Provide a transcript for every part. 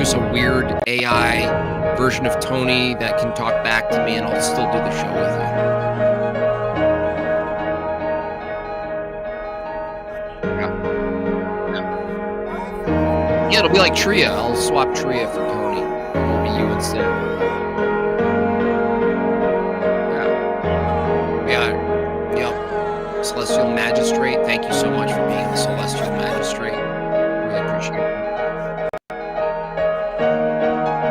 produce a weird AI version of Tony that can talk back to me, and I'll still do the show with you. Yeah, it'll be like Tria. I'll swap Tria for Tony. It'll be you instead. Yep. Celestial Magistrate. Thank you so much for being the Celestial Magistrate. Really appreciate it.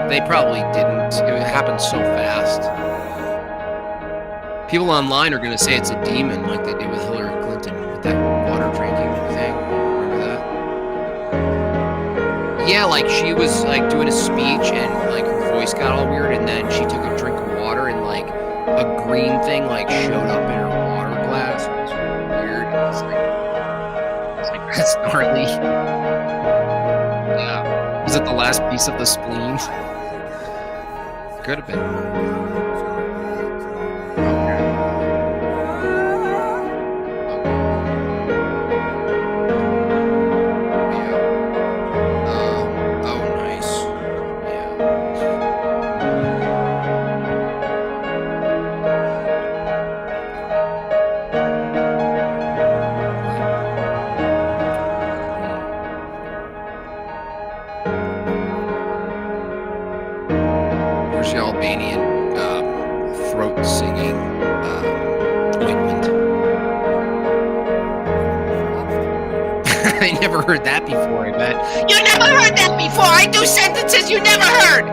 They probably didn't. It happened so fast. People online are going to say it's a demon, like they did with Hillary Clinton with that water drinking thing. Remember that? Yeah, like she was like doing a speech and like her voice got all weird, and then she took a drink of water and like a green thing like showed up in her water glass. It was really weird. It's like that's gnarly. Yeah. Was it the last piece of the spleen? Could have been. Heard that before, I bet. You never heard that before! I do sentences you never heard!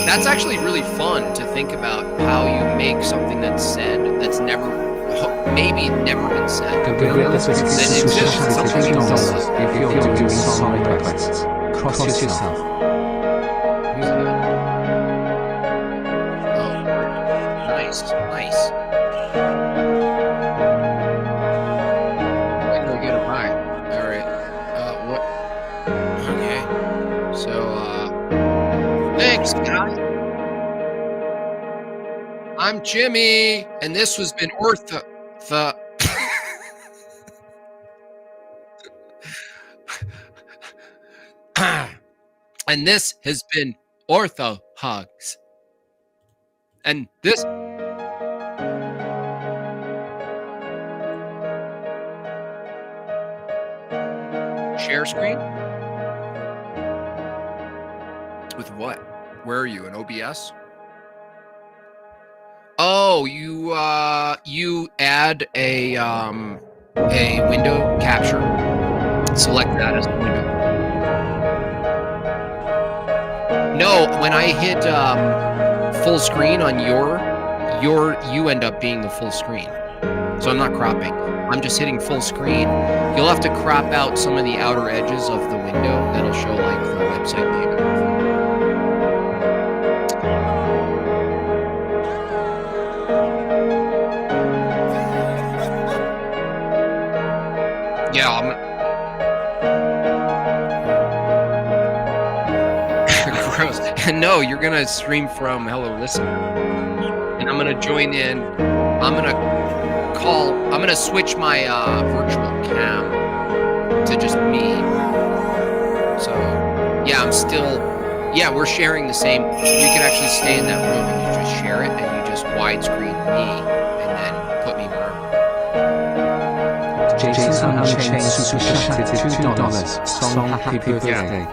That's actually really fun to think about how you make something that's said that's never, maybe never been said. Then exists. Something does. If you're doing side quests, cross yourself. Nice. Wait till we get a buy. Alright. What? Okay. So, thanks, guys. I'm Jimmy, and this has been and this has been Ortho Hugs. And this... Share screen? With what? Where are you? In OBS? Oh, you add a window capture. Select that as a window. No, when I hit full screen on you end up being the full screen. So I'm not cropping. I'm just hitting full screen. You'll have to crop out some of the outer edges of the window. That'll show like the website name. Yeah, gross. No, you're gonna stream from Hello Listener, and I'm gonna join in. I'm gonna switch my virtual cam to just me. So yeah, we're sharing the same. You can actually stay in that room and you just share it, and you just widescreen me and then put me where. Jason Unchained super chatted $2. Song happy birthday. Yeah.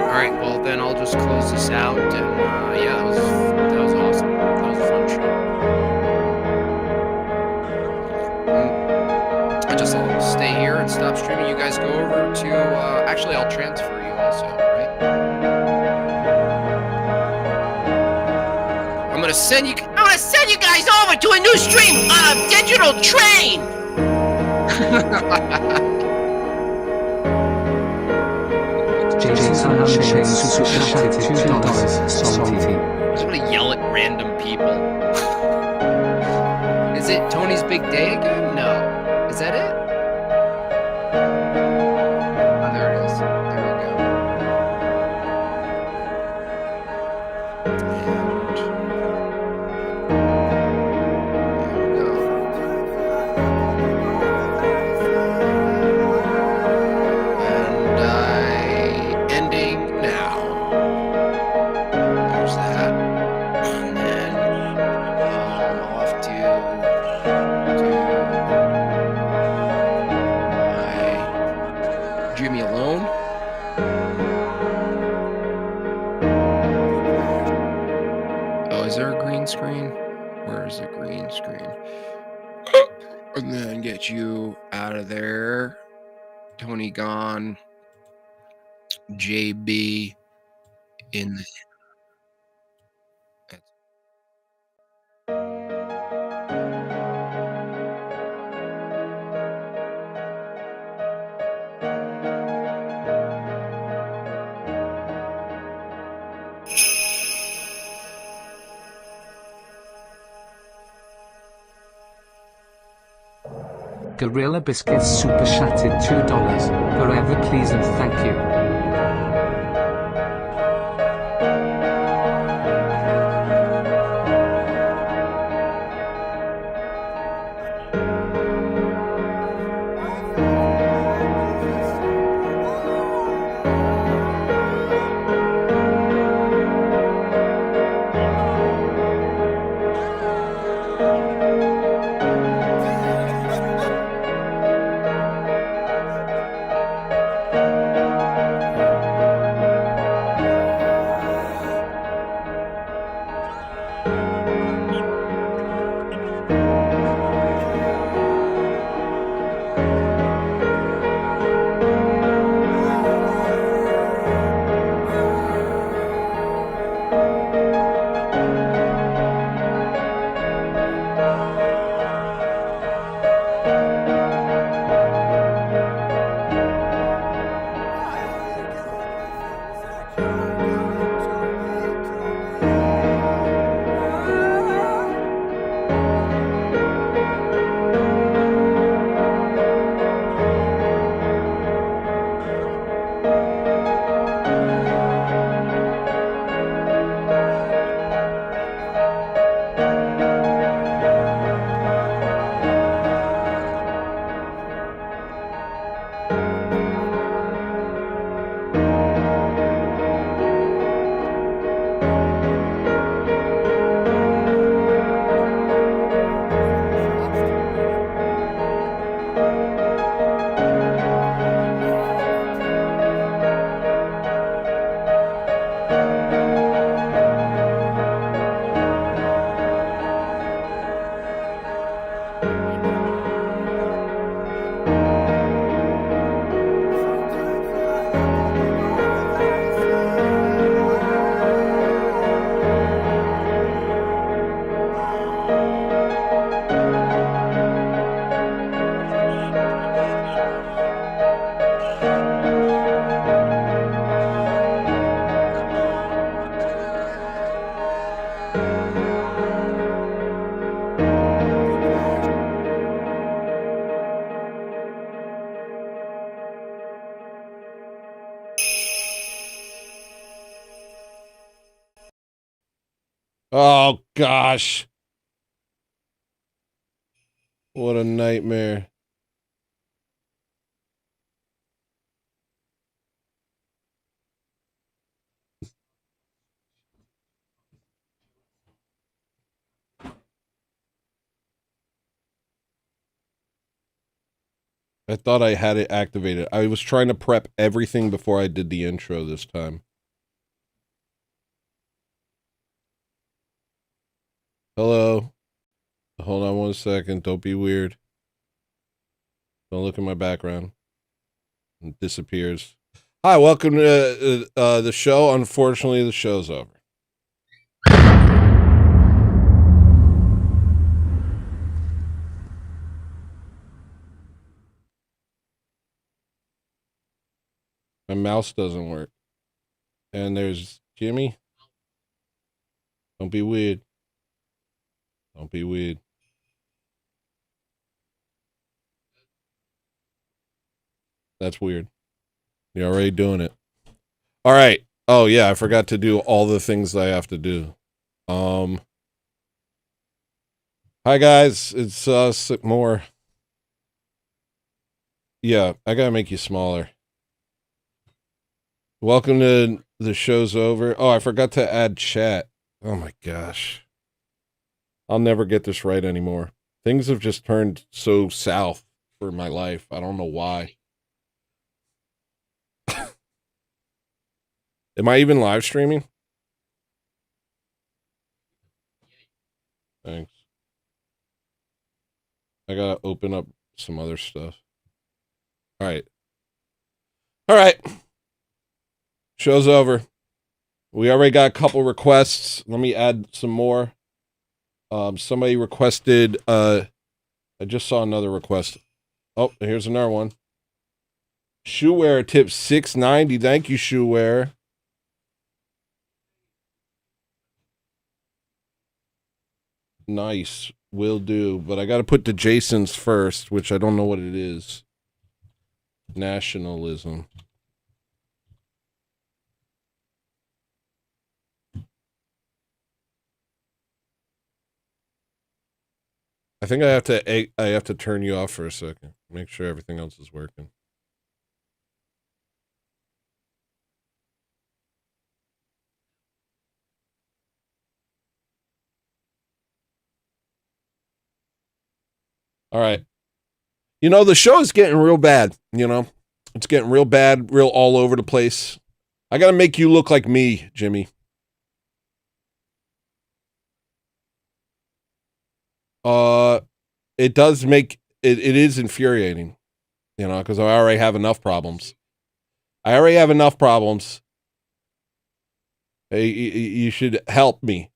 Alright, well then I'll just close this out, and yeah, that was awesome. That was a fun show. I'll stay here and stop streaming. You guys go over to actually I'll transfer you also, right? I'm gonna send you guys over to a new stream on a digital train. Jason Unchained super chatted $2. Song TV. I just want to yell at random people. Is it Tony's big day again? No. Is that it? Oh, there it is. There we go. Ending now. There's that. And then I'll have to do my Jimmy Alone. Oh, is there a green screen? Where is the green screen? And then get you out of there. Tony gone. JB in the Gorilla Biscuits super chatted $2. Forever please and thank you. Oh, gosh. What a nightmare. I thought I had it activated. I was trying to prep everything before I did the intro this time. Hello. Hold on 1 second. Don't be weird. Don't look at my background. It disappears. Hi, welcome to the show. Unfortunately, the show's over. My mouse doesn't work. And there's Jimmy. Don't be weird. Don't be weird. That's weird. You're already doing it. All right. Oh yeah, I forgot to do all the things I have to do. Hi guys, it's more. Yeah, I gotta make you smaller. Welcome to the show's over. Oh, I forgot to add chat. Oh my gosh. I'll never get this right anymore. Things have just turned so south for my life. I don't know why. Am I even live streaming? Thanks. I gotta open up some other stuff. All right. All right. Show's over. We already got a couple requests. Let me add some more. Somebody requested, I just saw another request. Oh, here's another one. Shoewear tip $6.90. Thank you, Shoewear. Nice. Will do. But I got to put the Jasons first, which I don't know what it is. Nationalism. I think I have to turn you off for a second. Make sure everything else is working. All right. You know, the show is getting real bad, you know? It's getting real bad, real all over the place. I got to make you look like me, Jimmy. It does make it is infuriating, you know, because I already have enough problems. Hey, you should help me.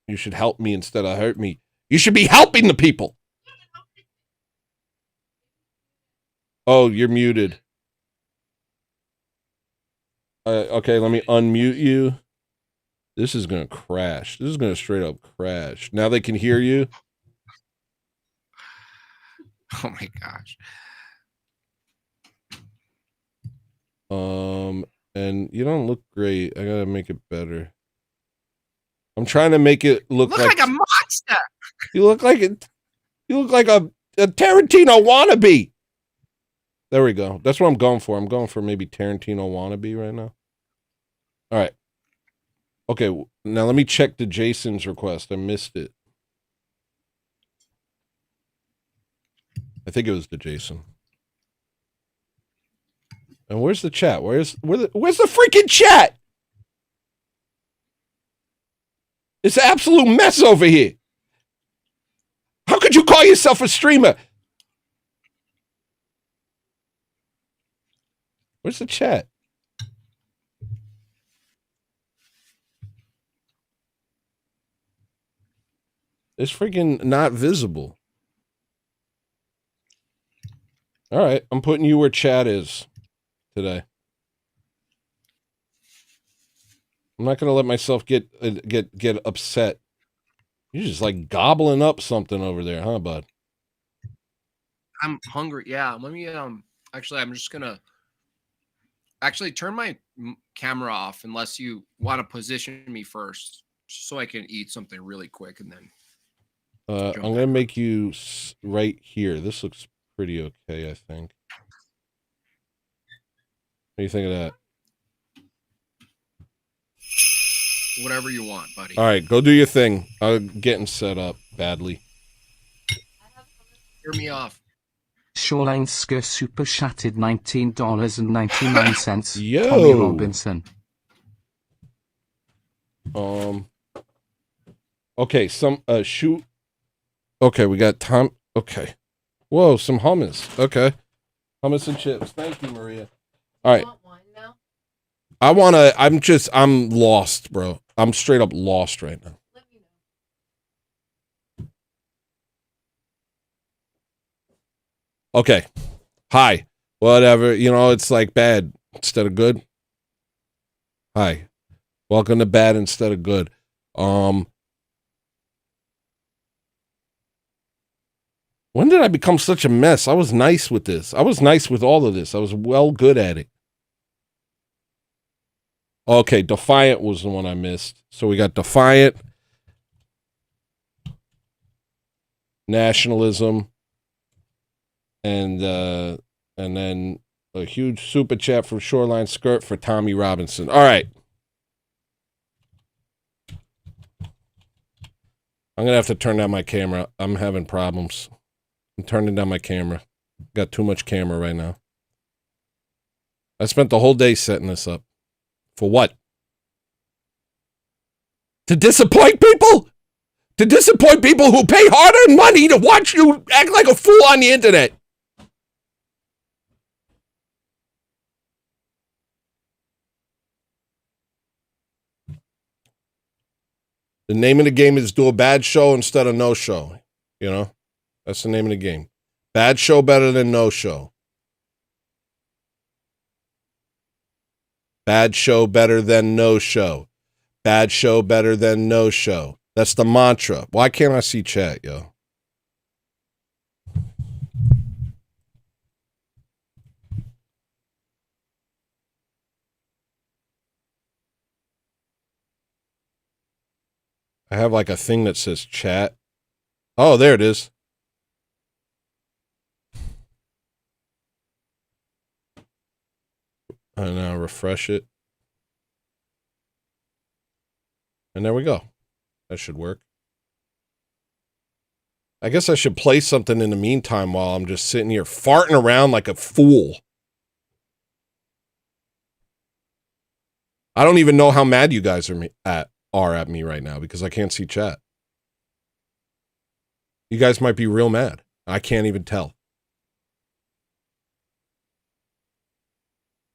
You should help me instead of hurt me. You should be helping the people. Oh, you're muted. Okay, let me unmute you. This is going to crash. This is going to straight up crash. Now they can hear you. Oh my gosh. And you don't look great. I gotta make it better. I'm trying to make it look like a monster. You look like it. You look like a Tarantino wannabe. There we go. That's what I'm going for. I'm going for maybe Tarantino wannabe right now. All right. Okay, now let me check the Jason's request. I missed it. I think it was the Jason. And where's the chat? Where's the freaking chat? It's an absolute mess over here. How could you call yourself a streamer? Where's the chat? It's freaking not visible. All right, I'm putting you where chat is today. I'm not gonna let myself get upset. You're just like gobbling up something over there, huh, bud? I'm hungry. Yeah, let me actually I'm just gonna turn my camera off unless you want to position me first, so I can eat something really quick and then. I'm gonna make you right here. This looks pretty okay, I think. What do you think of that? Whatever you want, buddy. All right, go do your thing. I'm getting set up badly. Hear me off. Shorelinsker super chatted $19.99. Yo. Tommy Robinson. Okay, some shoot. Okay, we got Tom. Okay. Whoa, some hummus. Okay. Hummus and chips. Thank you, Maria. All right. I'm lost, bro. I'm straight up lost right now. Okay. Hi. Whatever. You know, it's like bad instead of good. Hi. Welcome to bad instead of good. When did I become such a mess? I was nice with this. I was nice with all of this. I was well good at it. Okay, Defiant was the one I missed. So we got Defiant, Nationalism, and then a huge super chat from Shoreline Skirt for Tommy Robinson. All right. I'm going to have to turn down my camera. I'm having problems. I'm turning down my camera. Got too much camera right now. I spent the whole day setting this up. For what? To disappoint people? To disappoint people who pay hard-earned money to watch you act like a fool on the internet. The name of the game is do a bad show instead of no show. You know? That's the name of the game. Bad show better than no show. Bad show better than no show. Bad show better than no show. That's the mantra. Why can't I see chat, yo? I have like a thing that says chat. Oh, there it is. And now refresh it. And there we go. That should work. I guess I should play something in the meantime while I'm just sitting here farting around like a fool. I don't even know how mad you guys are at me right now because I can't see chat. You guys might be real mad. I can't even tell.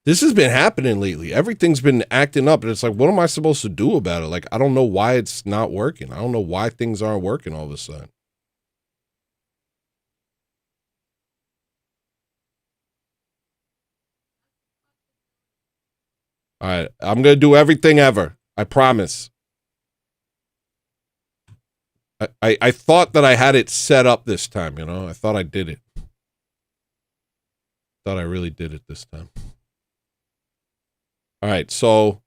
This has been happening lately. Everything's been acting up, and it's like, what am I supposed to do about it? Like, I don't know why it's not working. I don't know why things aren't working all of a sudden. All right, I'm going to do everything ever. I promise. I thought that I had it set up this time, you know? I thought I did it. Thought I really did it this time. All right, so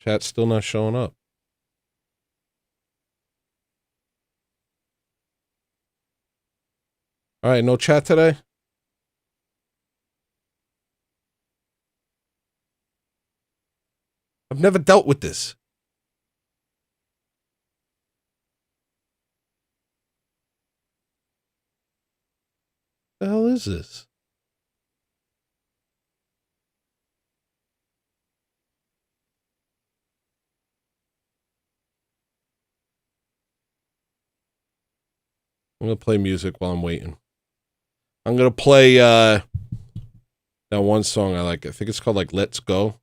chat's still not showing up. All right, no chat today? I've never dealt with this. The hell is this? I'm going to play music while I'm waiting. I'm going to play that one song I like. I think it's called like Let's Go.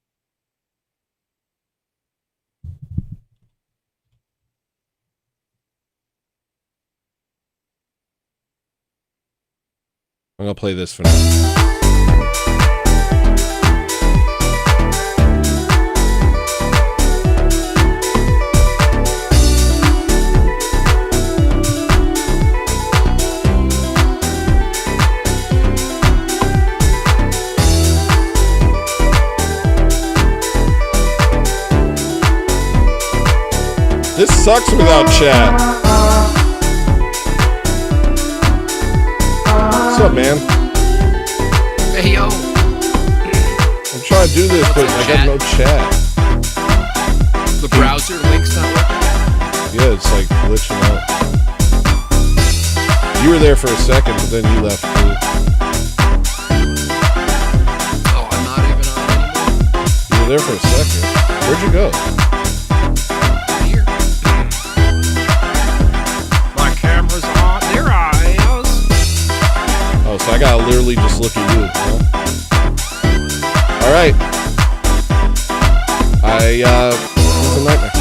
I'm going to play this for now. This sucks without chat. What's up, man? Hey, yo. I'm trying to do this, but I got no chat. The browser link's not working? Yeah, it's like glitching out. You were there for a second, but then you left too. Oh, I'm not even on anymore? You were there for a second. Where'd you go? Here. My camera's on. There I is. Oh, so I gotta literally just look at you, huh? All right. It's a nightmare.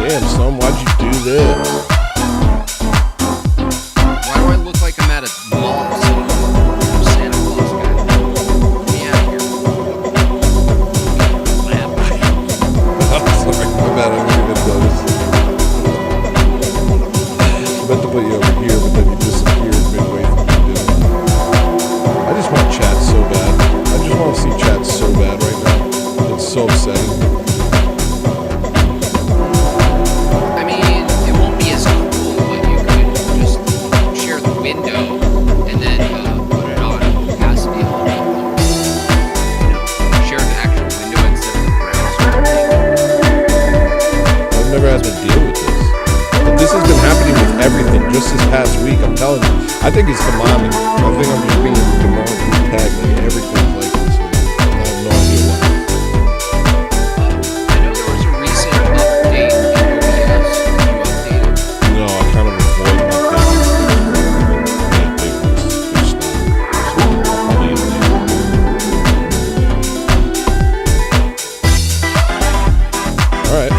Damn, son. meant to put you over here, but then you disappeared midway from doing it. I just want chat so bad. I just want to see chat so bad right now. It's so upsetting. I mean, it won't be as cool, but you could just share the window and then put it on capacity. Share the actual window instead of the browser. I've never had to deal with this. But this has been happening with everything just this past week. I'm telling you. I think it's demonic. I think I'm just being demonically tagged. Like everything's like this. I have no idea why. I know there was a recent update in OBS that you updated. No, I kind of avoid Alright.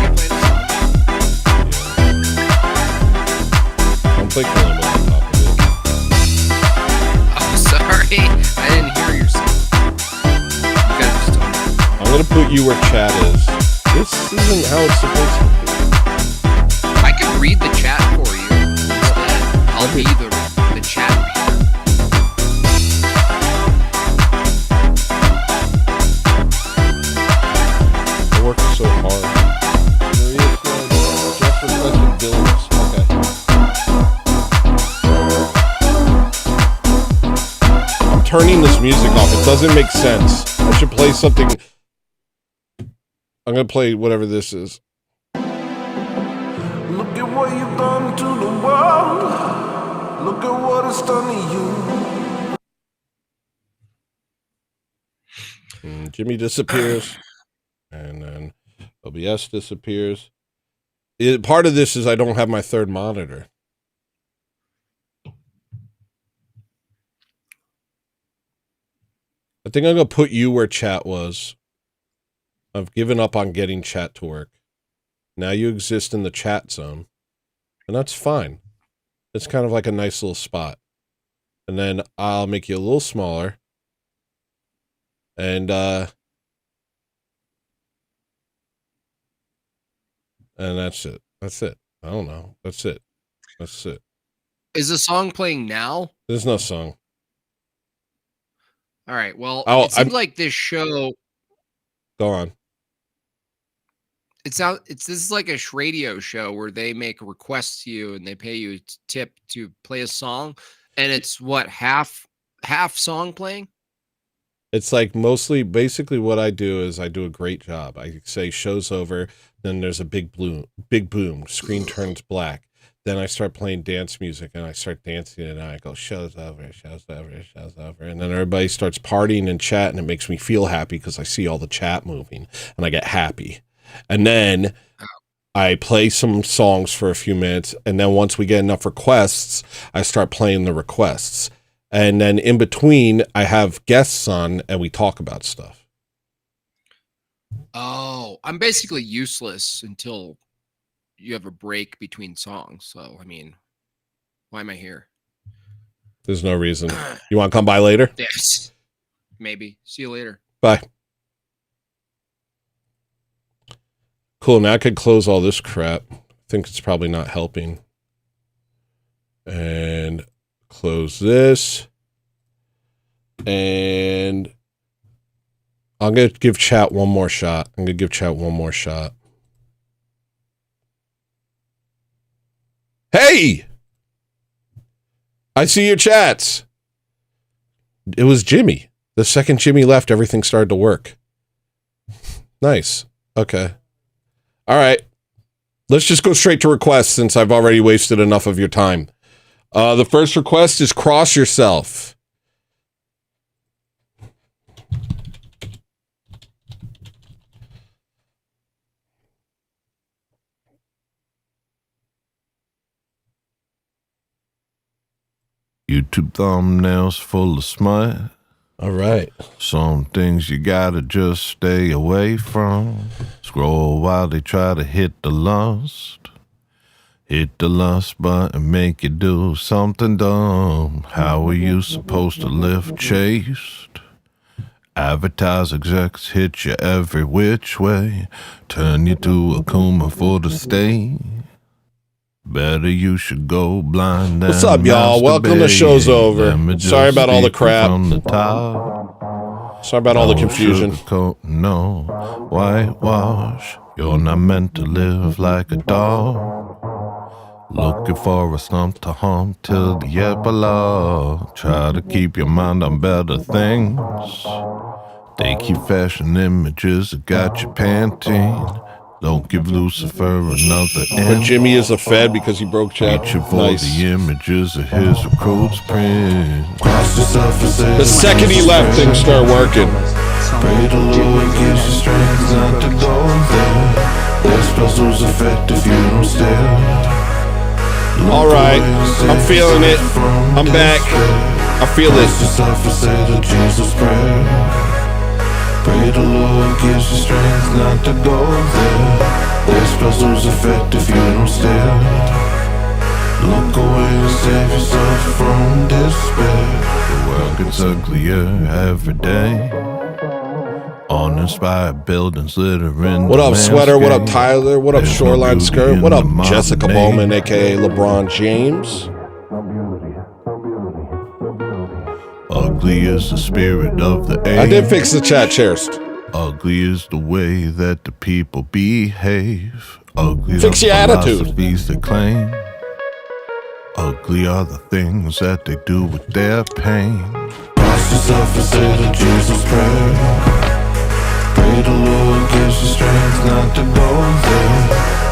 Don't play Kalimba on top of it. Oh, sorry. I didn't hear your song. You guys just told me. I'm gonna put you where chat is. This isn't how it's supposed to be. I can read the chat for you instead. I'll be the chat reader. I work so hard. Just requested bills. Okay. I'm turning this music off. It doesn't make sense. I should play something. I'm gonna play whatever this is. Look at what you've done to the world. Look at what it's done to you. Jimmy disappears, and then OBS disappears. Part of this is I don't have my third monitor. I think I'm gonna put you where chat was. I've given up on getting chat to work. Now you exist in the chat zone, and that's fine. It's kind of like a nice little spot. And then I'll make you a little smaller. And that's it. That's it. I don't know. That's it. That's it. Is the song playing now? There's no song. All right. Well, Oh, it seems like this show. Go on. This is like a radio show where they make requests to you and they pay you a tip to play a song, and it's what half song playing. It's like basically what I do is I do a great job. I say show's over, then there's a big boom, screen turns black. Then I start playing dance music and I start dancing and I go, show's over, show's over, show's over. And then everybody starts partying and chat and it makes me feel happy because I see all the chat moving and I get happy. And then I play some songs for a few minutes. And then once we get enough requests, I start playing the requests. And then in between, I have guests on and we talk about stuff. Oh, I'm basically useless until you have a break between songs. So, I mean, why am I here? There's no reason. You want to come by later? Yes. Maybe. See you later. Bye. Cool. Now I could close all this crap. I think it's probably not helping. And close this. And I'm going to give chat one more shot. Hey! I see your chats. It was Jimmy. The second Jimmy left, everything started to work. Nice. Okay. All right. Let's just go straight to requests since I've already wasted enough of your time. The first request is Cross Yourself. YouTube thumbnails full of smut. All right. Some things you gotta just stay away from. Scroll while they try to hit the lust. Hit the lust button, make you do something dumb. How are you supposed to live chaste? Advertise execs hit you every which way. Turn you to a Kuma for the state. Better you should go blind. What's up, y'all? Welcome to Show's Over. Sorry about all the crap. From the top. Sorry about all the confusion. No, whitewash. You're not meant to live like a dog. Looking for a stump to hump till the epilogue. Try to keep your mind on better things. They keep fashion images that got you panting. Don't give Lucifer another But inch. Jimmy is a fed because he broke chat. Reaching for Nice. the images of his recruits print. The second he left, things started working. Pray the Lord gives you strength not to go there. Their spells lose effect if you don't stare. All right, I'm feeling it. I'm back. I feel it. Pray the Lord gives you strength not to go there. Their spells lose effect if you don't stare. Look away and save yourself from despair. The world gets uglier every day. Uninspired buildings littering. What the up, Sweater? What up, landscape. Tyler? What up, There's no Shoreline beauty Skirt? in What the up, modern Jessica age. Bowman, aka LeBron James? Ugly is the spirit of the age. I did fix the chat. Cheers. Ugly is the way that the people behave. Ugly Fix the your attitude. philosophies they claim. Ugly are the things that they do with their pain. Cross yourself and say the Jesus prayer. Pray the Lord gives you strength not to go there.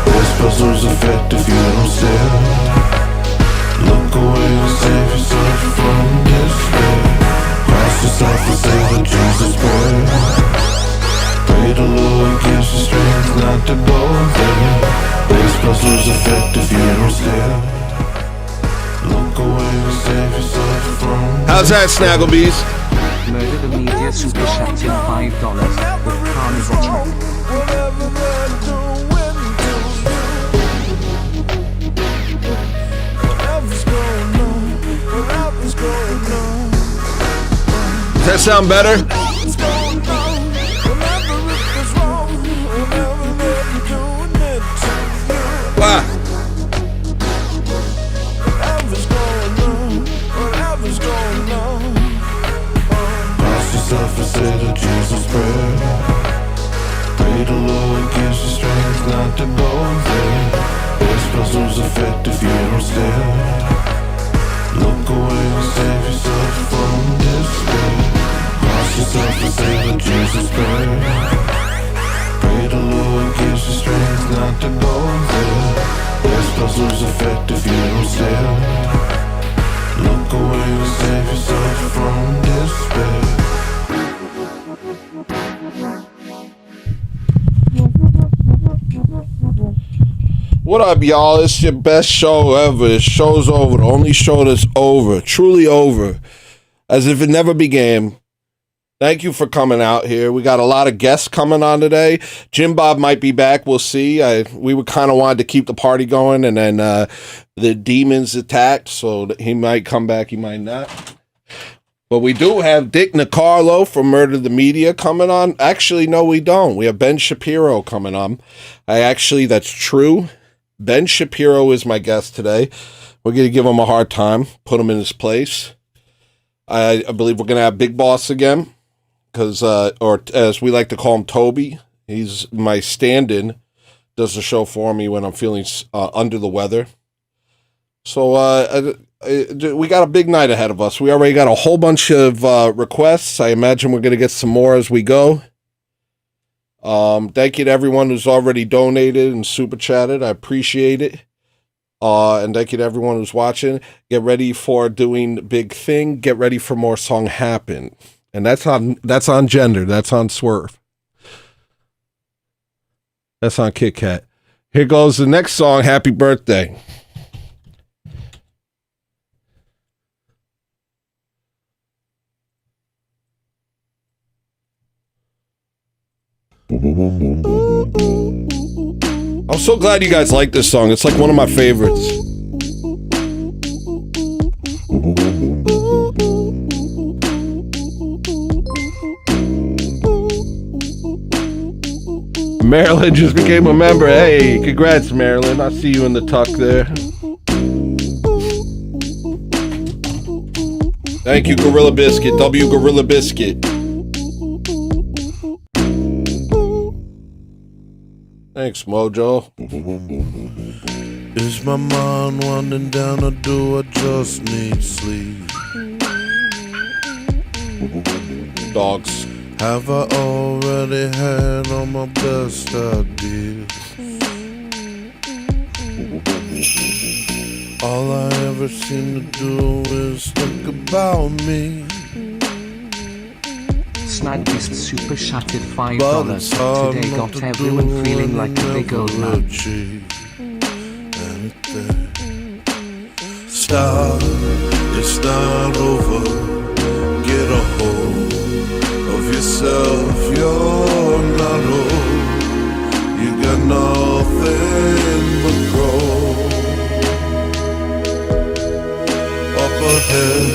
Their spells lose effect if you don't stare. Look away and save yourself from despair. Cross yourself and say the Jesus prayer. Pray the Lord gives you strength not to go there. Their spells lose effect if you don't stare. Look away and save yourself from. How's that, Snagglebees? Murder the Media Super Chat in $5 with Carnival Chat. Does that sound better? Wow. Cross yourself and say the Jesus prayer. Pray the Lord gives you strength not to go there. Their spells lose effect if you don't stare. Look away and save yourself from despair. Cross yourself and say the Jesus prayer. Pray the Lord gives you strength not to go there. Their spells lose effect if you don't stare. Look away and save yourself from despair. What up, y'all? It's your best show ever. The show's over. The only show that's over. Truly over. As if it never began. Thank you for coming out here. We got a lot of guests coming on today. Jim Bob might be back. We'll see. We were kind of wanted to keep the party going, and then the demons attacked, so he might come back. He might not. But we do have Dick Nicarlo from Murder the Media coming on. Actually, no, we don't. We have Ben Shapiro coming on. That's true. Ben Shapiro is my guest today. We're going to give him a hard time, put him in his place. I believe we're going to have Big Boss again, because, or as we like to call him, Toby. He's my stand-in, does the show for me when I'm feeling under the weather. So we got a big night ahead of us. We already got a whole bunch of requests. I imagine we're going to get some more as we go. Thank you to everyone who's already donated and super chatted. I appreciate it. And thank you to everyone who's watching. Get ready for doing Big Thing. Get ready for more Song Happen. And that's on Gender. That's on Swerve. That's on Kit Kat. Here goes the next song, Happy Birthday. I'm so glad you guys like this song. It's like one of my favorites. Marilyn just became a member. Hey, congrats, Marilyn. I see you in the tuck there. Thank you, Gorilla Biscuit. W Gorilla Biscuit. Thanks, Mojo. Is my mind winding down or do I just need sleep? Dogs. Have I already had all my best ideas? All I ever seem to do is think about me. Snagbeast super shattered But $5. it's hard Today not got to everyone do feeling when like a you big old never man. achieve anything. Stop, it's not over. Get a hold of yourself. You're not old. You got nothing but growth. Up ahead,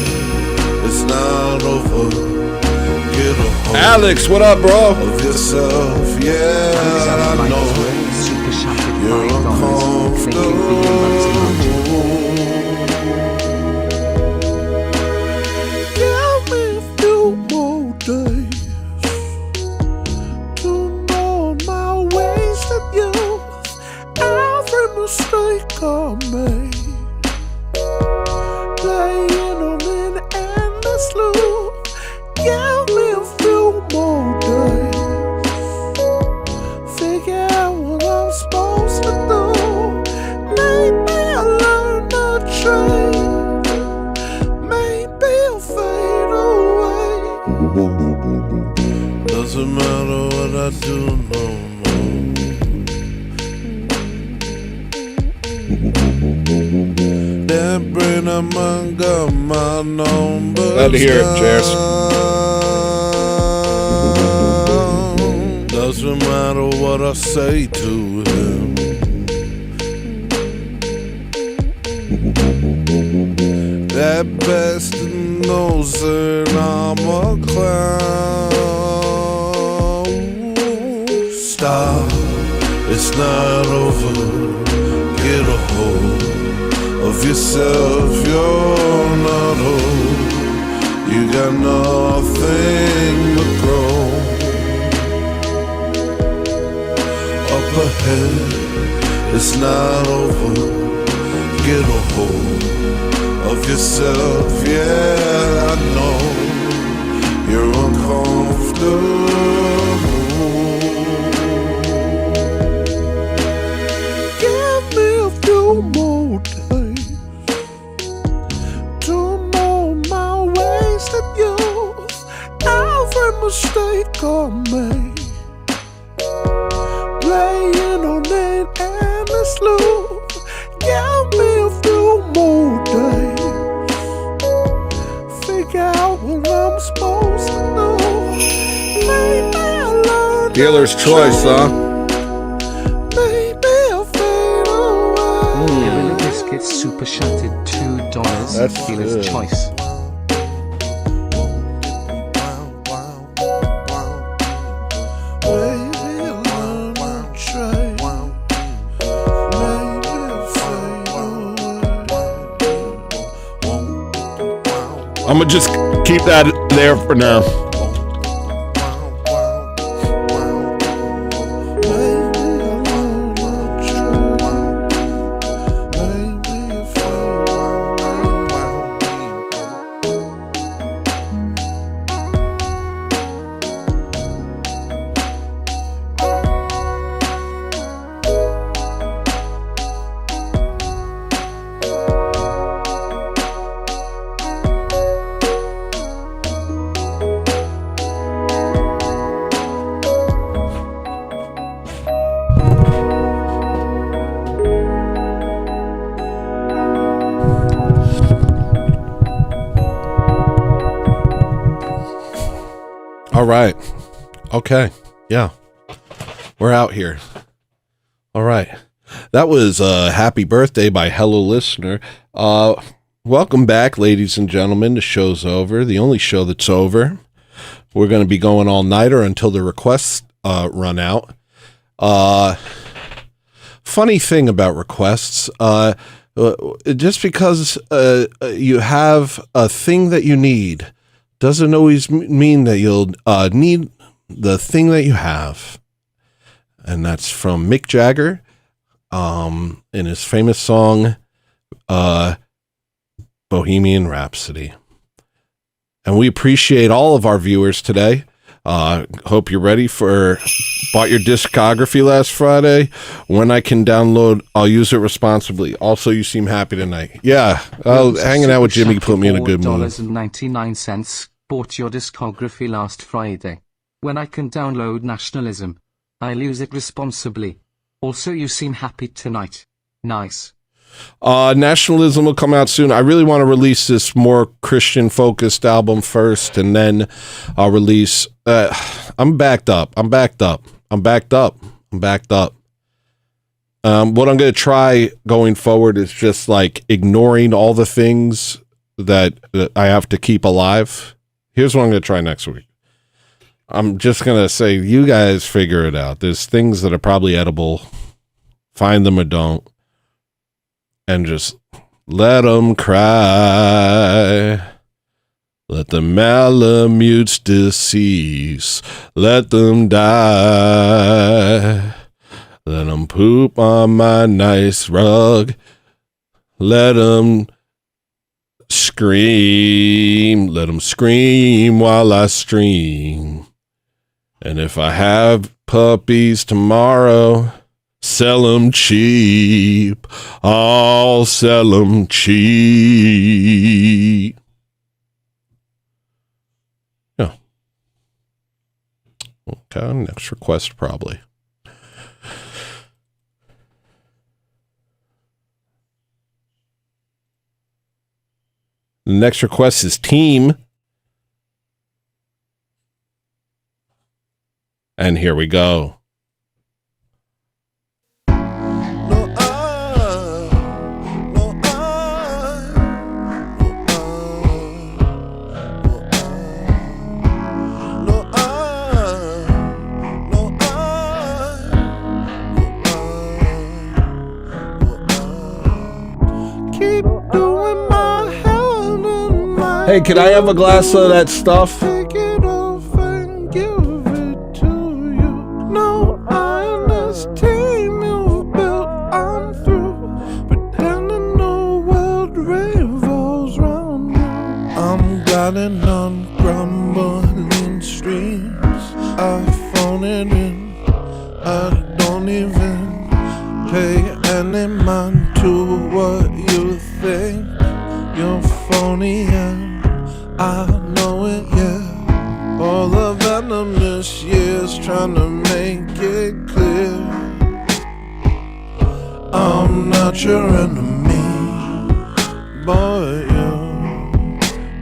it's not over. Get a hold Alex, what up, bro? of yourself. Yeah, I know. Super shattered You're $5. Thank you for your loves emoji. Give me a few more days to mourn my wasted youth. Every mistake I made, playing on an endless loop. Give me a few more days. Figure out what I'm supposed to do. Maybe I'll learn the trade. Maybe I'll fade away. Doesn't matter what I do no more. That brain of mine got my number. Glad to hear it, Cheers. Doesn't matter what I say to him. That bastard knows that I'm a clown. Stop, it's not over. Get a hold of yourself. You're not old. You got nothing but growth. Up ahead, it's not over. Get a hold of yourself. Yeah, I know you're uncomfortable. Give me a few more days to mourn my wasted youth. Every mistake I made, playing on an endless loop. Give me a few more days. Figure out what I'm supposed to do. Maybe I'll learn. Dealer's choice, huh? Maybe I'll fade away. Gorilla Biscuit super shattered $2. That's Dealer's good. choice. Maybe I'll learn to trade. Maybe I'll fade away. I'm gonna just keep that there for now. All right. Okay. Yeah. We're out here. All right. That was Happy Birthday by Hello Listener. Welcome back, ladies and gentlemen. The show's over. The only show that's over. We're going to be going all-nighter until the requests run out. Funny thing about requests, just because you have a thing that you need doesn't always mean that you'll need the thing that you have. And that's from Mick Jagger in his famous song Bohemian Rhapsody. And we appreciate all of our viewers today. Hope you're ready for bought your discography last Friday. When I can download, I'll use it responsibly. Also, you seem happy tonight. Yeah, hanging out with Jimmy put me in a good mood. $4.99 bought your discography last Friday. When I can download Nationalism, I'll use it responsibly. Also, you seem happy tonight. Nice. Nationalism will come out soon. I really want to release this more Christian focused album first, and then I'll release I'm backed up. What I'm going to try going forward is just like ignoring all the things that I have to keep alive. Here's what I'm going to try next week. I'm just going to say, you guys figure it out. There's things that are probably edible. Find them or don't. And just let them cry. Let the Malamutes decease. Let them die. Let them poop on my nice rug. Let them scream. Let them scream while I stream. And if I have puppies tomorrow, sell them cheap. I'll sell them cheap. Yeah. Okay, next request probably. The next request is Team. And here we go. Hey, can I have a glass of that stuff? Take it off and give it to you. No, I understand you've built. I'm through pretending the world revolves round you. I'm gliding on crumbling streams. I phone it in. I don't even pay any mind to what you think. You're phony and I know it, yeah. All the venomous years trying to make it clear. I'm not your enemy, but you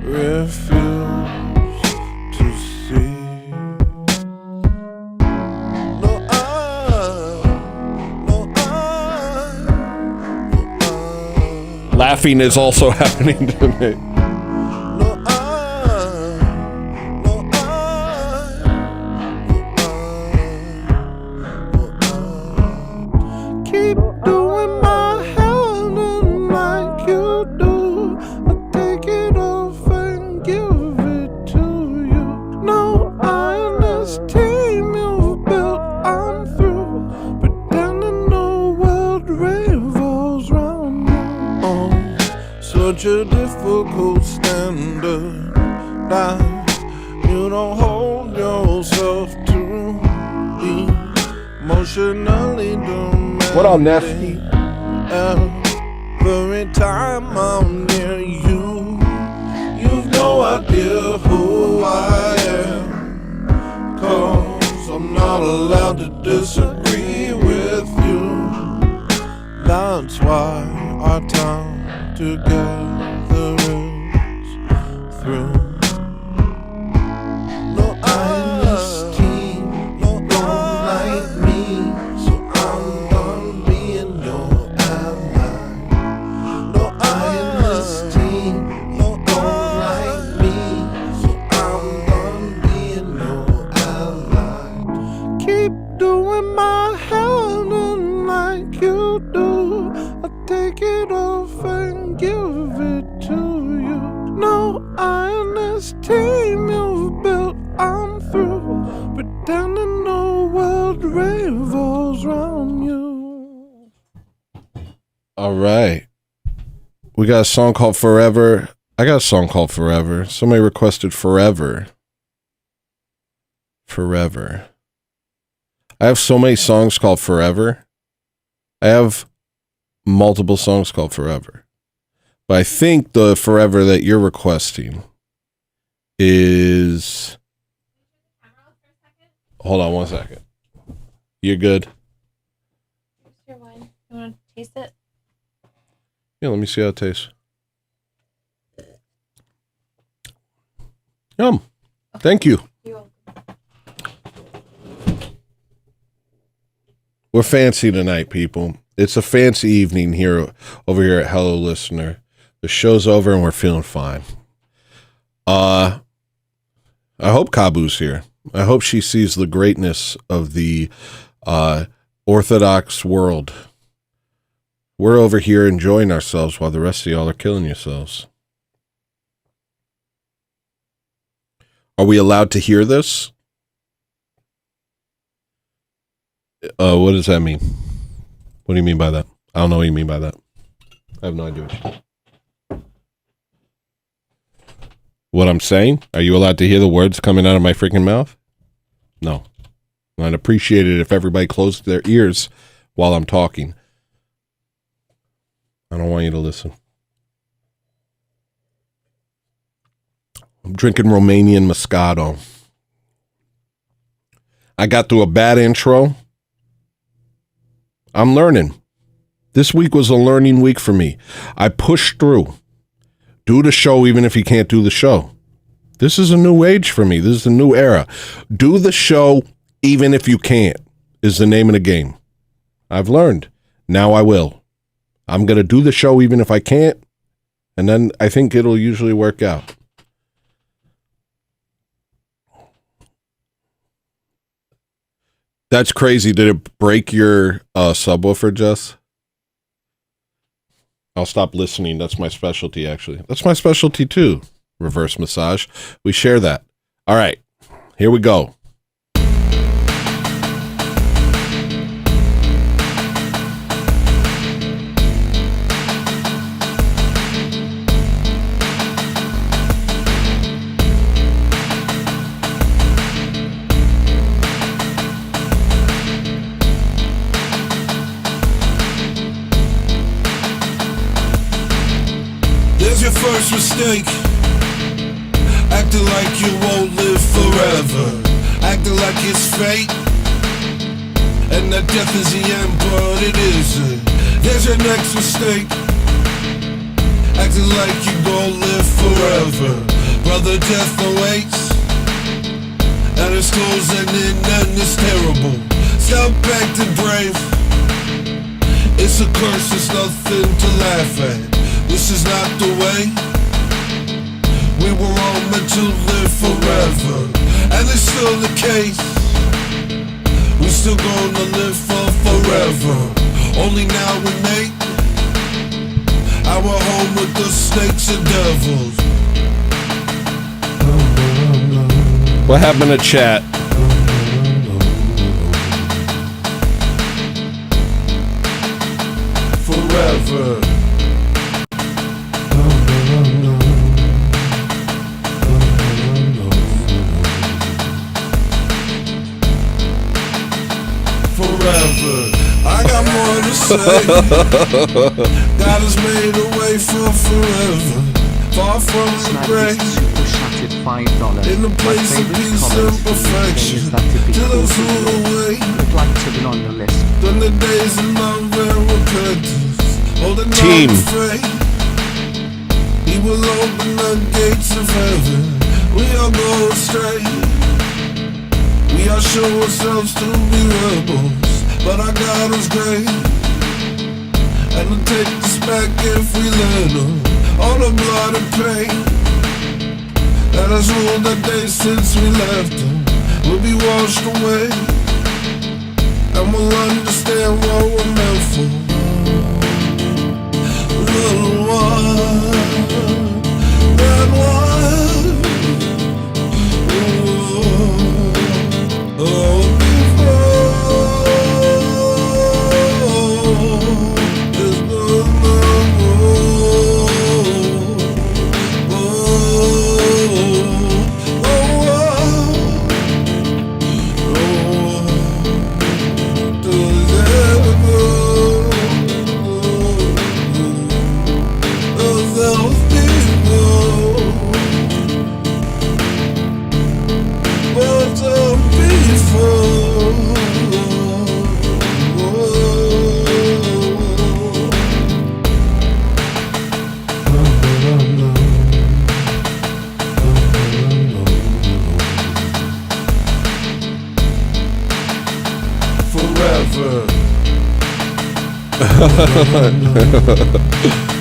refuse to see. No, Laughing is also happening to me. Such a difficult standard that you don't hold yourself to. Emotionally demanding. What up, Nesty? Every time I'm near you, you've no idea who I am. 'Cause I'm not allowed to disagree with you. That's why our time together is through. No, no, don't like me, so I'm done being your ally. No, right. We got a song called Forever. I got a song called Forever. Somebody requested Forever. Forever. I have so many songs called Forever. I have multiple songs called Forever. But I think the Forever that you're requesting is... Hold on one second. You're good? Here's your wine. You want to taste it? Yeah, let me see how it tastes. Yum. Thank you. You're welcome. We're fancy tonight, people. It's a fancy evening here over here at Hello Listener. The show's over and we're feeling fine. I hope Kabu's here. I hope she sees the greatness of the Orthodox world. We're over here enjoying ourselves while the rest of y'all are killing yourselves. Are we allowed to hear this? What does that mean? What do you mean by that? I don't know what you mean by that. I have no idea what I'm saying. Are you allowed to hear the words coming out of my freaking mouth? No. I'd appreciate it if everybody closed their ears while I'm talking. I don't want you to listen. I'm drinking Romanian Moscato. I got through a bad intro. I'm learning. This week was a learning week for me. I pushed through. Do the show even if you can't do the show. This is a new age for me. This is a new era. Do the show even if you can't is the name of the game. I've learned. Now I will. I'm going to do the show even if I can't, and then I think it'll usually work out. That's crazy. Did it break your subwoofer, Jess? I'll stop listening. That's my specialty, actually. That's my specialty, too. Reverse massage. We share that. All right. Here we go. There's your first mistake. Acting like you won't live forever. Acting like it's fate. And that death is the end, but it isn't. There's your next mistake. Acting like you gon' live forever. Brother, death awaits. And it's closing in and it's terrible. Stop acting brave. It's a curse, it's nothing to laugh at. This is not the way. We were all meant to live forever, and it's still the case. We still gonna live for forever. Only now we make our home with the snakes and devils. What happened to chat? Forever. Forever. I got more to say. God has made a way for forever. Far from the grave. In the place of peace and perfection. To those who await. Then the days of love and repentance. Holding on to faith. He will open the gates of heaven. We all go astray. We all show ourselves to be rebels, but our God is great. And he'll take us back if we let him. All the blood and pain that has ruled the day since we left him will be washed away, and we'll understand what we're meant for. Little one, that one. Oh, before there's no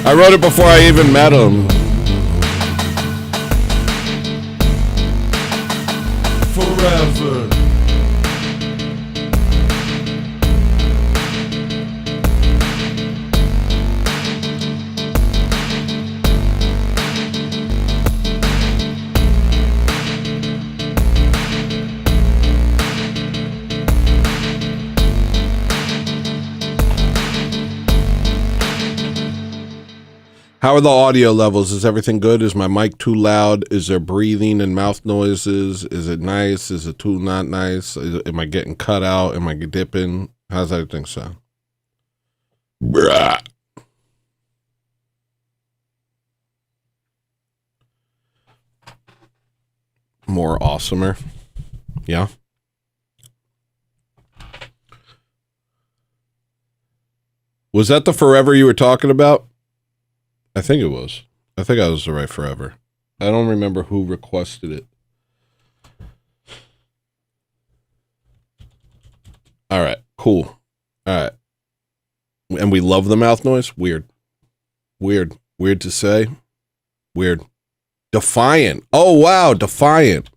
I wrote it before I even met him. Forever. How are the audio levels? Is everything good? Is my mic too loud? Is there breathing and mouth noises? Is it nice? Is it too not nice? Am I getting cut out? Am I dipping? How's everything sound? Bruh. More awesomer. Yeah. Was that the forever you were talking about? I think it was. I think I was the right forever. I don't remember who requested it. All right, cool. All right. And we love the mouth noise? Weird. Weird. Weird to say. Weird. Defiant. Oh, wow. Defiant.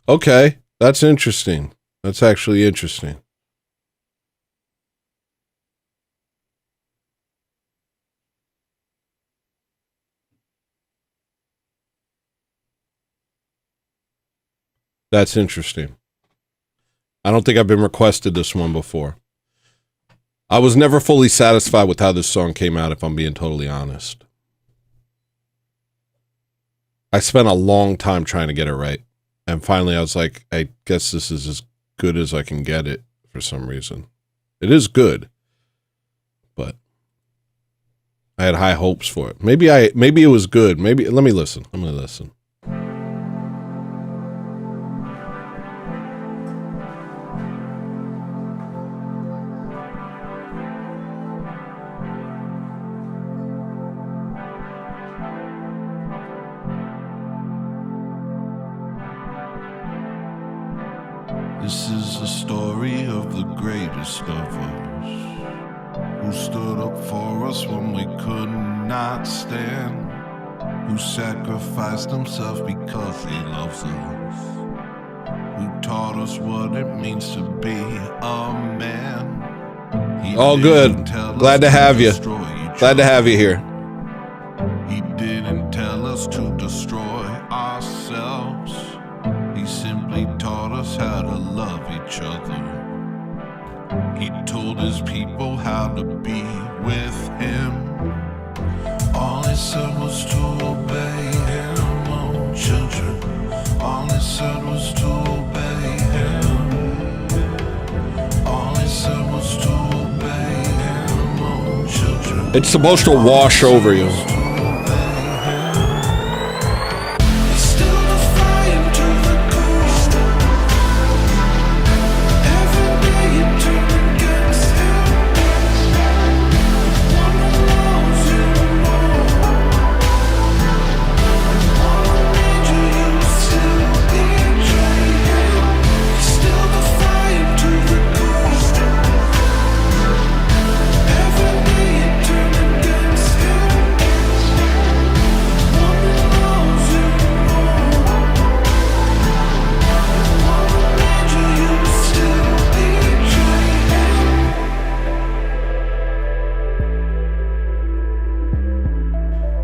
Okay. That's interesting. That's actually interesting. That's interesting. I don't think I've been requested this one before. I was never fully satisfied with how this song came out, if I'm being totally honest. I spent a long time trying to get it right. And finally I was like, I guess this is as good as I can get it for some reason. It is good. But I had high hopes for it. Maybe it was good. Maybe let me listen. I'm going to listen. This is a story of the greatest of us, who stood up for us when we could not stand, who sacrificed himself because he loves us, who taught us what it means to be a man. He All good. Glad to have you. Glad to have you here. He didn't tell us to destroy ourselves. He simply taught us how to love each other. He told his people how to be with him. All he said was to obey him, oh children. All he said was to obey him. All he said was to obey him, oh children. It's supposed to wash over you.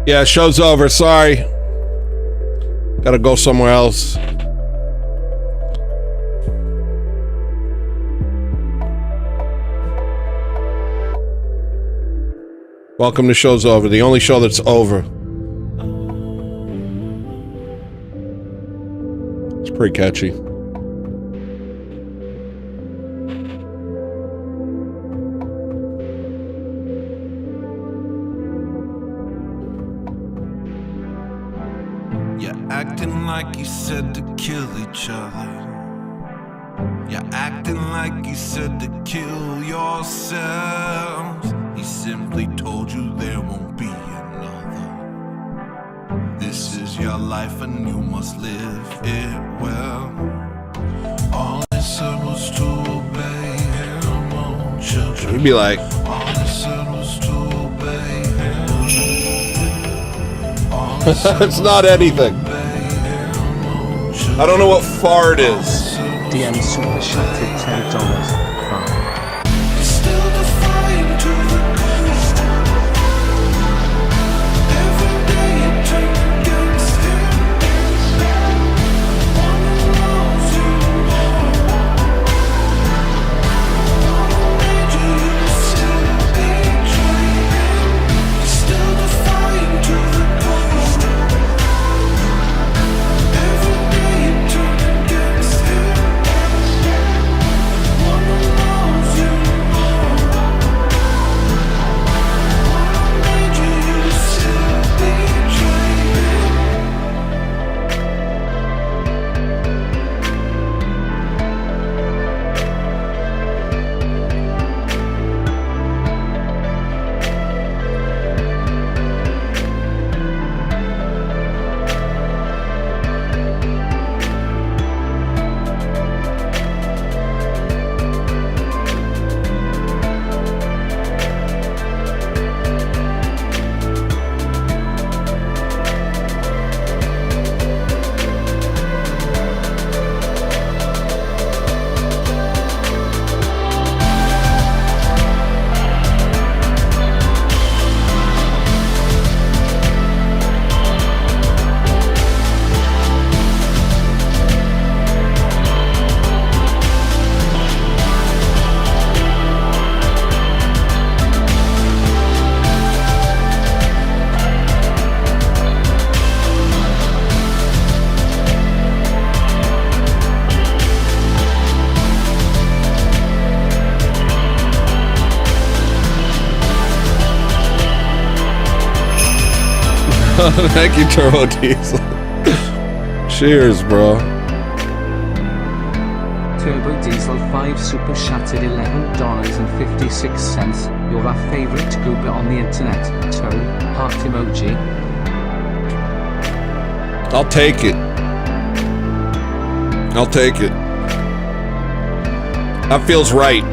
Yeah, show's over. Sorry. Gotta go somewhere else. Welcome to Show's Over, the only show that's over. It's pretty catchy. Acting like you said to kill each other. You're acting like you said to kill yourselves. He simply told you there won't be another. This is your life and you must live it well. All he said was to obey him, oh children. He'd be like, All he said was to obey him. It's not anything. I don't know what fart is. DM super chatted $10. Still defying to the coast. Every day you turn against him. One who loves you more. Made you still betray him. Still defying to the coast. Every day you turn against him. One who loves you more. Made you still betray him. Thank you, Turbo Diesel. Cheers, bro. Turbo Diesel 5 super chatted $11.56. You're our favorite goober on the internet. Toe, heart emoji. I'll take it. I'll take it. That feels right.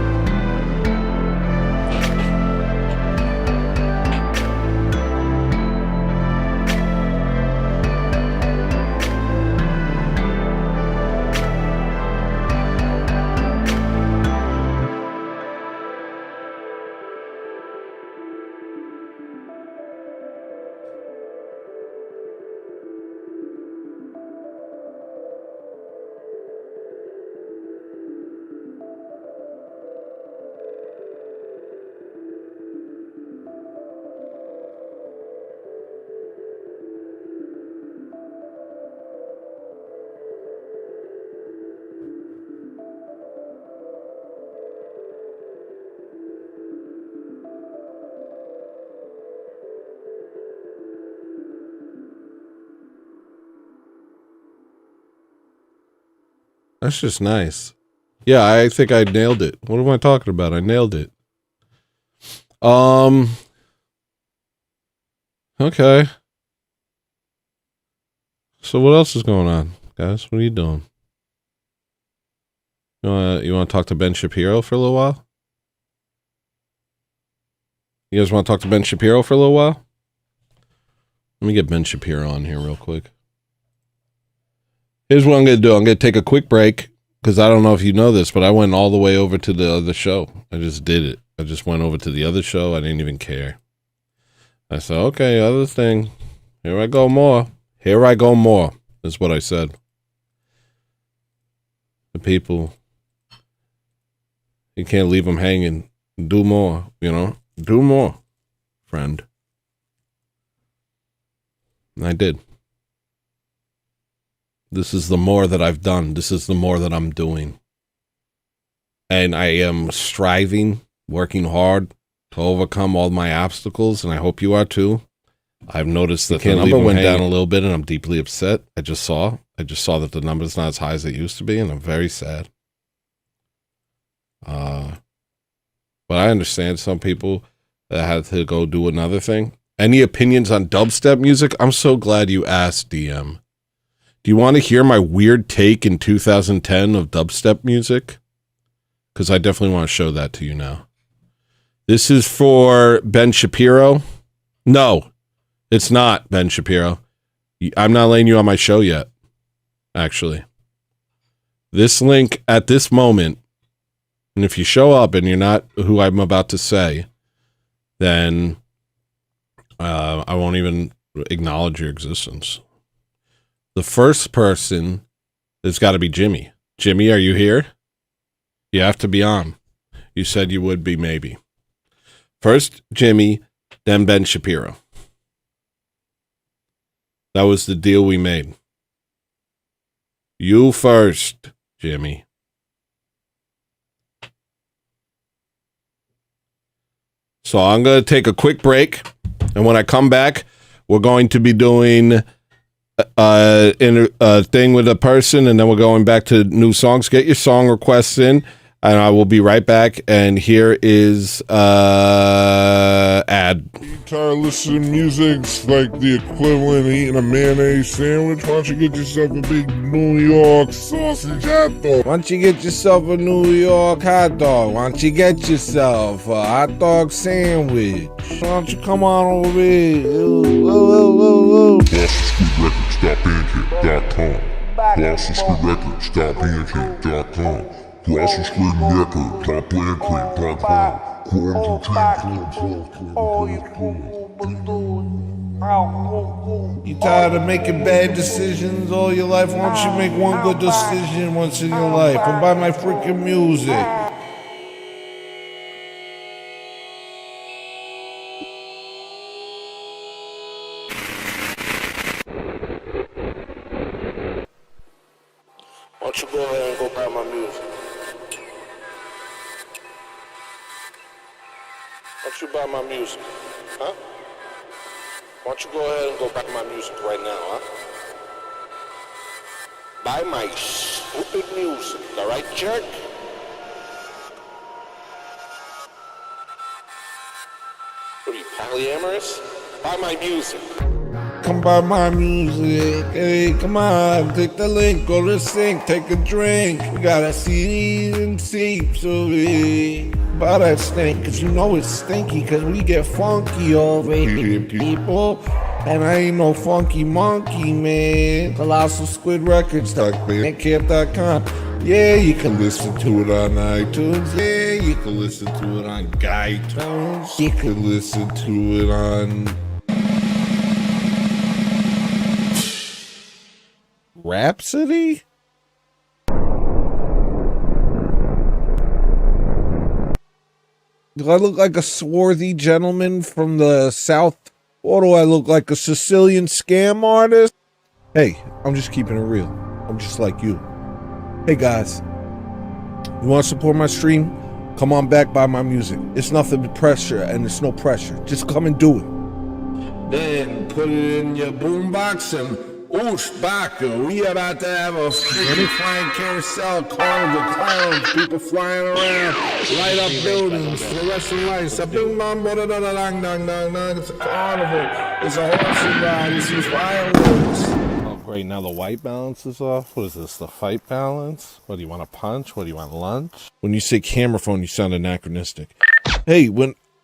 That's just nice. Yeah, I think I nailed it. What am I talking about? I nailed it. Okay. So what else is going on, guys? What are you doing? You want to talk to Ben Shapiro for a little while? You guys want to talk to Ben Shapiro for a little while? Let me get Ben Shapiro on here real quick. Here's what I'm going to do. I'm going to take a quick break because I don't know if you know this, but I went all the way over to the other show. I just did it. I just went over to the other show. I didn't even care. I said, okay, other thing. Here I go more. Here I go more, is what I said. The people, you can't leave them hanging. Do more, you know? Do more, friend. And I did. This is the more that I've done. This is the more that I'm doing. And I am striving, working hard to overcome all my obstacles, and I hope you are too. I've noticed that the number went down a little bit, and I'm deeply upset. I just saw that the number's not as high as it used to be, and I'm very sad. But I understand some people that had to go do another thing. Any opinions on dubstep music? I'm so glad you asked, DM. Do you want to hear my weird take in 2010 of dubstep music? Because I definitely want to show that to you now. This is for Ben Shapiro. No, it's not Ben Shapiro. I'm not letting you on my show yet, actually. This link at this moment, and if you show up and you're not who I'm about to say, then I won't even acknowledge your existence. The first person has got to be Jimmy. Jimmy, are you here? You have to be on. You said you would be, maybe. First, Jimmy, then Ben Shapiro. That was the deal we made. You first, Jimmy. So I'm going to take a quick break, and when I come back, we're going to be doing a thing with a person, and then we're going back to new songs. Get your song requests in, and I will be right back. And here is ad. Tired of listening to music's like the equivalent of eating a mayonnaise sandwich. Why don't you get yourself a big New York sausage hot dog? Why don't you get yourself a New York hot dog? Why don't you get yourself a hot dog sandwich? Why don't you come on over here? BlossoMSquareRecords.bandcamp.com. You tired of making bad decisions all your life? Why don't you make one good decision once in your life and buy my freaking music? Why don't you go ahead and go buy my music? Why don't you buy my music? Huh? Why don't you go ahead and go buy my music right now, huh? Buy my stupid music, alright, jerk? What are you, polyamorous? Buy my music. Come buy my music, hey, come on, take the link, go to the sink, take a drink. We got a CDs and tapes of it. Buy that stink, cause you know it's stinky, cause we get funky over here, people. And I ain't no funky monkey, man. Colossal Squid Records, Bandcamp.com. Yeah, you can listen to it on iTunes. Yeah, you can listen to it on iTunes. You can listen to it on Rhapsody? Do I look like a swarthy gentleman from the South? Or do I look like a Sicilian scam artist? Hey, I'm just keeping it real. I'm just like you. Hey guys, you want to support my stream? Come on back, buy my music. It's nothing but pressure, and it's no pressure. Just come and do it. Then put it in your boombox and oosh, baka. We about to have a freaking flying carousel, carnival, clowns, people flying around, light up buildings, fluorescent lights, a boom, bam, ba da da da dang, dang, dang, dang. It's a carnival. It's a horse ride. It's some fireworks. Oh, great. Now the white balance is off. What is this? The fight balance? What do you want? A punch? What do you want? Lunch? When you say camera phone, you sound anachronistic. Hey,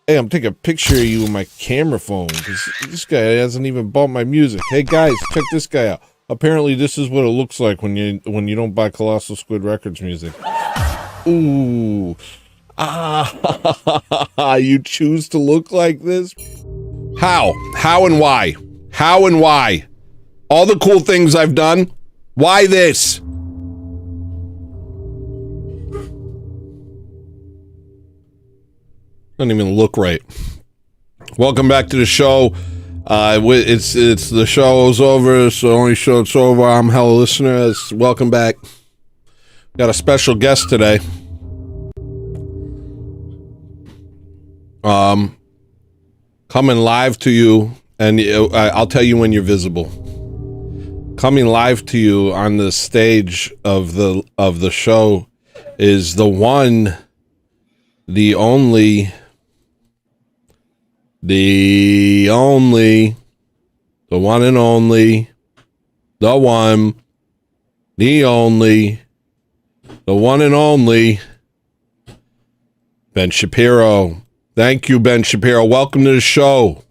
I'm taking a picture of you with my camera phone because this guy hasn't even bought my music. Hey guys, check this guy out. Apparently, this is what it looks like when you don't buy Colossal Squid Records music. Ooh, you choose to look like this? How and why? How and why? All the cool things I've done. Why this? Doesn't even look right. Welcome back to the show. It's the show's over. It's the only show that's over. I'm Hello Listener. Welcome back. Got a special guest today. Coming live to you, and I'll tell you when you're visible. Coming live to you on the stage of the show is the one, the only, the one and only, the one, the only, the one and only, Ben Shapiro. Thank you, Ben Shapiro. Welcome to the show.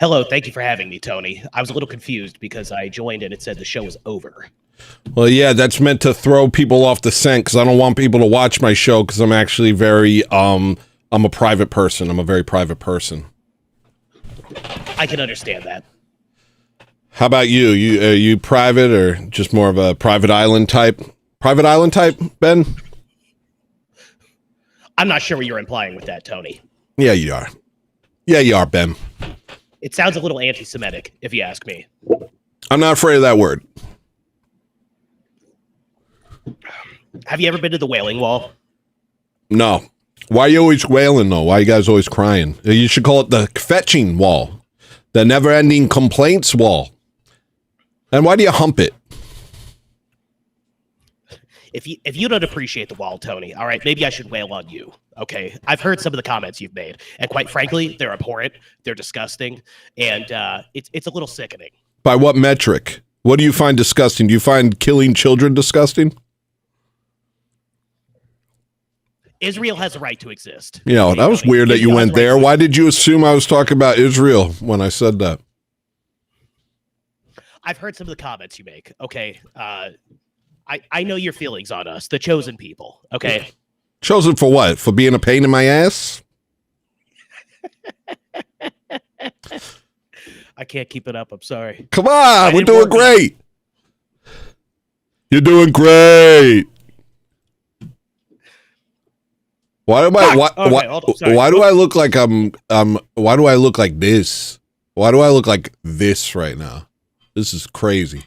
Hello, thank you for having me, Tony. I was a little confused because I joined and it said the show was over. Well, yeah, that's meant to throw people off the scent because I don't want people to watch my show because I'm actually very, I'm a private person. I'm a very private person. I can understand that. How about you? Are you private or just more of a private island type? Private island type, Ben? I'm not sure what you're implying with that, Tony. Yeah, you are. Yeah, you are, Ben. It sounds a little anti-Semitic, if you ask me. I'm not afraid of that word. Have you ever been to the Wailing Wall? No. Why are you always wailing, though? Why are you guys always crying? You should call it the fetching wall. The never-ending complaints wall. And why do you hump it? If you don't appreciate the wall, Tony, all right, maybe I should wail on you. Okay, I've heard some of the comments you've made, and quite frankly, they're abhorrent, they're disgusting, and it's a little sickening. By what metric? What do you find disgusting? Do you find killing children disgusting? Israel has a right to exist. You know, that was weird that you Israel has went a right there. to Why did you assume I was talking about Israel when I said that? I've heard some of the comments you make. Okay, I know your feelings on us, the chosen people. Okay. Chosen for what? For being a pain in my ass? I can't keep it up. I'm sorry. Come on, we're didn't doing work on it. great. You're doing great. Why am I? Fuck! Okay, hold on, sorry. Why do I look like why do I look like this? Why do I look like this right now? This is crazy.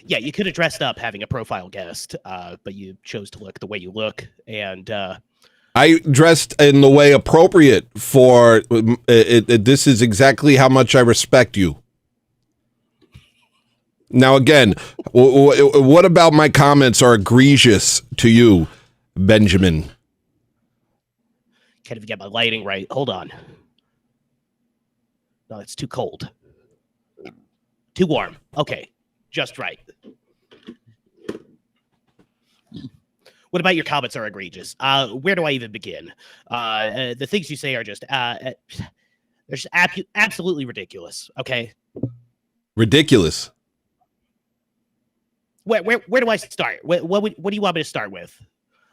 Yeah, you could have dressed up having a profile guest, but you chose to look the way you look, and I dressed in the way appropriate for it. This is exactly how much I respect you. Now, again, what about my comments are egregious to you, Benjamin? can't even get my lighting right. Hold on. No, it's too cold. Too warm. Okay, just right. What about your comments are egregious? Where do I even begin? The things you say are just they're just absolutely ridiculous. Okay, Ridiculous. where do I start? What do you want me to start with?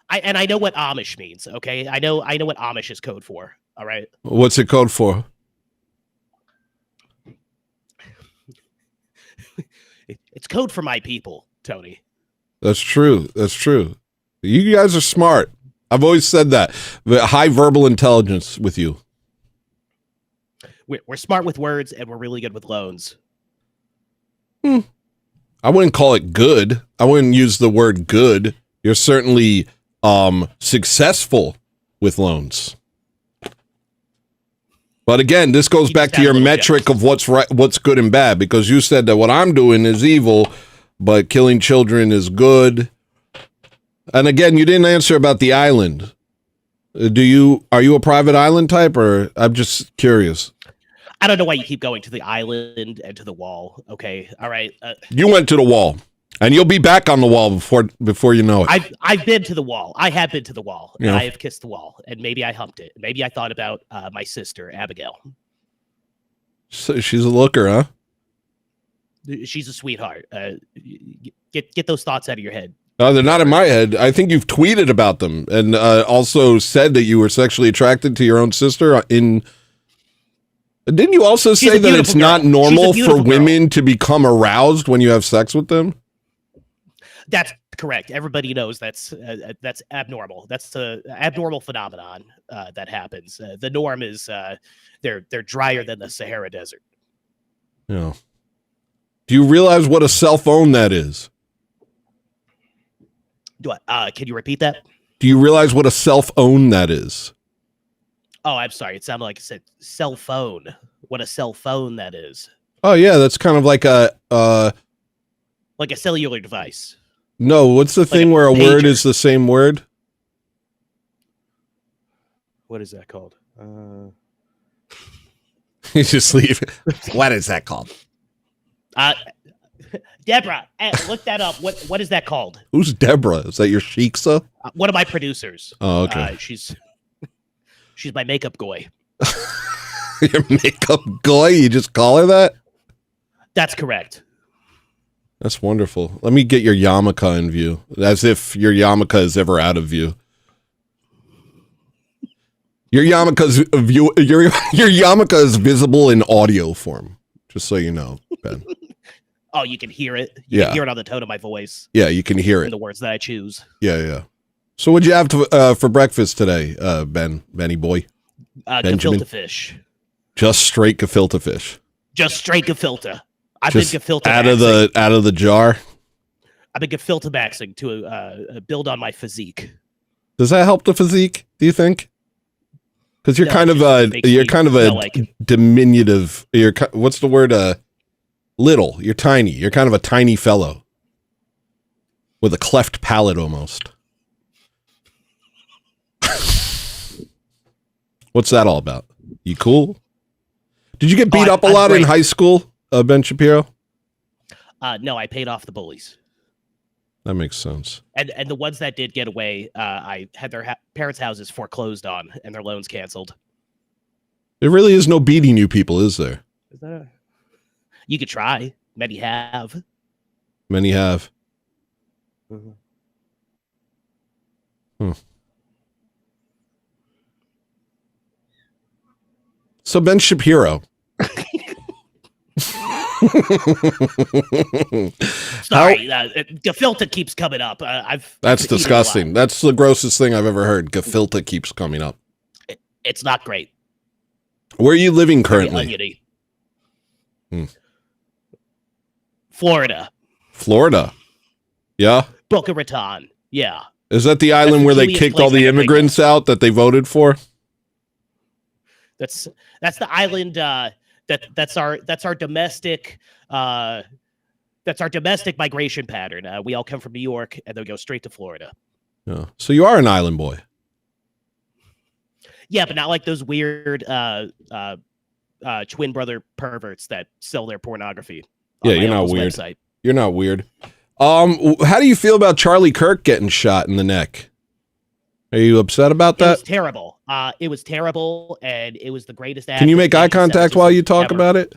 I know what Amish means. Okay, I know what Amish is code for. All right. What's it code for? It's code for my people, Tony. That's true. That's true. You guys are smart. I've always said that. High verbal intelligence with you. We're smart with words and we're really good with loans. I wouldn't call it good. I wouldn't use the word good. You're certainly successful with loans. But again, this goes back to your metric of what's right, what's good and bad, because you said that what I'm doing is evil, but killing children is good. And again, you didn't answer about the island. Are you a private island type, or I'm just curious? I don't know why you keep going to the island and to the wall. Okay, all right. You went to the wall, and you'll be back on the wall before you know it. I've been to the wall. I have been to the wall. Yeah. And I have kissed the wall, and maybe I humped it. Maybe I thought about my sister Abigail. So she's a looker, huh? She's a sweetheart. Get those thoughts out of your head. They're not in my head. I think you've tweeted about them, and also said that you were sexually attracted to your own sister. Didn't you also say that it's not normal for women to become aroused when you have sex with them? That's correct. Everybody knows that's abnormal. That's the abnormal phenomenon that happens. The norm is they're drier than the Sahara Desert. Yeah. Do you realize what a cell phone that is? Can you repeat that? Do you realize what a cell phone that is? Oh, I'm sorry. It sounded like I said cell phone. What a cell phone that is. Oh yeah, that's kind of like a cellular device. No, what's the thing where a word is the same word? What is that called? You just leave it. What is that called? Deborah, look that up. What is that called? Who's Deborah? Is that your Sheiksa? One of my producers. Oh, okay. She's my makeup goy. Your makeup goy? You just call her that? That's correct. That's wonderful. Let me get your yarmulke in view, as if your yarmulke is ever out of view. Your yarmulke is visible in audio form, just so you know, Ben. Oh, you can hear it. You Yeah. can hear it on the tone of my voice Yeah, you can hear and it. the words that I choose. Yeah. So what'd you have for breakfast today, Benny boy? Benjamin? Gefilte fish. Just straight gefilte fish. Just straight gefilte. I've Just been gefilte out of the jar. I've been gefilte maxing to build on my physique. Does that help the physique? Do you think? Because you're No, kind it of just makes you're me kind of smell like it. diminutive. What's the word? Little. You're tiny. You're kind of a tiny fellow with a cleft palate almost. What's that all about? You cool? Did you get beat up a I'm lot in great. high school, Ben Shapiro? No, I paid off the bullies. That makes sense. And the ones that did get away, I had their parents' houses foreclosed on and their loans canceled. There really is no beating you people, is there? Is that You could try. Many have. Many have. So Ben Shapiro. Sorry, gefilte keeps coming up. That's eaten a lot. disgusting. That's the grossest thing I've ever heard. Gefilte keeps coming up. It's not great. Where are you living Very currently? oniony. Hmm. Florida. Florida. Yeah. Boca Raton. Yeah. Is that the island the where they Julius kicked place all the I can think immigrants out that they voted for? That's the island that's our domestic migration pattern. We all come from New York and then go straight to Florida. Yeah. So you are an island boy. Yeah, but not like those weird twin brother perverts that sell their pornography. on Yeah, my you're not uncle's weird. website. You're not weird. How do you feel about Charlie Kirk getting shot in the neck? Are you upset about It that? was terrible. It was terrible, and it was the greatest act. Can you of make eye contact while you talk ever. about it?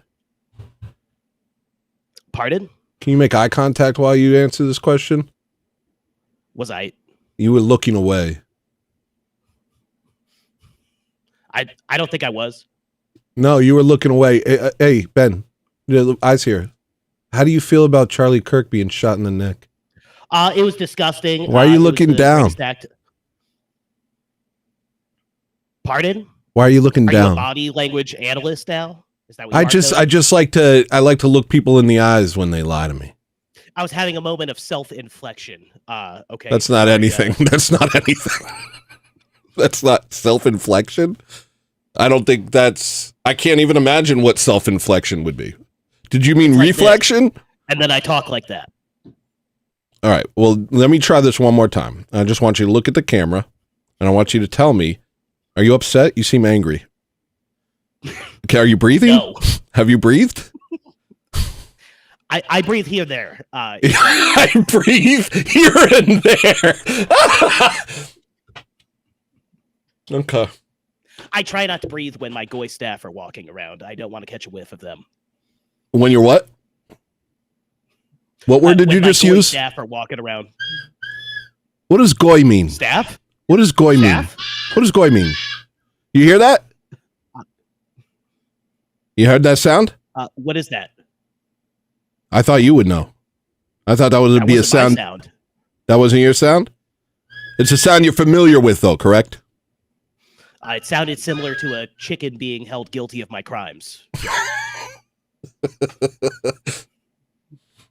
Pardon? Can you make eye contact while you answer this question? Was I? You were looking away. I don't think I was. No, you were looking away. Hey, Ben, eyes here. How do you feel about Charlie Kirk being shot in the neck? It was disgusting. Why are you it was looking the down? greatest act- Pardon? Why are you looking Are you a down? body language analyst now? Is that what I you are, just Cody? like to look people in the eyes when they lie to me. I was having a moment of self-inflection. Okay. That's not There we anything. go. That's not anything. That's not self-inflection. I don't think that's. I can't even imagine what self-inflection would be. Did you mean It's like this. reflection? And then I talk like that. All right. Well, let me try this one more time. I just want you to look at the camera, and I want you to tell me: are you upset? You seem angry. Okay. Are you breathing? No. Have you breathed? I breathe here and there. I breathe here and there. Okay. I try not to breathe when my goy staff are walking around. I don't want to catch a whiff of them. When you're what? What word did When you my just goy use? Staff are walking around. What does goy mean? Staff? What does goy mean? Staff? What does goy mean? You hear that? You heard that sound? What is that? I thought you would know. I thought that would That be a wasn't my sound. sound. That wasn't your sound? It's a sound you're familiar with, though, correct? It sounded similar to a chicken being held guilty of my crimes.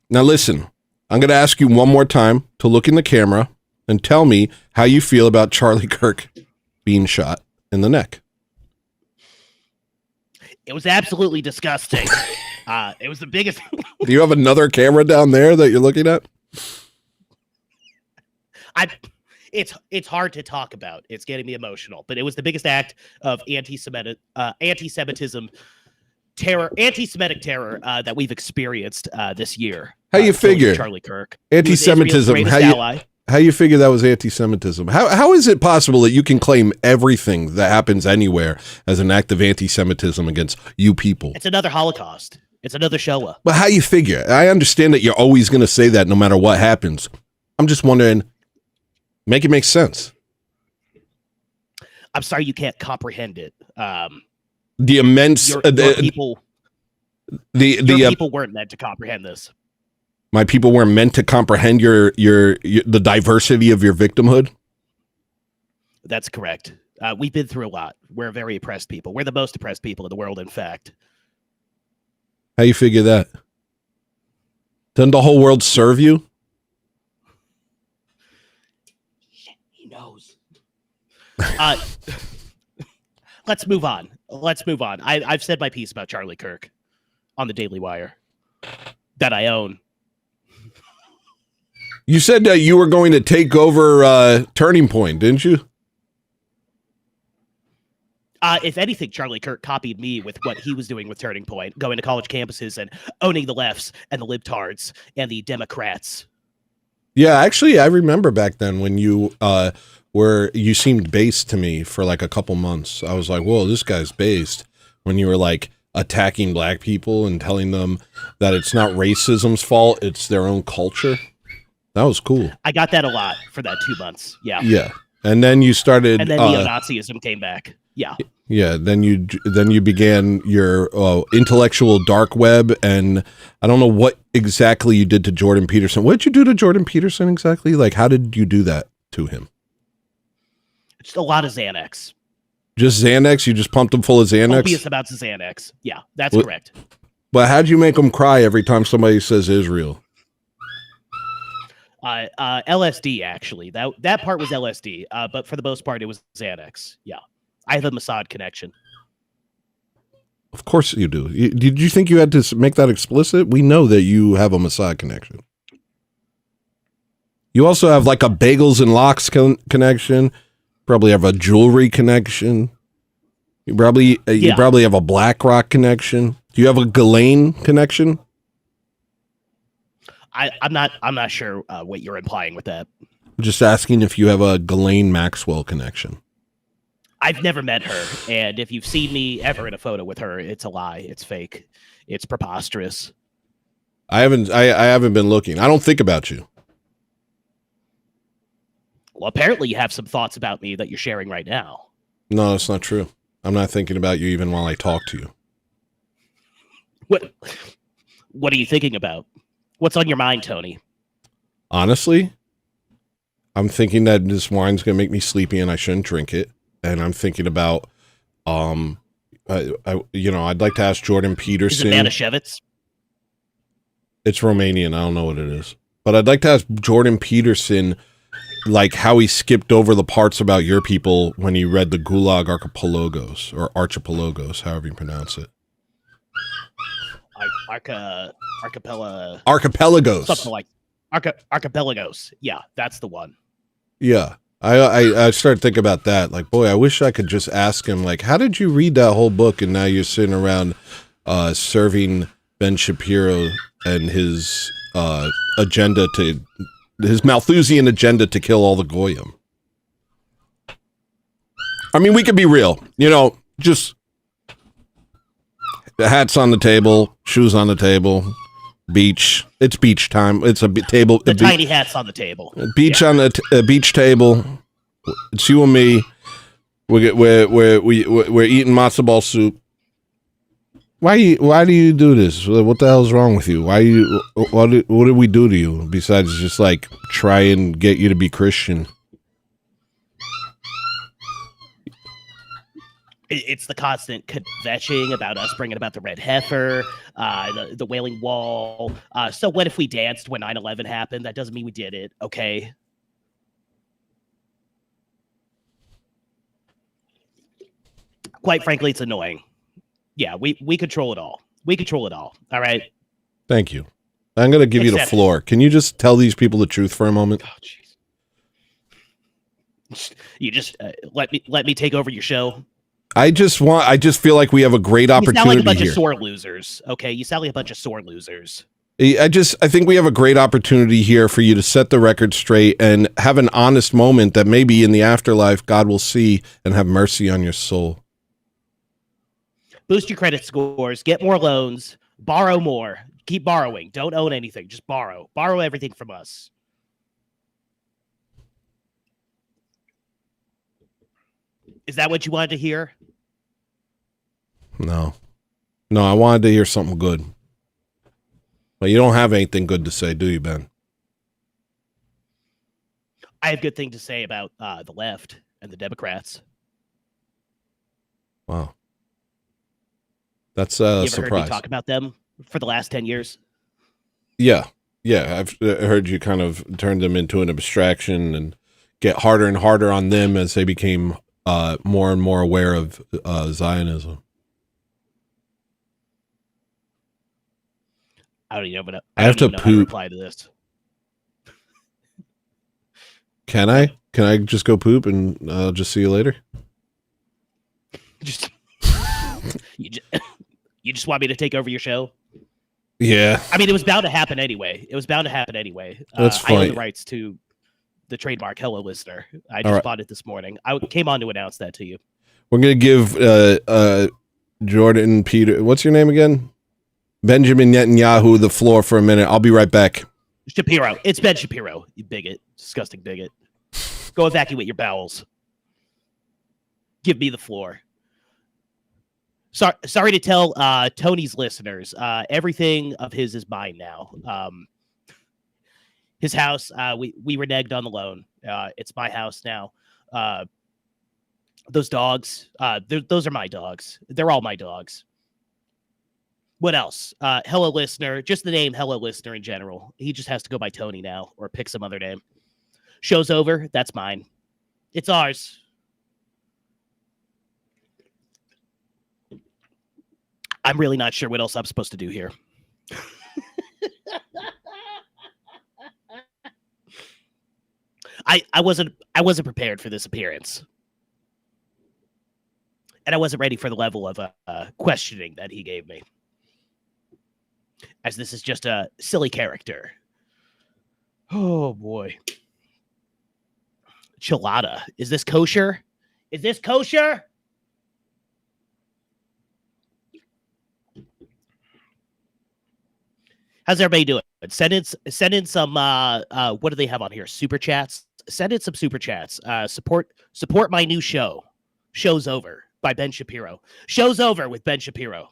Now, listen. I'm going to ask you one more time to look in the camera and tell me how you feel about Charlie Kirk being shot in the neck. It was absolutely disgusting. It was the biggest. Do you have another camera down there that you're looking at? It's hard to talk about. It's getting me emotional. But it was the biggest act of anti-Semitism, anti-Semitic terror that we've experienced this year. How you killing figure? Charlie Kirk? Anti-Semitism, He was Israel's how greatest you- ally. How you figure that was anti-Semitism? How is it possible that you can claim everything that happens anywhere as an act of anti-Semitism against you people? It's another Holocaust. It's another Shoah. But how you figure? I understand that you're always going to say that no matter what happens. I'm just wondering, make it make sense. I'm sorry you can't comprehend it. The immense Your people, the people weren't meant to comprehend this. my people weren't meant to comprehend your the diversity of your victimhood. That's correct. We've been through a lot. We're a very oppressed people. We're the most oppressed people in the world, in fact. How you figure that? Doesn't the whole world serve you? He knows. Let's move on. I've said my piece about Charlie Kirk on the Daily Wire that I own. You said that you were going to take over Turning Point, didn't you? If anything, Charlie Kirk copied me with what he was doing with Turning Point, going to college campuses and owning the lefts and the libtards and the Democrats. Yeah, actually, I remember back then when you you seemed based to me for like a couple months. I was like, whoa, this guy's based. When you were like attacking black people and telling them that it's not racism's fault, it's their own culture. That was cool. I got that a lot for that 2 months. Yeah. Yeah. And then you started, And then neo-Nazism came back. Yeah. Yeah. Then you began your intellectual dark web, and I don't know what exactly you did to Jordan Peterson. What did you do to Jordan Peterson exactly? Like, how did you do that to him? Just a lot of Xanax. Just Xanax? You just pumped him full of Xanax? Copious amounts of Xanax. Yeah, that's correct. But how'd you make him cry every time somebody says Israel? LSD, actually. That part was LSD, but for the most part, it was Xanax. Yeah. I have a Mossad connection. Of course you do. Did you think you had to make that explicit? We know that you have a Mossad connection. You also have like a Bagels and Locks connection. Probably have a jewelry connection. You probably have a BlackRock connection. Do you have a Ghislaine connection? I'm not sure what you're implying with that. I'm just asking if you have a Ghislaine Maxwell connection. I've never met her, and if you've seen me ever in a photo with her, it's a lie. It's fake. It's preposterous. I haven't been looking. I don't think about you. Well, apparently you have some thoughts about me that you're sharing right now. No, that's not true. I'm not thinking about you even while I talk to you. What are you thinking about? What's on your mind, Tony? Honestly, I'm thinking that this wine's going to make me sleepy and I shouldn't drink it. And I'm thinking about, I'd like to ask Jordan Peterson. Is it Manischewitz? It's Romanian. I don't know what it is. But I'd like to ask Jordan Peterson, like, how he skipped over the parts about your people when he read the Gulag Archipelagos, or Archipelagos, however you pronounce it. Archipelagos. Something like Archipelagos. Yeah, that's the one. Yeah. I started thinking about that. Like, boy, I wish I could just ask him, like, how did you read that whole book and now you're sitting around serving Ben Shapiro and his agenda to his Malthusian agenda to kill all the Goyim. I mean, we could be real, just the hats on the table, shoes on the table, beach. It's beach time. It's a table. The tiny hats on the table. Beach on a beach table. It's you and me. We're eating matzo ball soup. Why do you do this? What the hell's wrong with you? What did we do to you besides just like try and get you to be Christian? It's the constant kvetching about us bringing about the red heifer, the Wailing Wall. So what if we danced when 9/11 happened? That doesn't mean we did it, okay? Quite frankly, it's annoying. Yeah, we control it all. We control it all. All right. Thank you. I'm going to give you the floor. Can you just tell these people the truth for a moment? Oh, jeez. You just let me take over your show. I just feel like we have a great opportunity here. You sound like a bunch of sore losers. Okay, you sound like a bunch of sore losers. I think we have a great opportunity here for you to set the record straight and have an honest moment that maybe in the afterlife God will see and have mercy on your soul. Boost your credit scores, get more loans, borrow more, keep borrowing. Don't own anything, just borrow. Borrow everything from us. Is that what you wanted to hear? No, I wanted to hear something good. But you don't have anything good to say, do you, Ben? I have good thing to say about the left and the Democrats. Wow. That's You a ever heard surprise. me talk about them for the last 10 years? Yeah, I've heard you kind of turn them into an abstraction and get harder and harder on them as they became more and more aware of Zionism. I don't even know. I have to don't even know how poop. reply to this. Can I? Can I just go poop and I'll just see you later? Just you just want me to take over your show? Yeah. I mean, it was bound to happen anyway. That's I own the fine. rights to the trademark Hello Listener. I All just right. bought it this morning. I came on to announce that to you. We're going to give Jordan Peter, what's your name again? Benjamin Netanyahu the floor for a minute. I'll be right back. Shapiro. It's Ben Shapiro, you bigot. Disgusting bigot. Go evacuate your bowels. Give me the floor. Sorry to tell Tony's listeners, everything of his is mine now. His house, we reneged on the loan. It's my house now. Those dogs, those are my dogs. They're all my dogs. What else? Hello Listener, just the name Hello Listener in general. He just has to go by Tony now or pick some other name. Show's over. That's mine. It's ours. I'm really not sure what else I'm supposed to do here. I wasn't prepared for this appearance. And I wasn't ready for the level of questioning that he gave me. As this is just a silly character. Oh boy. Chilada. Is this kosher? Is this kosher? How's everybody doing? Send in some what do they have on here? Super chats. Send in some super chats. Support my new show. Show's Over by Ben Shapiro. Show's Over with Ben Shapiro.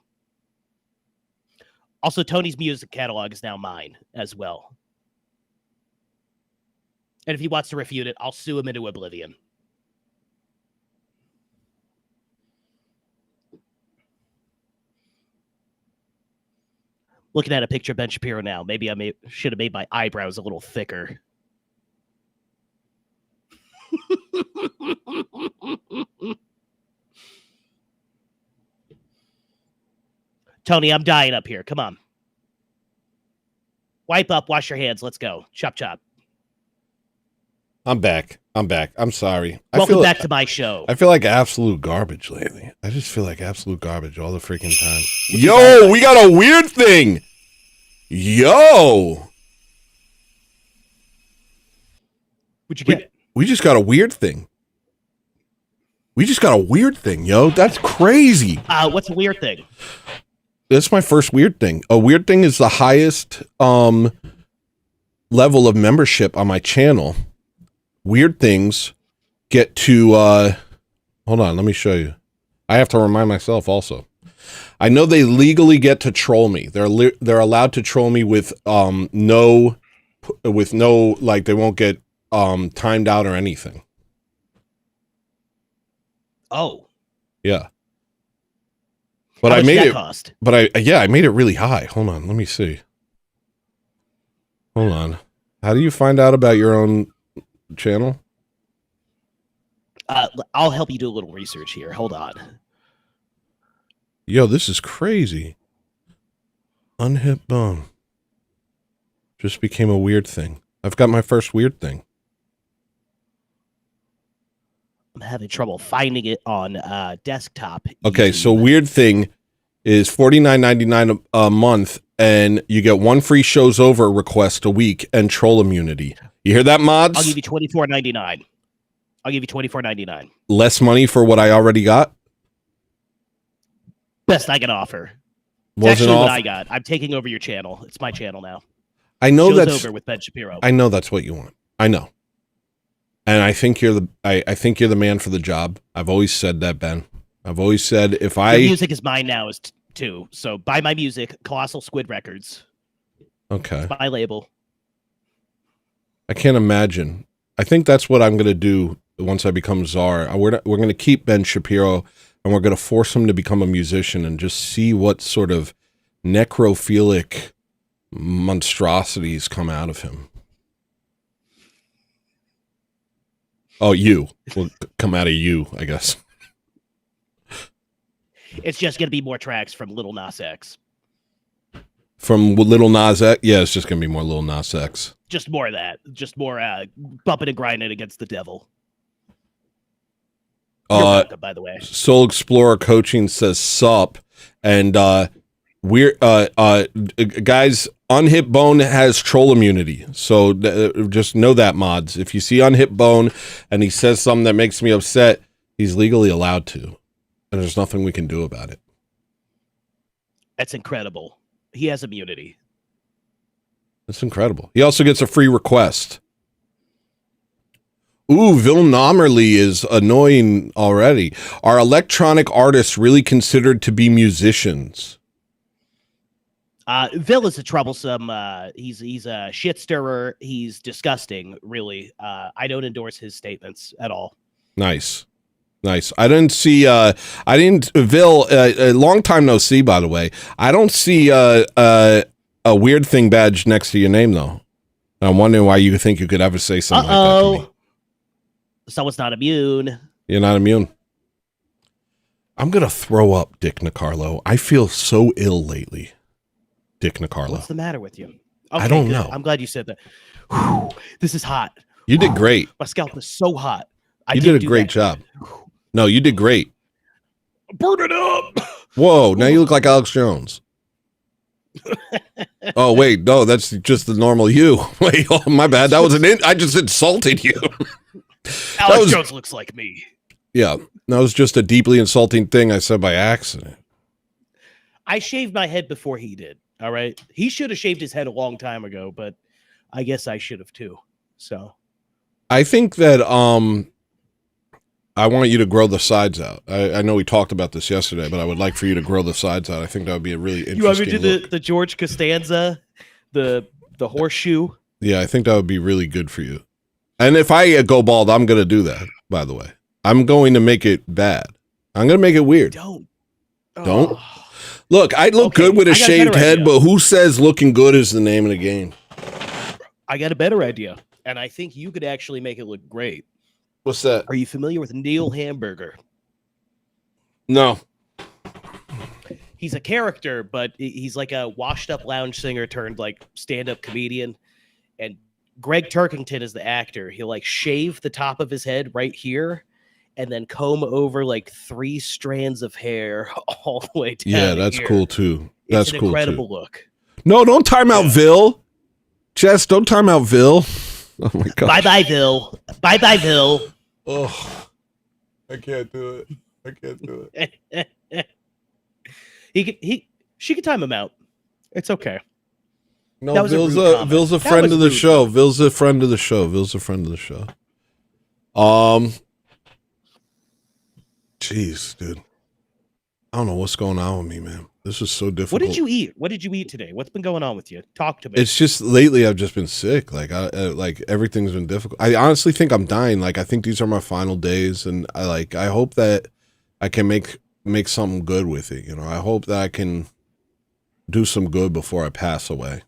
Also, Tony's music catalog is now mine as well. And if he wants to refute it, I'll sue him into oblivion. Looking at a picture of Ben Shapiro now, maybe I should have made my eyebrows a little thicker. Tony, I'm dying up here. Come on. Wipe up, wash your hands. Let's go. Chop, chop. I'm back. I'm sorry. Welcome back to my show. I feel like absolute garbage lately. I just feel like absolute garbage all the freaking time. Yo, we got a weird thing. Yo. What'd you get? We just got a weird thing. Yo. That's crazy. What's a weird thing? That's my first weird thing. A weird thing is the highest level of membership on my channel. Weird things get to hold on, let me show you. I have to remind myself also. I know they legally get to troll me. They're allowed to troll me with no like they won't get timed out or anything. Oh. Yeah. But How I much made did that it cost? But I made it really high. Hold on, let me see. Hold on. How do you find out about your own channel? I'll help you do a little research here. Hold on. Yo, this is crazy. Unhit bone. Just became a weird thing. I've got my first weird thing. I'm having trouble finding it on desktop. Okay, YouTube. so weird thing is $49.99 a month, and you get 1 free shows over request a week and troll immunity. You hear that, mods? I'll give you $24.99. I'll give you $24.99. Less money for what I already got? Best I can offer. It's Wasn't actually what off. I got. I'm taking over your channel. It's my channel now. I know Show's that's over with Ben Shapiro. I know that's what you want. I know. And I think you're the I think you're the man for the job. I've always said that, Ben. I've always said if Your I music is mine now too. So buy my music, Colossal Squid Records. Okay. My label. I can't imagine. I think that's what I'm going to do once I become czar. We're going to keep Ben Shapiro and we're going to force him to become a musician and just see what sort of necrophilic monstrosities come out of him. Oh, you will come out of you, I guess. It's just going to be more tracks from Little Nas X. From Little Nas X? Yeah, it's just going to be more Little Nas X. Just more of that. Just more bumping and grinding against the devil. You're welcome, by the way. Soul Explorer Coaching says sup, and we're guys. Unhit Bone has troll immunity, so just know that, mods. If you see Unhit Bone and he says something that makes me upset, he's legally allowed to, and there's nothing we can do about it. That's incredible. He has immunity. That's incredible. He also gets a free request. Ooh, Vilnomerly is annoying already. Are electronic artists really considered to be musicians? Vil is a troublesome. He's a shit stirrer. He's disgusting. Really, I don't endorse his statements at all. Nice. I didn't see. Vil. A long time no see. By the way, I don't see a weird thing badge next to your name though. I'm wondering why you think you could ever say something like that to me. Someone's not immune. You're not immune. I'm gonna throw up, Dick Nicarlo. I feel so ill lately. Dick Nicarlo. What's the matter with you? I don't know. I'm glad you said that. Whew, this is hot. You did great. My scalp is so hot. You did a great job. No, you did great. Burn it up. Whoa, now you look like Alex Jones. Oh, wait, no, that's just the normal you. Wait, oh, my bad. That was I just insulted you. Alex Jones looks like me. Yeah, that was just a deeply insulting thing I said by accident. I shaved my head before he did. All right. He should have shaved his head a long time ago, but I guess I should have too. So I think that I want you to grow the sides out. I know we talked about this yesterday, but I would like for you to grow the sides out. I think that would be a really interesting you want me to do look. the George Costanza, the horseshoe? Yeah, I think that would be really good for you. And if I go bald, I'm going to do that, by the way. I'm going to make it bad. I'm going to make it weird. Don't. Don't? Look, I look Okay, good with a I got a shaved better head, idea. but who says looking good is the name of the game? I got a better idea, and I think you could actually make it look great. What's that? Are you familiar with Neil Hamburger? No. He's a character, but he's like a washed-up lounge singer turned like stand-up comedian. And Greg Turkington is the actor. He'll like shave the top of his head right here, and then comb over like 3 strands of hair all the way down. Yeah, that's here. cool too. That's It's an cool incredible too. look. No, don't time out Vil. Jess, don't time out Vil. Oh my god. Bye bye, Vil. Bye bye, Vil. Oh, I can't do it. I can't do it. She could time him out. It's okay. No, That was a Vil's rude a comment. Vil's a That friend was of the rude. show. Vil's a friend of the show. Vil's a friend of the show. Jeez, dude. I don't know what's going on with me, man. This is so difficult. What did you eat? What did you eat today? What's been going on with you? Talk to me. It's just lately I've just been sick. Like like everything's been difficult. I honestly think I'm dying. Like I think these are my final days, and I hope that I can make something good with it. You know, I hope that I can do some good before I pass away.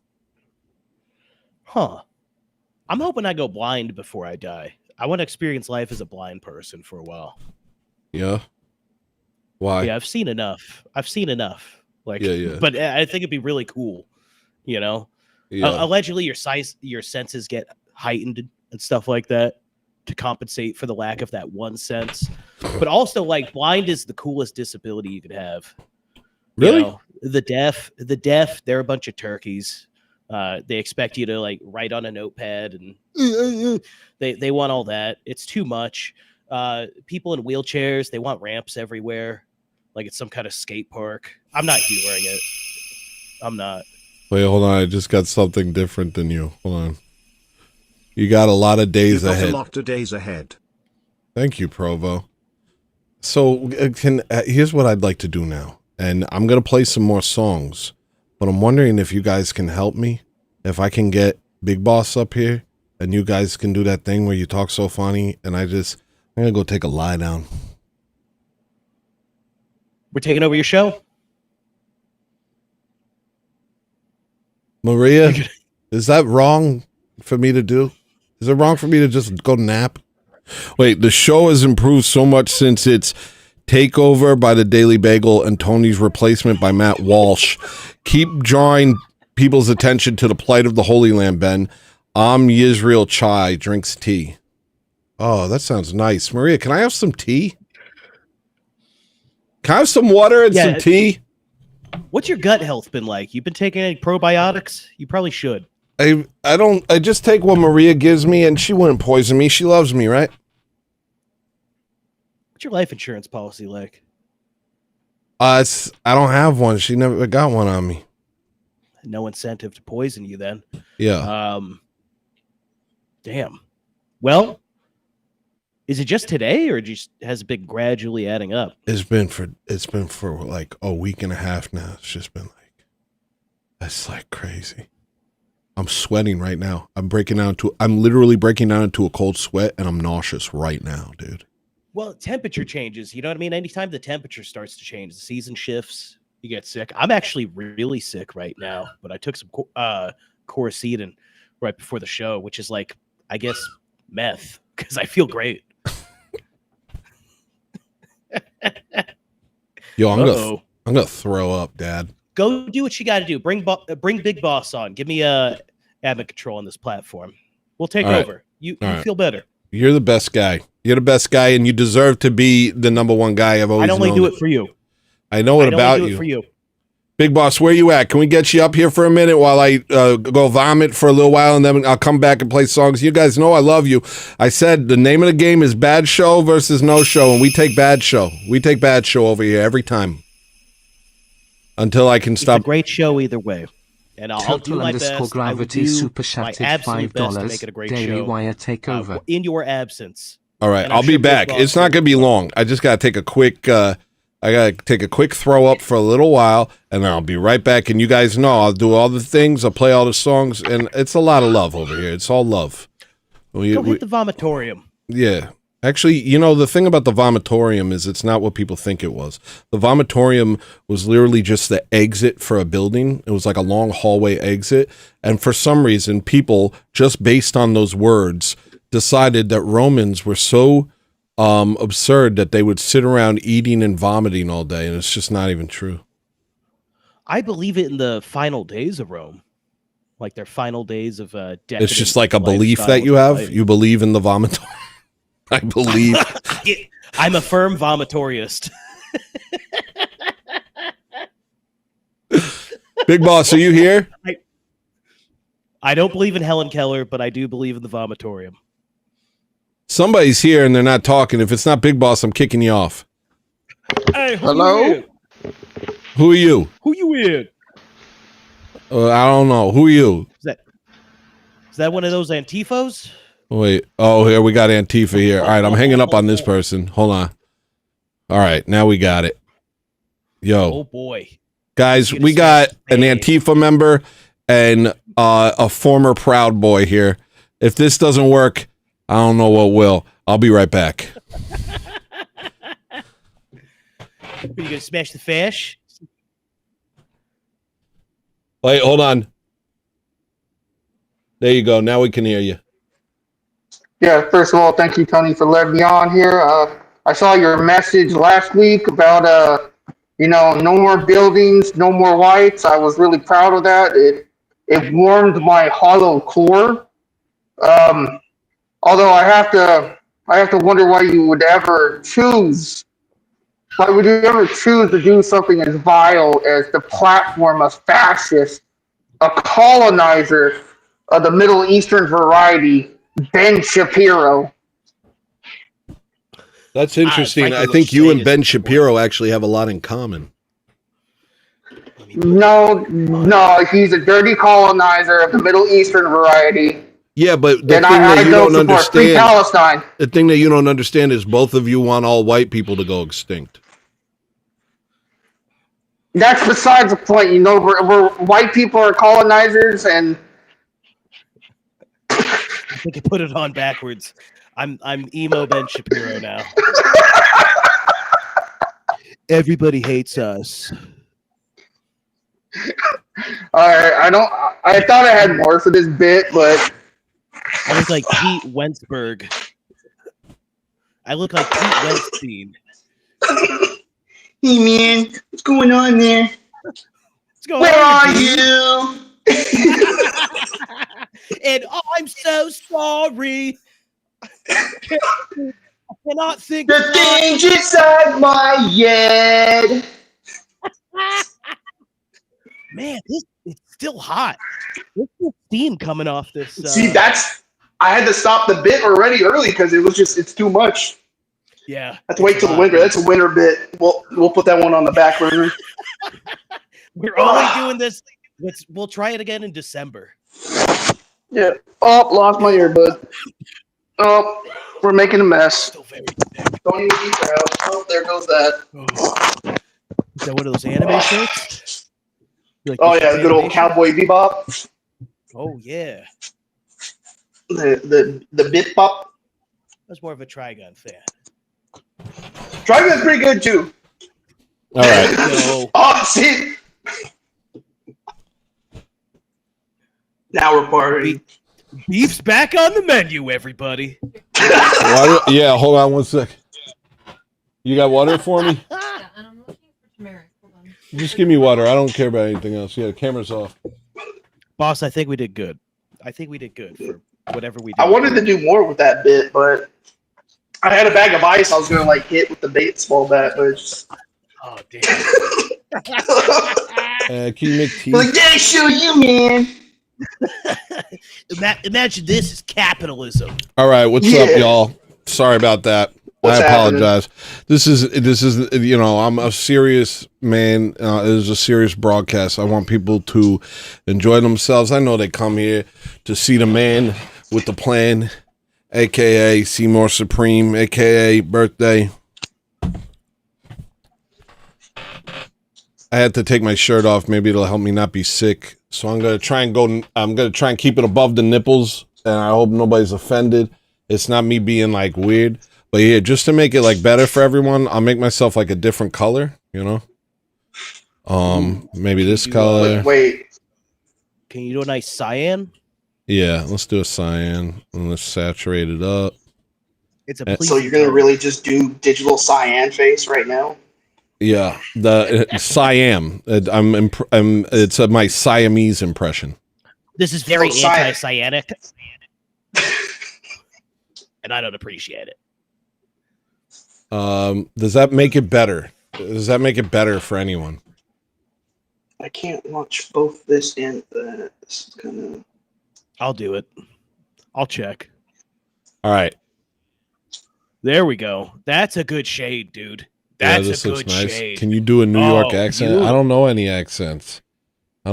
Huh. I'm hoping I go blind before I die. I want to experience life as a blind person for a while. Yeah. Why? Yeah, I've seen enough. Like, Yeah. But I think it'd be really cool. You know, Yeah. allegedly your senses get heightened and stuff like that to compensate for the lack of that one sense. But also, like, blind is the coolest disability you could have. Really? You know? The deaf, they're a bunch of turkeys. They expect you to like write on a notepad, and they want all that. It's too much. People in wheelchairs, they want ramps everywhere, like it's some kind of skate park. I'm not humoring it. I'm not. Wait, hold on. I just got something different than you. Hold on. You got a lot of days You've got ahead. a lot of days ahead. Thank you, Provo. So here's what I'd like to do now. And I'm going to play some more songs. But I'm wondering if you guys can help me. If I can get Big Boss up here. And you guys can do that thing where you talk so funny. And I'm going to go take a lie down. We're taking over your show. Maria, is that wrong for me to do? Is it wrong for me to just go nap? Wait, the show has improved so much since its takeover by the Daily Bagel and Tony's replacement by Matt Walsh. Keep drawing people's attention to the plight of the Holy Land, Ben. Yisrael Chai drinks tea. Oh, that sounds nice. Maria, can I have some tea? Can I have some water and some tea? What's your gut health been like? You've been taking any probiotics? You probably should. I just take what Maria gives me, and she wouldn't poison me. She loves me, right? What's your life insurance policy like? I don't have one. She never got one on me. No incentive to poison you then. Yeah. Damn. Well, is it just today, or has it been gradually adding up? It's been for like a week and a half now. It's just been like, that's like crazy. I'm sweating right now. I'm literally breaking down into a cold sweat, and I'm nauseous right now, dude. Well, temperature changes. You know what I mean? Anytime the temperature starts to change, the season shifts, you get sick. I'm actually really sick right now, but I took some Coricidin right before the show, which is like, I guess, meth, because I feel great. Yo, I'm gonna throw up, Dad. Go do what you got to do. Bring Big Boss on. Give me admin control on this platform. We'll take over. You feel better. You're the best guy. You're the best guy, and you deserve to be the number one guy. I've always. I'd only do it for you. I know it about you. For you. Big Boss, where you at? Can we get you up here for a minute while I go vomit for a little while, and then I'll come back and play songs? You guys know I love you. I said the name of the game is Bad Show versus No Show, and we take Bad Show. We take Bad Show over here every time. Until I can stop. It's a great show either way. And I'll do my best. Gravity super chatted $5. Daily Wire takeover. In your absence. All right, I'll be back. It's not going to be long. I just got to take a quick throw up for a little while, and then I'll be right back. And you guys know I'll do all the things. I'll play all the songs, and it's a lot of love over here. It's all love. Go hit the vomitorium. Yeah. Actually, you know, the thing about the vomitorium is it's not what people think it was. The vomitorium was literally just the exit for a building. It was like a long hallway exit. And for some reason, people, just based on those words, decided that Romans were so absurd that they would sit around eating and vomiting all day. And it's just not even true. I believe it in the final days of Rome. Like their final days of decadent. It's just like a belief that you have. Life. You believe in the vomitorium. I believe. I'm a firm vomitoriist. Big Boss, are you here? I don't believe in Helen Keller, but I do believe in the vomitorium. Somebody's here and they're not talking. If it's not Big Boss, I'm kicking you off. Hey, hello? Who are you? Who you in? I don't know. Who are you? Is that one of those Antifos? Wait. Oh, here we got Antifa here. All right, I'm hanging up on this person. Hold on. All right, now we got it. Yo. Oh boy. Guys, we got an Antifa member and a former Proud Boy here. If this doesn't work, I don't know what will. I'll be right back. Are you gonna smash the fish? Wait, hold on. There you go. Now we can hear you. Yeah, first of all, thank you, Tony, for letting me on here. I saw your message last week about, no more buildings, no more lights. I was really proud of that. It warmed my hollow core. Although I have to wonder why you would ever choose Why would you ever choose to do something as vile as to platform a fascist, a colonizer of the Middle Eastern variety, Ben Shapiro? That's interesting. frankly, I what think you're you saying and is Ben a good Shapiro actually have a lot in common. No, he's a dirty colonizer of the Middle Eastern variety, Yeah, but the and thing that I you don't don't support free understand, Palestine. the thing that you don't understand is both of you want all white people to go extinct. That's besides the point. You know, we're white people are colonizers, and I think I put it on backwards. I'm emo Ben Shapiro now. Everybody hates us. I don't. I thought I had more for this bit, but I look like Pete Wentzberg. I look like Pete Wentstein. hey man, what's going on there? What's going Where on, are dude? you? And I'm so sorry. I cannot think. The things inside my head. Man, it's still hot. There's still steam coming off this. See, I had to stop the bit already early because it's too much. Yeah. I have to wait till the winter. That's a winter bit. We'll put that one on the back burner. We're only doing this. We'll try it again in December. Yeah. Oh, lost my earbud. Oh, we're making a mess. Still very thick. Don't even eat that. Oh, there goes that. Is that one of those anime shirts? Like Oh this yeah, the good old animation? Cowboy Bebop. Oh yeah. The bit pop. I was more of a Trigun fan. Dragon's pretty good too. All right. So Oh, see. Now we're partying. beef's back on the menu, everybody. Yeah, hold on one sec. You got water for me? Yeah, and I'm looking for turmeric. Hold on. Just give me water. I don't care about anything else. Yeah, the camera's off. Boss, I think we did good. I think we did good for whatever we did. I wanted to do more with that bit, but I had a bag of ice I was gonna like hit with the baseball bat, but it's just Oh damn. Can you make tea? like, yeah, show you, man. Imagine this is capitalism. All right, what's Yeah. up, y'all? Sorry about that. What's I apologize. This is you know, I'm a serious man. It is a serious broadcast. I want people to enjoy themselves. I know they come here to see the man with the plan, aka Seymour Supreme, aka birthday. I had to take my shirt off. Maybe it'll help me not be sick. So I'm gonna try and keep it above the nipples, and I hope nobody's offended. It's not me being like weird, but yeah, just to make it like better for everyone, I'll make myself like a different color, you know. Maybe this color. Wait. Can you do a nice cyan? Yeah, let's do a cyan and let's saturate it up. It's a So pleasing So you're gonna color. really just do digital cyan face right now? Yeah, the Siam. It's my Siamese impression. This is very Oh, cyan. anti-cyanic. And I don't appreciate it. Does that make it better? Does that make it better for anyone? I can't watch both this and that. This is kind of. I'll do it. I'll check. All right. There we go. That's a good shade, dude. That's a good shade. Can you do a New York Oh, accent? beautiful. I don't know any accents. The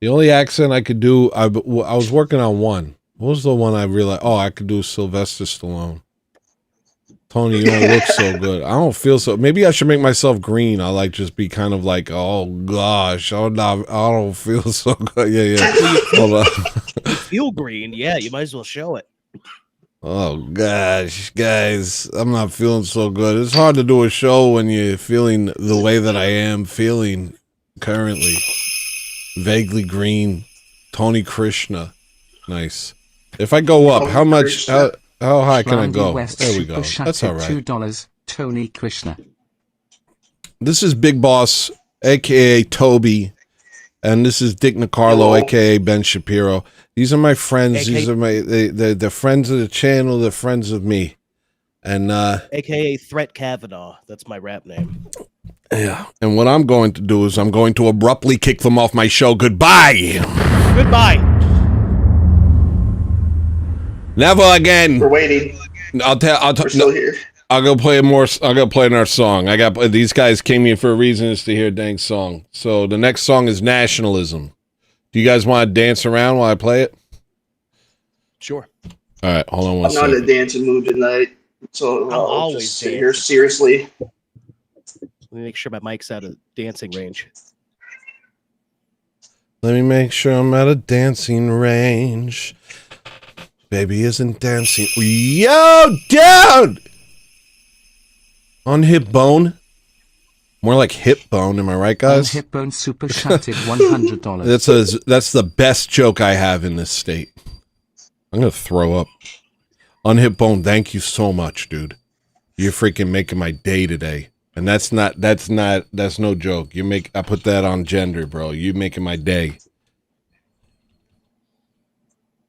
only accent I could do, I was working on one. What was the one I realized? Oh, I could do Sylvester Stallone. Tony, you don't look so good. I don't feel so. Maybe I should make myself green. I like just be kind of like, oh gosh, I don't feel so good. Yeah. Hold on. You feel green. Yeah, you might as well show it. Oh gosh, guys, I'm not feeling so good. It's hard to do a show when you're feeling the way that I am feeling currently. Vaguely green, Tony Krishna. Nice. If I go up, how much? How high can I Randy go? West There we go. Super That's Chat all right. $2. Tony Krishna. This is Big Boss, aka Toby, and this is Dick Nicarlo, Hello. aka Ben Shapiro. These are my friends. AKA These are my they're friends of the channel. They're friends of me. And AKA Threat Kavanaugh. That's my rap name. yeah. And what I'm going to do is I'm going to abruptly kick them off my show. Goodbye. Goodbye. Never again. We're waiting. We're still here. I'll go play more. I'll go play another song. These guys came in for a reason, is to hear a dang song. So the next song is Nationalism. Do you guys want to dance around while I play it? Sure. All right, hold on one I'm not in second. a dancing mood tonight, so I'm I'll always just sit here dancing. seriously. Let me make sure my mic's out of dancing range. Let me make sure I'm at a dancing range. Baby isn't dancing. Yo, dude! On hip bone. More like hip bone, am I right, guys? On Hipbone super chatted $100. That's the best joke I have in this state. I'm gonna throw up. On hip bone, thank you so much, dude. You're freaking making my day today. And that's no joke. I put that on gender, bro. You making my day.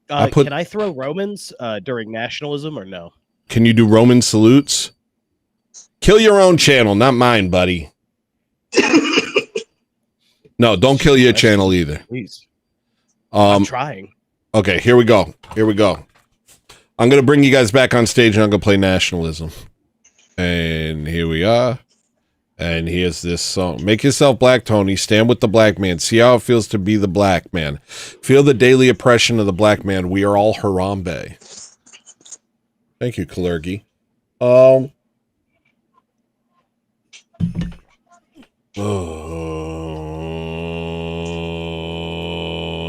Can I throw Romans during nationalism or no? Can you do Roman salutes? Kill your own channel, not mine, buddy. No, don't kill your channel either. Please. I'm Um, trying. okay, here we go. I'm gonna bring you guys back on stage and I'm gonna play Nationalism. And here we are. And here's this song. Make yourself black, Tony. Stand with the black man. See how it feels to be the black man. Feel the daily oppression of the black man. We are all Harambe. Thank you, Kalergi.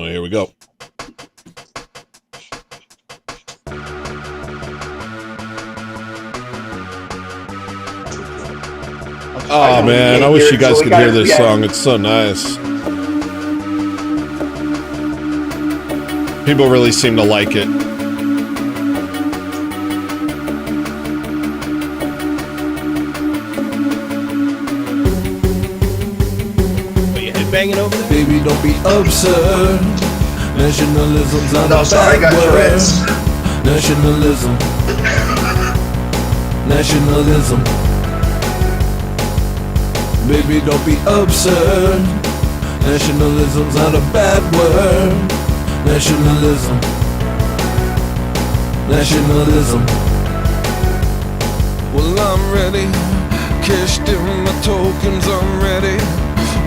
Here we go. Oh man, I wish you guys could hear this song. It's so nice. People really seem to like it. Are you headbanging over there? Baby, don't be absurd. Nationalism's not No, a sorry, I bad got word. Tourette's. Nationalism. Nationalism. Baby, don't be absurd. Nationalism's not a bad word. Nationalism. Nationalism. Well, I'm ready. Cashed in my tokens, I'm ready.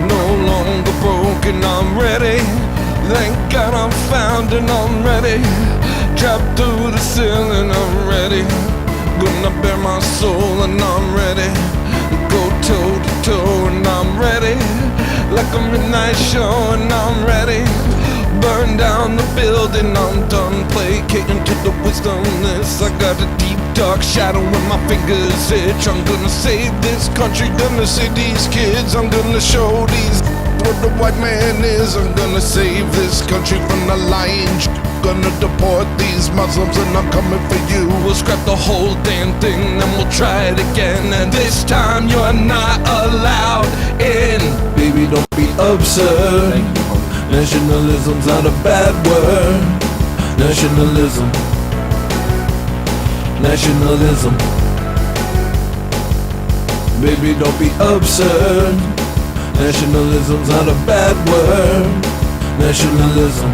No longer broken, I'm ready. Thank God I'm found and I'm ready. Drop through the ceiling, I'm ready. Gonna bare my soul and I'm ready. Go toe to toe and I'm ready. Like a midnight show and I'm ready. Burn down the building, I'm done placating to the wisdomless. I got a deep dark shadow when my fingers itch. I'm gonna save this country, gonna save these kids. I'm gonna show these what the white man is. I'm gonna save this country from the lying. Gonna deport these Muslims and I'm coming for you. We'll scrap the whole damn thing and we'll try it again. And this time you're not allowed in. Baby, don't be absurd. Nationalism's not a bad word. Nationalism. Nationalism. Baby, don't be absurd. Nationalism's not a bad word. Nationalism.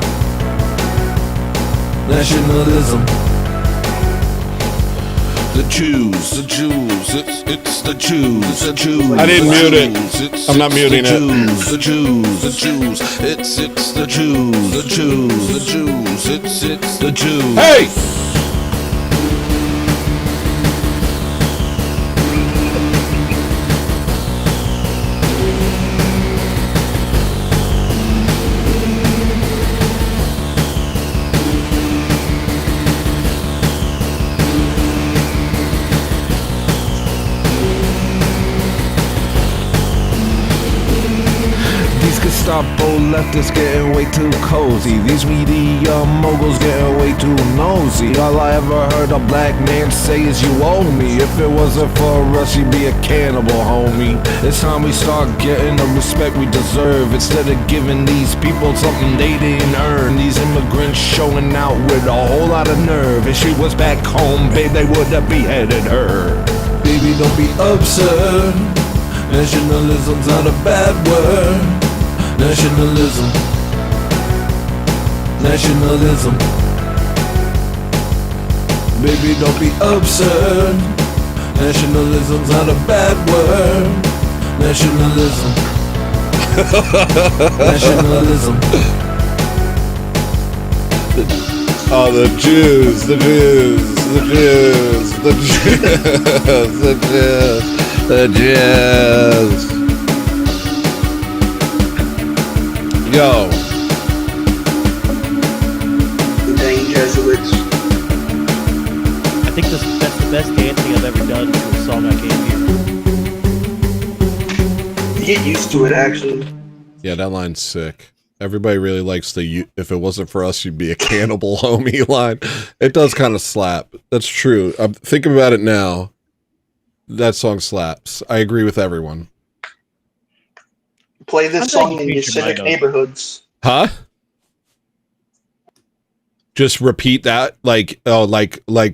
Nationalism. The Jews, it's the Jews, the Jews. I didn't mute it. I'm not muting it. The Jews, it's the Jews, it's the Jews. Hey! Gestapo leftists getting way too cozy. These media moguls getting way too nosy. All I ever heard a black man say is you owe me. If it wasn't for us, you'd be a cannibal, homie. It's time we start getting the respect we deserve, instead of giving these people something they didn't earn. These immigrants and showing out with a whole lot of nerve. If she was back home, babe, they would have beheaded her. Baby, don't be absurd. Nationalism's not a bad word. Nationalism. Nationalism. Baby, don't be absurd. Nationalism's not a bad word. Nationalism. Nationalism. Oh, the Jews, the Jews, the Jews, the Jews, the Jews, the Jews. Yo. The dang Jesuits. I think that's the best dancing I've ever done to a song I came here. You get used to it, actually. Yeah, that line's sick. Everybody really likes the "if it wasn't for us, you'd be a cannibal, homie" line. It does kind of slap. That's true. I'm thinking about it now. That song slaps. I agree with everyone. Play this I'm song glad in you your changed your civic mind on it. neighborhoods. Huh? Just repeat that, like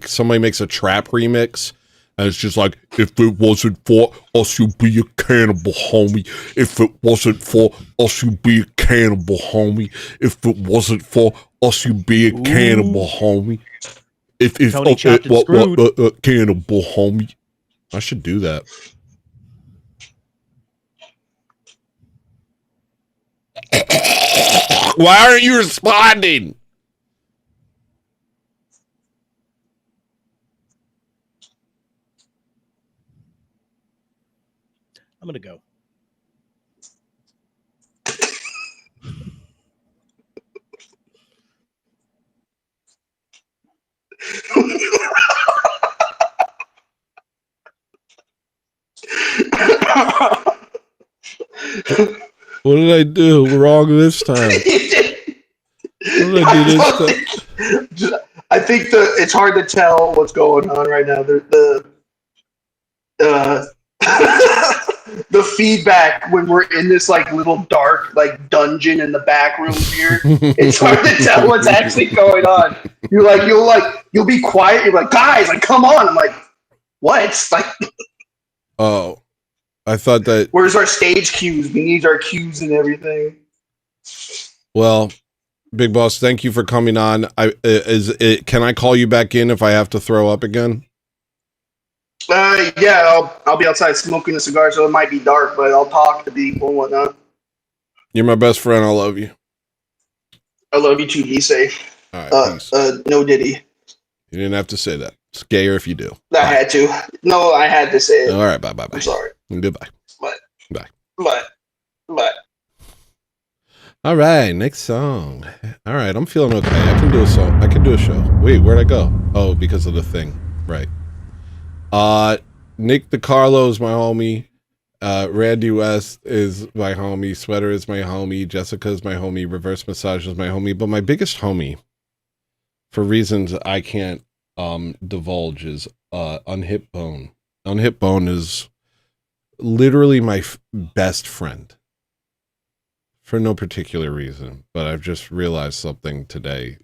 somebody makes a trap remix, and it's just like, if it wasn't for us, you'd be a cannibal, homie. If it wasn't for us, you'd be a cannibal, homie. If it wasn't for us, you'd be a cannibal, homie. If Tony chopped and screwed. Cannibal, homie. I should do that. Why aren't you responding? I'm gonna go. What did I do wrong this time? What did I do this time? I think it's hard to tell what's going on right now. The feedback when we're in this like little dark like dungeon in the back room here, it's hard to tell what's actually going on. You'll be quiet. You're like, guys, like, come on. I'm like, what? Like, Oh, I thought that. where's our stage cues? We need our cues and everything. Well, Big Boss, thank you for coming on. Can I call you back in if I have to throw up again? Yeah, I'll be outside smoking a cigar, so it might be dark, but I'll talk to people and whatnot. You're my best friend. I love you. I love you too. Be safe. All right, peace. No Diddy. You didn't have to say that. It's gayer if you do. I had to. No, I had to say it. All right, bye. I'm sorry. Goodbye. But. All right, next song. All right, I'm feeling okay. I can do a song. I can do a show. Wait, where'd I go? Oh, because of the thing. Right. Nick DiCarlo is my homie. Randy West is my homie. Sweater is my homie. Jessica is my homie. Reverse Massage is my homie. But my biggest homie, for reasons I can't divulge, is Unhit Bone. Unhit Bone is literally my best friend. For no particular reason, but I've just realized something today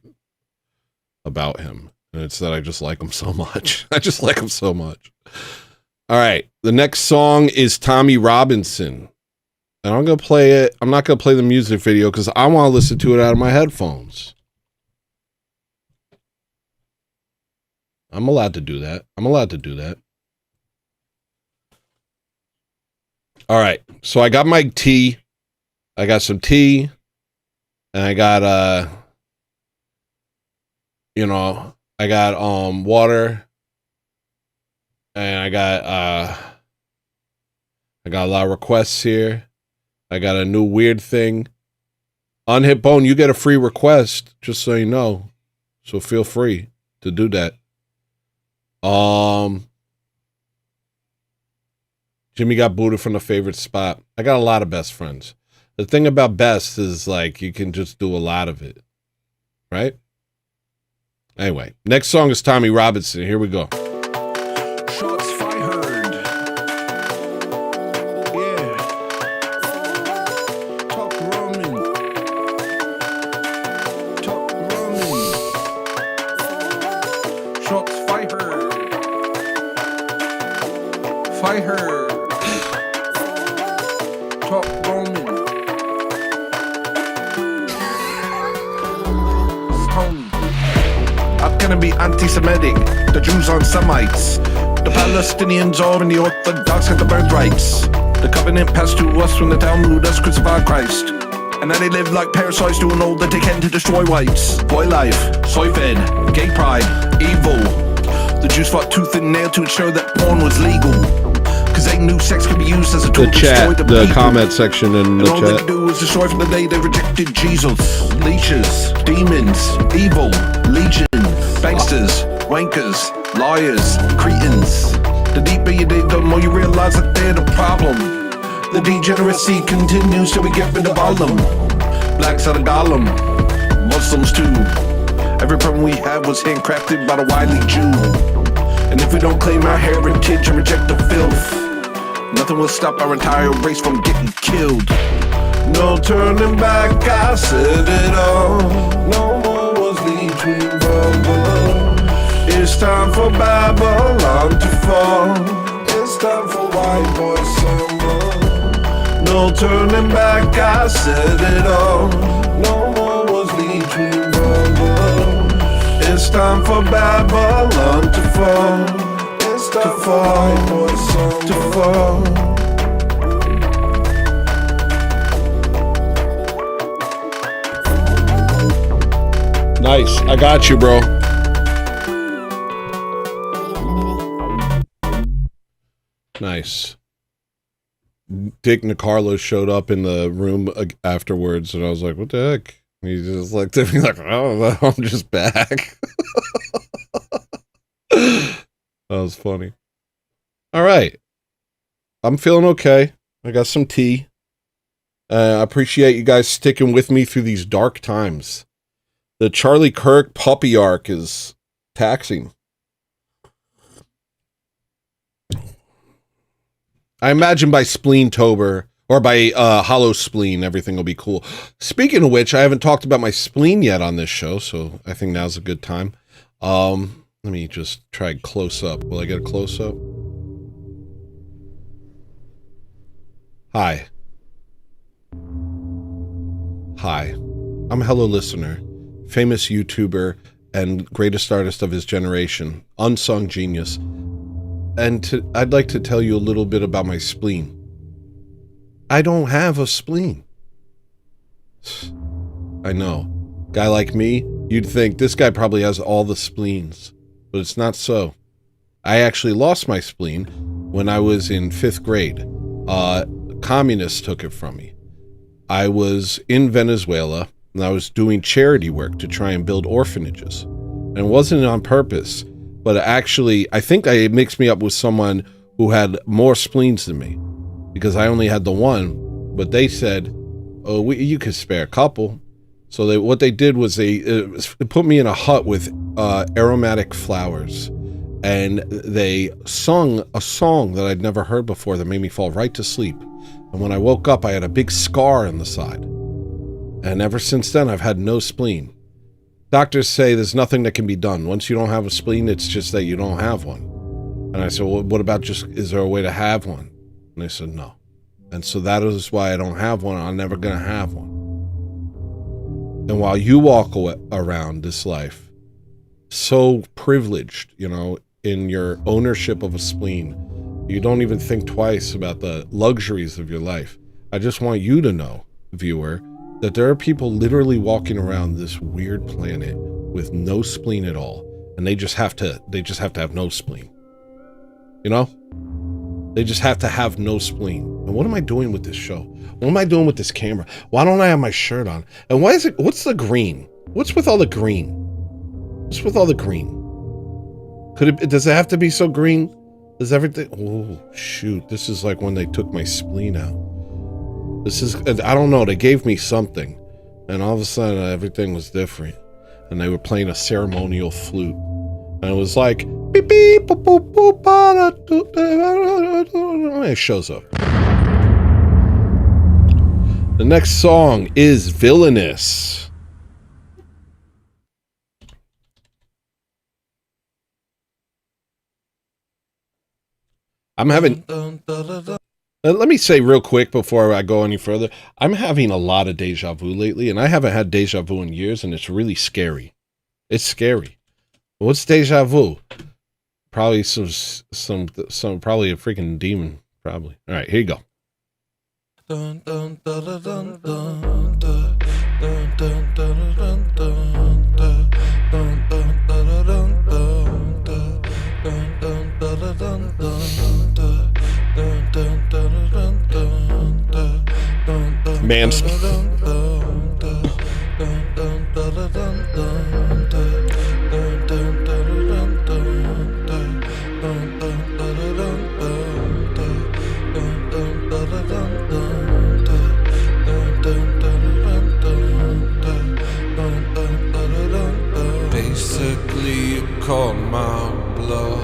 about him. And it's that I just like him so much. I just like him so much. All right. The next song is Tommy Robinson. And I'm going to play it. I'm not going to play the music video because I want to listen to it out of my headphones. I'm allowed to do that. All right. So I got my tea. I got some tea. And I got I got water, and I got a lot of requests here. I got a new weird thing. Unhit Bone, you get a free request, just so you know. So feel free to do that. Jimmy got booted from the favorite spot. I got a lot of best friends. The thing about best is like you can just do a lot of it. Right? Anyway, next song is Tommy Robinson. Here we go. Shots fired. Yeah. Top ramen. Top ramen. fight her. Talk Roman. Tony. I'm gonna be anti-Semitic. The Jews aren't Semites. The Palestinians are and the Orthodox got the birthrights. The covenant passed to us when the Talmud us crucified Christ. And now they live like parasites doing all that they can to destroy whites. Boy life, soy fed, gay pride, evil. The Jews fought tooth and nail to ensure that porn was legal. Cause they knew sex could be used as a tool The to destroy chat, the the people. comment section in And the all they chat. could do was destroy from the day they rejected Jesus. Leeches, demons, evil, legion, banksters, wankers, liars, cretins. The deeper you dig, the more you realize that they're the problem. The degeneracy continues till we get rid of all them. Blacks are the golem, Muslims too. Every problem we had was handcrafted by the wily Jew. And if we don't claim our heritage and reject the filth, nothing will stop our entire race from getting killed. No turning back, I said it all. No more was between brothers. It's time for Babylon to fall. It's time for white boy summer. No turning back, I said it all. No more was between brothers. It's time for Babylon to fall. It's time for white boy summer to fall. Nice. I got you, bro. Nice. Dick Nicarlo showed up in the room afterwards, and I was like, what the heck? And he just looked at me like, oh, I'm just back. That was funny. All right. I'm feeling okay. I got some tea. I appreciate you guys sticking with me through these dark times. The Charlie Kirk puppy arc is taxing. I imagine by Spleentober or by Hollow Spleen, everything will be cool. Speaking of which, I haven't talked about my spleen yet on this show, so I think now's a good time. Let me just try close up. Will I get a close up? Hi. Hi. I'm Hello Listener, famous YouTuber and greatest artist of his generation, unsung genius. And I'd like to tell you a little bit about my spleen. I don't have a spleen. I know. Guy like me, you'd think this guy probably has all the spleens, but it's not so. I actually lost my spleen when I was in 5th grade. Communists took it from me. I was in Venezuela and I was doing charity work to try and build orphanages. And it wasn't on purpose, but actually, I think it mixed me up with someone who had more spleens than me because I only had the one, but they said, oh, you could spare a couple. So what they did was they put me in a hut with aromatic flowers, and they sung a song that I'd never heard before that made me fall right to sleep. And when I woke up, I had a big scar on the side. And ever since then, I've had no spleen. Doctors say there's nothing that can be done. Once you don't have a spleen, it's just that you don't have one. And I said, well, what about just, is there a way to have one? And they said, no. And so that is why I don't have one. I'm never going to have one. And while you walk around this life, so privileged, you know, in your ownership of a spleen, you don't even think twice about the luxuries of your life. I just want you to know, viewer, that there are people literally walking around this weird planet with no spleen at all, and they just have to have no spleen. You know? They just have to have no spleen. And what am I doing with this show? What am I doing with this camera? Why don't I have my shirt on? And what's the green? What's with all the green? What's with all the green? Does it have to be so green? Does everything, oh shoot, this is like when they took my spleen out. This is, I don't know, they gave me something, and all of a sudden everything was different, and they were playing a ceremonial flute, and it was like, beep beep, boop, boop, boop, ba, da, and it shows up. The next song is Villainous. I'm having. Let me say real quick before I go any further. I'm having a lot of deja vu lately, and I haven't had deja vu in years, and it's really scary. It's scary. What's deja vu? Probably some probably a freaking demon. Probably. All right, here you go. Mans. Basically, you called my bluff.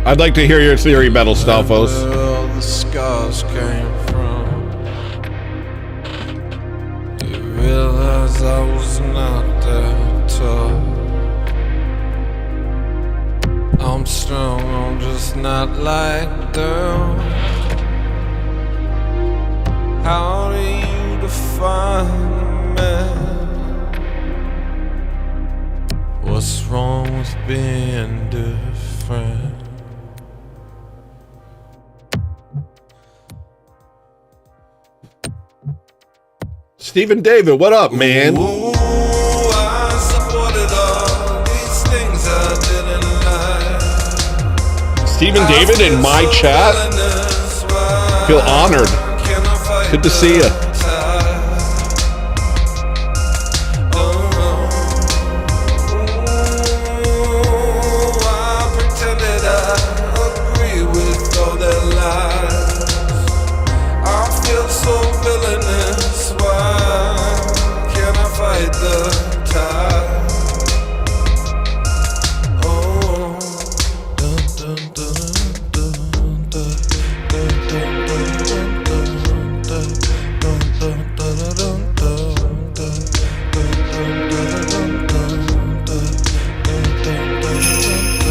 I'd like to hear your theory, Metal Stalfos. Where all the scars came from. You realize I was not that tough. I'm strong, I'm just not like them. How do you define me? What's wrong with being different? Stephen David, what up, man? Ooh, I supported all these things I didn't like. Stephen David in my chat? Feel honored. Good to see you.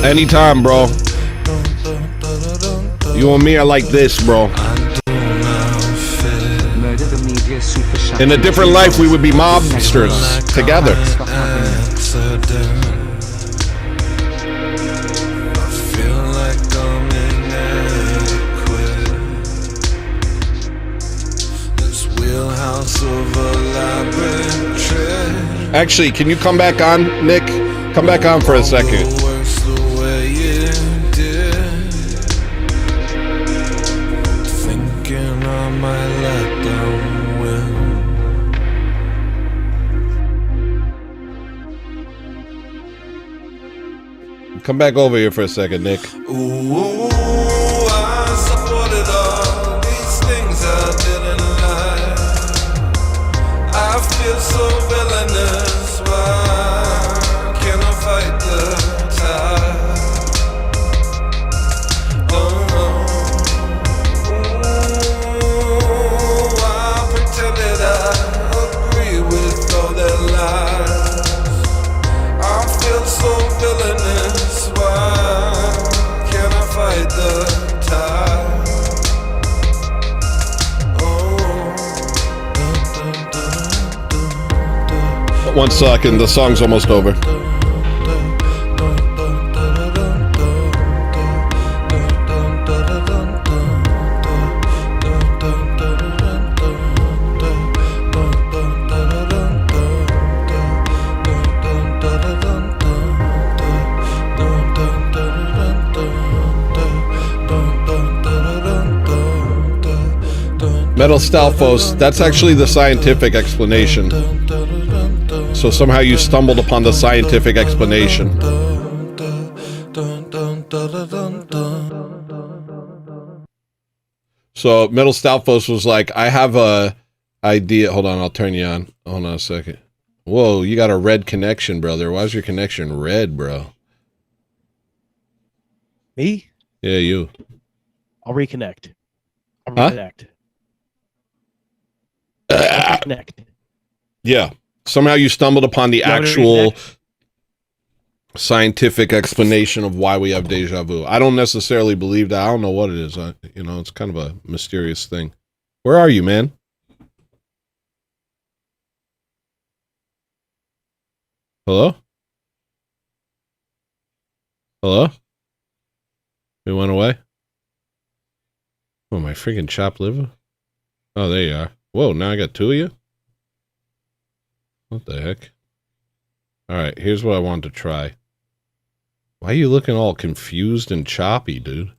Anytime, bro. You and me are like this, bro. Murder the media super chat. In a different life, we would be mobsters together. Actually, can you come back on, Nick? Come back on for a second. Come back over here for a second, Nick. Ooh, I supported all these things I didn't like. I feel so villainous. Why can't I fight the tide? Ooh, I pretended I agree with all their lies. I feel so villainous. Why can't I fight the tide? Oh. 1 second, the song's almost over. Metal Stalfos, that's actually the scientific explanation. So somehow you stumbled upon the scientific explanation. So Metal Stalfos was like, I have a idea. Hold on, I'll turn you on. Hold on a second. Whoa, you got a red connection, brother. Why is your connection red, bro? Me? Yeah, you. I'll reconnect. I'll Huh? reconnect. I'll reconnect. Yeah. Somehow you stumbled upon the You want me to actual. reconnect? scientific explanation of why we have deja vu. I don't necessarily believe that. I don't know what it is. It's kind of a mysterious thing. Where are you, man? Hello? Hello? We went away? Oh, my freaking chopped liver? Oh, there you are. Whoa, now I got two of you? What the heck? Alright, here's what I wanted to try. Why are you looking all confused and choppy, dude?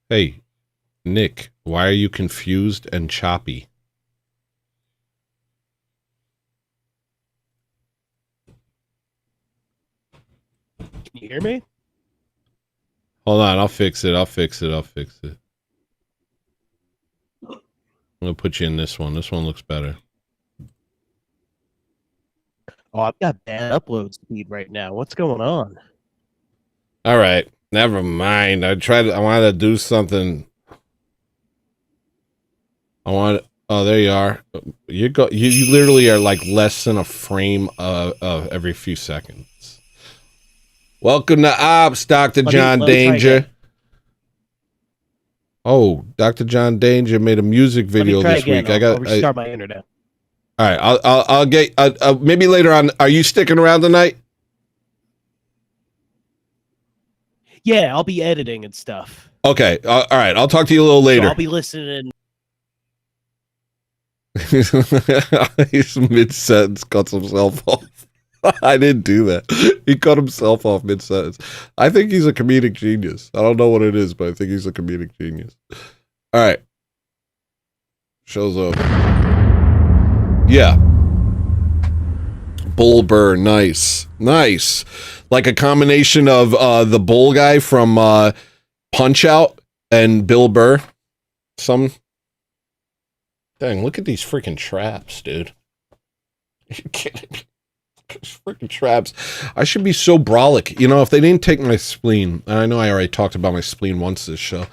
Hey, Nick, why are you confused and choppy? Can you hear me? Hold on, I'll fix it. I'm gonna put you in this one. This one looks better. Oh, I've got bad upload speed right now. What's going on? All right, never mind. I wanted to do something. Oh, there you are. You literally are like less than a frame of every few seconds. Welcome to Ops, Dr. John Danger. Oh, Dr. John Danger made a music video this week. I'll restart my internet. All right, I'll get maybe later on. Are you sticking around tonight? Yeah, I'll be editing and stuff. Okay, all right. I'll talk to you a little later. So I'll be listening. He's mid-sentence, cuts himself off. I didn't do that. He cut himself off mid-sentence. I think he's a comedic genius. I don't know what it is, but I think he's a comedic genius. All right. Show's over. Yeah. Bull Burr, nice. Nice. Like a combination of the bull guy from Punch-Out and Bill Burr. Dang, look at these freaking traps, dude. Are you kidding me? Freaking traps. I should be so brolic. You know, if they didn't take my spleen, and I know I already talked about my spleen once this show,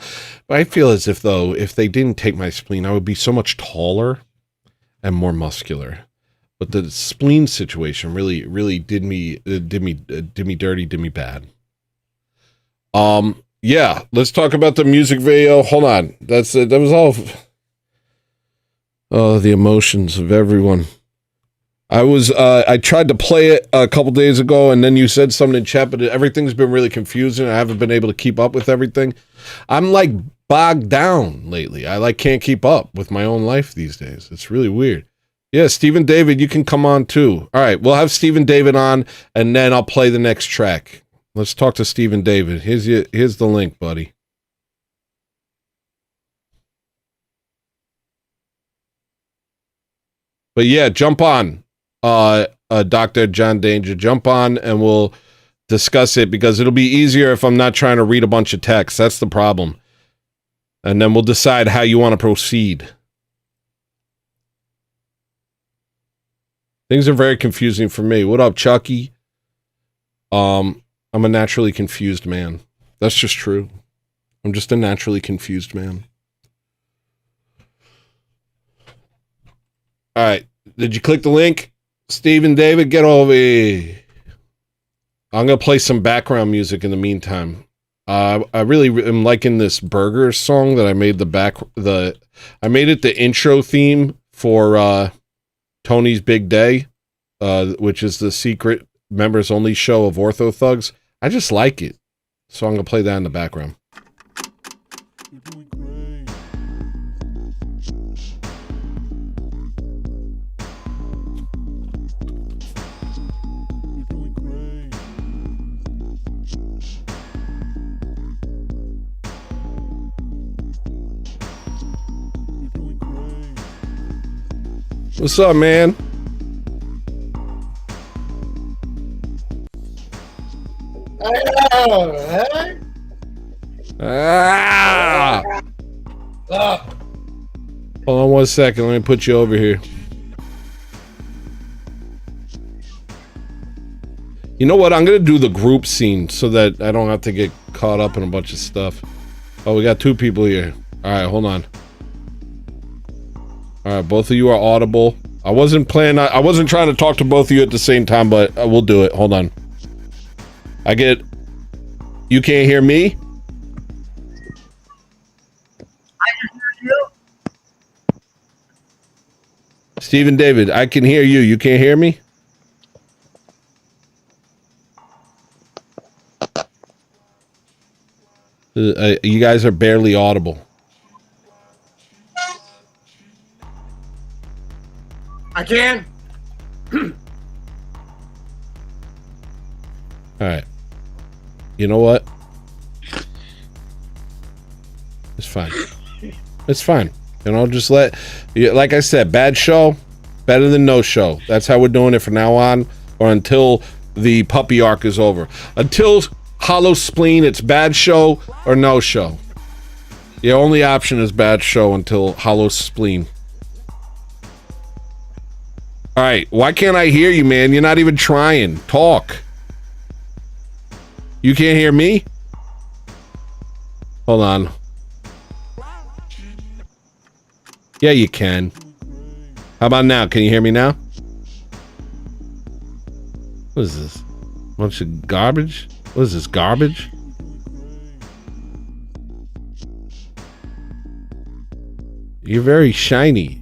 but I feel as if, though, if they didn't take my spleen, I would be so much taller and more muscular. But the spleen situation really did me dirty, did me bad. Yeah, let's talk about the music video. Hold on. That was all. Oh, the emotions of everyone. I tried to play it a couple days ago, and then you said something in chat, but everything's been really confusing. I haven't been able to keep up with everything. I'm like bogged down lately. I can't keep up with my own life these days. It's really weird. Yeah, Stephen David, you can come on too. All right, we'll have Stephen David on, and then I'll play the next track. Let's talk to Stephen David. Here's the link, buddy. But yeah, jump on. Dr. John Danger, jump on and we'll discuss it, because it'll be easier if I'm not trying to read a bunch of text. That's the problem. And then we'll decide how you want to proceed. Things are very confusing for me. What up, Chucky? I'm a naturally confused man. That's just true. I'm just a naturally confused man. All right. Did you click the link? Stephen David, get over here. I'm going to play some background music in the meantime. I really am liking this burger song that I made I made it the intro theme for Tony's Big Day, which is the secret members only show of Ortho Thugs. I just like it. So I'm going to play that in the background. What's up, man? Hold on one second. Let me put you over here. You know what? I'm going to do the group scene so that I don't have to get caught up in a bunch of stuff. Oh, we got two people here. All right, hold on. All right, both of you are audible. I wasn't trying to talk to both of you at the same time, but we'll do it. Hold on. You can't hear me? I can hear you. Stephen David, I can hear you. You can't hear me? You guys are barely audible. I can. All right. You know what? It's fine. It's fine. And I'll just like I said, bad show, better than no show. That's how we're doing it from now on, or until the puppy arc is over. Until Hollow Spleen, it's bad show or no show. The only option is bad show until Hollow Spleen. All right, why can't I hear you, man? You're not even trying. Talk. You can't hear me? Hold on. Yeah, you can. How about now? Can you hear me now? What is this? Bunch of garbage? What is this, garbage? You're very shiny.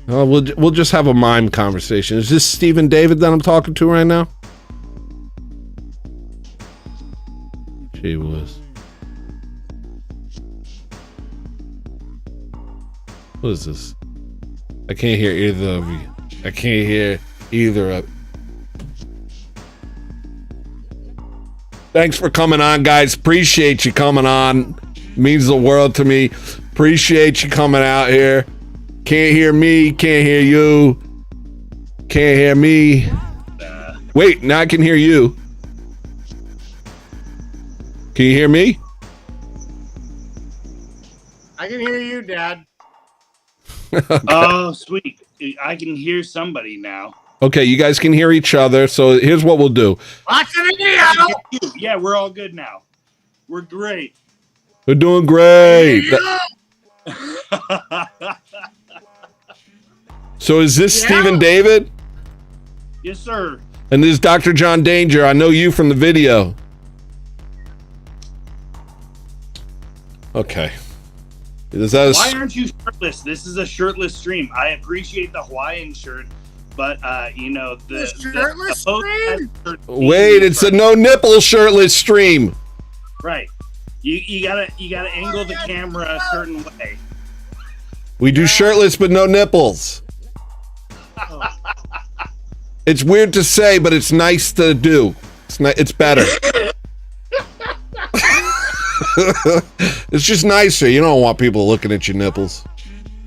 Oh, we'll just have a mime conversation. Is this Stephen David that I'm talking to right now? Gee whiz. What is this? I can't hear either of you. I can't hear either of. Thanks for coming on, guys. Appreciate you coming on. Means the world to me. Appreciate you coming out here. Can't hear me. Can't hear you. Can't hear me. Wait, now I can hear you. Can you hear me? I can hear you, Dad. Okay. Oh, sweet. I can hear somebody now. Okay, you guys can hear each other. So here's what we'll do. Watch the video. Yeah, we're all good now. We're great. We're doing great. So is this Stephen David? Yes, sir. And this is Dr. John Danger. I know you from the video. Okay. Why aren't you shirtless? This is a shirtless stream. I appreciate the Hawaiian shirt, but you know the shirtless stream. Wait, it's a no nipple shirtless stream. Right. You gotta angle the camera a certain way. We do shirtless but no nipples. It's weird to say, but it's nice to do. It's better. It's just nicer. You don't want people looking at your nipples.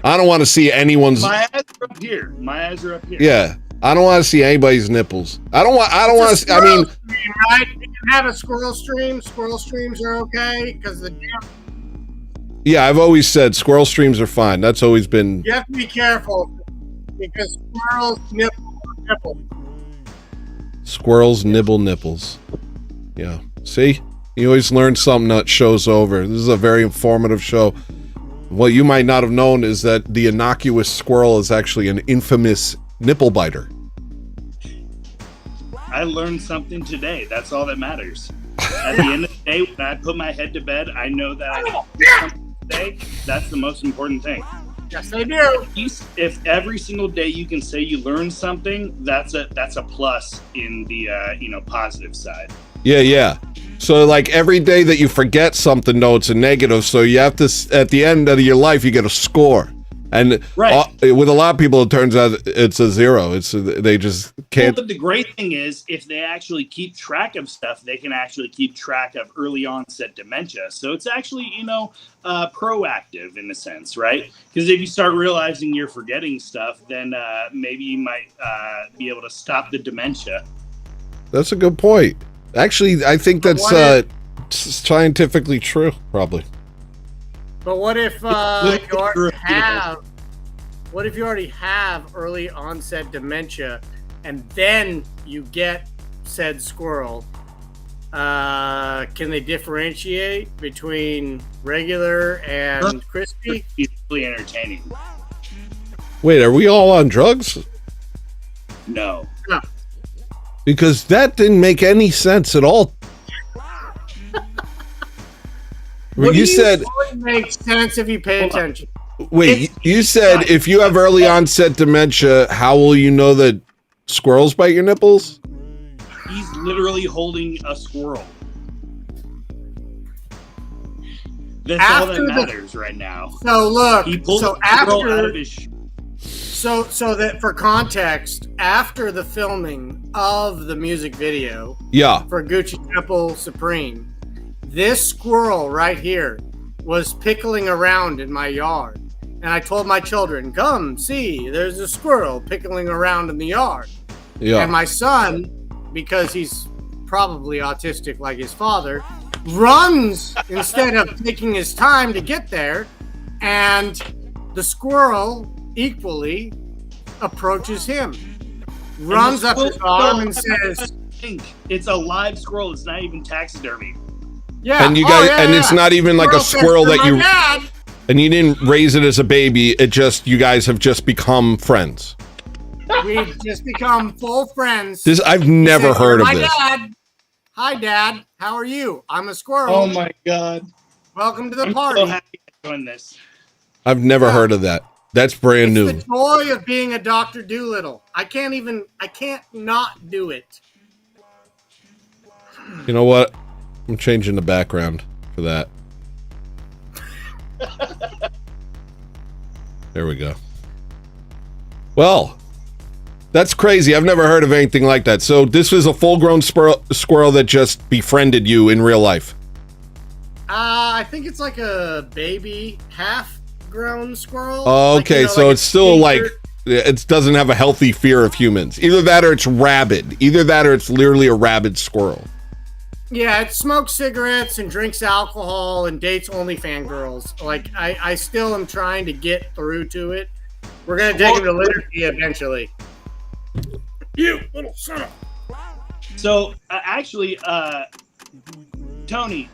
I don't want to see anyone's. My eyes are up here. My eyes are up here. Yeah, I don't want to see anybody's nipples. I don't want to. I mean, Stream, right? You can have a squirrel stream. Squirrel streams are okay because yeah, I've always said squirrel streams are fine. That's always been. you have to be careful because squirrels nipple. Squirrels nibble nipples. Yeah. See? You always learn something that show's over. This is a very informative show. What you might not have known is that the innocuous squirrel is actually an infamous nipple biter. I learned something today. That's all that matters. At the end of the day, when I put my head to bed, I know that I did something today. That's the most important thing. Yes, they do. If every single day you can say you learned something, that's a plus in the positive side. Yeah. So like every day that you forget something, though, it's a negative. So you have to, at the end of your life, you get a score. And right. With a lot of people, it turns out it's a zero. They just can't. Well, but the great thing is, if they actually keep track of stuff, they can actually keep track of early onset dementia. So it's actually, proactive in a sense, right? Because if you start realizing you're forgetting stuff, then maybe you might be able to stop the dementia. That's a good point. Actually, I think that's scientifically true, probably. But what if you already have early onset dementia, and then you get said squirrel? Can they differentiate between regular and crispy? It's really entertaining. Wait, are we all on drugs? No. Because that didn't make any sense at all. What You do said, only makes sense if you pay attention. wait, you said if you have early onset dementia, how will you know that squirrels bite your nipples? He's literally holding a squirrel. That's all that matters right now. So look, He pulled so the squirrel out after of his so that for context, after the filming of the music video Yeah. for Gucci Temple Supreme, this squirrel right here was pickling around in my yard. And I told my children, come see, there's a squirrel pickling around in the yard. Yeah. And my son, because he's probably autistic like his father, runs instead of taking his time to get there. And the squirrel equally approaches him, runs up his arm and says, it's a live squirrel. It's not even taxidermy. yeah. And you oh, guys, yeah, and yeah. it's not even like a squirrel says, that "For you, my dad." and you didn't raise it as a baby. It just, you guys have just become friends. We've just become full friends. This, I've He never says, heard of "My this. Dad. Hi, Dad. How are you? I'm a squirrel. Oh my god! Welcome to the I'm party." so happy to join this. I've never heard of that. That's brand new. The joy of being a Dr. Doolittle. I can't not do it. You know what? I'm changing the background for that. There we go. Well, that's crazy. I've never heard of anything like that. So this was a full-grown squirrel that just befriended you in real life. I think it's like a baby half-grown squirrel. Oh, Like, okay, you know, so like it's still a like it doesn't have a healthy fear of humans. Either that or it's rabid. Either that or it's literally a rabid squirrel. Yeah, it smokes cigarettes and drinks alcohol and dates OnlyFans girls. Like, I still am trying to get through to it. We're going to take him to Liturgy eventually. You little son of... So actually, Tony,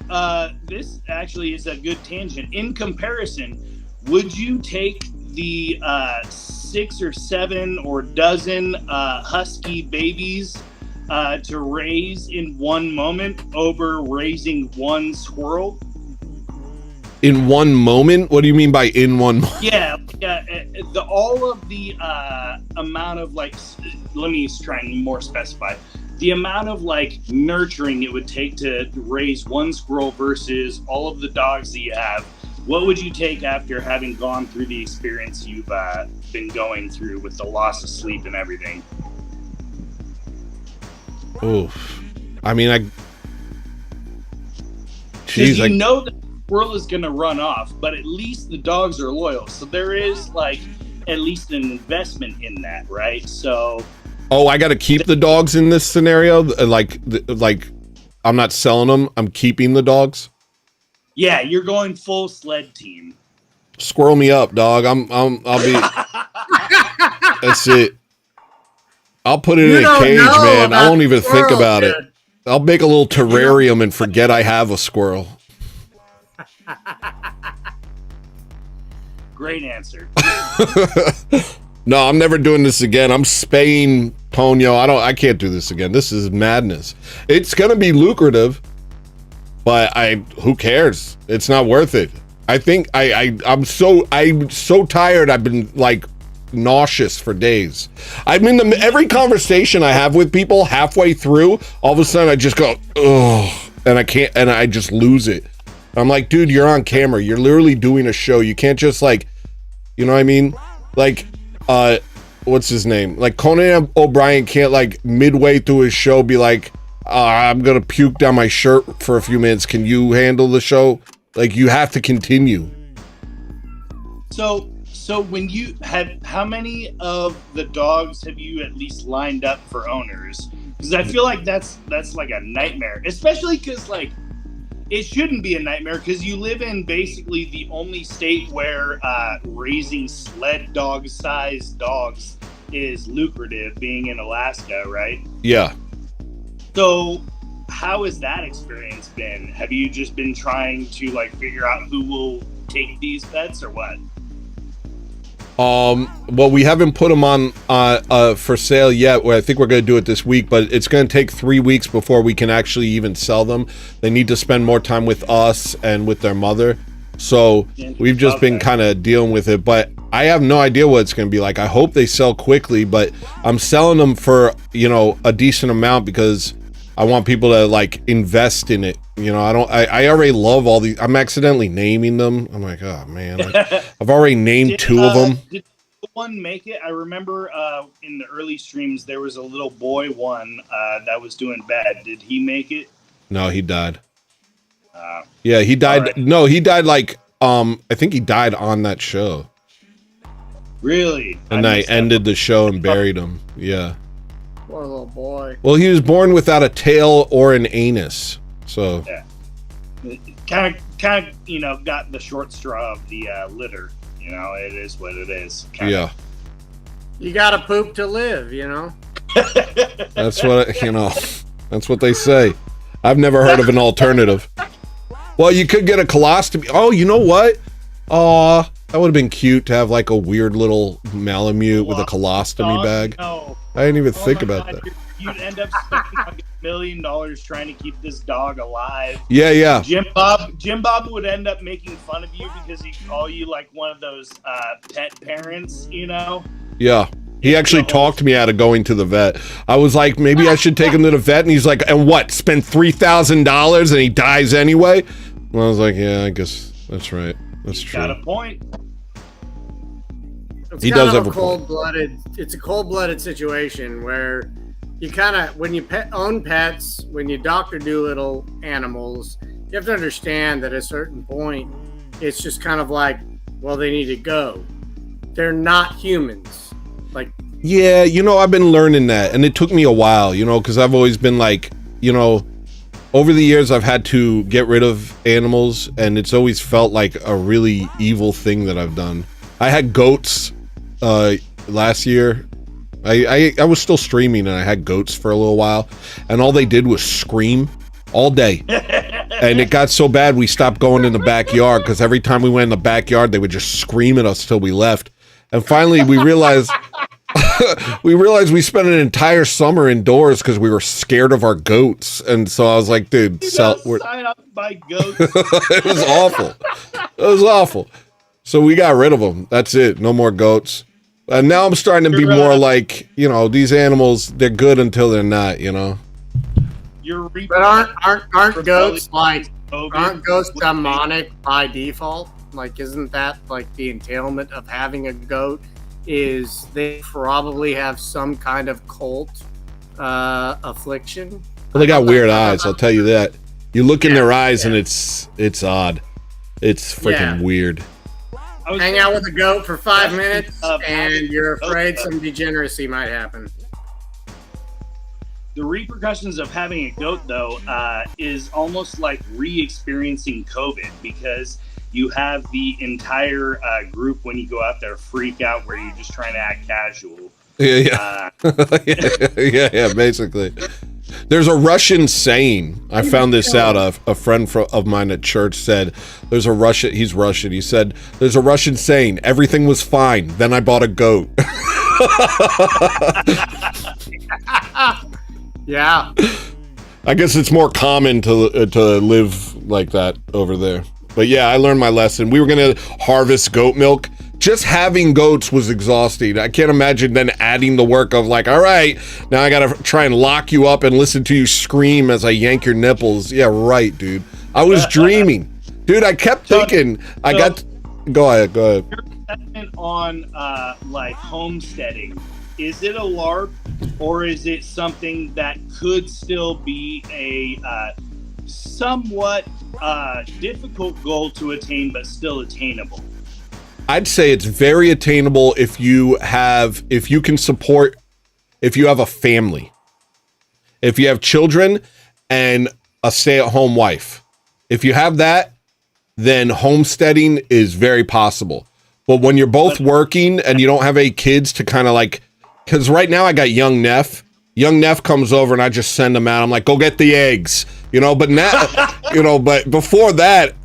this actually is a good tangent. In comparison, would you take the 6 or 7 or dozen husky babies to raise in one moment over raising one squirrel? In one moment? What do you mean by in one moment? Yeah. All of the amount of like, let me try and more specify. The amount of like nurturing it would take to raise one squirrel versus all of the dogs that you have. What would you take after having gone through the experience you've been going through with the loss of sleep and everything? Oof. I mean, Because you know that the squirrel is going to run off, but at least the dogs are loyal. So there is like at least an investment in that, right? So. Oh, I got to keep the dogs in this scenario. Like I'm not selling them. I'm keeping the dogs. Yeah, you're going full sled team. Squirrel me up, dog. I'll be. That's it. I'll put it in a cage, man. I won't even think about it. I'll make a little terrarium and forget I have a squirrel. Great answer. No, I'm never doing this again. I'm spaying Ponyo. I can't do this again. This is madness. It's gonna be lucrative, but who cares? It's not worth it. I think I'm so tired. I've been like nauseous for days. I'm in every conversation I have with people, halfway through, all of a sudden I just go, ugh, and I can't, and I just lose it. I'm like, dude, you're on camera. You're literally doing a show. You can't just like, you know what I mean? Like, what's his name? Like Conan O'Brien can't like midway through his show be like, I'm gonna puke down my shirt for a few minutes. Can you handle the show? Like, you have to continue. So when you have, how many of the dogs have you at least lined up for owners? Because I feel like that's like a nightmare, especially because like it shouldn't be a nightmare because you live in basically the only state where raising sled dog sized dogs is lucrative, being in Alaska, right? Yeah. So how has that experience been? Have you just been trying to like figure out who will take these pets or what? Well, we haven't put them on for sale yet. Well, I think we're going to do it this week, but it's going to take 3 weeks before we can actually even sell them. They need to spend more time with us and with their mother. So we've just been kind of dealing with it, but I have no idea what it's going to be like. I hope they sell quickly, but I'm selling them for, you know, a decent amount because I want people to like invest in it. You know, I already love all these. I'm accidentally naming them. I'm like, oh man, I've already named 2 of them. Did one make it? I remember in the early streams there was a little boy one that was doing bad. Did he make it? No, he died. Yeah, he died. Right. No, he died like I think he died on that show. Really? And I ended the show and buried him. Yeah. Poor little boy. Well, he was born without a tail or an anus. So yeah, kind of, you know, got the short straw of the litter. You know, it is what it is. Yeah. You gotta poop to live, you know. That's what you know. That's what they say. I've never heard of an alternative. Well, you could get a colostomy. Oh, you know what? Aw, that would have been cute to have like a weird little Malamute with a colostomy bag. No. I didn't even think about that. You'd end up spending like $1 million trying to keep this dog alive. Yeah, yeah. Jim Bob would end up making fun of you because he'd call you like one of those pet parents, you know? Yeah. He actually talked me out of going to the vet. I was like, maybe I should take him to the vet. And he's like, and what? Spend $3,000 and he dies anyway? And I was like, yeah, I guess that's right. That's true. Got a point. He does have a cold-blooded. It's a cold-blooded situation where you kind of, when you own pets, when you Dr. Dolittle animals, you have to understand that at a certain point, it's just kind of like, well, they need to go. They're not humans. Like, yeah, you know, I've been learning that, and it took me a while, you know, because I've always been like, you know, over the years I've had to get rid of animals, and it's always felt like a really evil thing that I've done. I had goats last year. I was still streaming, and I had goats for a little while, and all they did was scream all day. And it got so bad we stopped going in the backyard, because every time we went in the backyard, they would just scream at us till we left. And finally, we realized we spent an entire summer indoors because we were scared of our goats. And so I was like, dude, sign up to buy goats. It was awful. It was awful. So we got rid of them. That's it. No more goats. And now I'm starting to be more like, you know, these animals, they're good until they're not, you know. But aren't goats like aren't goats demonic by default? Like, isn't that like the entailment of having a goat? Is they probably have some kind of cult affliction? Well, they got weird eyes. I'll tell you that. You look in their eyes and it's odd. It's freaking weird. Hang out with a goat for 5 minutes and you're afraid some degeneracy might happen. The repercussions of having a goat, though, is almost like re-experiencing COVID, because you have the entire group when you go out there freak out where you're just trying to act casual. Yeah. Yeah, basically. There's a Russian saying. I found this out. A friend of mine at church said, there's a Russian, he's Russian. He said, there's a Russian saying, everything was fine. Then I bought a goat. Yeah. I guess it's more common to live like that over there. But yeah, I learned my lesson. We were going to harvest goat milk. Just having goats was exhausting. I can't imagine then adding the work of like, all right, now I got to try and lock you up and listen to you scream as I yank your nipples. Yeah, right, dude. I was dreaming. Dude, I kept thinking, go ahead. Your assessment on like homesteading, is it a LARP or is it something that could still be a somewhat difficult goal to attain, but still attainable? I'd say it's very attainable if you have a family, if you have children and a stay-at-home wife. If you have that, then homesteading is very possible. But when you're both working and you don't have any kids to kind of like, because right now I got young Neff. Young Neff comes over and I just send him out. I'm like, go get the eggs, you know. But now, you know, but before that,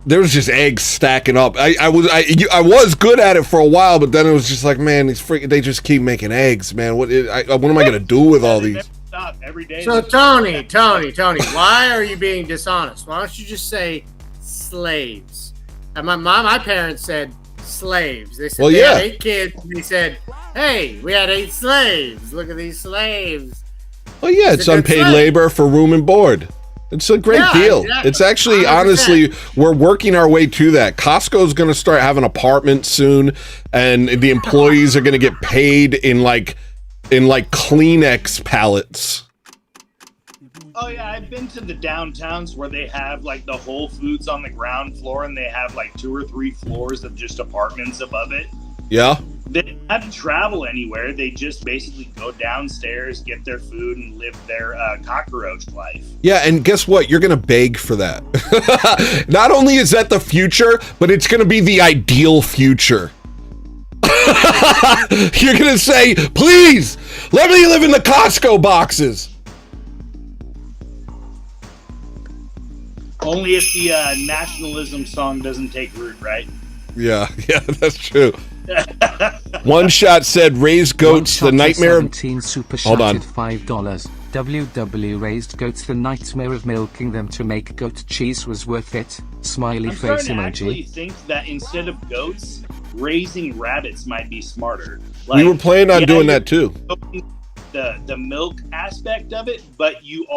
there was just eggs stacking up. I was good at it for a while, but then it was just like, man, they just keep making eggs, man. What am I gonna do with all these? Stop every day. So Tony, why are you being dishonest? Why don't you just say slaves? And my parents said slaves. They said they had 8 kids. And they said, hey, we had 8 slaves. Look at these slaves. Well, yeah, it's unpaid labor for room and board. It's a great deal. Exactly. It's actually, 100%. honestly, we're working our way to that. Costco's going to start having apartments soon, and the employees are going to get paid in like Kleenex pallets. Oh yeah, I've been to the downtowns where they have like the Whole Foods on the ground floor, and they have like 2 or 3 floors of just apartments above it. Yeah. They don't have to travel anywhere. They just basically go downstairs, get their food, and live their cockroach life. Yeah, and guess what? You're going to beg for that. Not only is that the future, but it's going to be the ideal future. You're going to say, please, let me live in the Costco boxes. Only if the nationalism song doesn't take root, right? Yeah, that's true. One shot said, raised goats, the nightmare of... 17 super Hold on. $5. WW raised goats, the nightmare of milking them to make goat cheese was worth it. Smiley I'm face starting to actually emoji. think that instead of goats, raising rabbits might be smarter. We were planning on doing that too. The milk aspect of it, but you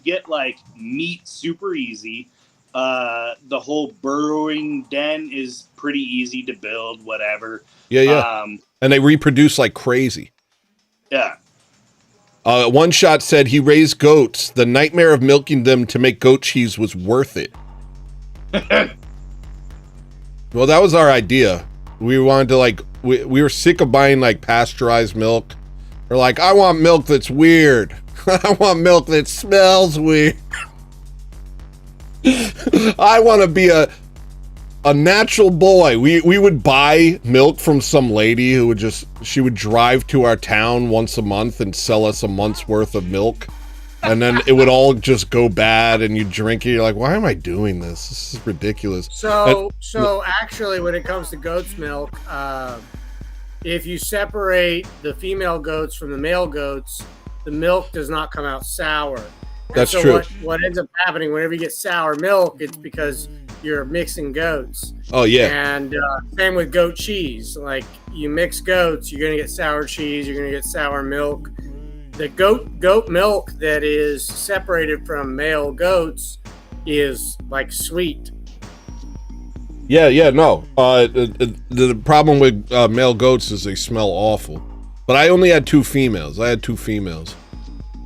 get like meat super easy. The whole burrowing den is pretty easy to build, whatever. Yeah. And they reproduce like crazy. Yeah. One shot said he raised goats. The nightmare of milking them to make goat cheese was worth it. Well, that was our idea. We wanted to we were sick of buying like pasteurized milk. We're like, I want milk that's weird. I want milk that smells weird. I want to be a natural boy. We would buy milk from some lady who she would drive to our town once a month and sell us a month's worth of milk. And then it would all just go bad and you drink it. You're like, why am I doing this? This is ridiculous. So actually, when it comes to goat's milk, if you separate the female goats from the male goats, the milk does not come out sour. That's so true. What ends up happening whenever you get sour milk, it's because you're mixing goats. Oh, yeah. And same with goat cheese. Like, you mix goats, you're going to get sour cheese, you're going to get sour milk. The goat milk that is separated from male goats is like sweet. Yeah, no. The problem with male goats is they smell awful. But I only had 2 females. I had 2 females.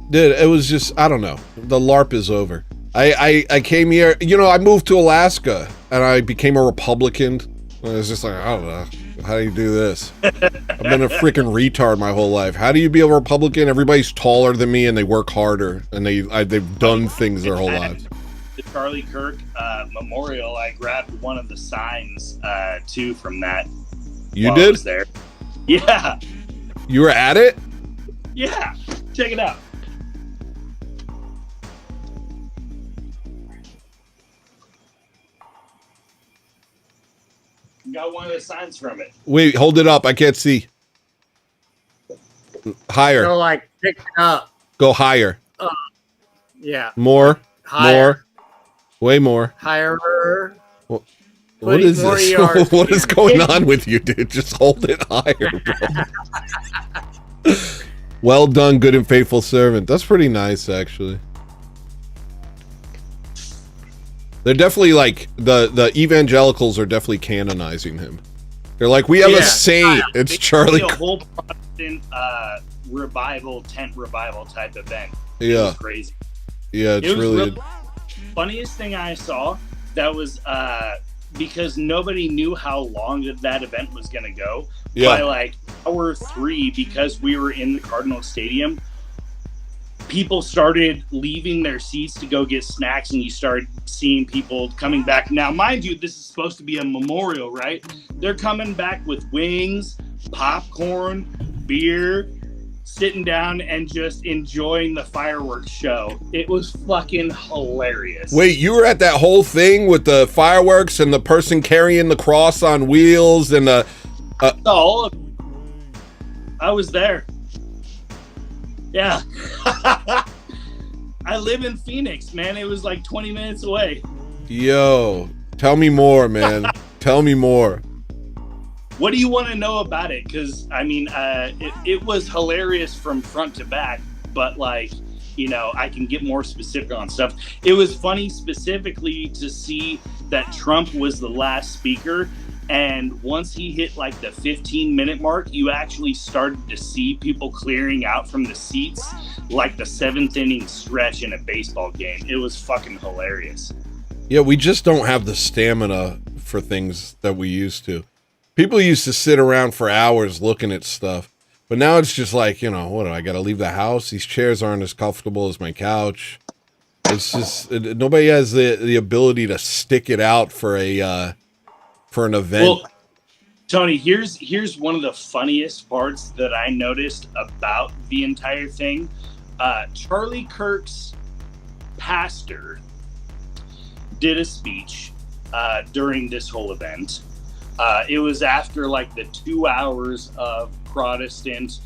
Dude, it was just, I don't know. The LARP is over. I came here, I moved to Alaska and I became a Republican. I was just like, I don't know. How do you do this? I've been a freaking retard my whole life. How do you be a Republican? Everybody's taller than me and they work harder and they've done things their whole lives. The Charlie Kirk memorial, I grabbed one of the signs too from that. You while I did? was there. Yeah. You were at it? Yeah. Check it out. Got one of the signs from it. Wait, hold it up. I can't see. Higher. So, like, pick it up. Go higher. Yeah. More. Higher. More. Way more. Higher. What is more this? ERs. What is going on with you, dude? Just hold it higher, bro. Well done, good and faithful servant. That's pretty nice, actually. They're definitely like the evangelicals are definitely canonizing him. They're like, we have a saint. It's Charlie. A whole Protestant tent revival type event. It Yeah. was crazy. Yeah, it's really. Funniest thing I saw that was because nobody knew how long that event was going to go. Yeah. By like hour 3, because we were in the Cardinal Stadium, people started leaving their seats to go get snacks, and you started seeing people coming back. Now, mind you, this is supposed to be a memorial, right? They're coming back with wings, popcorn, beer, sitting down and just enjoying the fireworks show. It was fucking hilarious. Wait, you were at that whole thing with the fireworks and the person carrying the cross on wheels and the... Oh, I was there. Yeah. I live in Phoenix, man. It was like 20 minutes away. Yo, tell me more, man. Tell me more. What do you want to know about it? Because, I mean, it was hilarious from front to back, but, like, you know, I can get more specific on stuff. It was funny specifically to see that Trump was the last speaker, and once he hit, like, the 15-minute mark, you actually started to see people clearing out from the seats like the 7th inning stretch in a baseball game. It was fucking hilarious. Yeah, we just don't have the stamina for things that we used to. People used to sit around for hours looking at stuff, but now it's just like, you know, what do I got to leave the house? These chairs aren't as comfortable as my couch. It's just nobody has the ability to stick it out for an event. Well, Tony, here's one of the funniest parts that I noticed about the entire thing. Charlie Kirk's pastor did a speech during this whole event. It was after like the 2 hours of Protestant,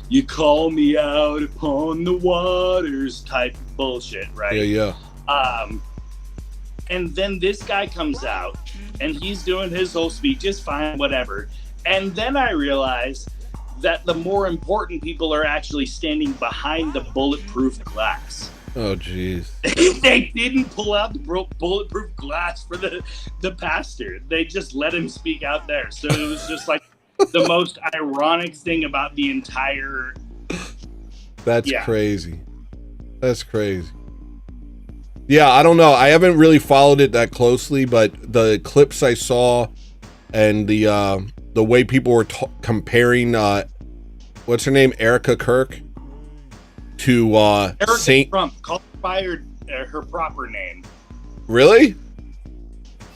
you call me out upon the waters type bullshit, right? Yeah. And then this guy comes out and he's doing his whole speech, is fine, whatever. And then I realize that the more important people are actually standing behind the bulletproof glass. Oh, jeez. They didn't pull out the bulletproof glass for the pastor. They just let him speak out there. So it was just like the most ironic thing about the entire... That's crazy. That's crazy. Yeah, I don't know. I haven't really followed it that closely, but the clips I saw and the way people were comparing, what's her name, Erica Kirk, to Erica Saint Trump, called by her proper name. Really?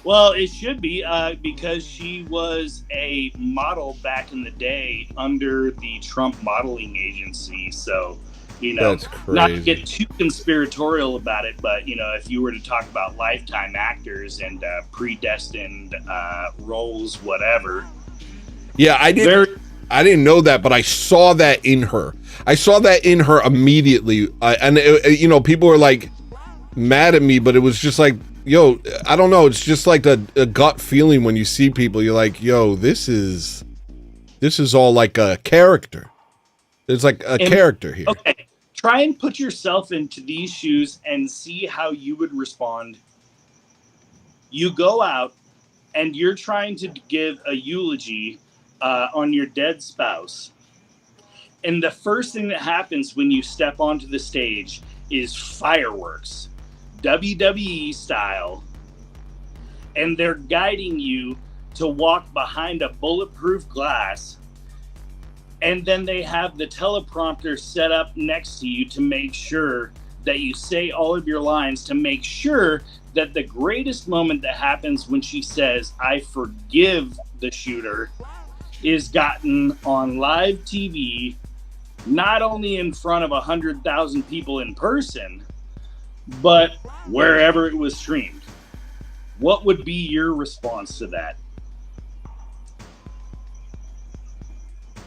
Well, it should be because she was a model back in the day under the Trump modeling agency. So, you know, That's not to crazy. get too conspiratorial about it, but, you know, if you were to talk about lifetime actors and predestined roles, whatever. Yeah, I didn't know that, but I saw that in her. I saw that in her immediately. And, you know, people were like mad at me, but it was just like, yo, I don't know. It's just like a gut feeling when you see people. You're like, yo, this is all like a character. There's like a character here. Okay, try and put yourself into these shoes and see how you would respond. You go out and you're trying to give a eulogy on your dead spouse. And the first thing that happens when you step onto the stage is fireworks, WWE style. And they're guiding you to walk behind a bulletproof glass. And then they have the teleprompter set up next to you to make sure that you say all of your lines, to make sure that the greatest moment that happens when she says, I forgive the shooter, is gotten on live TV, not only in front of 100,000 people in person, but wherever it was streamed. What would be your response to that?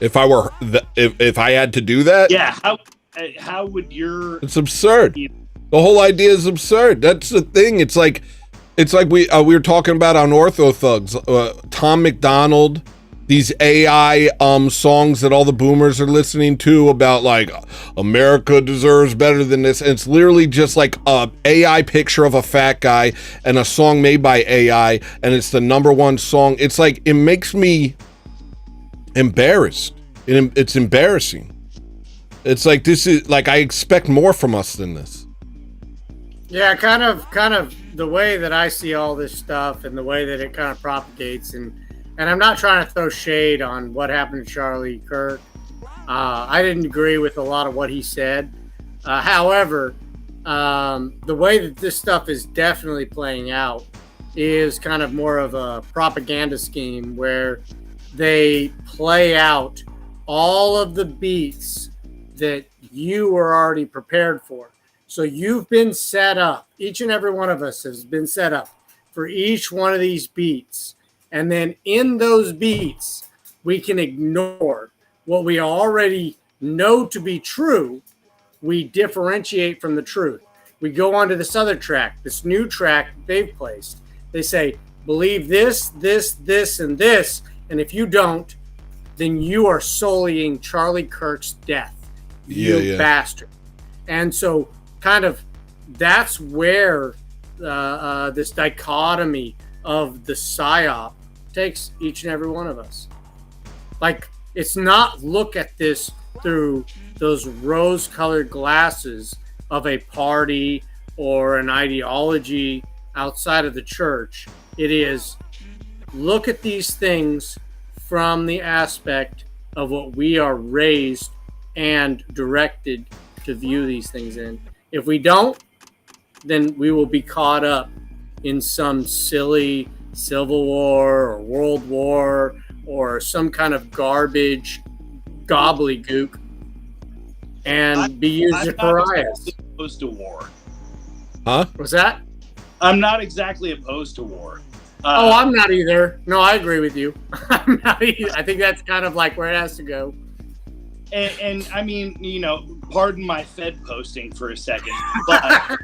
If I were, if I had to do that, Yeah, how would your... it's absurd. The whole idea is absurd. That's the thing. It's like we were talking about on Ortho Thugs, Tom McDonald, these AI songs that all the boomers are listening to about like America deserves better than this. And it's literally just like a AI picture of a fat guy and a song made by AI, and it's the #1 song. It's like, it makes me embarrassed. It's embarrassing. It's like, this is like, I expect more from us than this. Yeah, kind of the way that I see all this stuff and the way that it kind of propagates, and I'm not trying to throw shade on what happened to Charlie Kirk. I didn't agree with a lot of what he said. However, the way that this stuff is definitely playing out is kind of more of a propaganda scheme where they play out all of the beats that you were already prepared for. So you've been set up. Each and every one of us has been set up for each one of these beats. And then in those beats, we can ignore what we already know to be true. We differentiate from the truth. We go on to this other track, this new track they've placed. They say, believe this, this, this, and this. And if you don't, then you are sullying Charlie Kirk's death. You bastard. And so kind of that's where this dichotomy of the psyop takes each and every one of us. Like, it's not look at this through those rose-colored glasses of a party or an ideology outside of the church. It is look at these things from the aspect of what we are raised and directed to view these things in. If we don't, then we will be caught up in some silly Civil War or World War or some kind of garbage gobbledygook and be used as pariahs. Opposed to war. Huh? What's that? I'm not exactly opposed to war. I'm not either. No, I agree with you. I'm not either. I think that's kind of like where it has to go. And I mean, you know, pardon my Fed posting for a second, but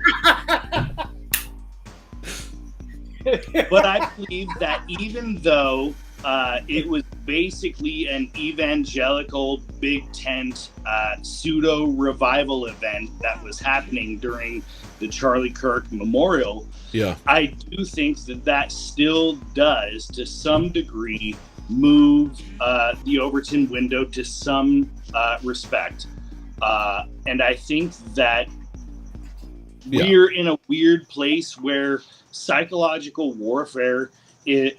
but I believe that even though it was basically an evangelical big tent pseudo revival event that was happening during the Charlie Kirk Memorial, I do think that still does, to some degree, move the Overton window to some respect. And I think that we're in a weird place where psychological warfare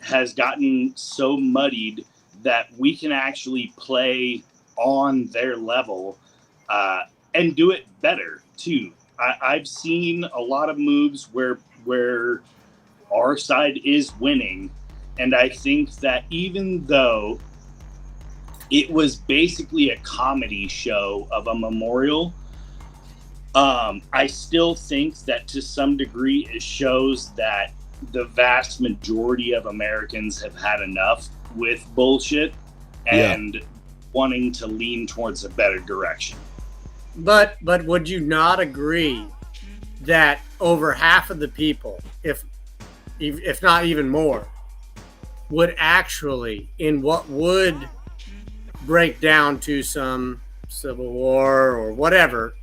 has gotten so muddied that we can actually play on their level and do it better too. I've seen a lot of moves where our side is winning, and I think that even though it was basically a comedy show of a memorial, I still think that to some degree it shows that the vast majority of Americans have had enough with bullshit and wanting to lean towards a better direction. But would you not agree that over half of the people, if not even more, would actually, in what would break down to some civil war or whatever,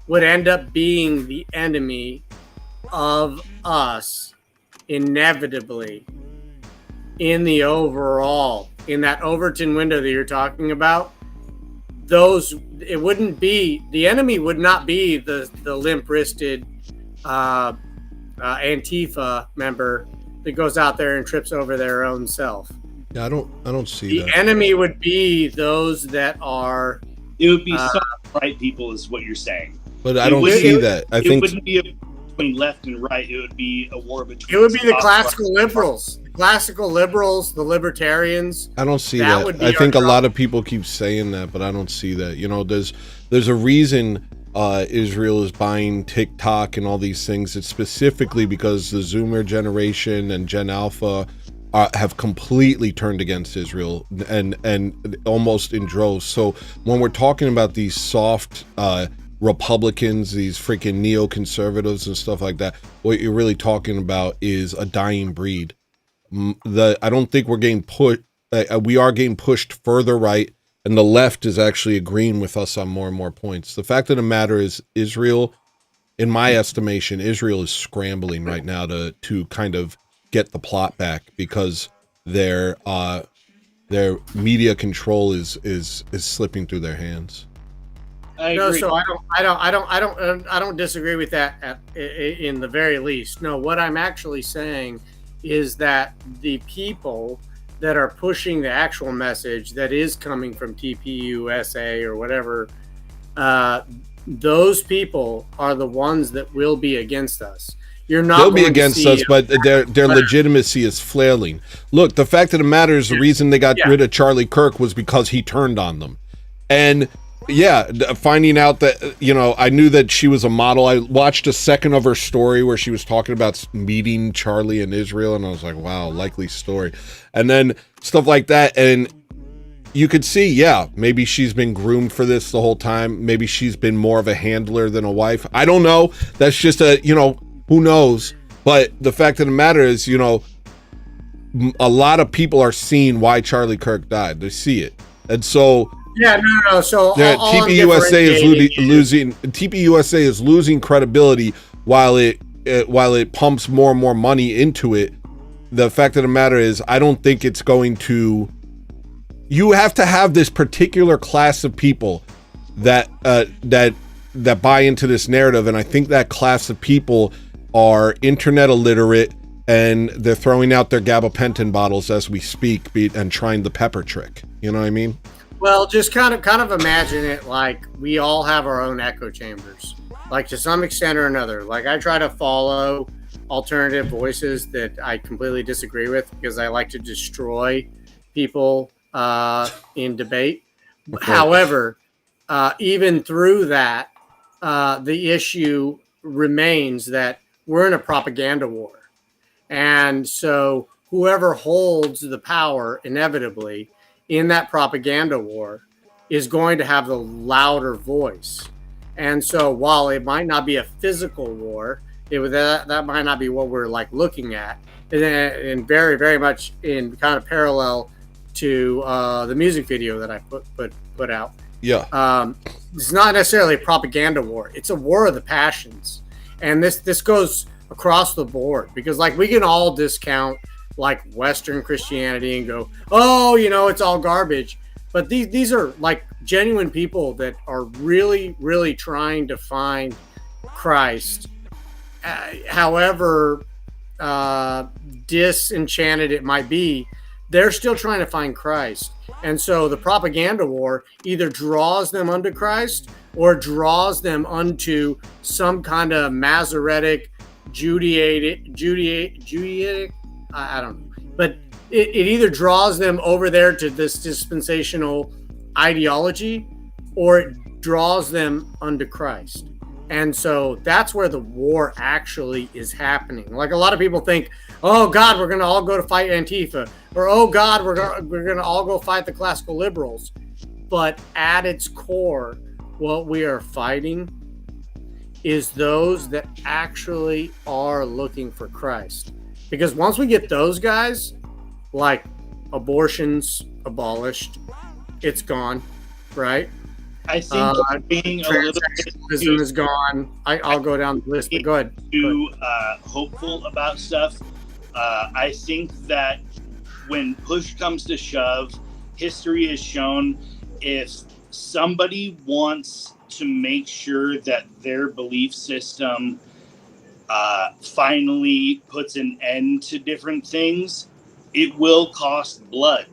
would end up being the enemy of us inevitably in the overall, in that Overton window that you're talking about? It wouldn't be, the enemy would not be the limp-wristed Antifa member that goes out there and trips over their own self. Yeah, I don't see the enemy would be those that are. It would be some right people, is what you're saying. But I don't see that. I think it wouldn't be between left and right. It would be a war between. It would be the classical liberals, the libertarians. I don't see that. I think a lot of people keep saying that, but I don't see that. You know, there's a reason Israel is buying TikTok and all these things. It's specifically because the Zoomer generation and Gen Alpha have completely turned against Israel and almost in droves. So when we're talking about these soft Republicans, these freaking neoconservatives and stuff like that, what you're really talking about is a dying breed. I don't think we're getting put. We are getting pushed further right, and the left is actually agreeing with us on more and more points. The fact of the matter is, Israel, in my estimation, Israel is scrambling right now to kind of get the plot back because their media control is slipping through their hands. No, so I don't disagree with that in the very least. No, what I'm actually saying is that the people that are pushing the actual message that is coming from TPUSA or whatever, those people are the ones that will be against us. You're not. They'll be against us, but their legitimacy is flailing. Look, the fact of the matter is, the reason they got rid of Charlie Kirk was because he turned on them, and finding out that, you know, I knew that she was a model. I watched a second of her story where she was talking about meeting Charlie in Israel, and I was like, wow, likely story. And then stuff like that, and you could see, yeah, maybe she's been groomed for this the whole time. Maybe she's been more of a handler than a wife. I don't know. That's just you know, who knows? But the fact of the matter is, you know, a lot of people are seeing why Charlie Kirk died. They see it. And so... Yeah, no. So TPUSA is losing credibility while it pumps more and more money into it. The fact of the matter is, I don't think it's going to. You have to have this particular class of people that buy into this narrative, and I think that class of people are internet illiterate, and they're throwing out their gabapentin bottles as we speak, and trying the pepper trick. You know what I mean? Well, just kind of imagine it like we all have our own echo chambers, like to some extent or another. Like I try to follow alternative voices that I completely disagree with because I like to destroy people in debate. However, even through that, the issue remains that we're in a propaganda war. And so whoever holds the power inevitably in that propaganda war is going to have the louder voice. And so while it might not be a physical war, that might not be what we're like looking at. And very, very much in kind of parallel to the music video that I put out. Yeah. It's not necessarily a propaganda war. It's a war of the passions. And this goes across the board because like we can all discount like Western Christianity and go, oh, you know, it's all garbage. But these are like genuine people that are really, really trying to find Christ. However disenchanted it might be, they're still trying to find Christ. And so the propaganda war either draws them unto Christ or draws them unto some kind of Masoretic, Judaic, I don't know, but it either draws them over there to this dispensational ideology or it draws them unto Christ. And so that's where the war actually is happening. Like a lot of people think, oh God, we're going to all go to fight Antifa, or oh God, we're going to all go fight the classical liberals. But at its core, what we are fighting is those that actually are looking for Christ. Because once we get those guys, like abortion's abolished, it's gone, right? I think being a little bit is gone. I'll go down the list, but go ahead. Too hopeful about stuff. I think that when push comes to shove, history has shown if somebody wants to make sure that their belief system finally puts an end to different things, it will cost blood.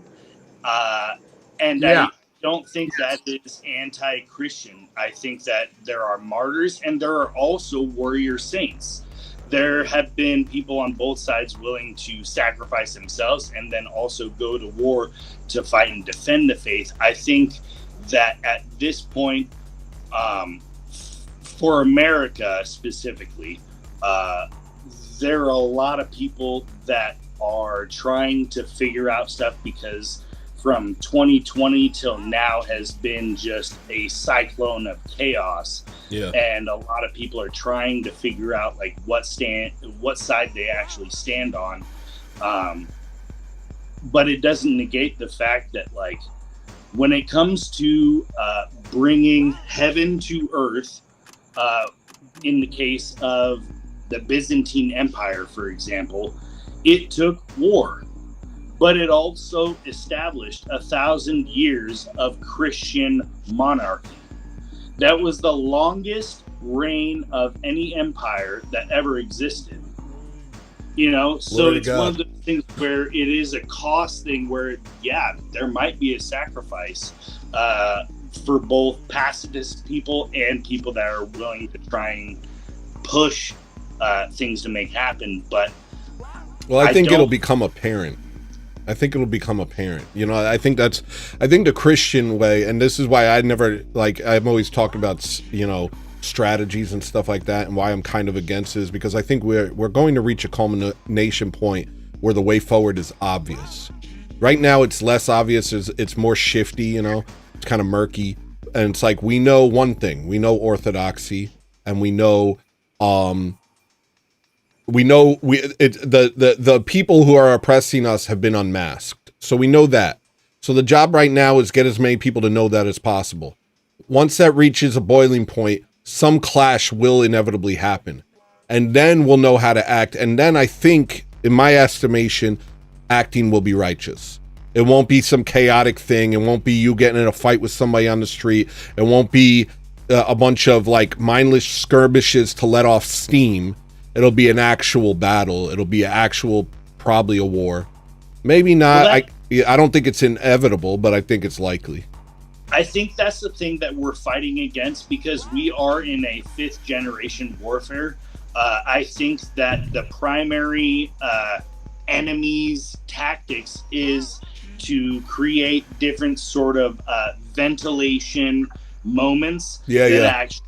And I don't think that is anti-Christian. I think that there are martyrs and there are also warrior saints. There have been people on both sides willing to sacrifice themselves and then also go to war to fight and defend the faith. I think that at this point, for America specifically, there are a lot of people that are trying to figure out stuff because from 2020 till now has been just a cyclone of chaos. Yeah. And a lot of people are trying to figure out like what side they actually stand on. But it doesn't negate the fact that like when it comes to bringing heaven to earth, in the case of the Byzantine Empire, for example, it took war. But it also established 1,000 years of Christian monarchy. That was the longest reign of any empire that ever existed. You know, so it's one of the things where it is a cost thing where, yeah, there might be a sacrifice for both pacifist people and people that are willing to try and push things to make happen. But well, I think it'll become apparent. I think it'll become apparent. You know, I think the Christian way, and this is why I never, like, I've always talked about, you know, strategies and stuff like that, and why I'm kind of against it is because I think we're going to reach a culmination point where the way forward is obvious. Right now, it's less obvious. It's more shifty, you know, it's kind of murky. And it's like, we know one thing, we know orthodoxy, and we know, the people who are oppressing us have been unmasked. So we know that. So the job right now is get as many people to know that as possible. Once that reaches a boiling point, some clash will inevitably happen. And then we'll know how to act. And then I think, in my estimation, acting will be righteous. It won't be some chaotic thing. It won't be you getting in a fight with somebody on the street. It won't be a bunch of like mindless skirmishes to let off steam. It'll be an actual battle. It'll be probably a war. Maybe not. Well, I don't think it's inevitable, but I think it's likely. I think that's the thing that we're fighting against, because we are in a 5th generation warfare. I think that the primary enemy's tactics is to create different sort of ventilation moments actually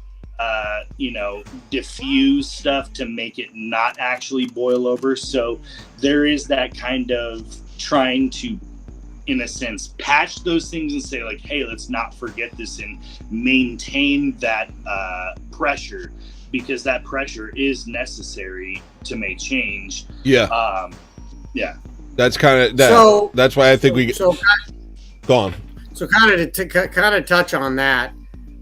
diffuse stuff to make it not actually boil over. So there is that kind of trying to, in a sense, patch those things and say like, hey, let's not forget this and maintain that pressure, because that pressure is necessary to make change. Yeah. That's kind of that. So, that's why I think go on. So kind of touch on that,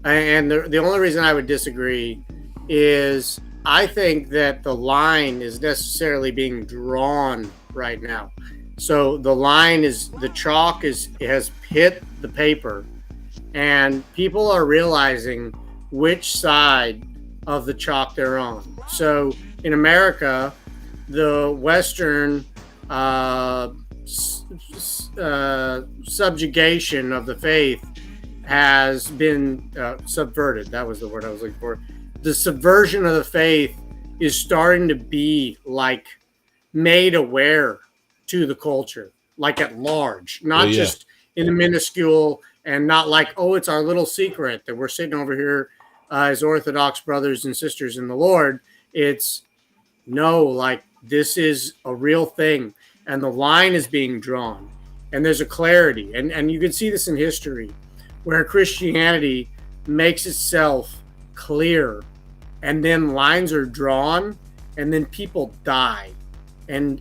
and the only reason I would disagree is I think that the line is necessarily being drawn right now. So the line is, the chalk has hit the paper, and people are realizing which side of the chalk they're on. So in America, the Western subjugation of the faith has been subverted. That was the word I was looking for. The subversion of the faith is starting to be like made aware to the culture, like at large, not just in a minuscule, and not like, oh, it's our little secret that we're sitting over here as Orthodox brothers and sisters in the Lord. It's no, like, this is a real thing, and the line is being drawn, and there's a clarity, and you can see this in history where Christianity makes itself clear, and then lines are drawn, and then people die, and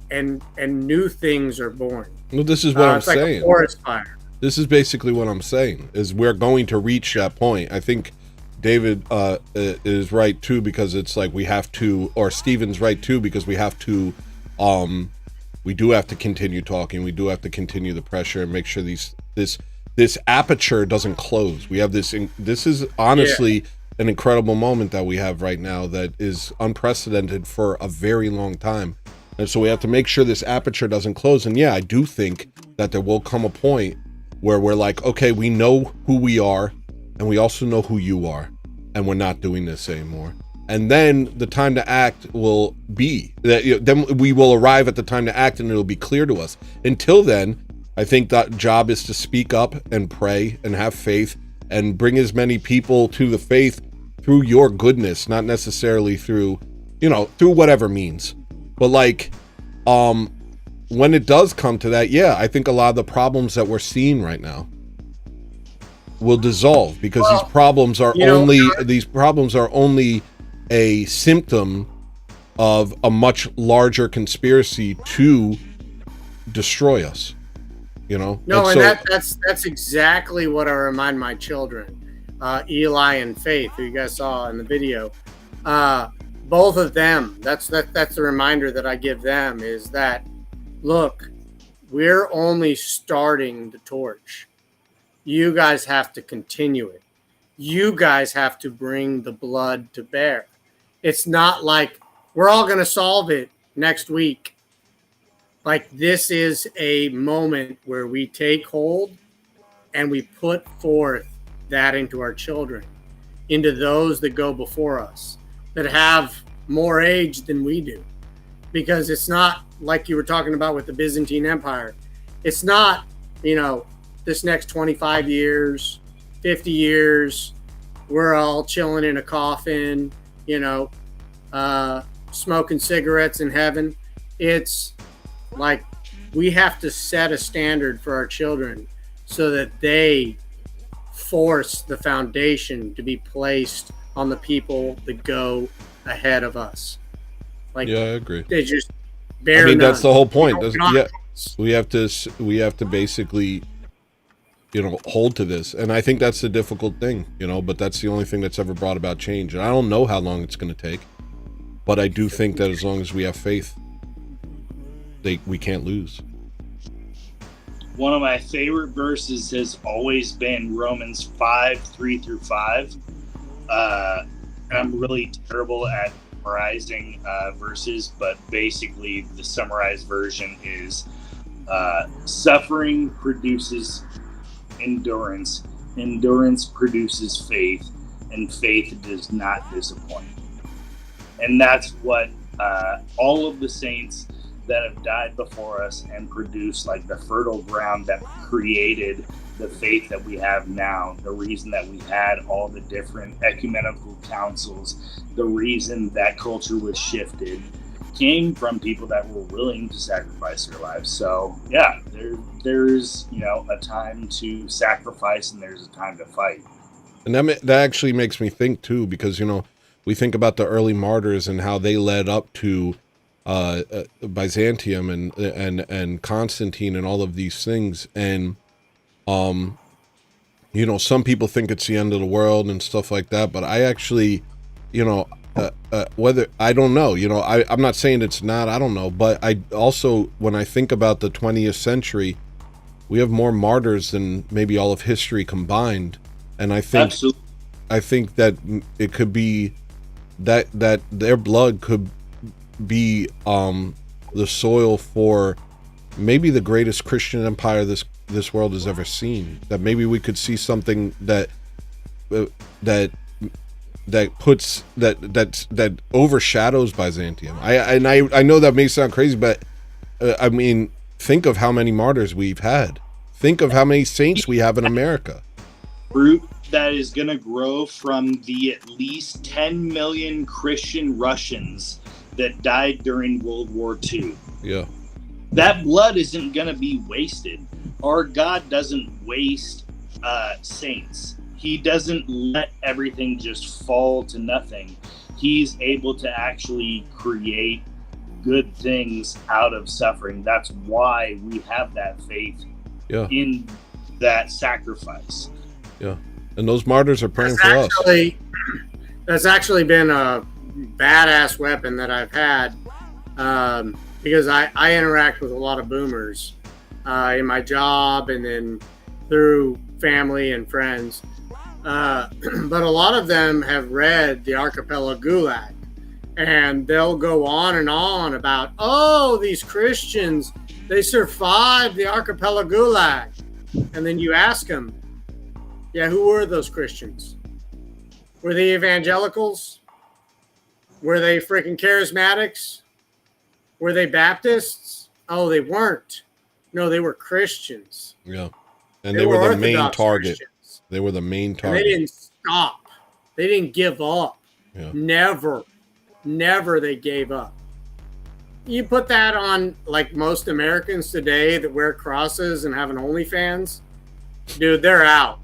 new things are born. Well, this is what I'm it's like saying. A forest fire. This is basically what I'm saying, is we're going to reach that point. I think David is right too, because it's like we have to, or Stephen's right too, because we have to, we do have to continue talking. We do have to continue the pressure and make sure this aperture doesn't close. We have this is honestly an incredible moment that we have right now that is unprecedented for a very long time. And so we have to make sure this aperture doesn't close. And yeah, I do think that there will come a point where we're like, okay, we know who we are, and we also know who you are, and we're not doing this anymore. And then the time to act will be that, then we will arrive at the time to act, and it'll be clear to us. Until then, I think that job is to speak up and pray and have faith and bring as many people to the faith through your goodness, not necessarily through, through whatever means. But like, when it does come to that, I think a lot of the problems that we're seeing right now will dissolve, because these problems are only a symptom of a much larger conspiracy to destroy us. No, that's exactly what I remind my children, Eli and Faith, who you guys saw in the video. Both of them, that's the reminder that I give them, is that, look, we're only starting the torch. You guys have to continue it. You guys have to bring the blood to bear. It's not like we're all going to solve it next week. Like, this is a moment where we take hold and we put forth that into our children, into those that go before us, that have more age than we do. Because it's not like you were talking about with the Byzantine Empire. It's not, this next 25 years, 50 years, we're all chilling in a coffin, smoking cigarettes in heaven. It's like we have to set a standard for our children so that they force the foundation to be placed on the people that go ahead of us. Like, yeah, I agree. They just bear I mean, none. that's the whole point. They don't Yeah, knock. we have to basically, hold to this, and I think that's the difficult thing, But that's the only thing that's ever brought about change, and I don't know how long it's going to take, but I do think that as long as we have faith, we can't lose. One of my favorite verses has always been Romans 5:3-5. I'm really terrible at summarizing verses, but basically the summarized version is suffering produces endurance, endurance produces faith, and faith does not disappoint. And that's what all of the saints that have died before us and produced like the fertile ground that created the faith that we have now, the reason that we had all the different ecumenical councils, the reason that culture was shifted, came from people that were willing to sacrifice their lives. So yeah, there's a time to sacrifice and there's a time to fight. And that actually makes me think too, because we think about the early martyrs and how they led up to Byzantium and Constantine and all of these things, and some people think it's the end of the world and stuff like that, but I actually, whether I don't know, I'm not saying it's not, I don't know, but I also, when I think about the 20th century, we have more martyrs than maybe all of history combined, and I think Absolutely. I think that it could be that their blood could be the soil for maybe the greatest Christian empire this world has ever seen. That maybe we could see something that overshadows Byzantium. I know that may sound crazy, but I mean, think of how many martyrs we've had. Think of how many saints we have in America. Fruit that is going to grow from the at least 10 million Christian Russians that died during World War II. Yeah. That blood isn't going to be wasted. Our God doesn't waste saints. He doesn't let everything just fall to nothing. He's able to actually create good things out of suffering. That's why we have that faith in that sacrifice. Yeah. And those martyrs are praying for us. That's actually been a badass weapon that I've had, because I interact with a lot of boomers in my job and then through family and friends, but a lot of them have read the Archipelago Gulag, and they'll go on and on about, these Christians, they survived the Archipelago Gulag, and then you ask them, who were those Christians? Were they evangelicals? Were they freaking charismatics? Were they Baptists? Oh, they weren't. No, they were Christians. Yeah. And they were the main target. Christians. They were the main target. And they didn't stop. They didn't give up. Yeah. Never they gave up. You put that on like most Americans today that wear crosses and have an OnlyFans, dude, they're out.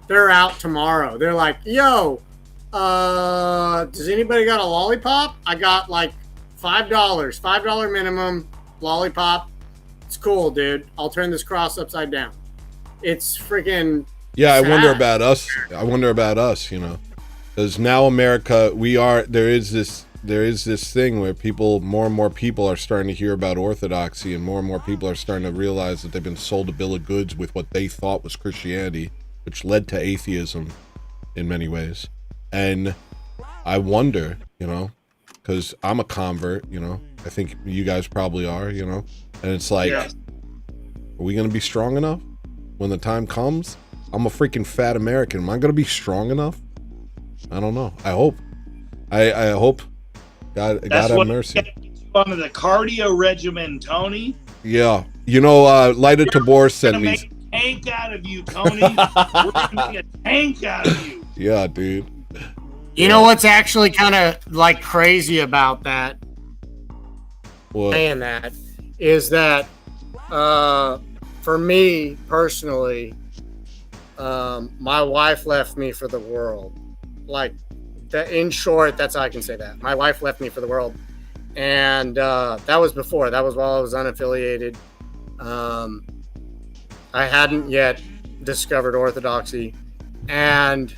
They're out tomorrow. They're like, yo, does anybody got a lollipop? I got like $5 minimum lollipop. It's cool, dude. I'll turn this cross upside down. It's freaking I sad. wonder about us. Because now America, there is this thing where more and more people are starting to hear about orthodoxy, and more people are starting to realize that they've been sold a bill of goods with what they thought was Christianity, which led to atheism in many ways. And I wonder, because I'm a convert, I think you guys probably are, and it's like, are we going to be strong enough when the time comes? I'm a freaking fat American. Am I going to be strong enough? I don't know. I hope. I hope. God have mercy. On the cardio regimen, Tony. Yeah. Lighted Tabor We're sent gonna me. make a tank out of you, Tony. We're gonna make a tank out of you. Yeah, dude. You know what's actually kind of like crazy about that? What? Saying that is that for me personally, my wife left me for the world. Like, in short, that's how I can say that. My wife left me for the world, and that was before. That was while I was unaffiliated. I hadn't yet discovered Orthodoxy, and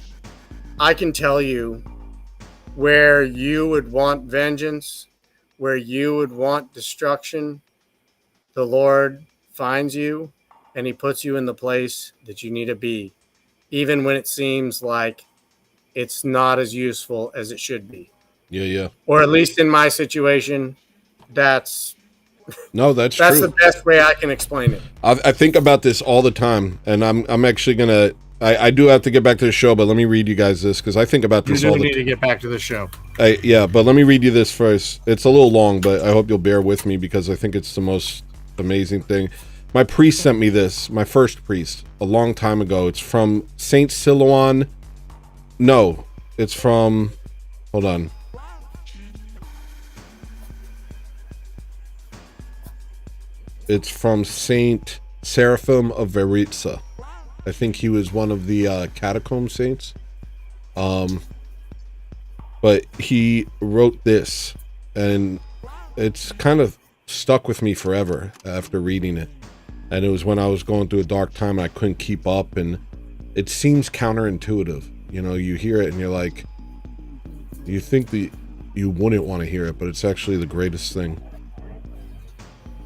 I can tell you, where you would want vengeance, where you would want destruction, the Lord finds you and he puts you in the place that you need to be, even when it seems like it's not as useful as it should be. Yeah. Or at least in my situation, that's true. the best way I can explain it. I think about this all the time, and I'm actually gonna. I do have to get back to the show, but let me read you guys this because I think about this all the time. You need to get back to the show. Yeah, but let me read you this first. It's a little long, but I hope you'll bear with me because I think it's the most amazing thing. My priest sent me this, my first priest, a long time ago. It's from Saint Silouan. No, it's from. Hold on. It's from Saint Seraphim of Veritza. I think he was one of the catacomb saints. But he wrote this, and it's kind of stuck with me forever after reading it. And it was when I was going through a dark time and I couldn't keep up, and it seems counterintuitive. You hear it and you're like, you think that you wouldn't want to hear it, but it's actually the greatest thing.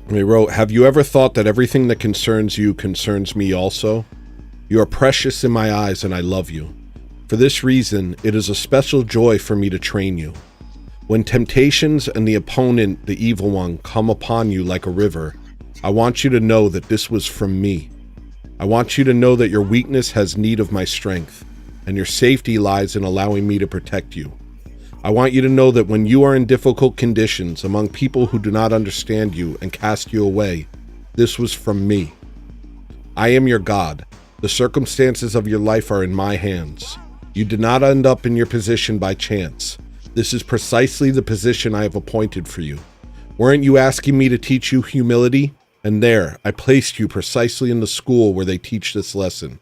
And he wrote, "Have you ever thought that everything that concerns you concerns me also? You are precious in my eyes and I love you. For this reason, it is a special joy for me to train you. When temptations and the opponent, the evil one, come upon you like a river, I want you to know that this was from me. I want you to know that your weakness has need of my strength, and your safety lies in allowing me to protect you. I want you to know that when you are in difficult conditions among people who do not understand you and cast you away, this was from me. I am your God. The circumstances of your life are in my hands. You did not end up in your position by chance. This is precisely the position I have appointed for you. Weren't you asking me to teach you humility? And there, I placed you precisely in the school where they teach this lesson.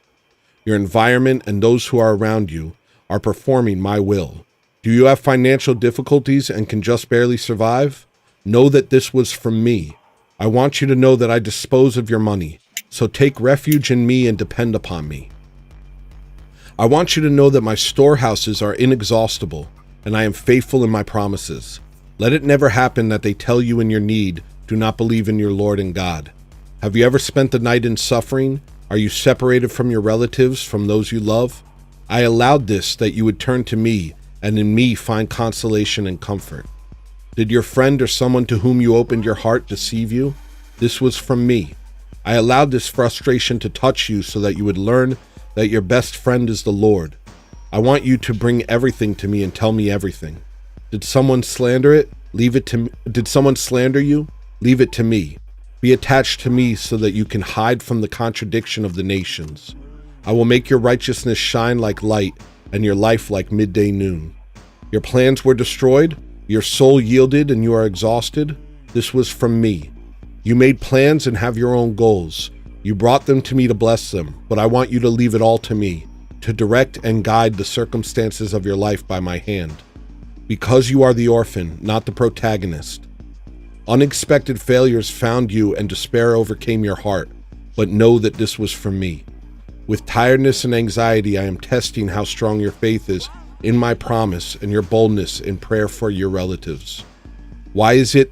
Your environment and those who are around you are performing my will. Do you have financial difficulties and can just barely survive? Know that this was from me. I want you to know that I dispose of your money. So take refuge in me and depend upon me. I want you to know that my storehouses are inexhaustible, and I am faithful in my promises. Let it never happen that they tell you in your need, do not believe in your Lord and God. Have you ever spent the night in suffering? Are you separated from your relatives, from those you love? I allowed this that you would turn to me, and in me find consolation and comfort. Did your friend or someone to whom you opened your heart deceive you? This was from me. I allowed this frustration to touch you so that you would learn that your best friend is the Lord. I want you to bring everything to me and tell me everything. Did someone slander it? Leave it to me. Did someone slander you? Leave it to me. Be attached to me so that you can hide from the contradiction of the nations. I will make your righteousness shine like light and your life like midday noon. Your plans were destroyed. Your soul yielded and you are exhausted. This was from me. You made plans and have your own goals. You brought them to me to bless them, but I want you to leave it all to me, to direct and guide the circumstances of your life by my hand. Because you are the orphan, not the protagonist. Unexpected failures found you and despair overcame your heart, but know that this was from me. With tiredness and anxiety, I am testing how strong your faith is in my promise and your boldness in prayer for your relatives. Why is it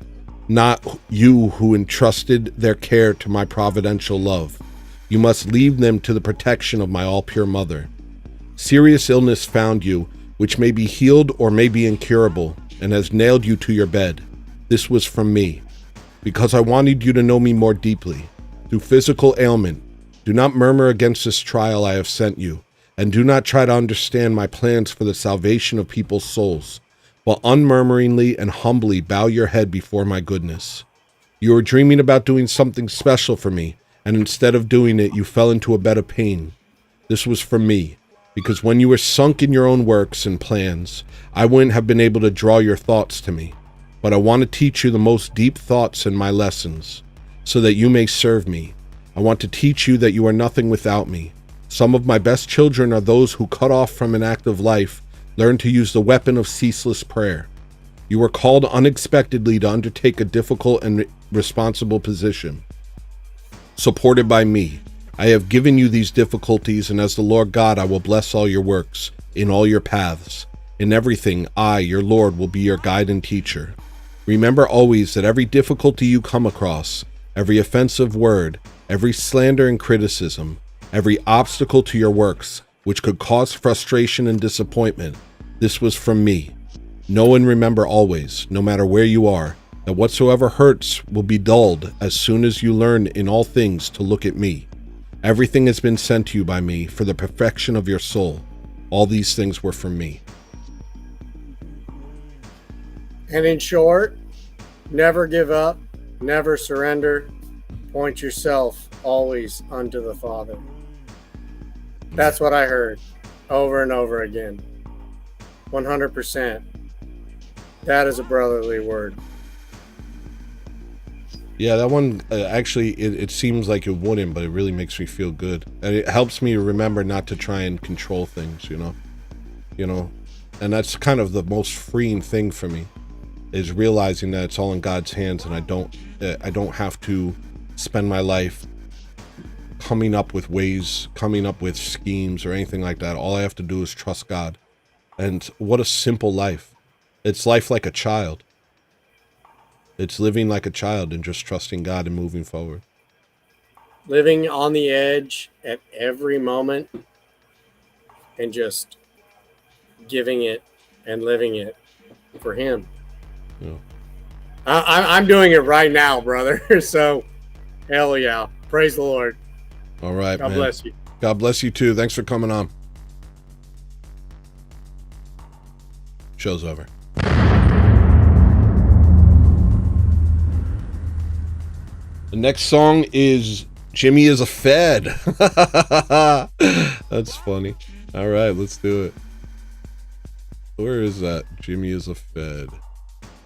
not you who entrusted their care to my providential love? You must leave them to the protection of my all-pure mother. Serious illness found you, which may be healed or may be incurable, and has nailed you to your bed. This was from me. Because I wanted you to know me more deeply. Through physical ailment, do not murmur against this trial I have sent you, and do not try to understand my plans for the salvation of people's souls, but unmurmuringly and humbly bow your head before my goodness. You were dreaming about doing something special for me, and instead of doing it, you fell into a bed of pain. This was for me, because when you were sunk in your own works and plans, I wouldn't have been able to draw your thoughts to me. But I want to teach you the most deep thoughts in my lessons, so that you may serve me. I want to teach you that you are nothing without me. Some of my best children are those who, cut off from an active life, learn to use the weapon of ceaseless prayer. You were called unexpectedly to undertake a difficult and responsible position. Supported by me, I have given you these difficulties, and as the Lord God, I will bless all your works, in all your paths. In everything, I, your Lord, will be your guide and teacher. Remember always that every difficulty you come across, every offensive word, every slander and criticism, every obstacle to your works, which could cause frustration and disappointment, this was from me. Know and remember always, no matter where you are, that whatsoever hurts will be dulled as soon as you learn in all things to look at me. Everything has been sent to you by me for the perfection of your soul. All these things were from me. And in short, never give up, never surrender, point yourself always unto the Father. That's what I heard over and over again. 100%. That is a brotherly word. Yeah, that one, actually, it seems like it wouldn't, but it really makes me feel good. And it helps me remember not to try and control things, you know? And that's kind of the most freeing thing for me, is realizing that it's all in God's hands, and I don't have to spend my life coming up with ways, coming up with schemes or anything like that. All I have to do is trust God. And what a simple life. It's life like a child. It's living like a child and just trusting God and moving forward. Living on the edge at every moment and just giving it and living it for Him. Yeah. I'm doing it right now, brother. So, hell yeah. Praise the Lord. All right, God man. bless you. God bless you too. Thanks for coming on. Show's over. The next song is Jimmy is a Fed. That's funny. All right, let's do it. Where is that? Jimmy is a Fed.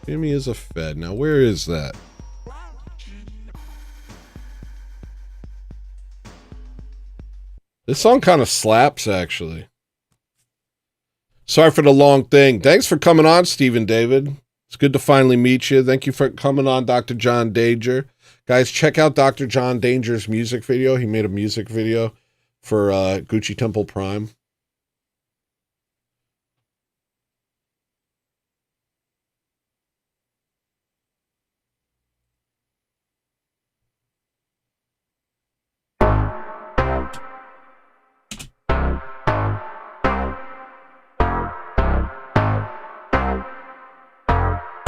Jimmy is a Fed. Now, where is that? This song kind of slaps, actually. Sorry for the long thing. Thanks for coming on, Stephen David. It's good to finally meet you. Thank you for coming on, Dr. John Danger. Guys, check out Dr. John Danger's music video. He made a music video for Gucci Temple Prime.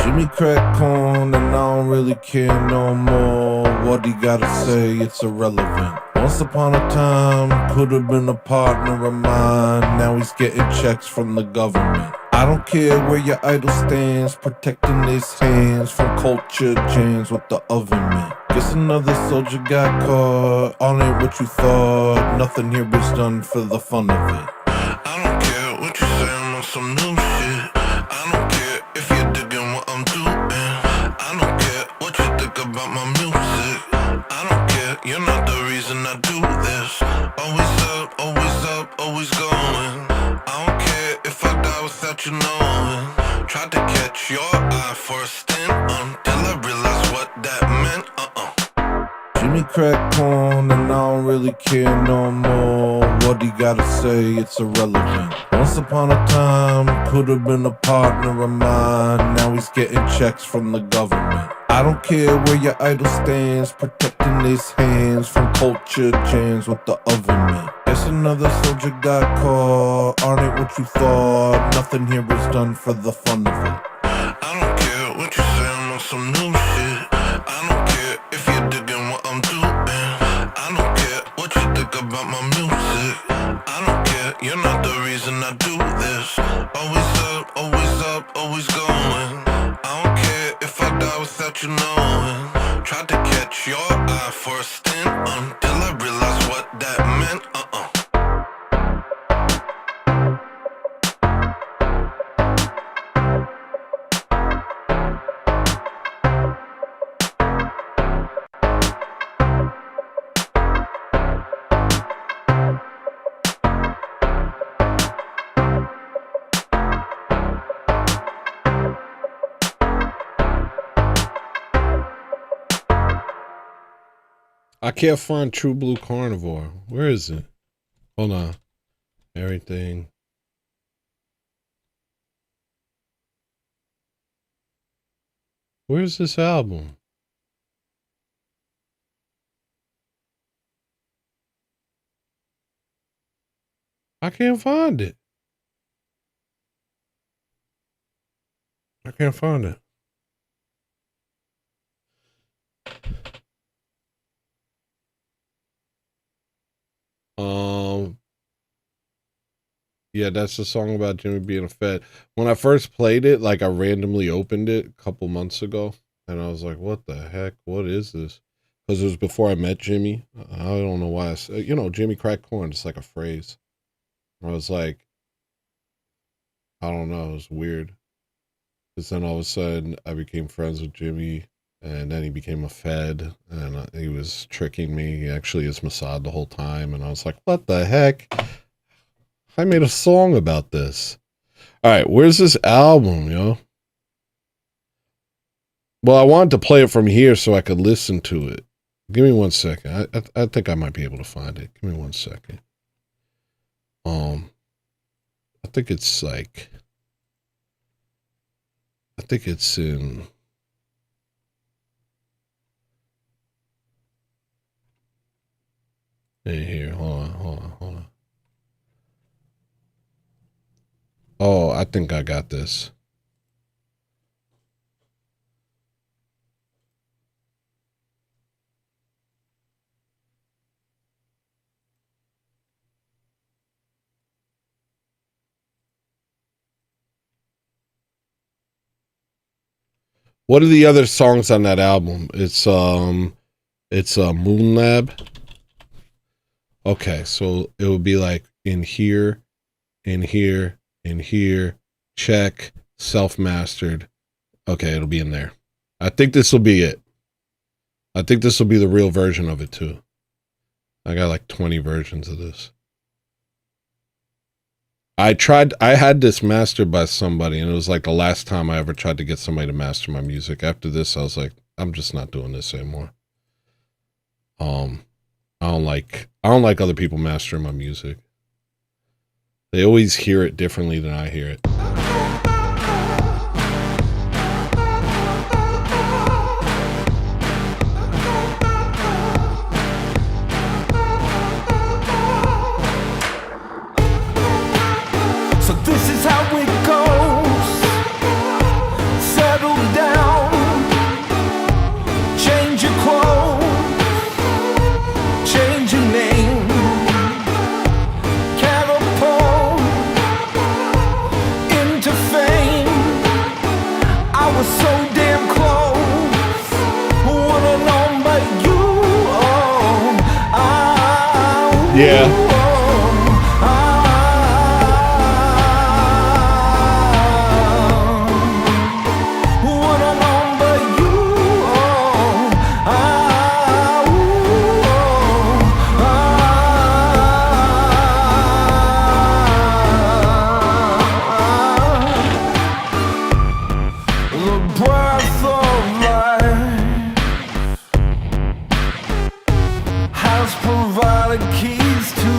Jimmy crack corn and I don't really care no more. What he gotta say, it's irrelevant. Once upon a time, could have been a partner of mine. Now he's getting checks from the government. I don't care where your idol stands, protecting his hands from culture jams with the oven mitt. Guess another soldier got caught, all ain't what you thought. Nothing here is done for the fun of it. I don't care what you say, I'm on some new shit. I don't care if you're digging what I'm doing. I don't care what you think about my music. I don't care, you're not the reason I do this. Always going. I don't care if I die without you knowing. Tried to catch your eye for a stint until I realized what that meant. Jimmy crack corn and I don't really care no more. What he gotta say, it's irrelevant. Once upon a time, could have been a partner of mine. Now he's getting checks from the government. I don't care where your idol stands, protecting his hands from culture jams with the oven mitt. Guess another soldier got caught, aren't what you thought. Nothing here is done for the fun of it. I don't care what you say, I'm on some new shit. I don't care if you're digging what I'm doing. I don't care what you think about my music. I don't care, you're not the reason I do this. Always going. I don't care if I die without you knowing. Tried I can't find True Blue Carnivore. Where is it? Hold on. Everything. Where's this album? I can't find it. I can't find it. Yeah, that's the song about Jimmy being a Fed. When I first played it, like I randomly opened it a couple months ago, and I was like, "What the heck? What is this?" Because it was before I met Jimmy. I don't know why. You know, Jimmy cracked corn. It's like a phrase. I was like, I don't know. It was weird. Because then all of a sudden, I became friends with Jimmy, and then he became a Fed, and he was tricking me. He actually is Mossad the whole time, and I was like, "What the heck?" I made a song about this. All right, where's this album, yo? Well, I wanted to play it from here so I could listen to it. Give me 1 second. I think I might be able to find it. Give me 1 second. I think it's like, I think it's in. In here, hold on. Oh, I think I got this. What are the other songs on that album? It's Moon Lab. Okay, so it would be like in here, check, self-mastered. Okay, it'll be in there. I think this will be it. I think this will be the real version of it too. I got like 20 versions of this. I had this mastered by somebody, and it was like the last time I ever tried to get somebody to master my music. After this, I was like, I'm just not doing this anymore. I don't like other people mastering my music. They always hear it differently than I hear it. So this is how it goes. Settle down, change your clothes, change your name, catapult into fame. I was so damn close, would've known but you. Yeah. Provided keys to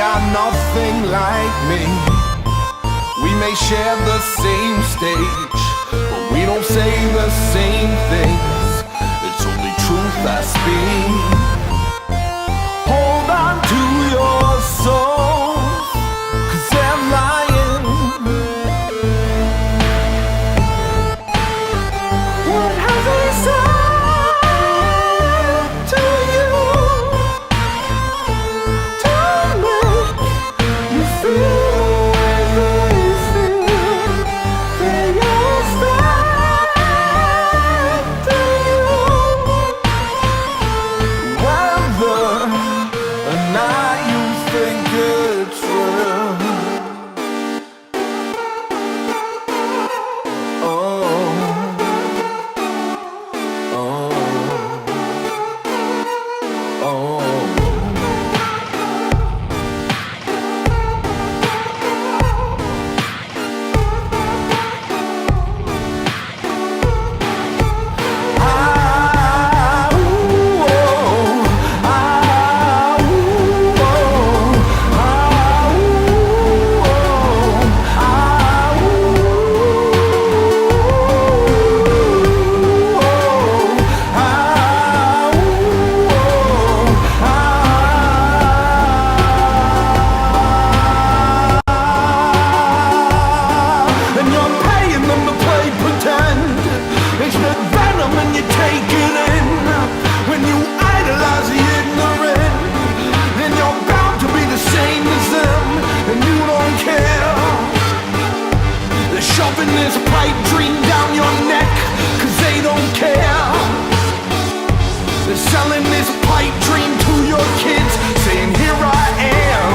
are nothing like me. We may share the same stage, but we don't say the same things. It's only truth I speak. Hold on to your soul, 'cause they're lying. What has he said to you to make you feel the way they feel? They all said to you whether or not you think it's real. Oh, oh, oh. And you're paying them to play pretend. It's the venom and you take it in. When you idolize the ignorant, then you're bound to be the same as them, and you don't care. They're shoving this pipe dream down your neck, 'cause they don't care. They're selling this pipe dream to your kids, saying here I am,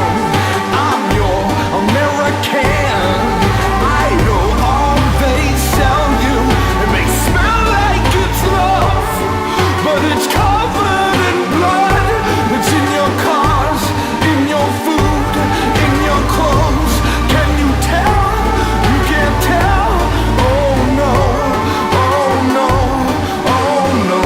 I'm your American idol. All they sell you, it may smell like it's love, but it's covered in blood. It's in your cars, in your food, in your clothes. Can you tell? You can't tell. Oh no, oh no, oh no.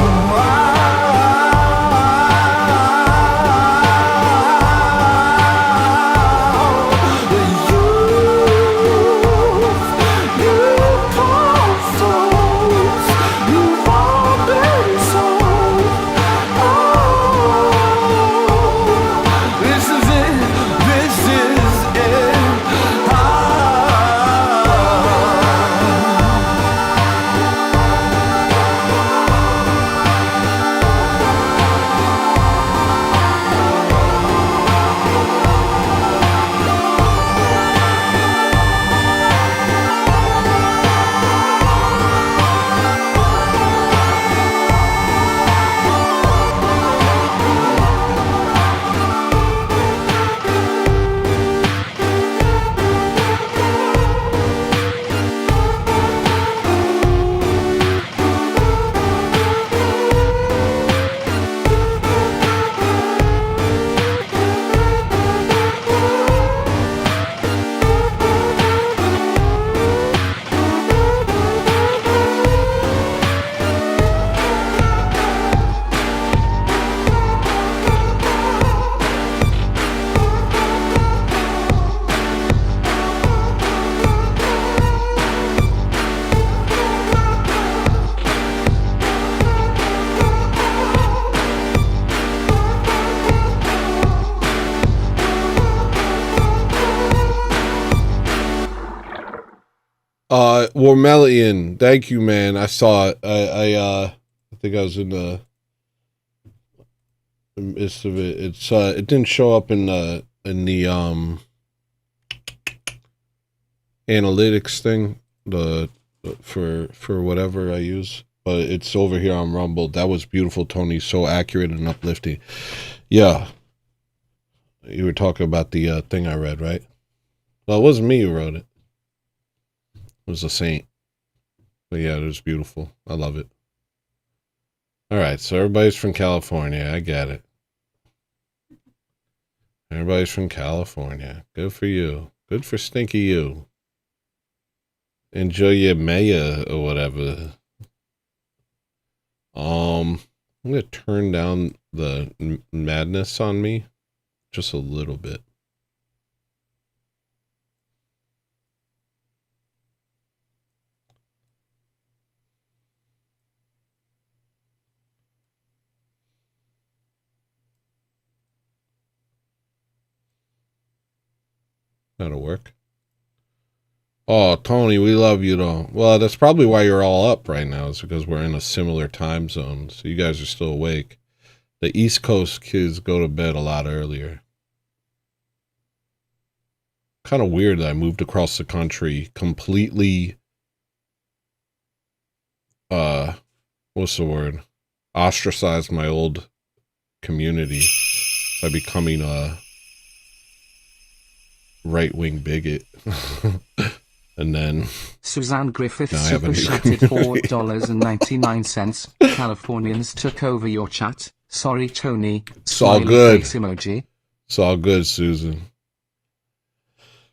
Warmelian, thank you, man. I saw it. I think I was in the midst of it. It's it didn't show up in the analytics thing, for whatever I use, but it's over here on Rumble. That was beautiful, Tony. So accurate and uplifting. Yeah. You were talking about the thing I read, right? Well, it wasn't me who wrote it. It was a saint. But yeah, it was beautiful. I love it. All right, so everybody's from California. I get it. Everybody's from California. Good for you. Good for stinky you. Enjoy your mayor or whatever. I'm gonna turn down the madness on me just a little bit. That'll work. Oh, Tony, we love you though. Well, that's probably why you're all up right now, is because we're in a similar time zone. So you guys are still awake. The East Coast kids go to bed a lot earlier. Kind of weird that I moved across the country completely, what's the word? Ostracized my old community by becoming a right-wing bigot. And then Suzanne Griffith now I have a super new chatted community. $4.99. Californians took over your chat. Sorry, Tony. It's all Smiley good. face emoji. It's all good, Susan.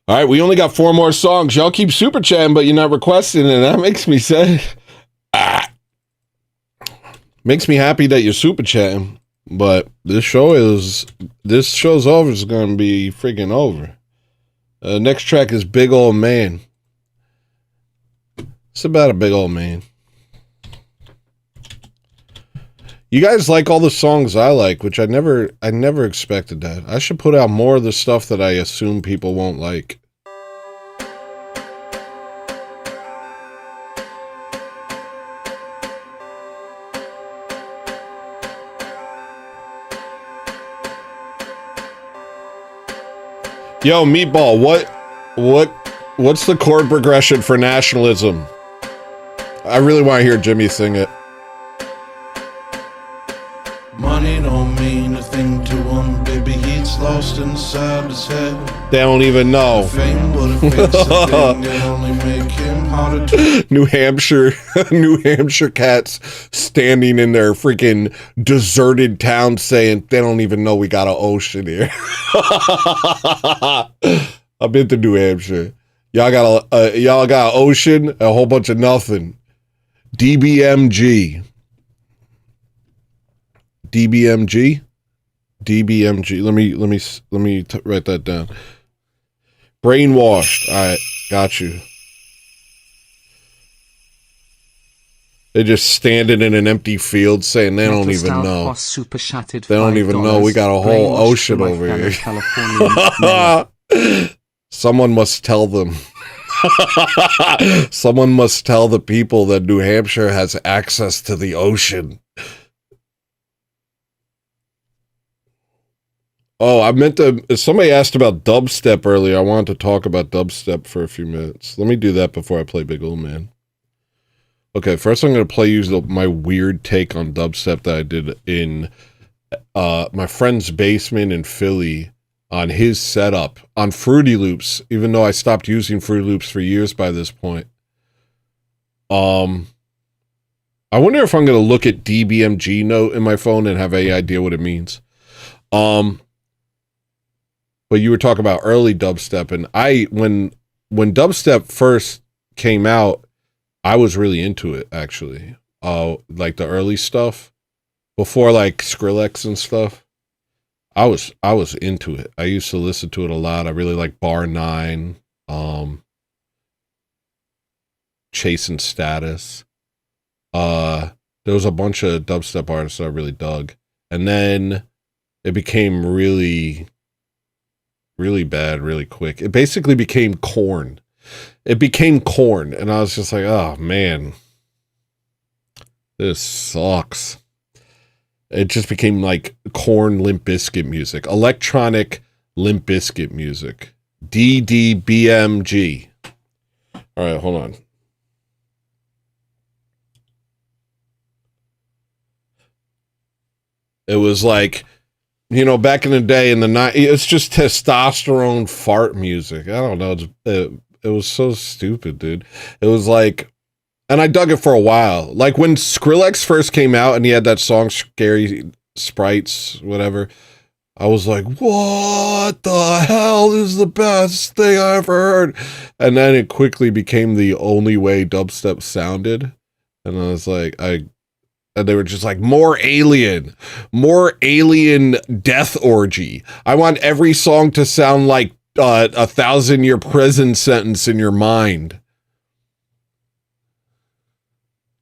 All right, we only got 4 more songs. Y'all keep super chatting, but you're not requesting, and that makes me sad. Makes me happy that you're super chatting, but this show's over is gonna be freaking over. Next track is Big Old Man. It's about a big old man. You guys like all the songs I like, which I never expected that. I should put out more of the stuff that I assume people won't like. Yo, Meatball, what's the chord progression for nationalism? I really want to hear Jimmy sing it. Money don't mean a thing to him, baby. He's lost inside his head. They don't even know. Fame would have fixed the thing that only make him harder to New Hampshire cats standing in their freaking deserted town saying they don't even know we got an ocean here. I've been to New Hampshire. Y'all got an ocean, a whole bunch of nothing. DBMG. DBMG. Let me write that down. Brainwashed. All right, got you. They're just standing in an empty field saying they don't even know. Super chatted They don't even know we got a whole ocean over here. Someone must tell them. Someone must tell the people that New Hampshire has access to the ocean. Oh, I meant to. Somebody asked about dubstep earlier. I wanted to talk about dubstep for a few minutes. Let me do that before I play Big Old Man. Okay, first I'm going to play you my weird take on dubstep that I did in my friend's basement in Philly on his setup on Fruity Loops, even though I stopped using Fruity Loops for years by this point. I wonder if I'm going to look at DBMG note in my phone and have any idea what it means. But you were talking about early dubstep, and when dubstep first came out, I was really into it, actually. Like the early stuff before like Skrillex and stuff. I was into it. I used to listen to it a lot. I really like Bar 9, Chasing Status. There was a bunch of dubstep artists that I really dug. And then it became really bad really quick. It basically became Korn. It became Korn, and I was just like, oh man, this sucks. It just became like Korn Limp Bizkit music, electronic Limp Bizkit music. DDBMG. All right, hold on. It was like, you know, back in the day in the night, it's just testosterone fart music. I don't know. It was so stupid, dude. It was like, and I dug it for a while. Like when Skrillex first came out and he had that song, Scary Sprites, whatever. I was like, what the hell is the best thing I ever heard? And then it quickly became the only way dubstep sounded. And I was like, and they were just like, more alien death orgy. I want every song to sound like a 1,000-year prison sentence in your mind.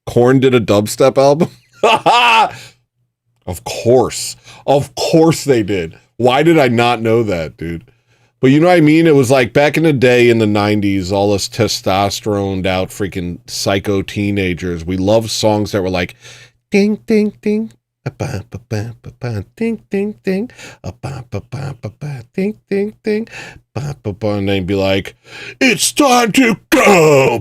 Korn did a dubstep album? Of course they did. Why did I not know that, dude? But you know what I mean? It was like back in the day in the 90s, all us testosteroned out freaking psycho teenagers. We loved songs that were like, ding, ding, ding. Ding, ding, ding. Ding, ding, ding. And they'd be like, it's time to go.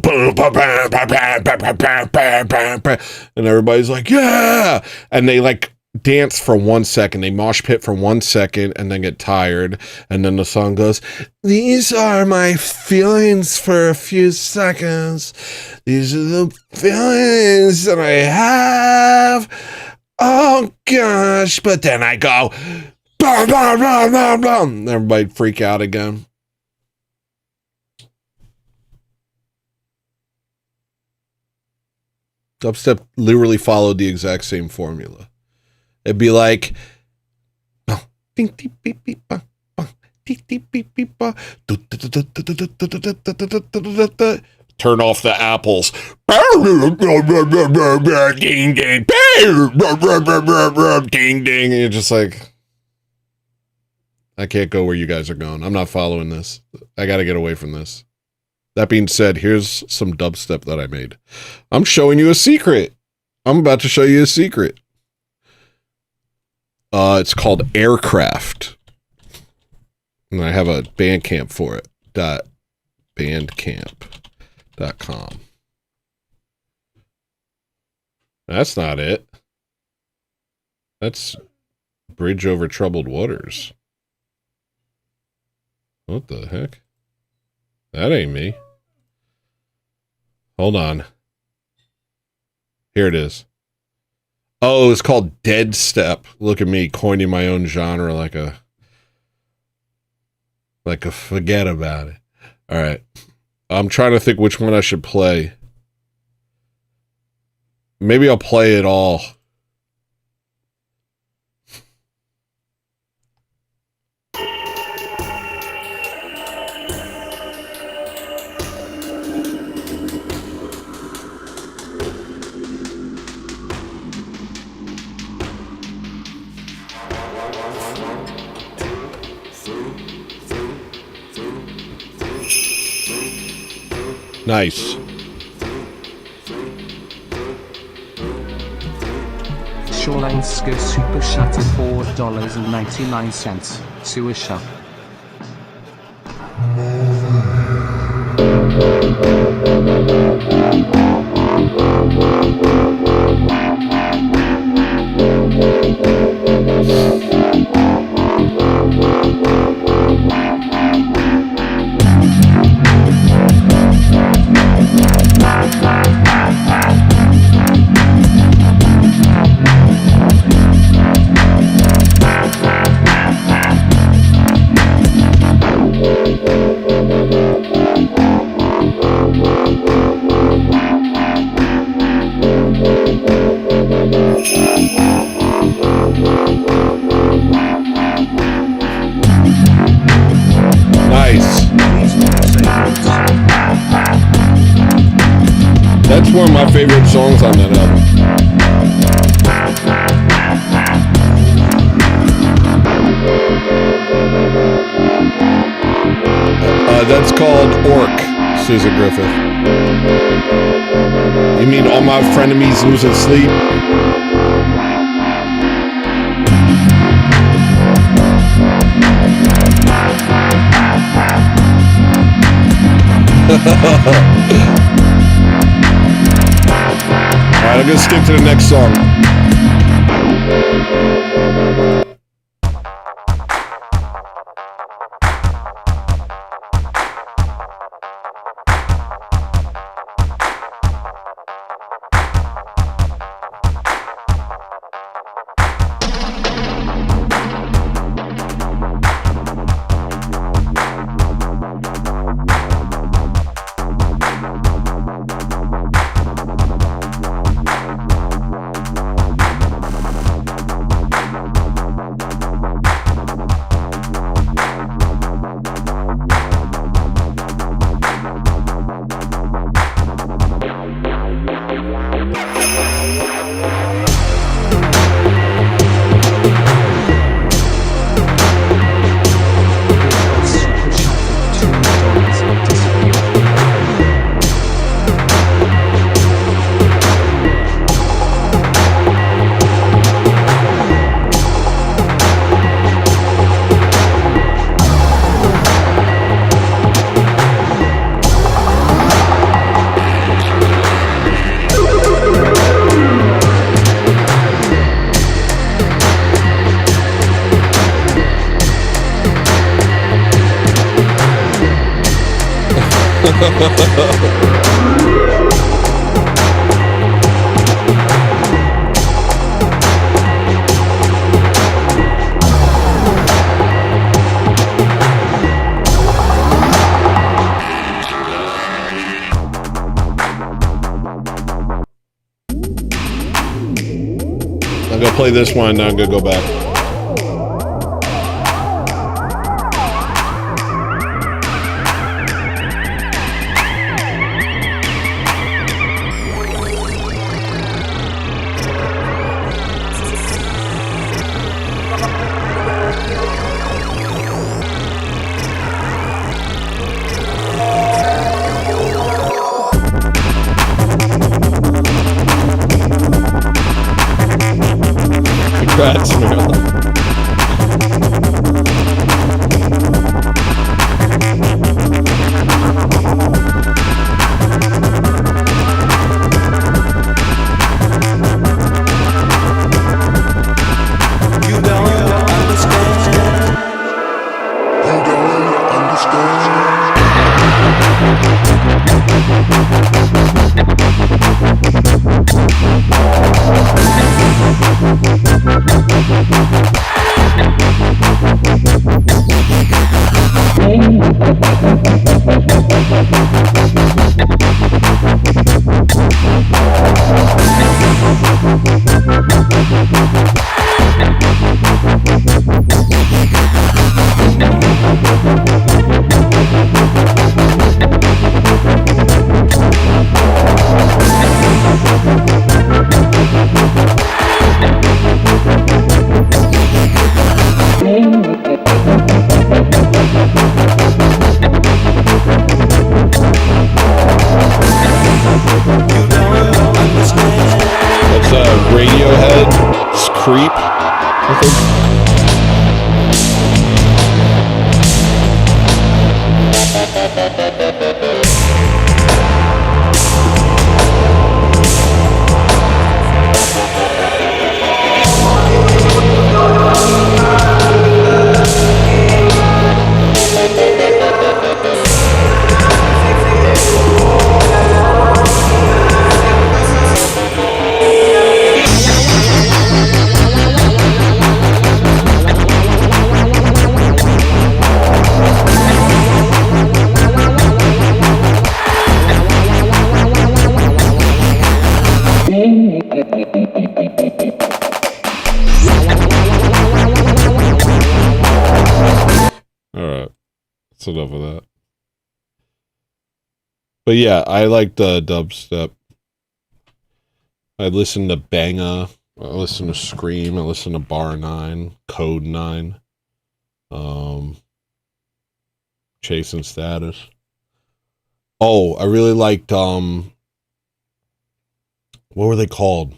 And everybody's like, yeah. And they like dance for 1 second. They mosh pit for 1 second and then get tired. And then the song goes, these are my feelings for a few seconds. These are the feelings that I have. Oh gosh, but then I go, blah, blah, blah, blah, blah. Everybody freak out again. Dubstep literally followed the exact same formula. It'd be like, ding, ding, beep, beep, bang, bang, ding, ding, beep, beep, bang, turn off the apples. Ding, ding, ding, ding. And you're just like, I can't go where you guys are going. I'm not following this. I got to get away from this. That being said, here's some dubstep that I made. I'm showing you a secret. I'm about to show you a secret. It's called Aircraft. And I have a Bandcamp for it. .bandcamp.com. That's not it. That's Bridge Over Troubled Waters. What the heck? That ain't me. Hold on. Here it is. Oh, it's called Dead Step. Look at me coining my own genre like a forget about it. All right. I'm trying to think which one I should play. Maybe I'll play it all. Nice. Shorelinska Super Chat at $4.99. Suisha. That's one of my favorite songs on that album. That's called Orc, Susan Griffith. You mean All My Frenemies Losing Sleep? Alright, I'm gonna skip to the next song. I'm gonna play this one, now I'm gonna go back. Congrats, Marilyn. You don't understand. You don't understand. That's Radiohead. It's Creep, I think. Alright. That's enough of that. But yeah, I like the dubstep. I listen to Banga. I listen to Scream. I listen to Bar 9, Code 9, Chasing Status. Oh, I really liked what were they called?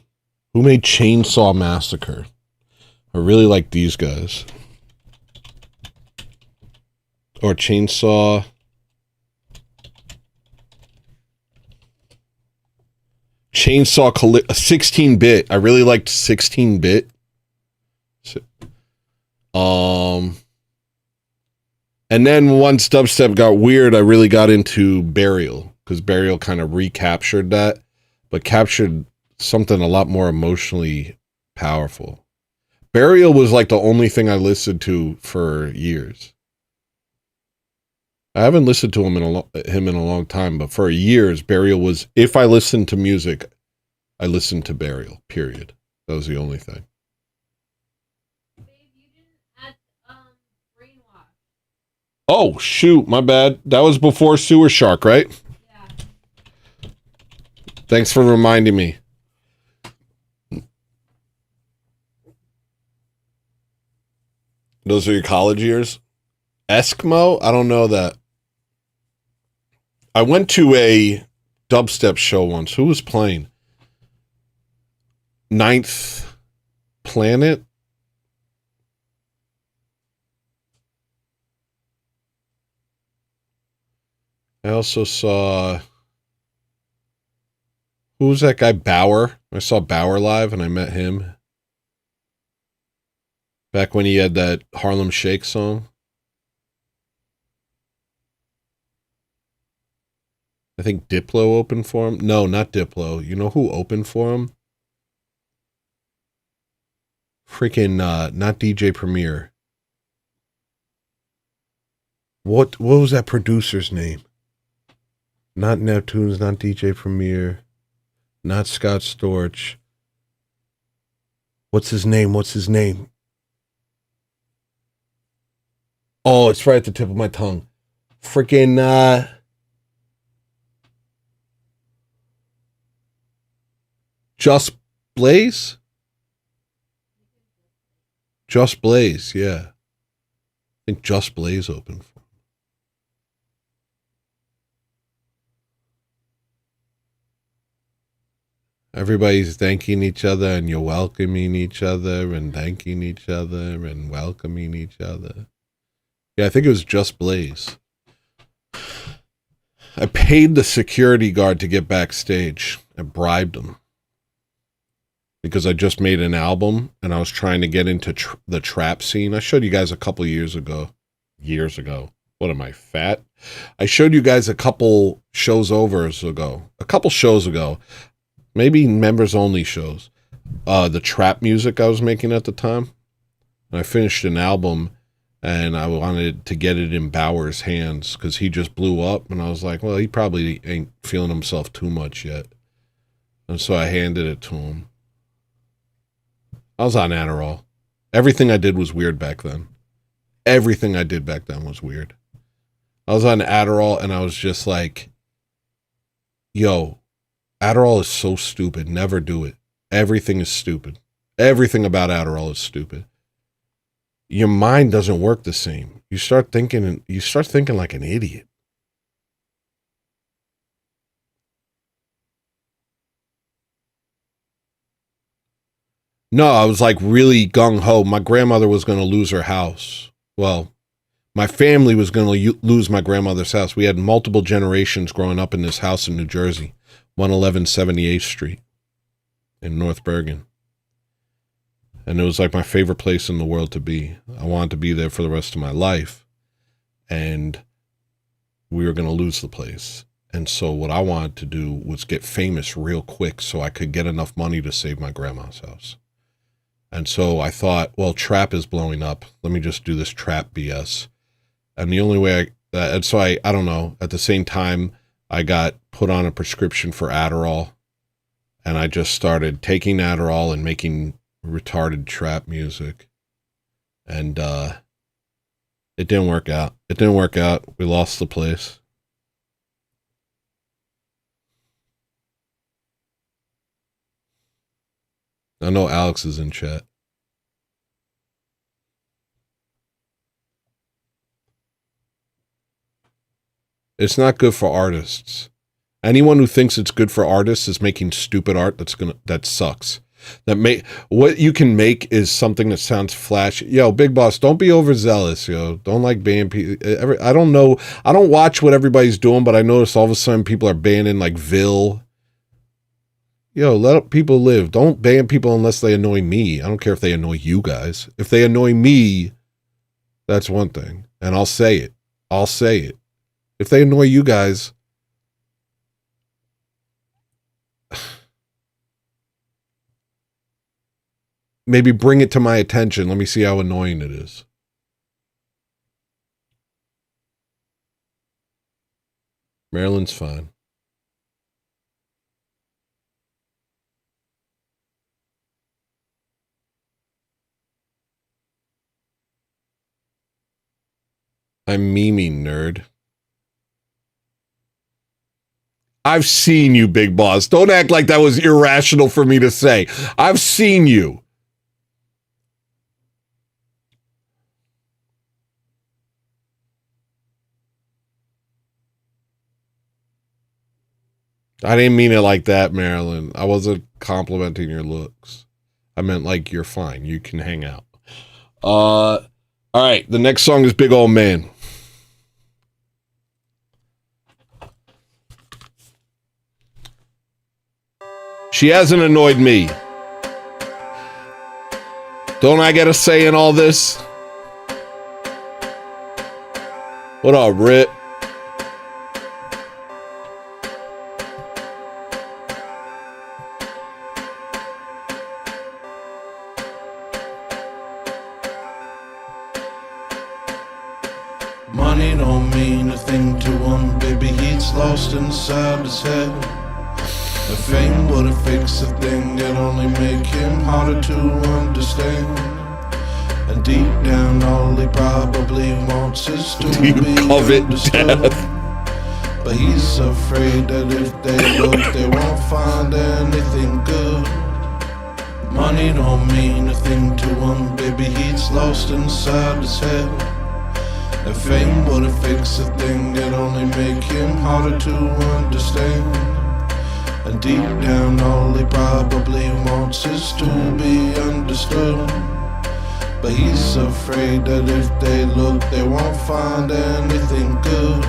Who made Chainsaw Massacre? I really like these guys. Or Chainsaw 16-bit. I really liked 16-bit. And then once dubstep got weird, I really got into Burial, because Burial kind of recaptured that, but captured something a lot more emotionally powerful. Burial was like the only thing I listened to for years. I haven't listened to him in a long time, but for years, Burial was, if I listened to music, I listened to Burial, period. That was the only thing. Oh, shoot, my bad. That was before Sewer Shark, right? Yeah. Thanks for reminding me. Those are your college years? Eskimo? I don't know that. I went to a dubstep show once. Who was playing? Ninth Planet? I also saw... Who was that guy? Bauer? I saw Bauer live and I met him. Back when he had that Harlem Shake song. think Diplo opened for him. No, not Diplo. You know who opened for him? Freaking not DJ Premier. What was that producer's name? Not Neptunes, not DJ Premier, not Scott Storch. What's his name? Oh, it's right at the tip of my tongue. Freaking Just Blaze? Just Blaze, yeah. I think Just Blaze opened for him. Everybody's thanking each other and you're welcoming each other and thanking each other and welcoming each other. Yeah, I think it was Just Blaze. I paid the security guard to get backstage. I bribed him. Because I just made an album and I was trying to get into the trap scene. I showed you guys a couple years ago. What am I, fat? I showed you guys a couple shows ago. Maybe members only shows. The trap music I was making at the time. And I finished an album and I wanted to get it in Bauer's hands because he just blew up. And I was like, well, he probably ain't feeling himself too much yet. And so I handed it to him. I was on Adderall. Everything I did was weird back then. Everything I did back then was weird. I was on Adderall and I was just like, yo, Adderall is so stupid. Never do it. Everything is stupid. Everything about Adderall is stupid. Your mind doesn't work the same. You start thinking like an idiot. No, I was like really gung-ho. My grandmother was going to lose her house. Well, my family was going to lose my grandmother's house. We had multiple generations growing up in this house in New Jersey, 111 78th Street in North Bergen. And it was like my favorite place in the world to be. I wanted to be there for the rest of my life. And we were going to lose the place. And so what I wanted to do was get famous real quick so I could get enough money to save my grandma's house. And so I thought, well, trap is blowing up. Let me just do this trap BS. And the only way I don't know, at the same time, I got put on a prescription for Adderall. And I just started taking Adderall and making retarded trap music. And it didn't work out. We lost the place. I know Alex is in chat. It's not good for artists. Anyone who thinks it's good for artists is making stupid art that sucks. What you can make is something that sounds flashy. Yo, Big Boss, don't be overzealous, yo. Don't like ban people. I don't know. I don't watch what everybody's doing, but I notice all of a sudden people are banning like Vil. Yo, let people live. Don't ban people unless they annoy me. I don't care if they annoy you guys. If they annoy me, that's one thing. And I'll say it. If they annoy you guys, maybe bring it to my attention. Let me see how annoying it is. Maryland's fine. I'm memeing, nerd. I've seen you, Big Boss. Don't act like that was irrational for me to say. I've seen you. I didn't mean it like that, Marilyn. I wasn't complimenting your looks. I meant like you're fine. You can hang out. All right. The next song is Big Old Man. She hasn't annoyed me. Don't I get a say in all this? What up, Rip? Money don't mean a thing to him, baby, he's lost inside his head. The fame wouldn't fix a thing, it only make him harder to understand. And deep down, all he probably wants is to be understood. But he's afraid that if they look, they won't find anything good. Money don't mean a thing to him, baby, he's lost inside his head. And fame wouldn't fix a thing, it only make him harder to understand. And deep down, all he probably wants is to be understood. But he's afraid that if they look, they won't find anything good.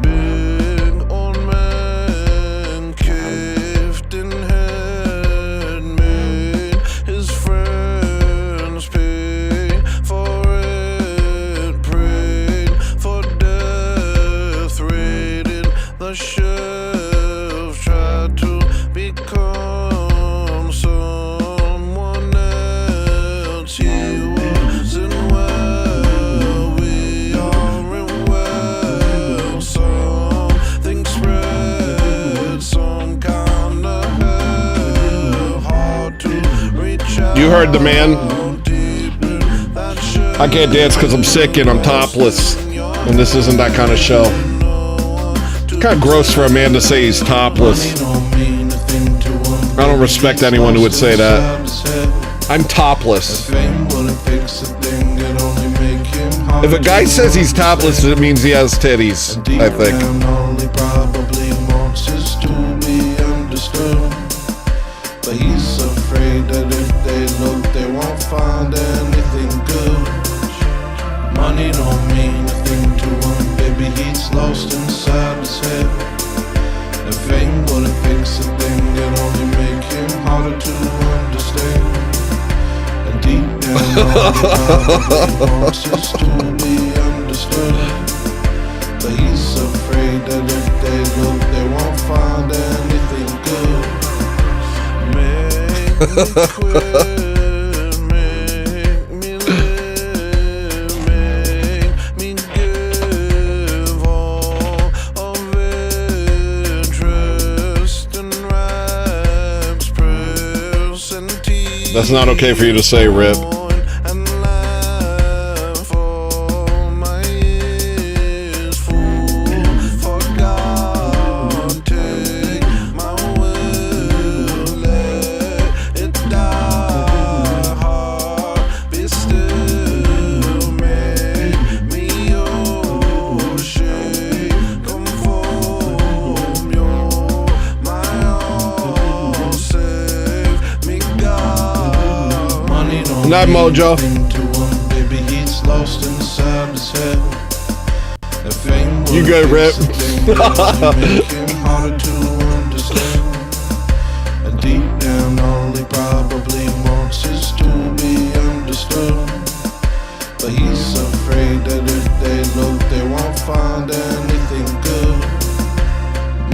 Big old man, caved in head, made his friends pay for it, prayed for death, raided the shelf, tried to become someone else. He wasn't well, we aren't well. Something spread, some kind of hell, hard to reach out. You heard the man. I can't dance because I'm sick and I'm topless. And this isn't that kind of show. It's kind of gross for a man to say he's topless. I don't respect anyone who would say that. I'm topless. If a guy says he's topless, it means he has titties, I think. But he's afraid that if they look, they won't find anything good. Money don't mean a thing to him, baby, he's lost inside his head. And fame wouldn't fix a thing, it only make him harder to understand. And deep down, all he probably wants is to be understood. But he's afraid that if they look, they won't find anything good. Make me quit, make me live, make me give all of it, trust and rags, prayers and tears. That's not okay for you to say, Rip. And laugh all my years, fool for God, take my will, let it die hard, be still, make me your shade, conform, you're my all, save me God. Money don't Night, Mojo. mean to him, baby, he's lost inside his head. The fame You will good, Rip? fix a thing, it only make him harder to understand. And deep down, all he probably wants is to be understood. But he's afraid that if they look, they won't find anything good.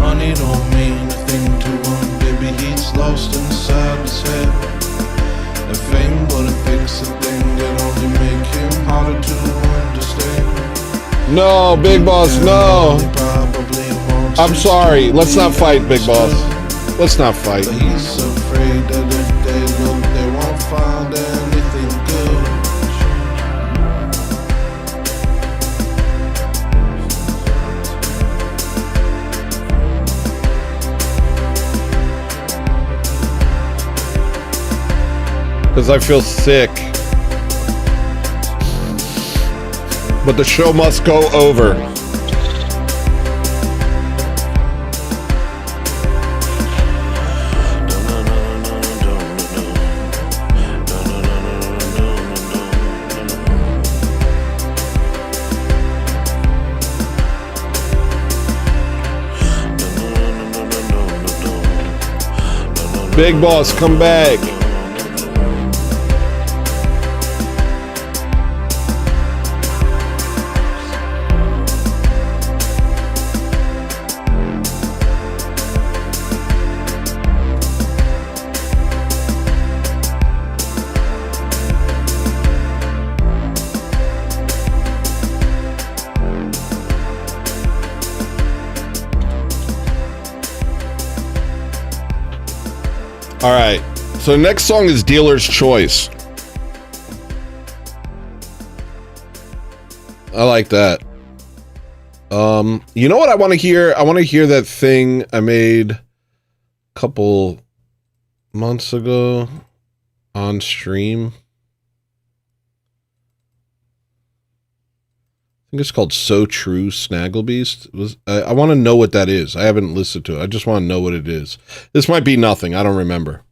Money don't mean a thing to him, baby, he's lost inside his head. And fame wouldn't fix a thing, it only make him harder to understand. No, Big Boss, no. He probably wants I'm is sorry. to Let's be not fight, Big Boss. understood. Let's not fight. But he's afraid that if they look, they won't find anything good. Because I feel sick. But the show must go over. Big Boss, come back. All right. So the next song is Dealer's Choice. I like that. You know what I want to hear? I want to hear that thing I made a couple months ago on stream. I think it's called So True Snagglebeast. I want to know what that is. I haven't listened to it. I just want to know what it is. This might be nothing. I don't remember.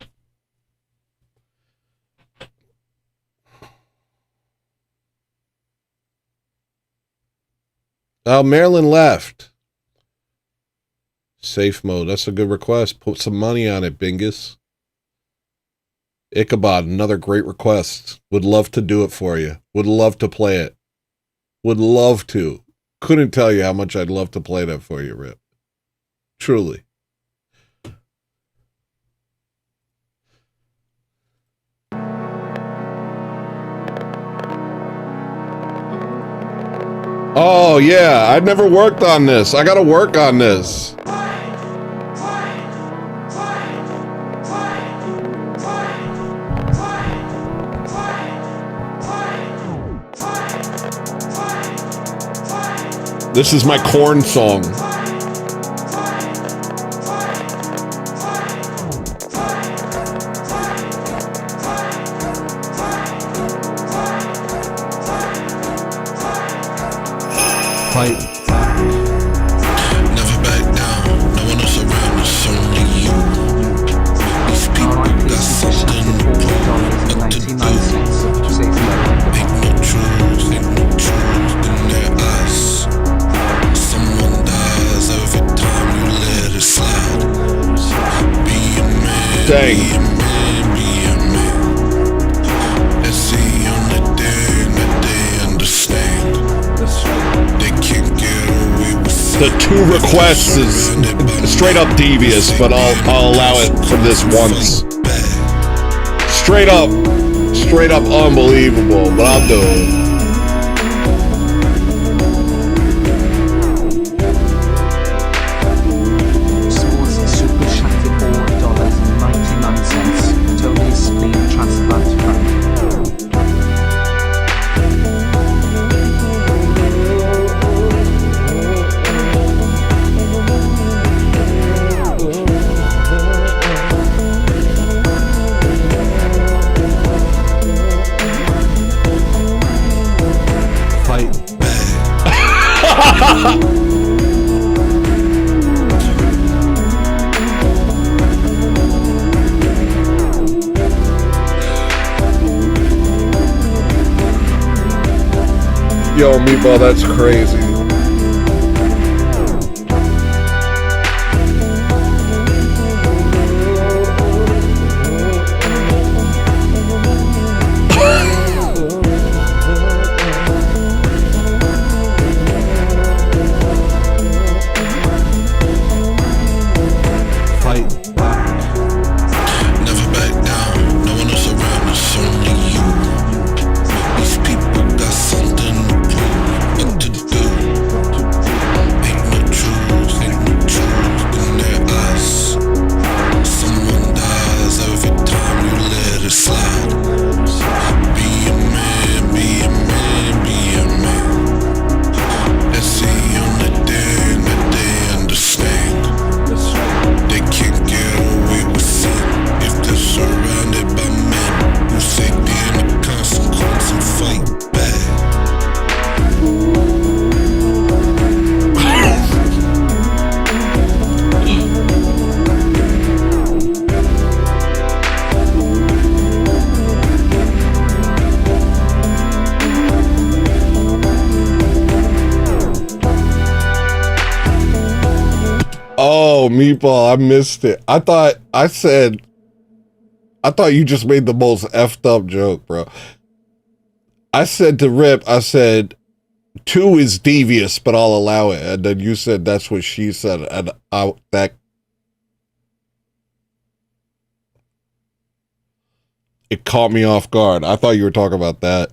Oh, Marilyn left. Safe mode. That's a good request. Put some money on it, Bingus. Ichabod, another great request. Would love to do it for you. Would love to play it. Would love to. Couldn't tell you how much I'd love to play that for you, Rip. Truly. Oh, yeah. I've never worked on this. I got to work on this. This is my corn song. Fight. Never back down. No one else around us, only you. These people got something to prove. Nothing to do. Ain't no truth in their eyes. Someone dies every time you let it slide. Be a man. Dang. Be a man. Be a man. That's the only thing that they understand. They can't get away with The two requests is straight up devious, but I'll allow it for this once. Straight up unbelievable, but I'll do it. Scores super shattered $4.99. Tony's spleen transplant fund. Fight. Yo, Meatball, that's crazy. Fight. Never back down. No one else around us, only you. These people got something to prove. Nothing to do. Ain't no truth in their eyes. Someone dies every time you let it slide. Be a man, be a man, be a man. That's the only thing that they understand. They can't get away with sin if they're surrounded by men who say being a consequence and fight back. Oh, Meatball, I missed it. I thought you just made the most effed up joke, bro. I said to Rip, I said, 2 is devious, but I'll allow it. And then you said that's what she said. And it caught me off guard. I thought you were talking about that.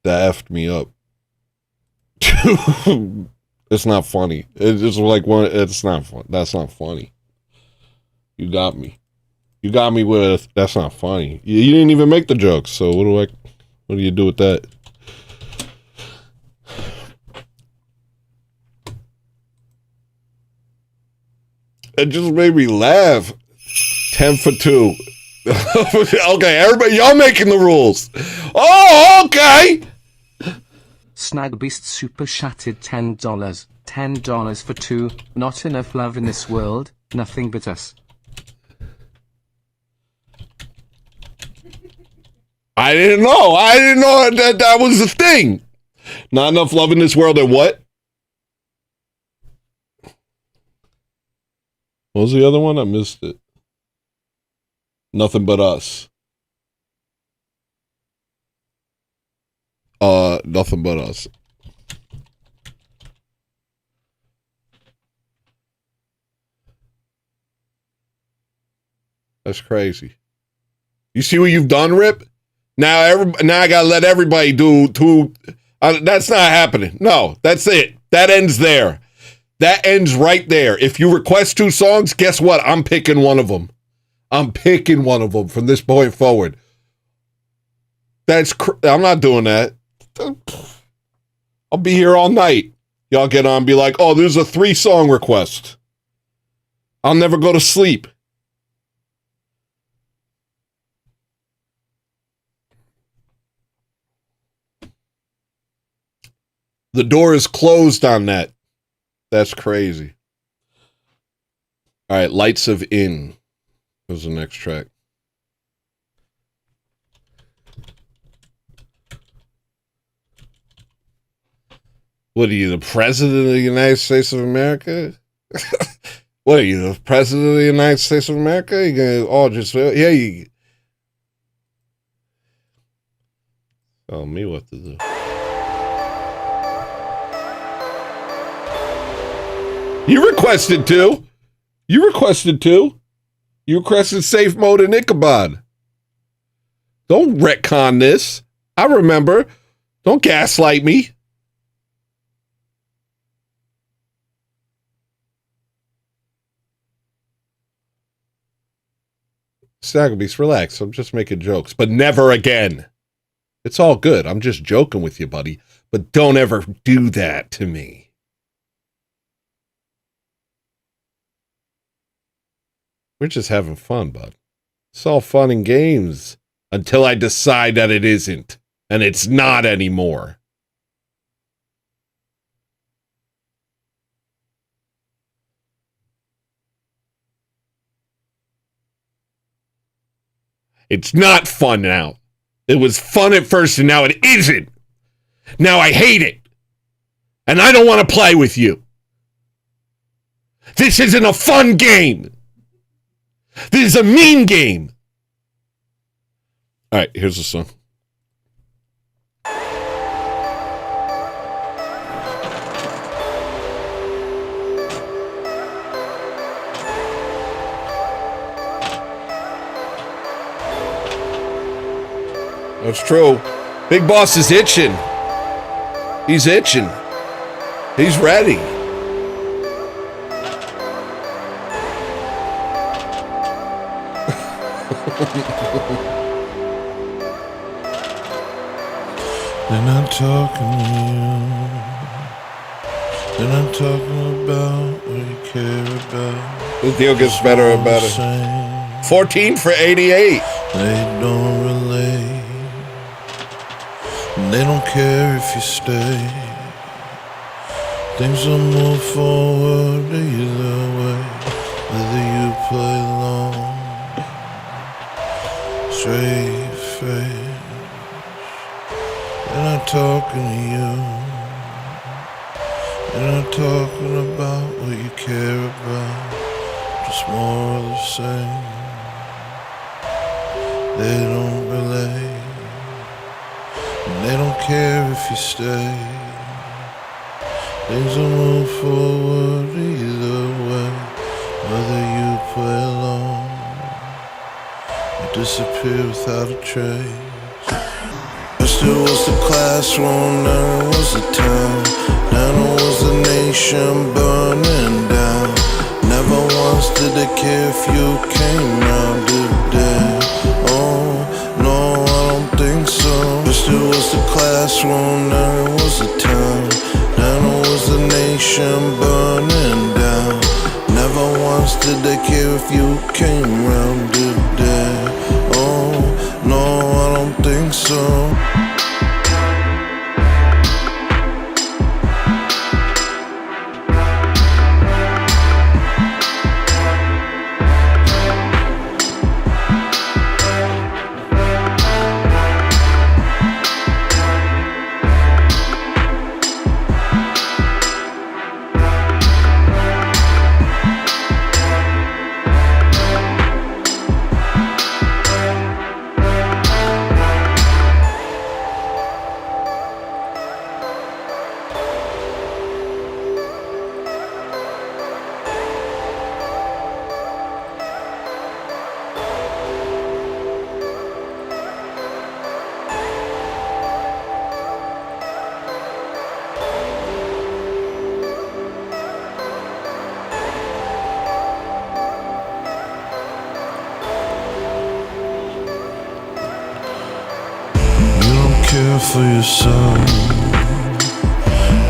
That effed me up. It's not funny. It's just like one. It's not fun. That's not funny. You got me. You got me with that's not funny. You didn't even make the jokes, so what do you do with that? It just made me laugh. 10 for 2. Okay, everybody, y'all making the rules. Oh, okay. Snagbeast super chatted $10. $10 for 2. Not enough love in this world. Nothing but us. I didn't know. I didn't know that was the thing. Not enough love in this world and what? What was the other one? I missed it. Nothing but us. Nothing but us. That's crazy. You see what you've done, Rip? Now I gotta let everybody do two. That's not happening. No, that's it. That ends there. That ends right there. If you request 2 songs, guess what? I'm picking one of them. I'm picking one of them from this point forward. I'm not doing that. I'll be here all night. Y'all get on and be like, oh, there's a 3-song request. I'll never go to sleep. The door is closed on that. That's crazy. All right, Lights of In was the next track. What are you, the president of the United States of America? What are you, the president of the United States of America? You gonna all just you tell me what to do. You requested 2. You requested 2. You requested Safe Mode and Ichabod. Don't retcon this. I remember. Don't gaslight me. Snagbeast, relax. I'm just making jokes, but never again. It's all good. I'm just joking with you, buddy. But don't ever do that to me. We're just having fun, bud. It's all fun and games until I decide that it isn't. And it's not anymore. It's not fun now. It was fun at first and now it isn't. Now I hate it. And I don't want to play with you. This isn't a fun game. This is a mean game. All right, here's the song. That's true. Big Boss is itching. He's itching. He's ready. They're not talking to you. They're not talking about what you care about. This deal gets better and better. 14 for 88. They don't relate. They don't care if you stay. Things will move forward either way, whether you play long, straight face. They're not talking to you. They're not talking about what you care about, just more of the same. They don't relate, and they don't care if you stay. Things will move forward either way, whether you play along or disappear without a trace. First it was the classroom, then it was the town, then it was the nation burning down. Never once did they care if you came round today? Oh, no, I don't think so. First it was the classroom, then it was the town, then it was the nation burning down. Never once did they care if you came round today. Oh, no, I don't think so. Care for yourself.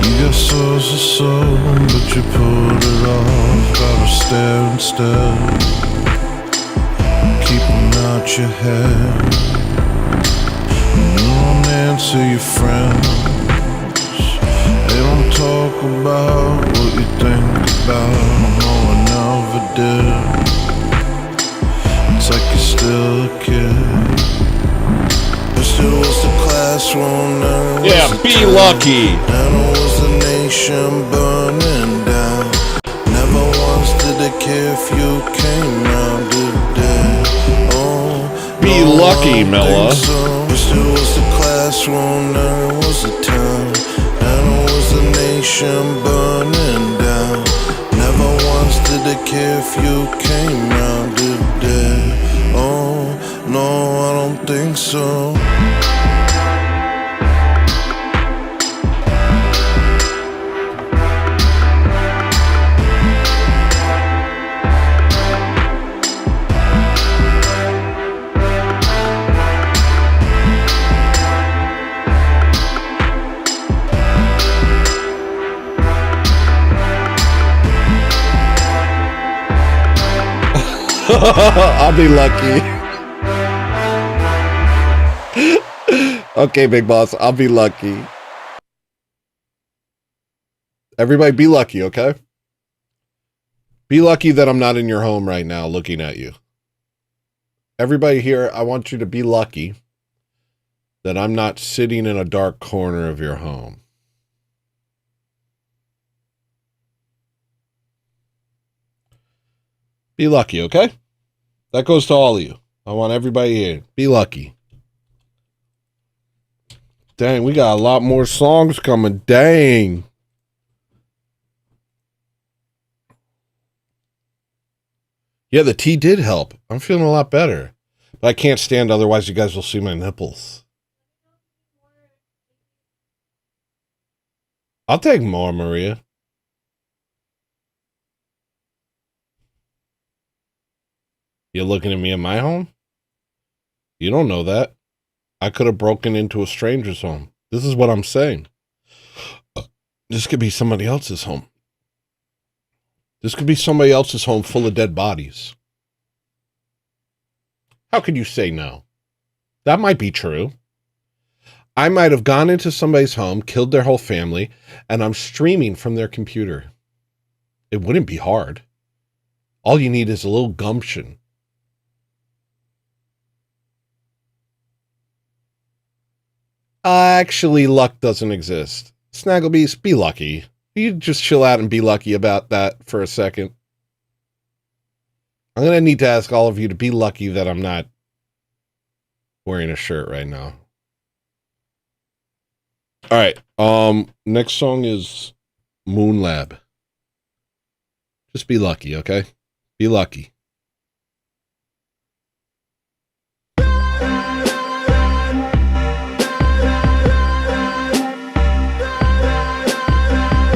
You got souls of soul, but you pulled it off. Gotta stare instead, keep them out your head. You don't answer your friends, they don't talk about what you think about. No, I never did. It's like you're still a kid. First it was the classroom, then it was the be town, lucky. then it was the nation burning down. Never once did they care if you came round today. Oh, Be no, lucky, I don't Mella. think so. First it was the classroom, then it was the town, then it was the nation burning down. Never once did they care if you came round today. Oh, no, I don't think so. I'll be lucky. Okay, big boss, I'll be lucky. Everybody be lucky, okay? Be lucky that I'm not in your home right now looking at you. Everybody here, I want you to be lucky that I'm not sitting in a dark corner of your home. Be lucky, okay? That goes to all of you. I want everybody here. Be lucky. Dang, we got a lot more songs coming. Dang. Yeah, the tea did help. I'm feeling a lot better. But I can't stand, otherwise you guys will see my nipples. I'll take more, Maria. You're looking at me in my home? You don't know that. I could have broken into a stranger's home. This is what I'm saying. This could be somebody else's home. This could be somebody else's home full of dead bodies. How could you say no? That might be true. I might have gone into somebody's home, killed their whole family, and I'm streaming from their computer. It wouldn't be hard. All you need is a little gumption. Actually, luck doesn't exist. Snagglebeast, be lucky. You just chill out and be lucky about that for a second. I'm going to need to ask all of you to be lucky that I'm not wearing a shirt right now. All right. Next song is Moon Lab. Just be lucky, okay? Be lucky.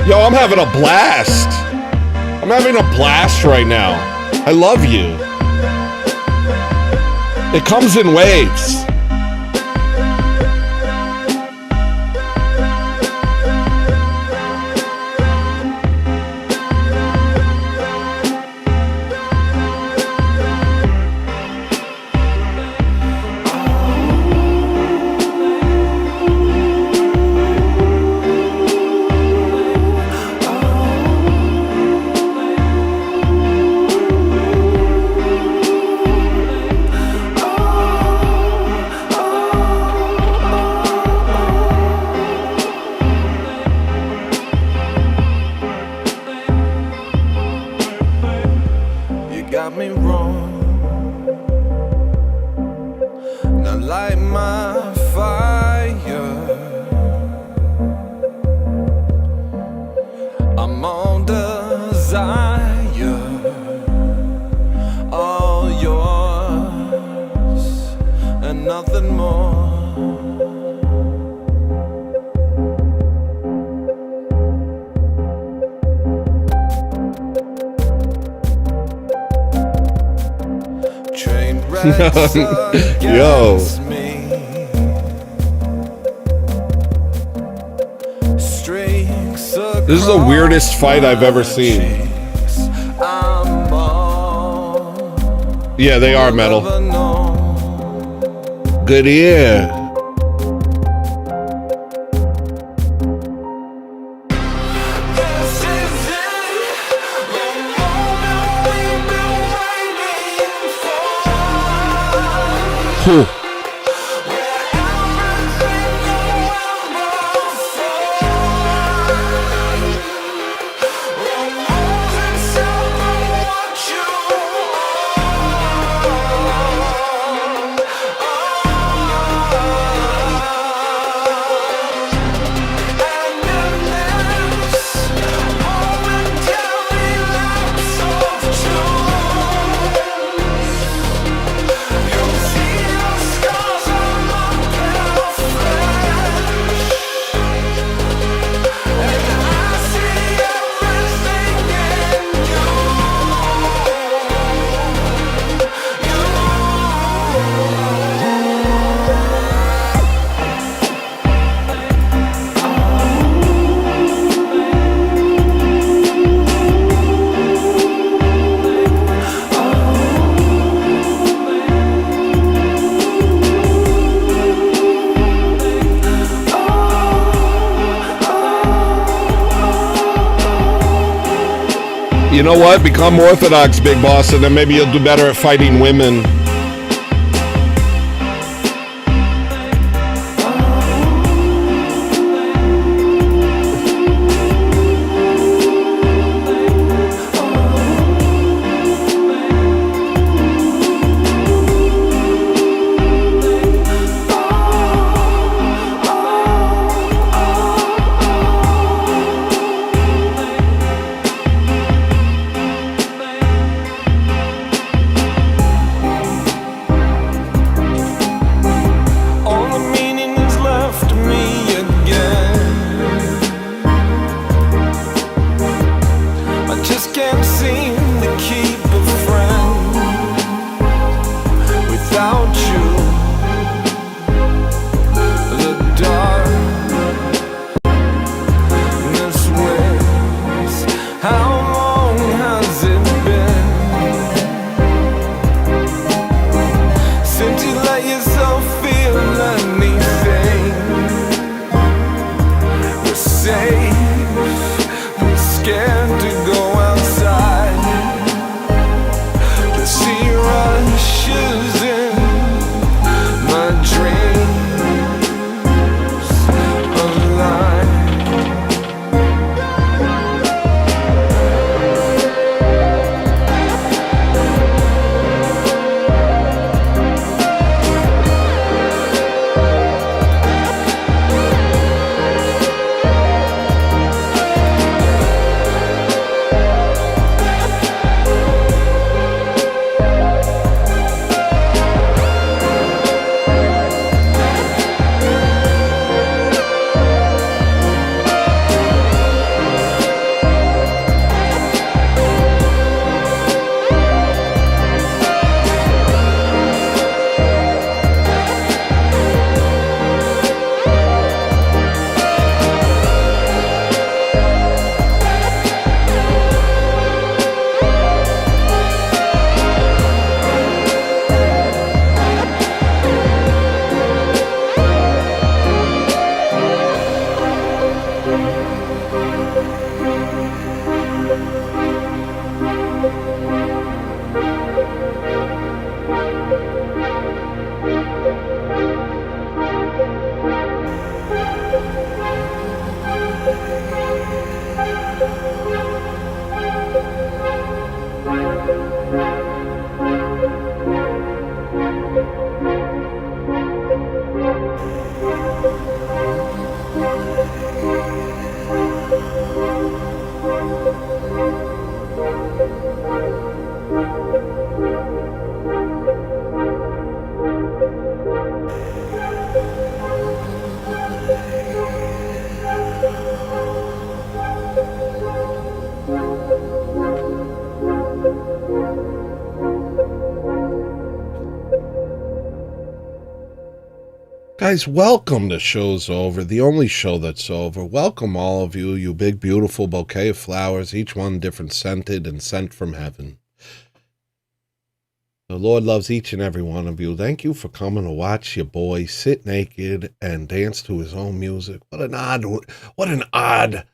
Yo, I'm having a blast. I'm having a blast right now. I love you. It comes in waves. You got me wrong. Now light my fire. I'm all desire, all yours and nothing more. Train wrecks Yo. against me. Streaks This is the weirdest fight I've ever seen. I'm all Yeah, they are metal. ever known. Good ear. This is it, the moment we've been waiting for. Whew. Where everything will Romance itself and what you You know what? Become orthodox, Big Boss, and then maybe you'll do better at fighting women. All the meaning is left me again. I just can't seem to keep a friend without you. The darkness waits. How long has it been since you let yourself feel anything? We're safe, but scared to go outside. The sea rushes in my dreams alive. Guys, welcome to Show's Over, the only show that's over. Welcome all of you, you big, beautiful bouquet of flowers, each one different scented and sent from heaven. The Lord loves each and every one of you. Thank you for coming to watch your boy sit naked and dance to his own music. What an odd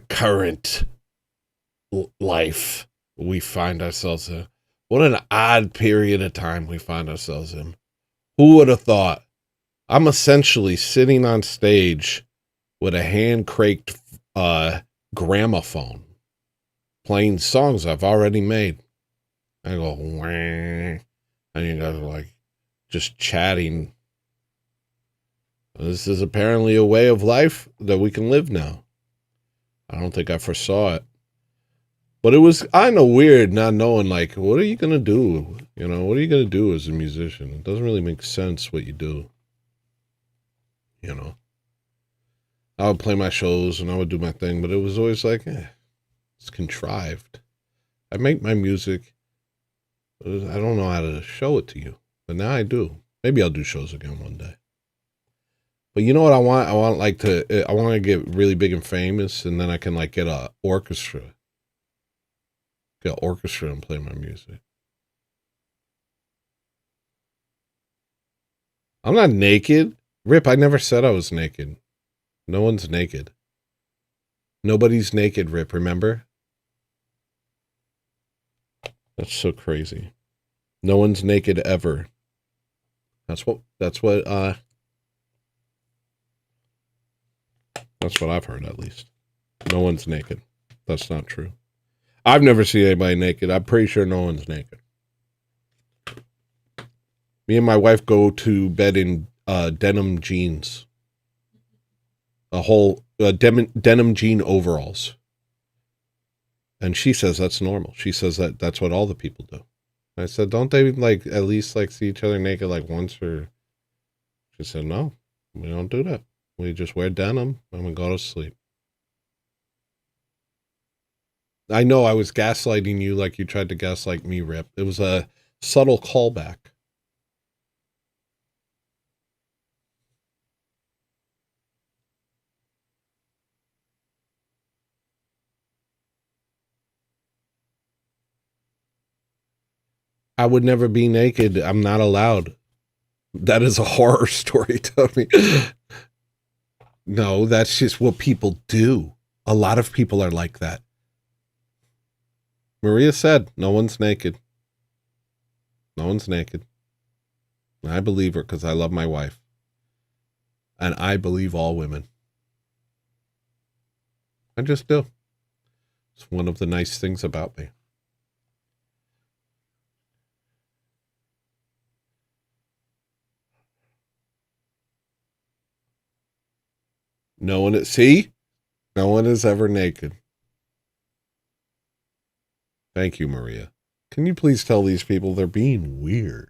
current life we find ourselves in. What an odd period of time we find ourselves in. Who would have thought? I'm essentially sitting on stage with a hand-cranked gramophone, playing songs I've already made. I go, wah, and you guys are like, just chatting. This is apparently a way of life that we can live now. I don't think I foresaw it. But it was kind of weird not knowing, like, what are you going to do? You know, what are you going to do as a musician? It doesn't really make sense what you do. You know, I would play my shows and I would do my thing, but it was always like, it's contrived. I make my music. I don't know how to show it to you, but now I do. Maybe I'll do shows again one day. But you know what I want? I want to get really big and famous, and then I can like get a orchestra. Get an orchestra and play my music. I'm not naked. Rip, I never said I was naked. No one's naked. Nobody's naked, Rip, remember? That's so crazy. No one's naked ever. That's what I've heard, at least. No one's naked. That's not true. I've never seen anybody naked. I'm pretty sure no one's naked. Me and my wife go to bed in denim jeans. A whole denim jean overalls. And she says that's normal. She says that's what all the people do. I said, don't they like at least like see each other naked like once or? She said, no, we don't do that. We just wear denim and we go to sleep. I know I was gaslighting you like you tried to gaslight me, Rip. It was a subtle callback. I would never be naked. I'm not allowed. That is a horror story, Tony. No, that's just what people do. A lot of people are like that. Maria said, no one's naked. No one's naked. And I believe her because I love my wife. And I believe all women. I just do. It's one of the nice things about me. No one is ever naked. Thank you, Maria. Can you please tell these people they're being weird?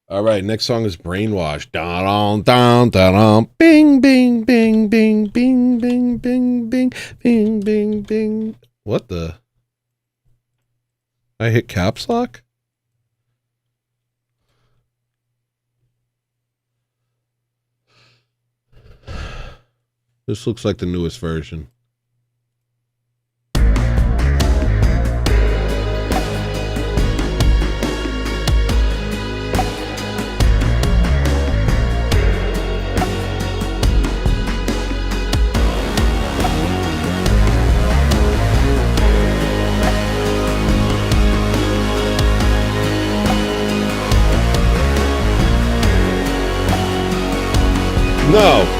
All right, next song is Brainwash. Da-dum, dum, da-dum. Bing, bing, bing, bing, bing, bing, bing, bing, bing, bing, bing. What the? I hit caps lock? This looks like the newest version. No.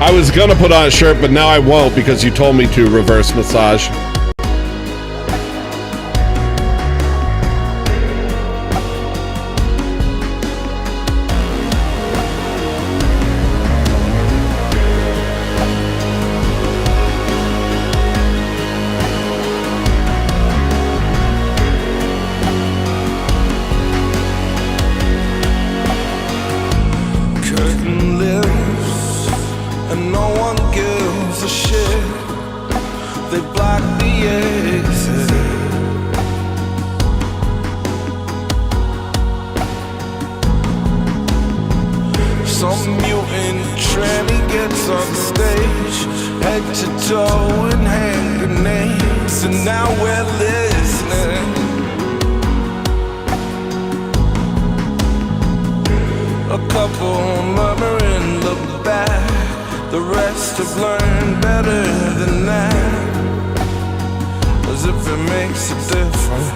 I was gonna put on a shirt, but now I won't because you told me to reverse massage. Curtain lifts and no one gives a shit. They black when Tranny gets on stage, head to toe in hand grenades, and now we're listening. A couple murmuring, look back. The rest have learned better than that. As if it makes a difference.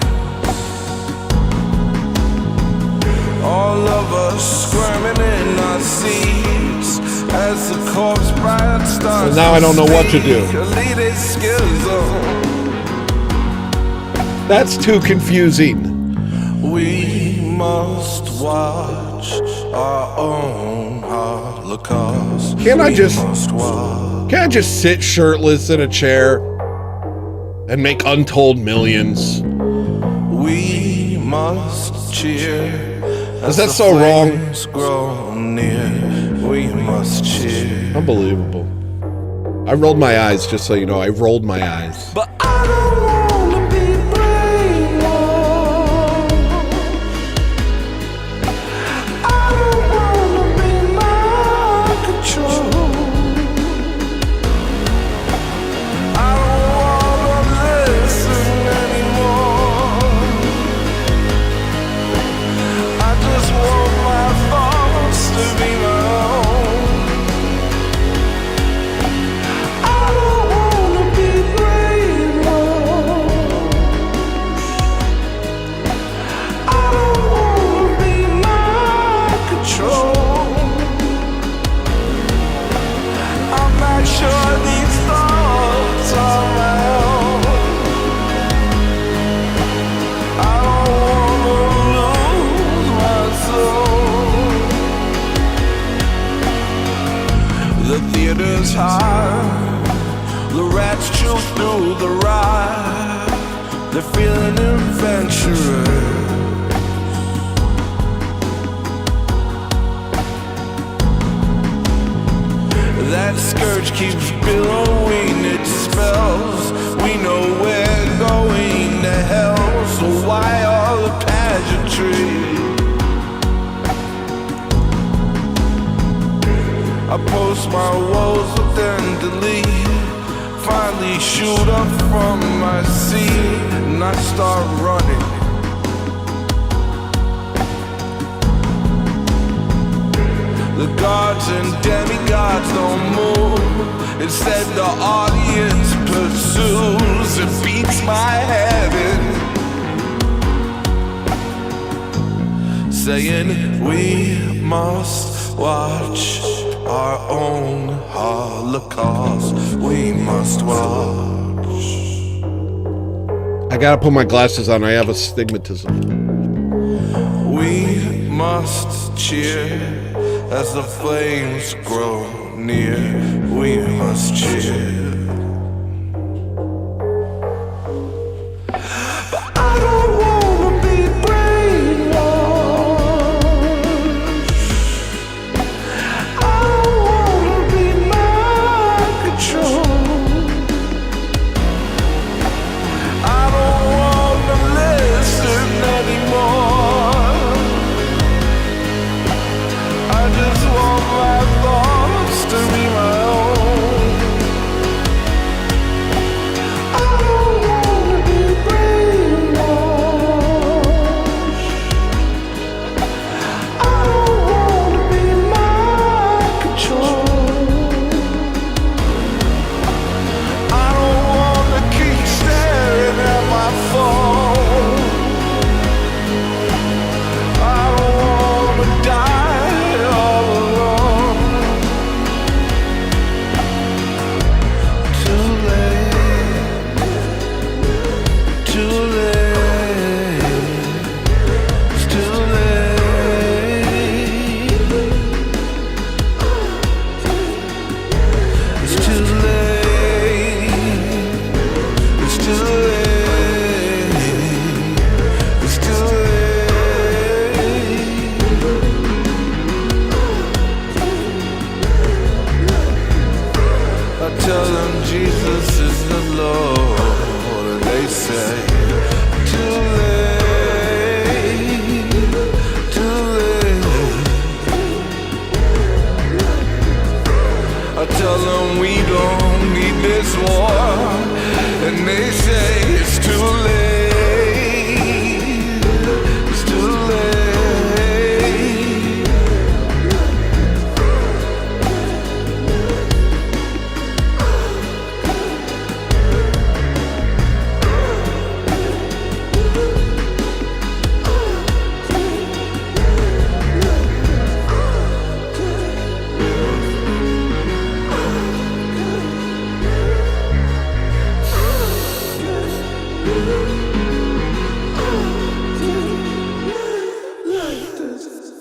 All of us squirming in our seats as the corpse bride starts. So now I don't know what to do. That's too confusing. We must watch our own Holocaust. Can't I just sit shirtless in a chair and make untold millions? We must cheer. Is that so wrong? Grow near. We must cheer. Unbelievable. I rolled my eyes, just so you know. I rolled my eyes. But I don't wanna be brainwashed. I don't wanna be mind control. I don't wanna listen anymore. I just want my thoughts to be my own. I don't wanna be brainwashed. I don't wanna be mind control. I'm not sure these thoughts are my own. I don't wanna lose my soul. The theater's high. The rats chew through the ride. They're feeling adventurous. That scourge keeps billowing its spells. We know we're going to hell, so why all the pageantry? I post my woes but then delete. Finally shoot up from my seat and I start running. The gods and demigods don't move. Instead the audience pursues. It beats my head in, saying we must watch our own Holocaust. We must watch. I gotta put my glasses on. I have astigmatism. We must cheer as the flames grow near. We must cheer. But I don't wanna be brainwashed. I don't wanna be mind control. I don't wanna listen anymore. I just want my thoughts to be my own.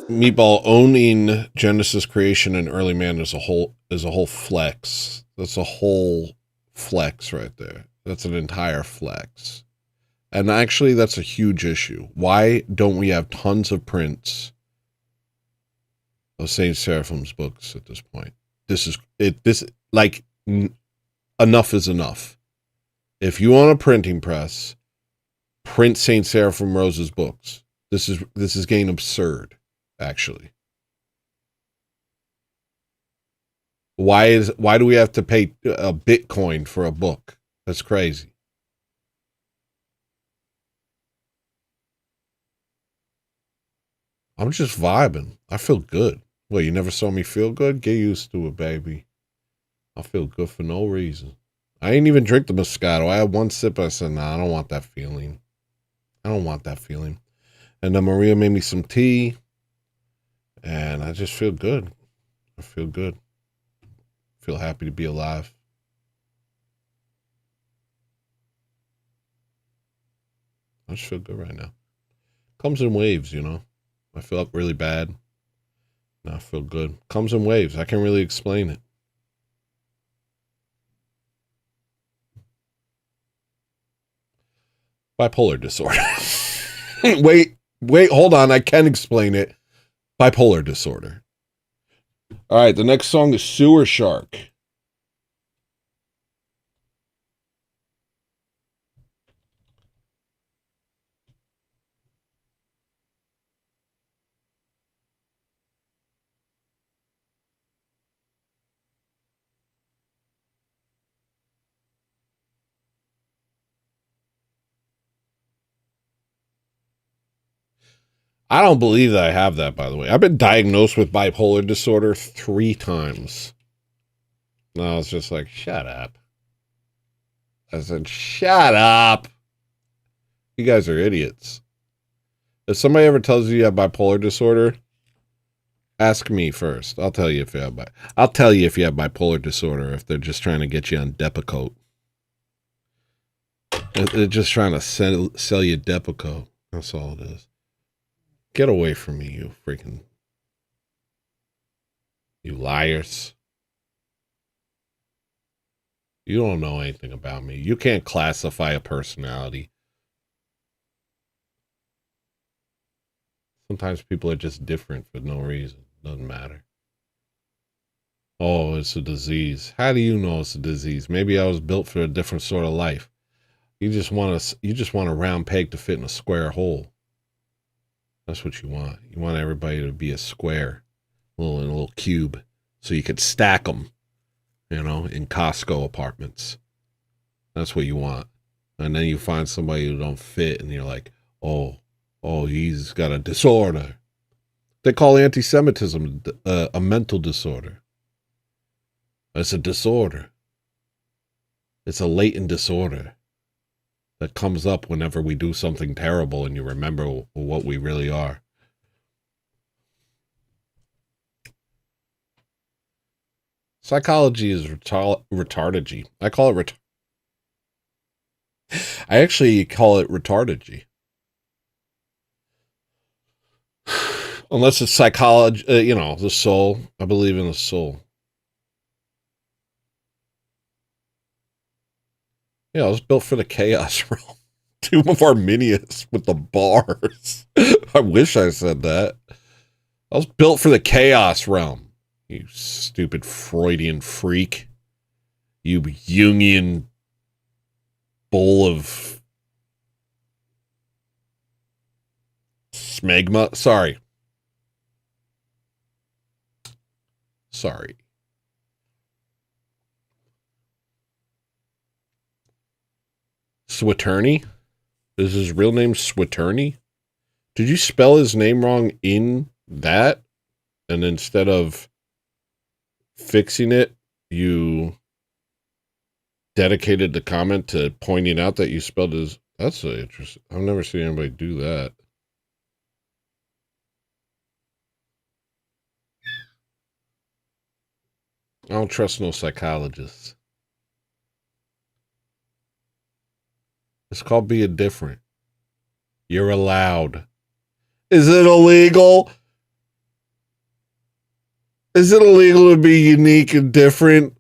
Meatball, owning Genesis creation and early man is a whole flex. That's a whole flex right there. That's an entire flex. And actually that's a huge issue. Why don't we have tons of prints of Saint Seraphim's books at this point? Enough is enough. If you own a printing press, print Saint Seraphim Rose's books. This is getting absurd, actually. Why do we have to pay a Bitcoin for a book? That's crazy. I'm just vibing. I feel good. Well, you never saw me feel good? Get used to it, baby. I feel good for no reason. I ain't even drink the Moscato. I had one sip. I said, nah, I don't want that feeling. I don't want that feeling. And then Maria made me some tea. And I just feel good. I feel good. I feel happy to be alive. I just feel good right now. Comes in waves, you know. I feel up really bad. Now I feel good. Comes in waves. I can't really explain it. Bipolar disorder. wait, hold on. I can explain it. Bipolar disorder. All right, the next song is Sewer Shark. I don't believe that I have that, by the way. I've been diagnosed with bipolar disorder 3 times. And I was just like, shut up. I said, shut up. You guys are idiots. If somebody ever tells you have bipolar disorder, ask me first. I'll tell you if you have bipolar disorder, if they're just trying to get you on Depakote. They're just trying to sell you Depakote. That's all it is. Get away from me, you liars. You don't know anything about me. You can't classify a personality. Sometimes people are just different for no reason. Doesn't matter. Oh, it's a disease. How do you know it's a disease? Maybe I was built for a different sort of life. You just want a round peg to fit in a square hole. That's what you want. You want everybody to be a square, in a little cube, so you could stack them, in Costco apartments. That's what you want. And then you find somebody who don't fit, and you're like, oh, he's got a disorder. They call anti-Semitism a mental disorder. It's a disorder. It's a latent disorder that comes up whenever we do something terrible and you remember what we really are. Psychology is retardagy. I call it I actually call it retardagy. Unless it's psychology, the soul. I believe in the soul. Yeah, I was built for the chaos realm. Tomb of Arminius with the bars. I wish I said that. I was built for the chaos realm. You stupid Freudian freak. You Jungian bowl of smegma. Sorry. Switerney? Is his real name Switerney? Did you spell his name wrong in that? And instead of fixing it, you dedicated the comment to pointing out that you spelled his... That's interesting. I've never seen anybody do that. I don't trust no psychologists. It's called being different. You're allowed. Is it illegal? Is it illegal to be unique and different?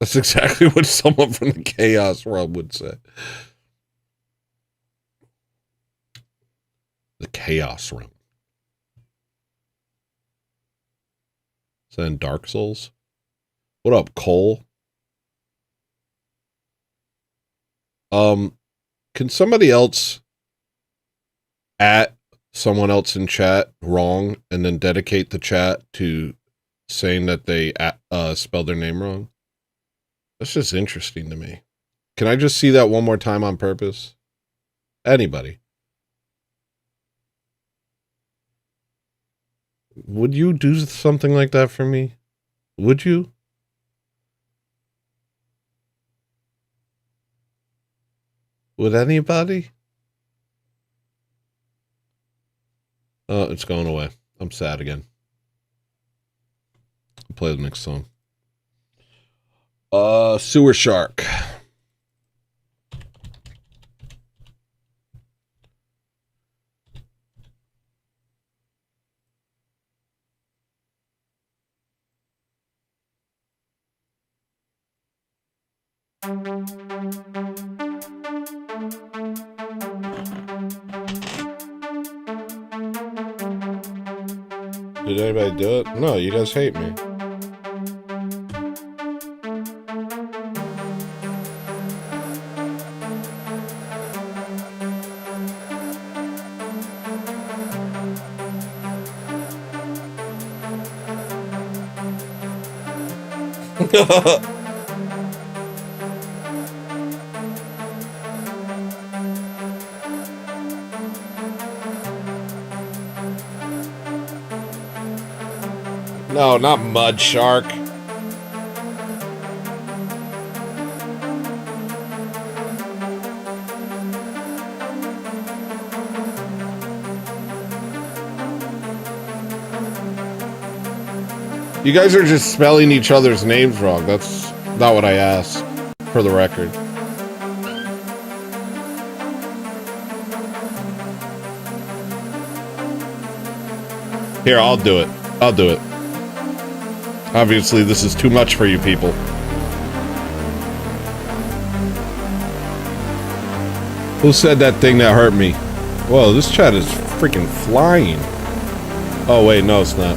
That's exactly what someone from the Chaos Realm would say. The Chaos Realm. Is that in Dark Souls? What up, Cole? Can somebody else at someone else in chat wrong and then dedicate the chat to saying that they spelled their name wrong? That's just interesting to me. Can I just see that one more time on purpose? Anybody? Would you do something like that for me? Would you? Would anybody? Oh, it's going away. I'm sad again. I'll play the next song. Sewer Shark. Did anybody do it? No, you guys hate me. No, not Mud Shark. You guys are just spelling each other's names wrong. That's not what I asked, for the record. Here, I'll do it. I'll do it. Obviously, this is too much for you people. Who said that thing that hurt me? Whoa, this chat is freaking flying. Oh, wait, no, it's not.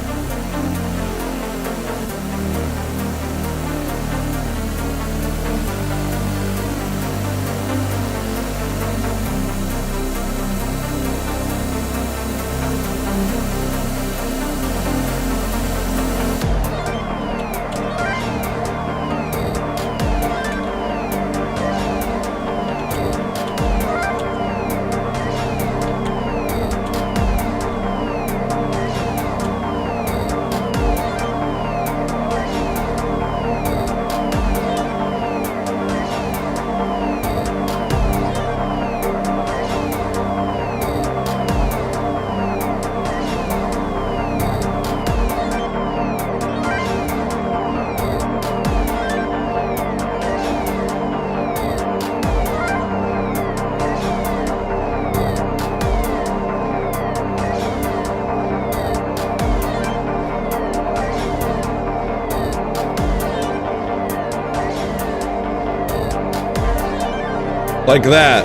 Like that.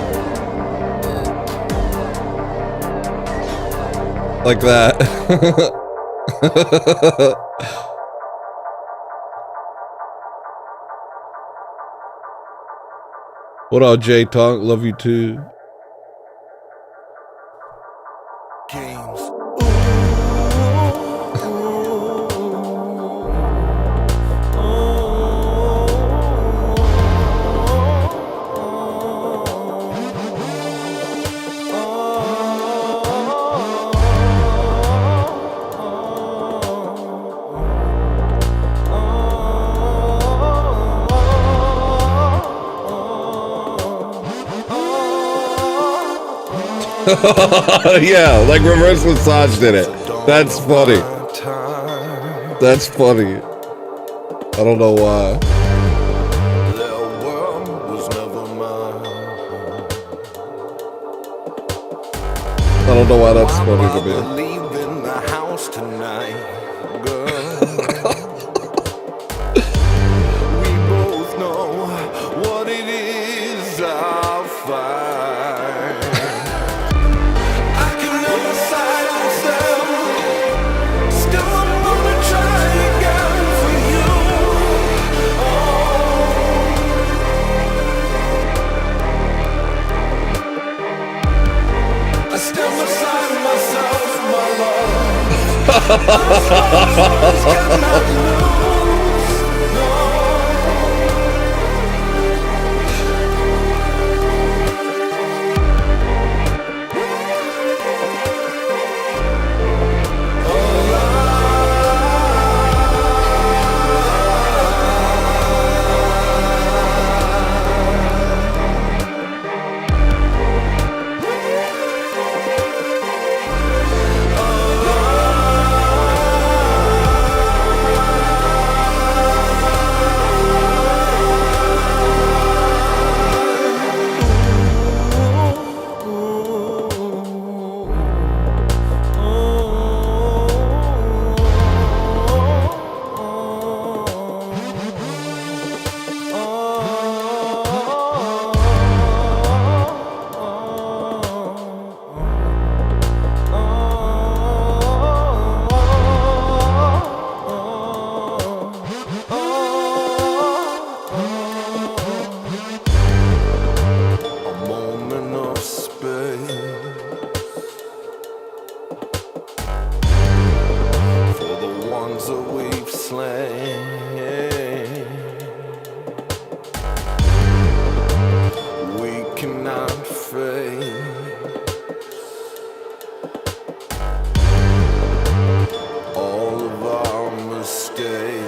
Like that. What up, J Tonk? Love you too. Games. Yeah, like reverse massage did it. That's funny. That's funny. I don't know why. The world was never mine. know why that's funny to me. Leaving the house tonight, girl. We both know what it is I'll find. I can never silence them. Still, I'm gonna try again for you. I stand beside myself, my love. Cannot lose, no. A moment of space for the ones that we've slain. We cannot face all of our mistakes.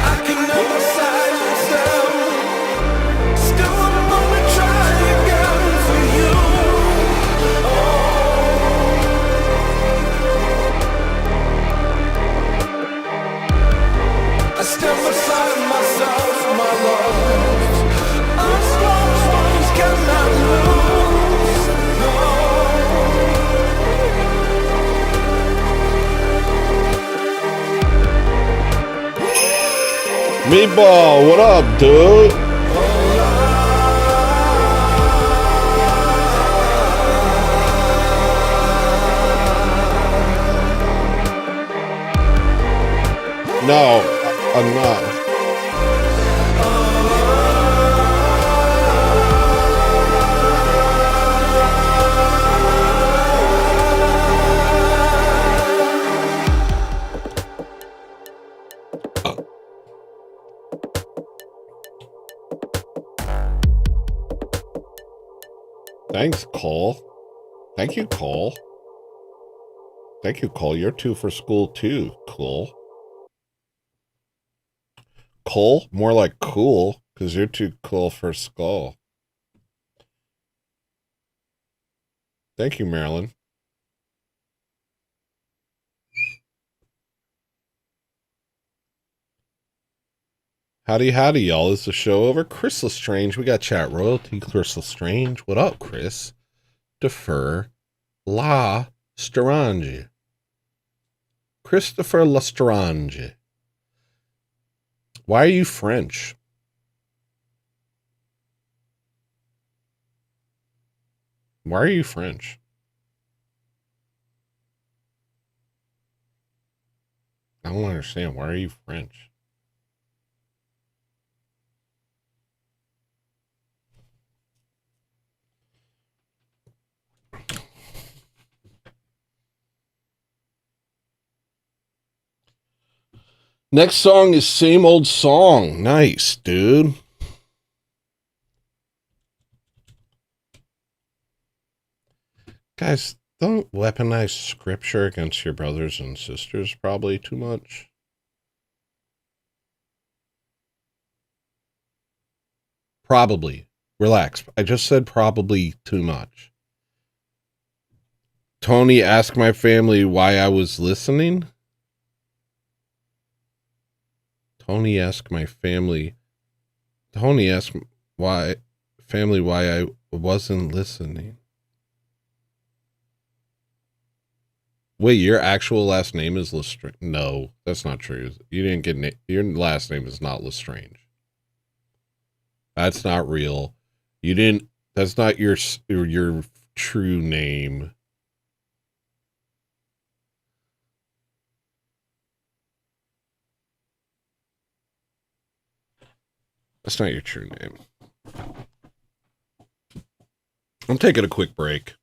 I can never silence them. Still, I'm gonna try again for you. I stand beside myself, my love. Us lost ones cannot lose, no. Meatball, what up, dude? No, I'm not. Thanks, Cole. Thank you, Cole. Thank you, Cole. You're 2 for school, too, Cole. Cole? More like cool, because you're too cool for skull. Thank you, Marilyn. Howdy, howdy, y'all. Is the show over? Chris Lestrange. We got chat royalty. Chris Lestrange. What up, Chris? Defer La Strange. Christopher Lestrange. Why are you French? Why are you French? I don't understand. Why are you French? Next song is Same Old Song. Nice, dude. Guys, don't weaponize scripture against your brothers and sisters probably too much. Probably. Relax. I just said probably too much. Tony asked my family why I was listening. Tony asked my family. Tony asked why family why I wasn't listening. Wait, your actual last name is Lestrange? No, that's not true. You didn't get your last name is not Lestrange. That's not real. You didn't. That's not your true name. That's not your true name. I'm taking a quick break.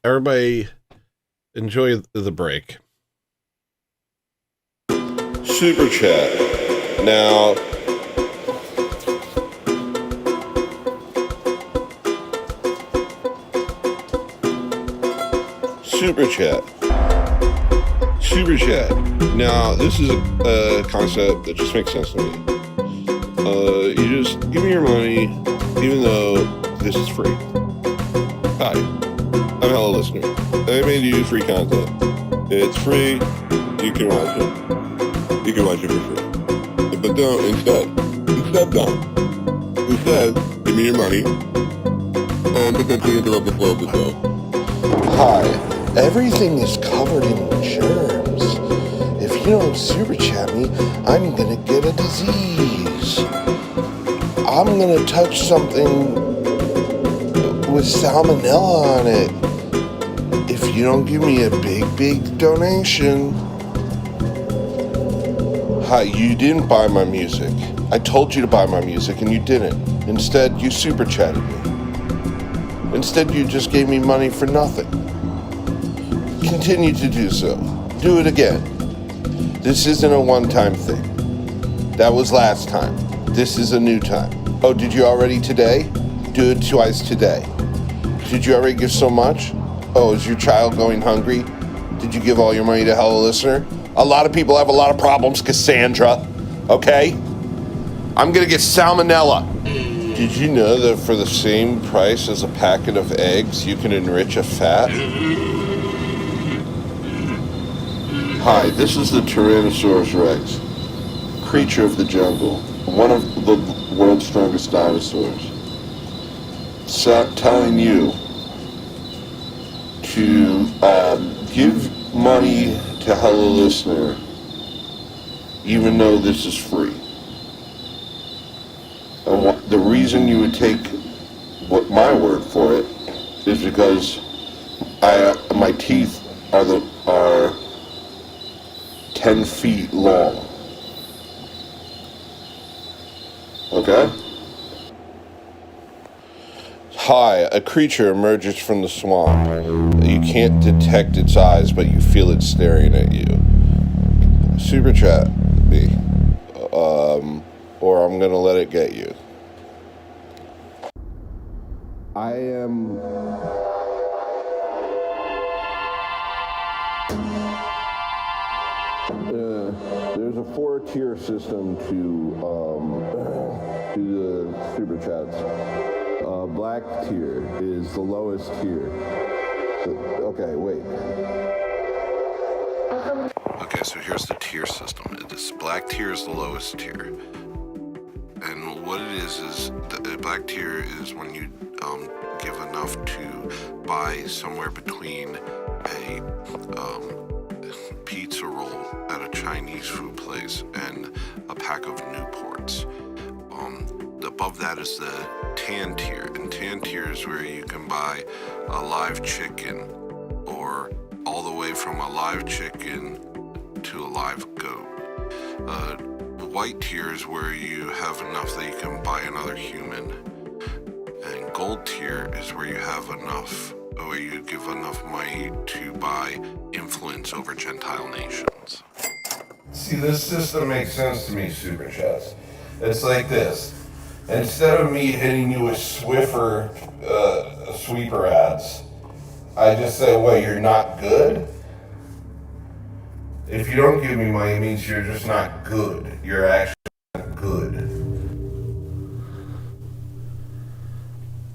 Everybody enjoy the break. Super chat. Now, Super chat. Now, this is a concept that just makes sense to me. You just give me your money, even though this is free. Hi, I'm Hello Listener. I made you free content. It's free. You can watch it. You can watch it for free. But don't, Instead, give me your money and potentially interrupt the flow of the show. Hi, everything is covered in germs. If you don't super chat me, I'm gonna get a disease. I'm gonna touch something with salmonella on it. If you don't give me a big donation. Hi, you didn't buy my music. I told you to buy my music and you didn't. Instead, you super chatted me. Instead, you just gave me money for nothing. Continue to do so. Do it again. This isn't a one-time thing. That was last time. This is a new time. Oh, did you already today? Do it twice today. Did you already give so much? Oh, is your child going hungry? Did you give all your money to Hello Listener? A lot of people have a lot of problems, Cassandra. Okay? I'm gonna get salmonella. Did you know that for the same price as a packet of eggs, you can enrich a fat? Hi, this is the Tyrannosaurus Rex, creature of the jungle, one of the world's strongest dinosaurs. Telling you to give money to Hello Listener, even though this is free. And the reason you would take my word for it is because my teeth are 10 feet long. Okay? Hi, a creature emerges from the swamp. You can't detect its eyes, but you feel it staring at you. Super chat me. Or I'm gonna let it get you. I am... there's a 4-tier system to the super chats. Black tier is the lowest tier. Okay, wait. Okay, so here's the tier system. This black tier is the lowest tier. And what it is the black tier is when you give enough to buy somewhere between a pizza roll at a Chinese food place and a pack of Newports. Above that is the tan tier, and tan tier is where you can buy a live chicken, or all the way from a live chicken to a live goat. White tier is where you have enough that you can buy another human, and gold tier is where you have enough, where you give enough money to buy influence over Gentile nations. See, this system makes sense to me, Super Chats. It's like this. Instead of me hitting you with sweeper ads, I just say, well, you're not good? If you don't give me money, it means you're just not good. You're actually not good.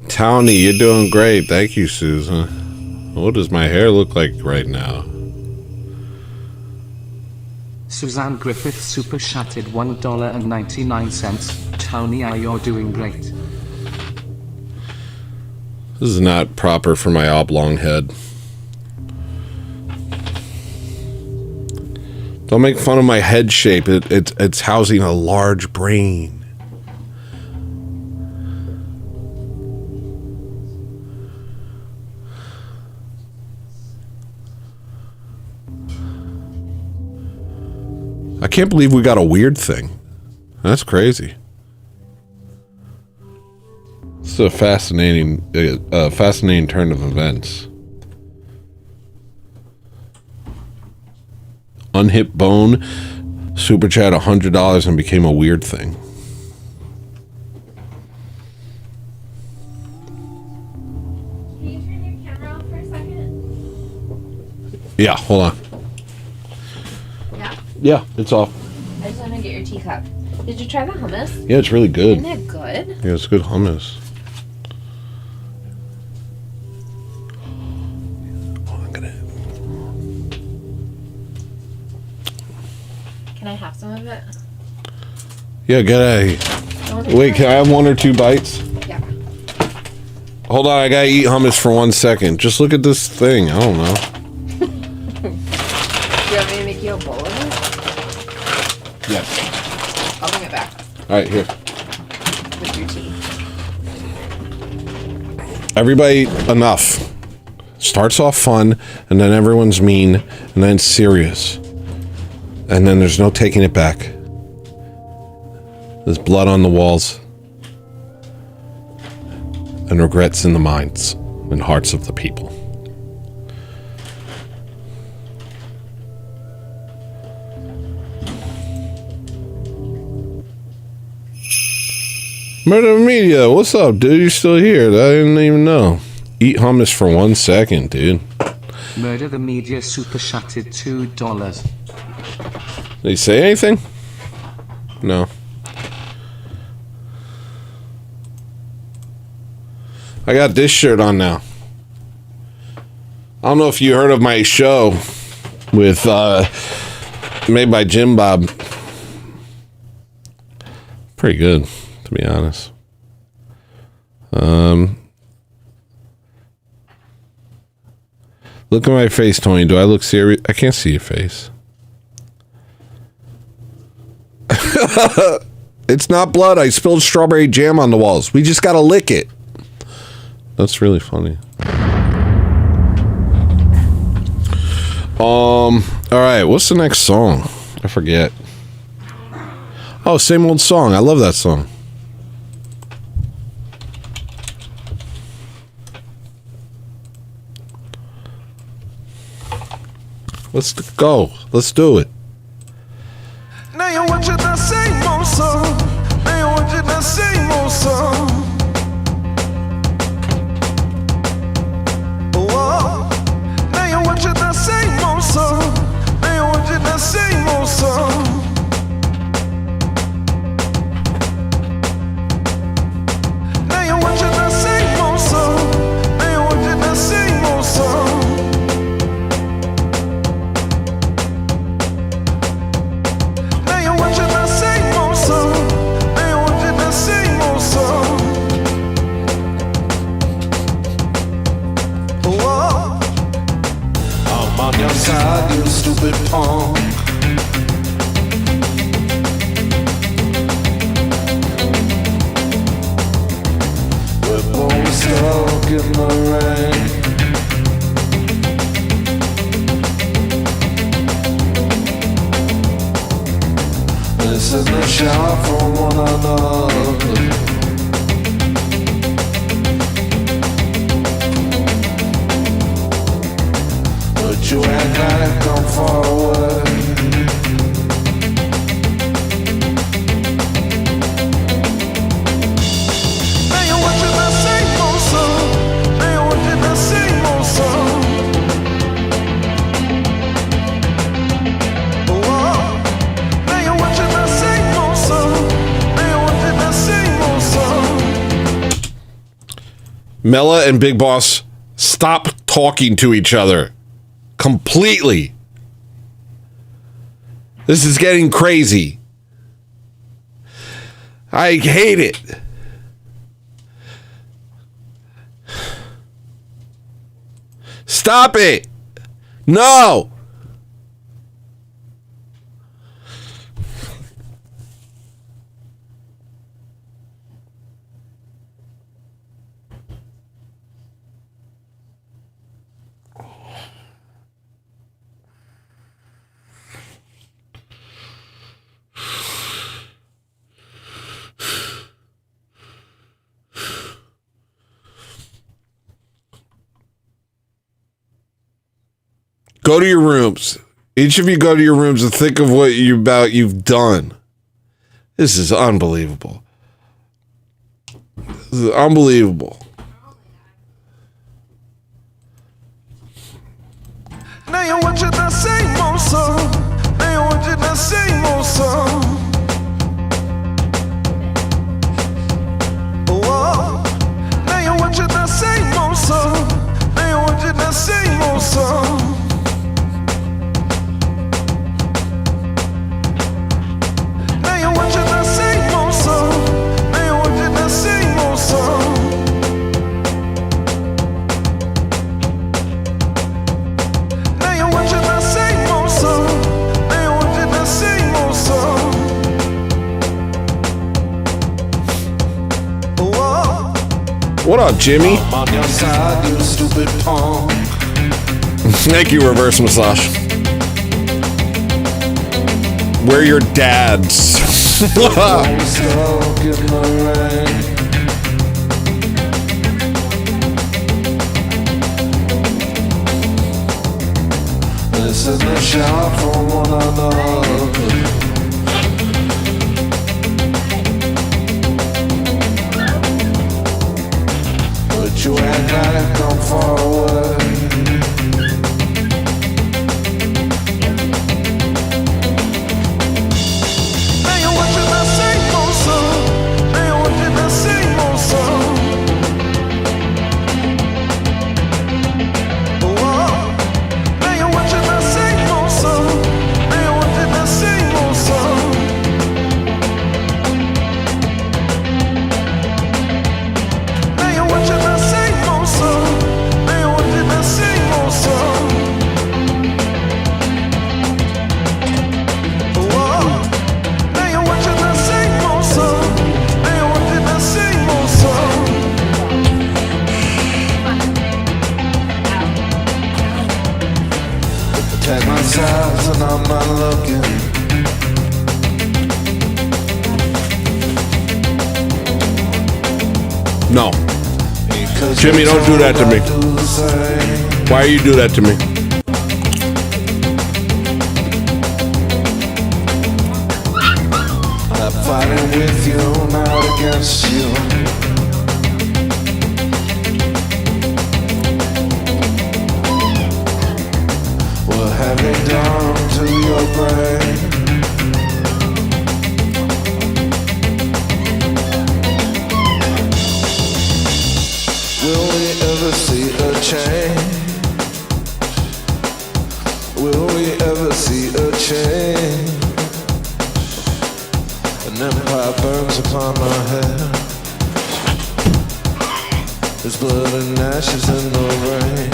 Townie, you're doing great. Thank you, Susan. What does my hair look like right now? Suzanne Griffith super chatted $1.99 Tony, you're doing great. This is not proper for my oblong head. Don't make fun of my head shape. It's housing a large brain. I can't believe we got a weird thing. That's crazy. It's a fascinating turn of events. Unhit Bone super chat $100 and became a weird thing. Can you turn your camera off for a second? Yeah, hold on. Yeah. Yeah, it's off. I just want to get your teacup. Did you try the hummus? Yeah, it's really good. Isn't it good? Yeah, it's good hummus. Can I have some of it? Yeah, get out of here. Wait, can I have 1 or 2 bites? Yeah. Hold on, I gotta eat hummus for 1 second. Just look at this thing. I don't know. Do you want me to make you a bowl of it? Yes. I'll bring it back Alright, here. with your tea. Everybody, enough. Starts off fun, and then everyone's mean, and then serious. And then there's no taking it back. There's blood on the walls. And regrets in the minds and hearts of the people. Murder Media, what's up, dude? You're still here. I didn't even know. Eat hummus for 1 second, dude. Murder the Media super chatted $2. Did he say anything? No. I got this shirt on now. I don't know if you heard of my show with made by Jim Bob. Pretty good, to be honest. Look at my face, Tony. Do I look serious? I can't see your face. It's not blood. I spilled strawberry jam on the walls. We just gotta lick it. That's really funny. All right. What's the next song? I forget. Oh, same old song. I love that song. Let's go. Let's do it. Now you want you the same old song. Now you want you the same old song. Whoa. Now you want you the same old song. Now you want you the same old song. Now you want you the same old song. Now you want you the same old song. Now you want you the same old song. Now you want you the same old song. Whoa. I'm on your side, you stupid punk. We're both stuck in the rain. This is the shot from one another. But you act like I'm far away. Now you want you the same old song. Now you want you the same old song. Whoa. Now you want you the same old song. Now you want you the same old song. Mela and Big Boss, stop talking to each other. Completely. This is getting crazy. I hate it. Stop it. No. Go to your rooms. Each of you go to your rooms and think of what you've done. This is unbelievable. This is unbelievable. Now you're watching the same old song. Now you're watching the same old song. Whoa. Now you're watching the same old song. Now you're watching the same old song. Now you're watching the same old song. Now you're watching the same old song. Now you're watching the same old song. Now you're watching the same old song. Whoa. What up, Jimmy? On your side, you stupid punk. Thank you, Reverse Massage. We're your dads. Stuck in the rain. This is a shout from one another. But you act like I'm far away. Now you're watching the same old song. Now you're watching the same old song. Whoa. Now you're watching the same old song. Now you're watching the same old song. Now you're watching the same old song. Now you're watching the same old song. Whoa. Now you're watching the same old song. Now you're watching the same old song. Take my sides and I'm not looking. No. Jimmy, don't do that to me. Why you do that to me? I'm fighting with you, not against you. What have you done to your brain? Will we ever see a change? Will we ever see a change? An empire burns upon my head. There's blood and ashes in the rain.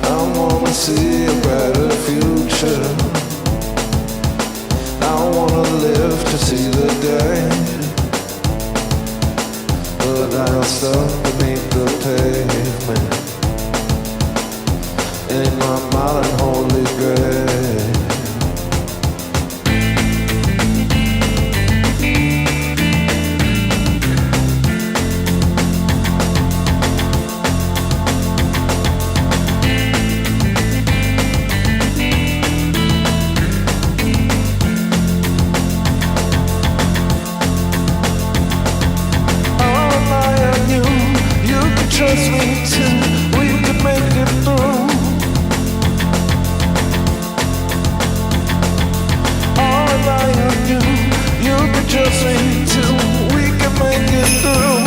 I wanna see a brighter future. I wanna live to see the day. But I'm stuck beneath the pavement in my modern holy grave. Trust me too, we could make it through. All I knew, you could trust me too, we can make it through.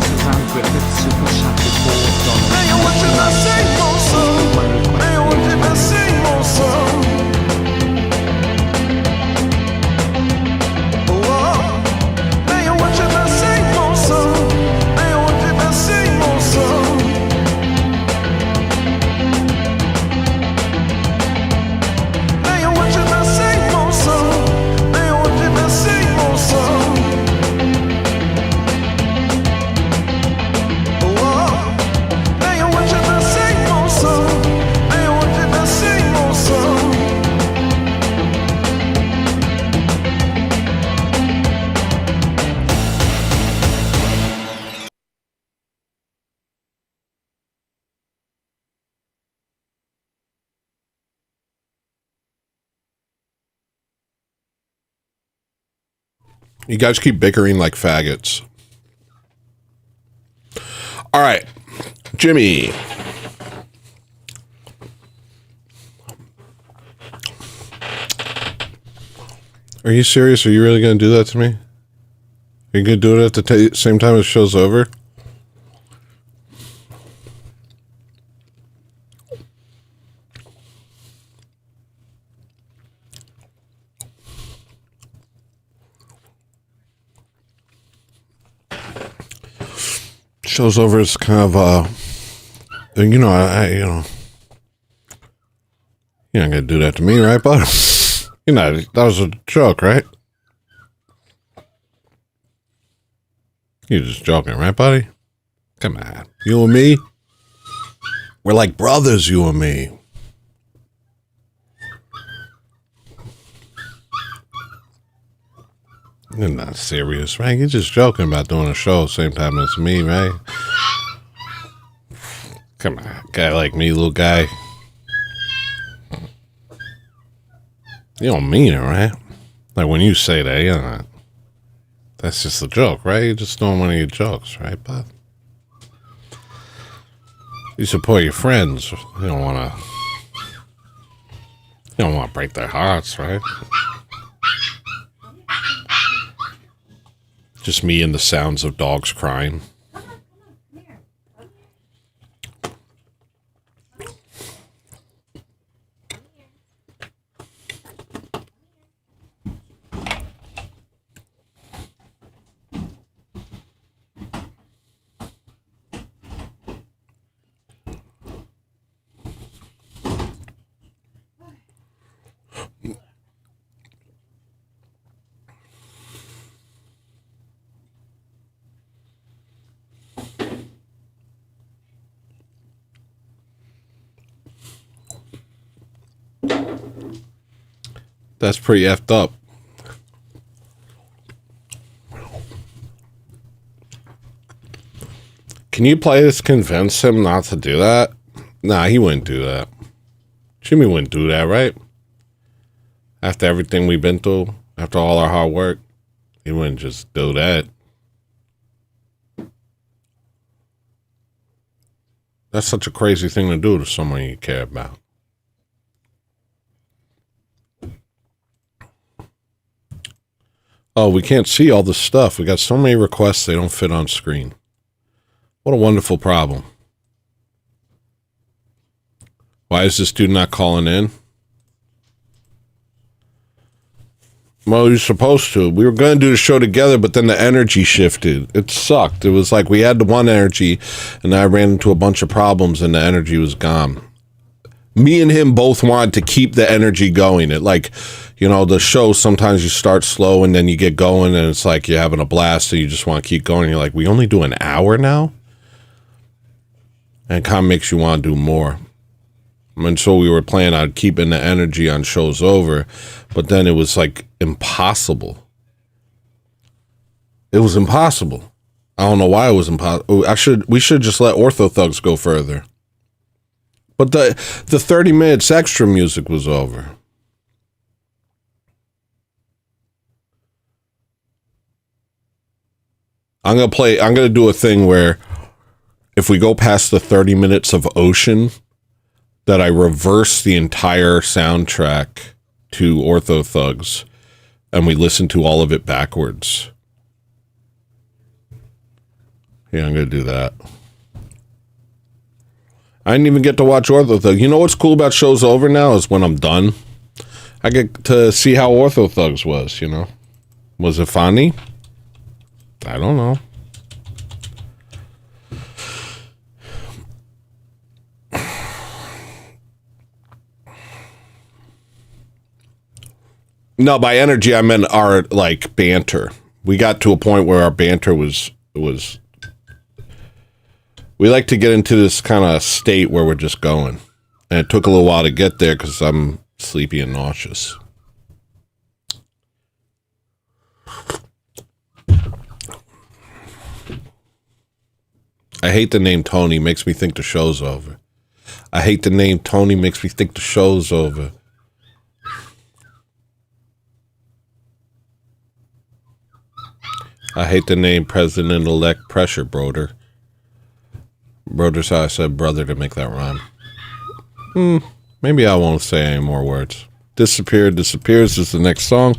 Suzanne Griffith Super Chat with $4. Now you're watching the same old song. You guys keep bickering like faggots. All right, Jimmy. Are you serious? Are you really going to do that to me? Are you going to do it at the same time as the show's over? Show's over is kind of, you know, you're not going to do that to me, right, bud? You know, that was a joke, right? You're just joking, right, buddy? Come on. You and me? We're like brothers, you and me. You're not serious, right? You're just joking about doing a show at the same time as me, right? Come on. Guy like me, little guy. You don't mean it, right? Like when you say that, you're not. That's just a joke, right? You're just doing one of your jokes, right, bud? You support your friends. You don't want to break their hearts, right? Just me and the sounds of dogs crying. That's pretty effed up. Can you play this, convince him not to do that? Nah, he wouldn't do that. Jimmy wouldn't do that, right? After everything we've been through, after all our hard work, he wouldn't just do that. That's such a crazy thing to do to someone you care about. Oh, we can't see all this stuff. We got so many requests, they don't fit on screen. What a wonderful problem. Why is this dude not calling in? Well, you're supposed to. We were going to do the show together, but then the energy shifted. It sucked. It was like we had the one energy, and I ran into a bunch of problems, and the energy was gone. Me and him both wanted to keep the energy going. It like, you know, the show, sometimes you start slow, and then you get going, and it's like you're having a blast, and you just want to keep going. You're like, we only do an hour now? And it kind of makes you want to do more. And so we were planning on keeping the energy on Show's Over, but then it was like impossible. It was impossible. I don't know why it was impossible. We should just let Ortho Thugs go further. But the 30 minutes extra music was over. I'm gonna do a thing where if we go past the 30 minutes of Ocean, that I reverse the entire soundtrack to Ortho Thugs and we listen to all of it backwards. Yeah, I'm going to do that. I didn't even get to watch Ortho Thugs. You know what's cool about Show's Over now is when I'm done, I get to see how Ortho Thugs was, you know? Was it funny? I don't know. No, by energy I meant our like banter. We got to a point where our banter was we like to get into this kind of state where we're just going. And it took a little while to get there because I'm sleepy and nauseous. I hate the name Tony, makes me think the show's over. I hate the name Tony, makes me think the show's over. I hate the name President-elect Pressure Broder. Broder's how I said brother to make that rhyme. Maybe I won't say any more words. Disappear, Disappears is the next song.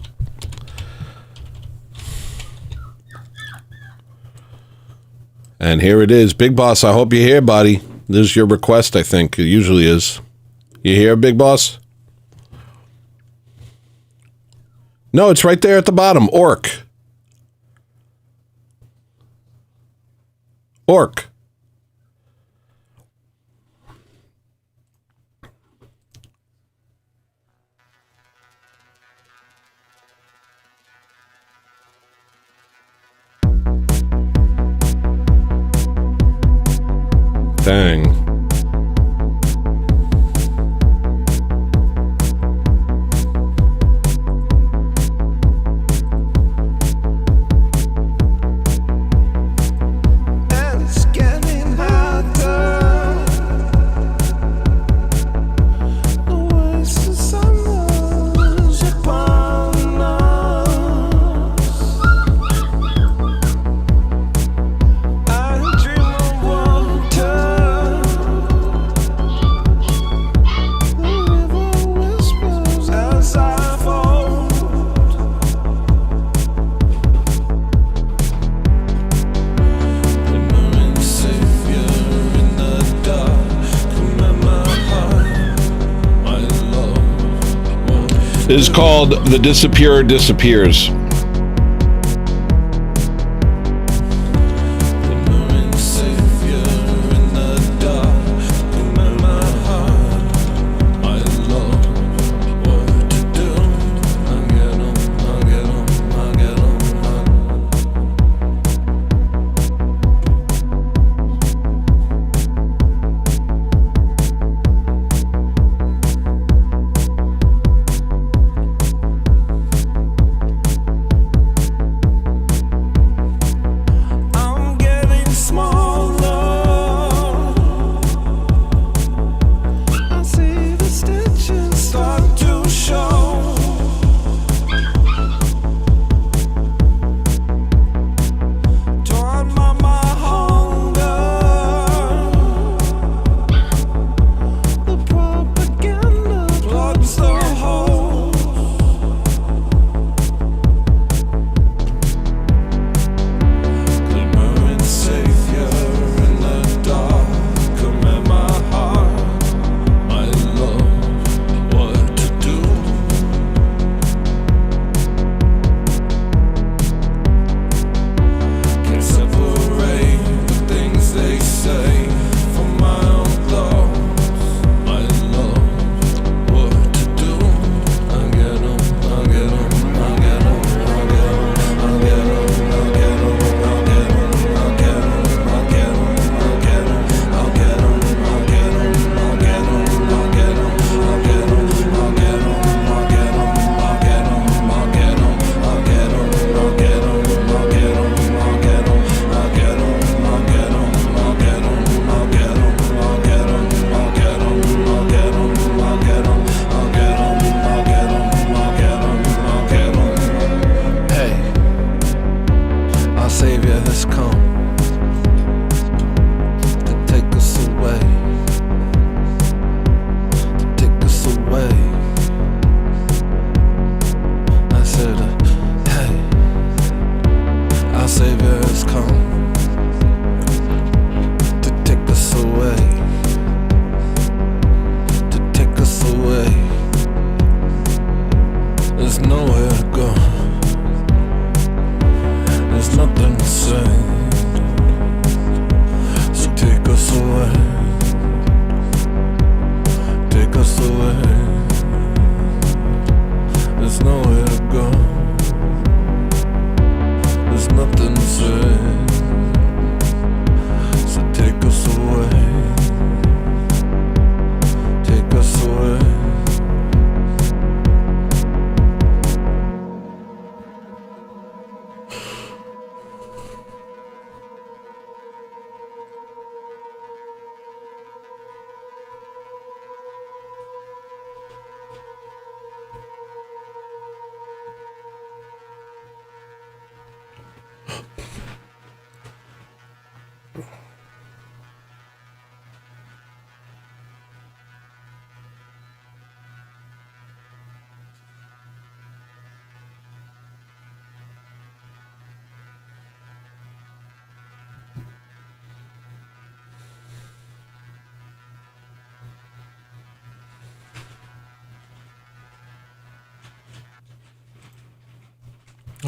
And here it is. Big Boss, I hope you're here, buddy. This is your request, I think. It usually is. You here, Big Boss? No, it's right there at the bottom. Orc. Orc. Dang. It's getting harder. The waste of summers upon us. I dream of water. The river whispers as I fall. This is called The Disappear Disappears.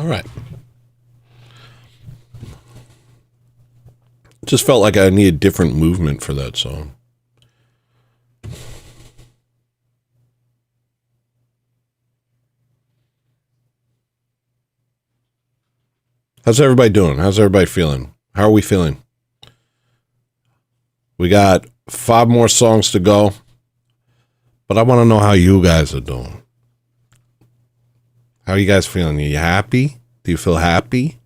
All right. Just felt like I needed different movement for that song. How's everybody doing? How's everybody feeling? How are we feeling? We got 5 more songs to go, but I want to know how you guys are doing. How are you guys feeling? Are you happy? Do you feel happy?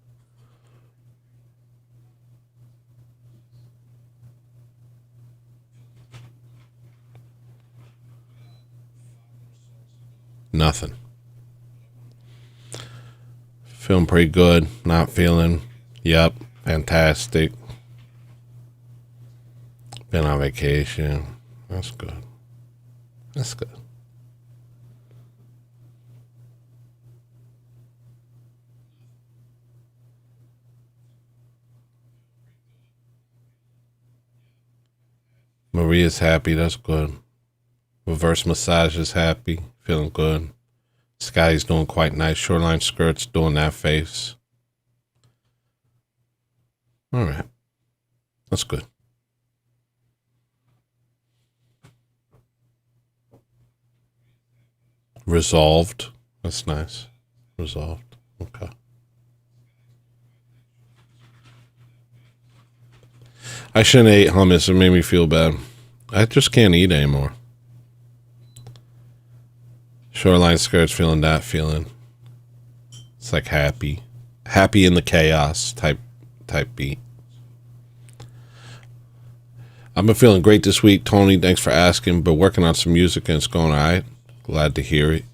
Nothing. Feeling pretty good. Not feeling. Yep. Fantastic. Been on vacation. That's good. That's good. Maria's happy. That's good. Reverse massage is happy. Feeling good. Sky's doing quite nice. Shoreline skirts doing that face. All right. That's good. Resolved. That's nice. Resolved. Okay. I shouldn't have ate hummus. It made me feel bad. I just can't eat anymore. Shoreline skirts feeling that feeling. It's like happy. Happy in the chaos type beat. I've been feeling great this week, Tony. Thanks for asking. Been working on some music and it's going all right. Glad to hear it.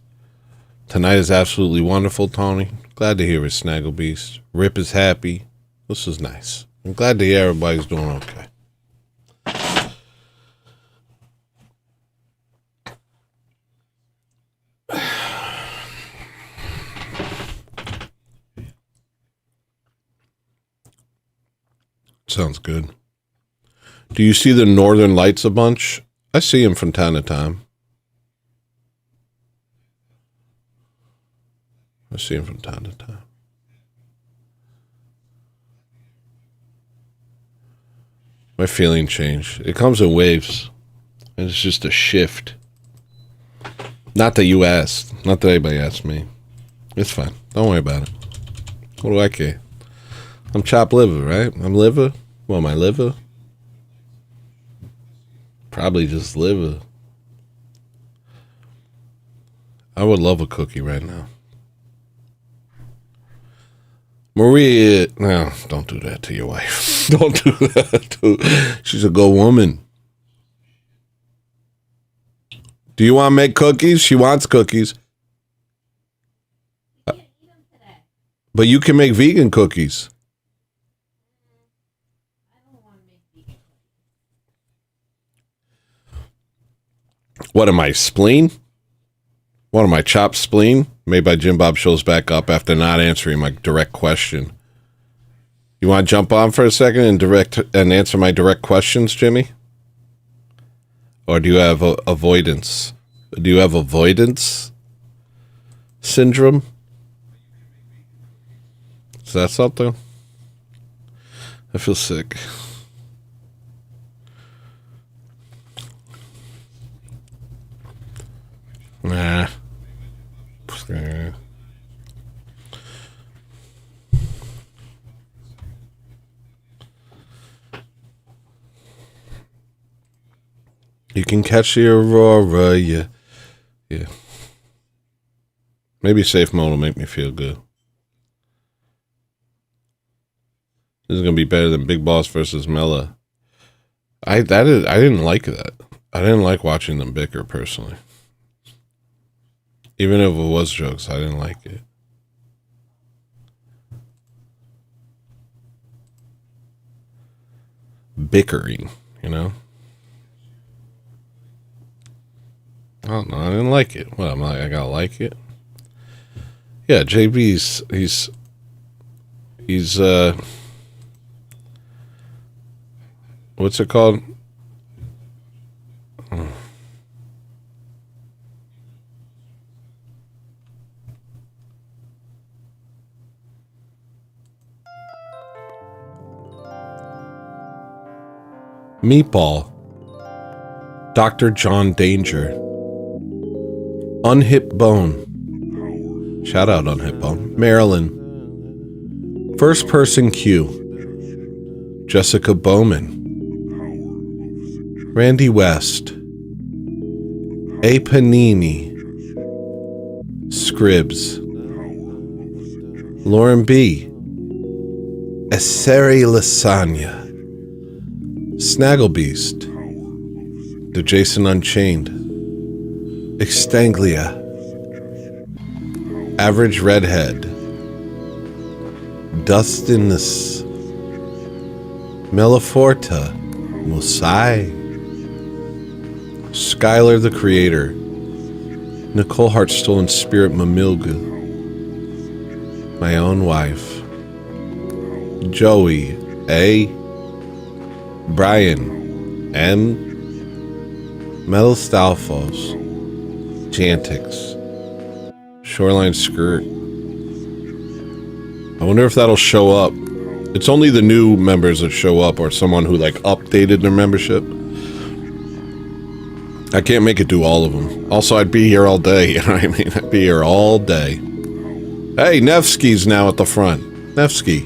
Tonight is absolutely wonderful, Tony. Glad to hear it, Snaggle Beast. Rip is happy. This is nice. I'm glad to hear everybody's doing okay. Sounds good. Do you see the Northern Lights a bunch? I see them from time to time. I see them from time to time. My feeling change. It comes in waves. And it's just a shift. Not that you asked. Not that anybody asked me. It's fine. Don't worry about it. What do I care? I'm chopped liver, right? I'm liver. What am I, liver? Probably just liver. I would love a cookie right now. Maria, no, don't do that to your wife. Don't do that. She's a good woman. Do you want to make cookies? She wants cookies. But you can make vegan cookies. What am I, spleen? What am I, chopped spleen? Made by Jim Bob shows back up after not answering my direct question. You want to jump on for a second and answer my direct questions, Jimmy? Or do you have avoidance? Do you have avoidance syndrome? Is that something? I feel sick. Nah. You can catch the aurora, yeah. Yeah. Maybe safe mode will make me feel good. This is gonna be better than Big Boss versus Mella. I didn't like that. I didn't like watching them bicker personally. Even if it was jokes, I didn't like it. Bickering, you know? I don't know. I didn't like it. What, I gotta like it? Yeah, JB's, he's what's it called? Meatball, Dr. John Danger, Unhip Bone, shout out Unhip Bone, Marilyn, First Person Q, Jessica Bowman, Randy West, A. Panini, Scribs, Lauren B, Esseri Lasagna, Snagglebeast, The Jason Unchained, Extanglia, Average Redhead, Dustinus, Meliforta, Musai, Skylar the Creator, Nicole Hartstolen Spirit Mamilga, My Own Wife, Joey A, Brian M, Metal Stalfos, Jantix, Shoreline Skirt. I wonder if that'll show up. It's only the new members that show up, or someone who like updated their membership. I can't make it do all of them. Also, I'd be here all day, you know what I mean? I'd be here all day. Hey, Nevsky's now at the front. Nevsky,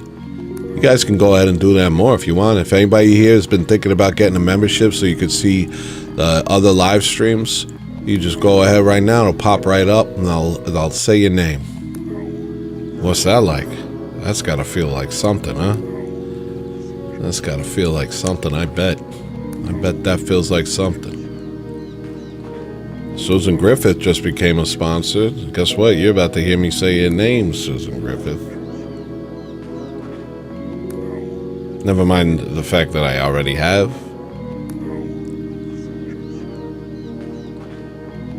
you guys can go ahead and do that more if you want. If anybody here has been thinking about getting a membership so you could see the other live streams, you just go ahead right now. It'll pop right up, and I'll say your name. What's that like? That's gotta feel like something, huh? That's gotta feel like something, I bet. I bet that feels like something. Susan Griffith just became a sponsor. Guess what? You're about to hear me say your name, Susan Griffith. Never mind the fact that I already have.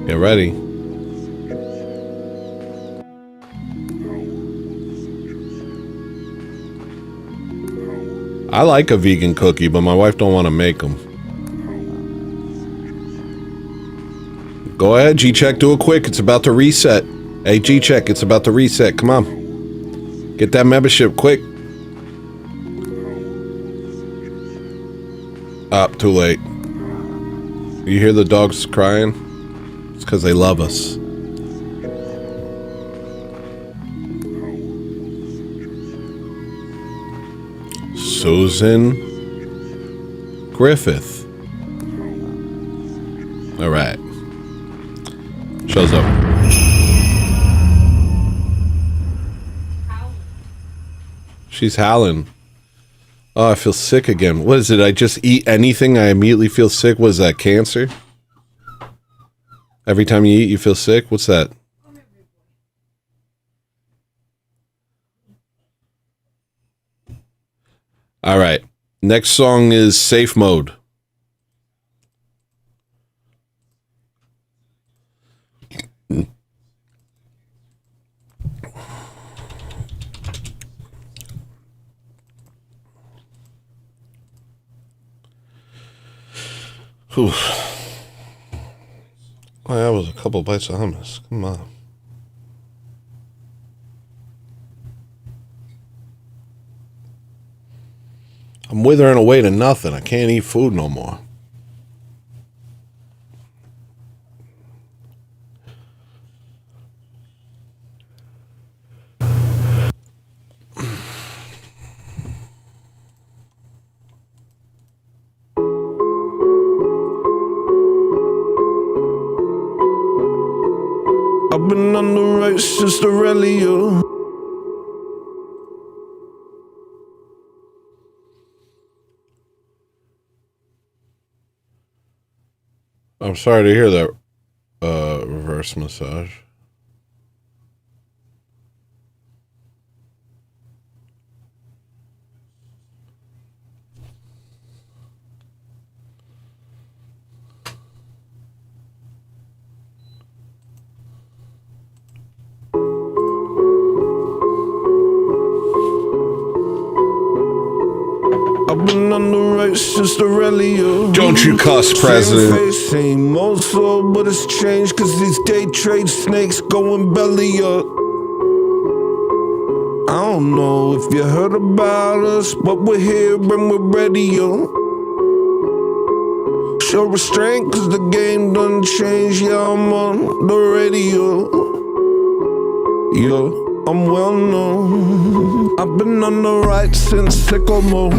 Get ready. I like a vegan cookie, but my wife don't want to make them. Go ahead, G-Check, do it quick. It's about to reset. Hey, G-Check, it's about to reset. Come on. Get that membership quick. Up, too late. You hear the dogs crying? It's because they love us. Susan Griffith. All right. Shows up. She's howling. Oh, I feel sick again. What is it? I just eat anything, I immediately feel sick. What is that, cancer? Every time you eat, you feel sick? What's that? All right. Next song is Safe Mode. Whew. Oh, that was a couple bites of hummus. Come on. I'm withering away to nothing. I can't eat food no more. I've been on the right since the rally. I'm sorry to hear that reverse massage. I've been on the right since the rally. Don't you cuss, President. Same face, same old soul, but it's changed cause these day trade snakes going belly up. I don't know if you heard about us, but we're here and we're ready, yo. show restraint, cause the game done changed. Yeah, I'm on the radio. Yeah, I'm well known. I've been on the right since sicko mode.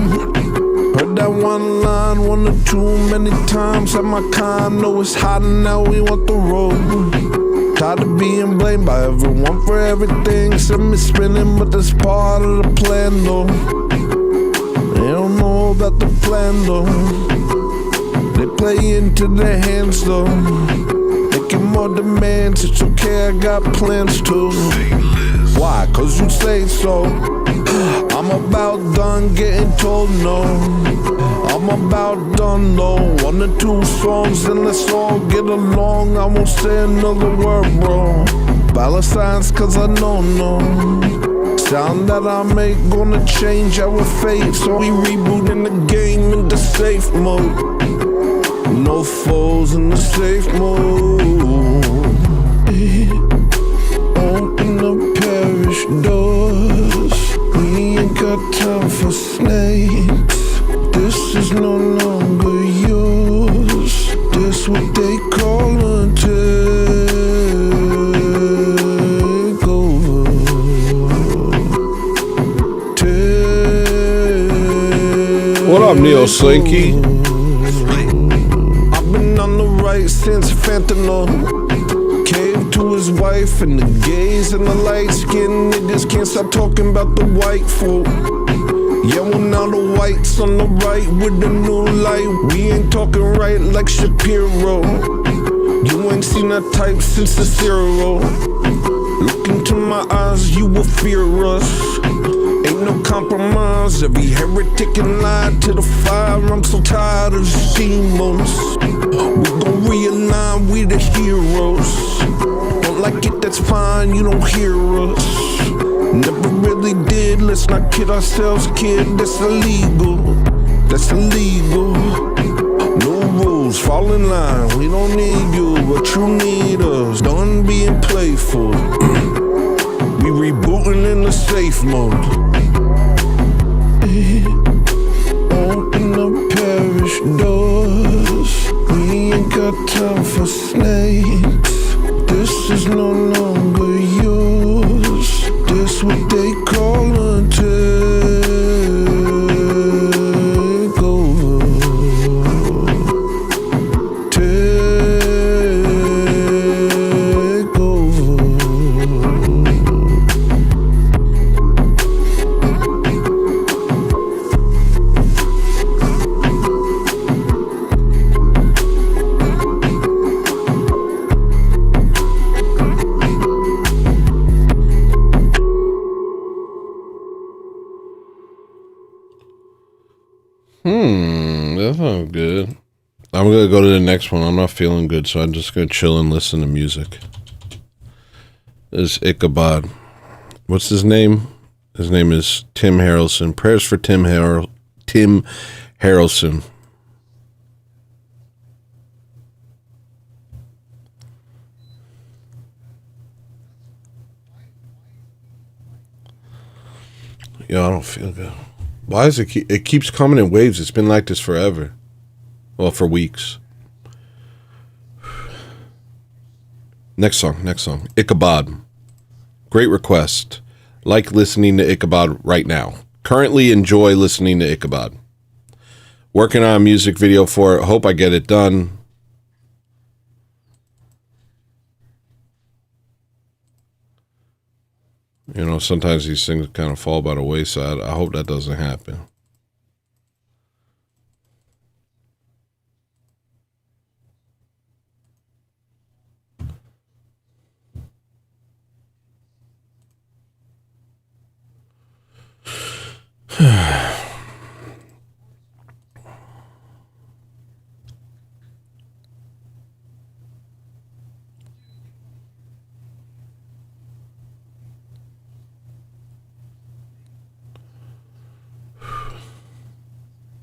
Heard that one line one or too many times. At my kind, know it's hot and now we want the road. Tired of being blamed by everyone for everything. Send me spinning, but that's part of the plan though. They don't know about the plan though. They play into their hands though. Making more demands, it's okay, I got plans too. Why? Cause you say so. I'm about done getting told no. I'm about done though. 1 or 2 songs and let's all get along. I won't say another word, bro. Valid signs cause I know no. Sound that I make gonna change our fate. So we rebooting the game into safe mode. No foes in the safe mode. Open the parish doors. We ain't got time for snakes. This is no longer yours. This what they call a takeover. What up, Neo Slinky? I've been on the right since fentanyl. Cave to his wife and the gays and the light skinned niggas can't stop talking about the white folk. Yeah, well now the whites on the right with the new light. We ain't talking right like Shapiro. You ain't seen that type since the 0. Look into my eyes, you will fear us. Ain't no compromise, every heretic and lie to the fire. I'm so tired of demons. We gon' realign, we the heroes. Don't like it, that's fine, you don't hear us. Never really did, let's not kid ourselves, kid. That's illegal, that's illegal. No rules, fall in line, we don't need you, but you need us. Done being playful. We rebooting in the safe mode. Open the parish doors. We ain't got time for snakes. This is no longer yours. This what they call a takeover. That sounds good. I'm gonna go to the next one. I'm not feeling good, so I'm just gonna chill and listen to music. This is Ichabod. What's his name? His name is Tim Harrelson. Prayers for Tim Harrelson. Yo, I don't feel good. Why is it keeps coming in waves? It's been like this forever. Well, for weeks. Next song. Ichabod. Great request. Like listening to Ichabod right now. Currently enjoy listening to Ichabod. Working on a music video for it. Hope I get it done. You know, sometimes these things kind of fall by the wayside. I hope that doesn't happen.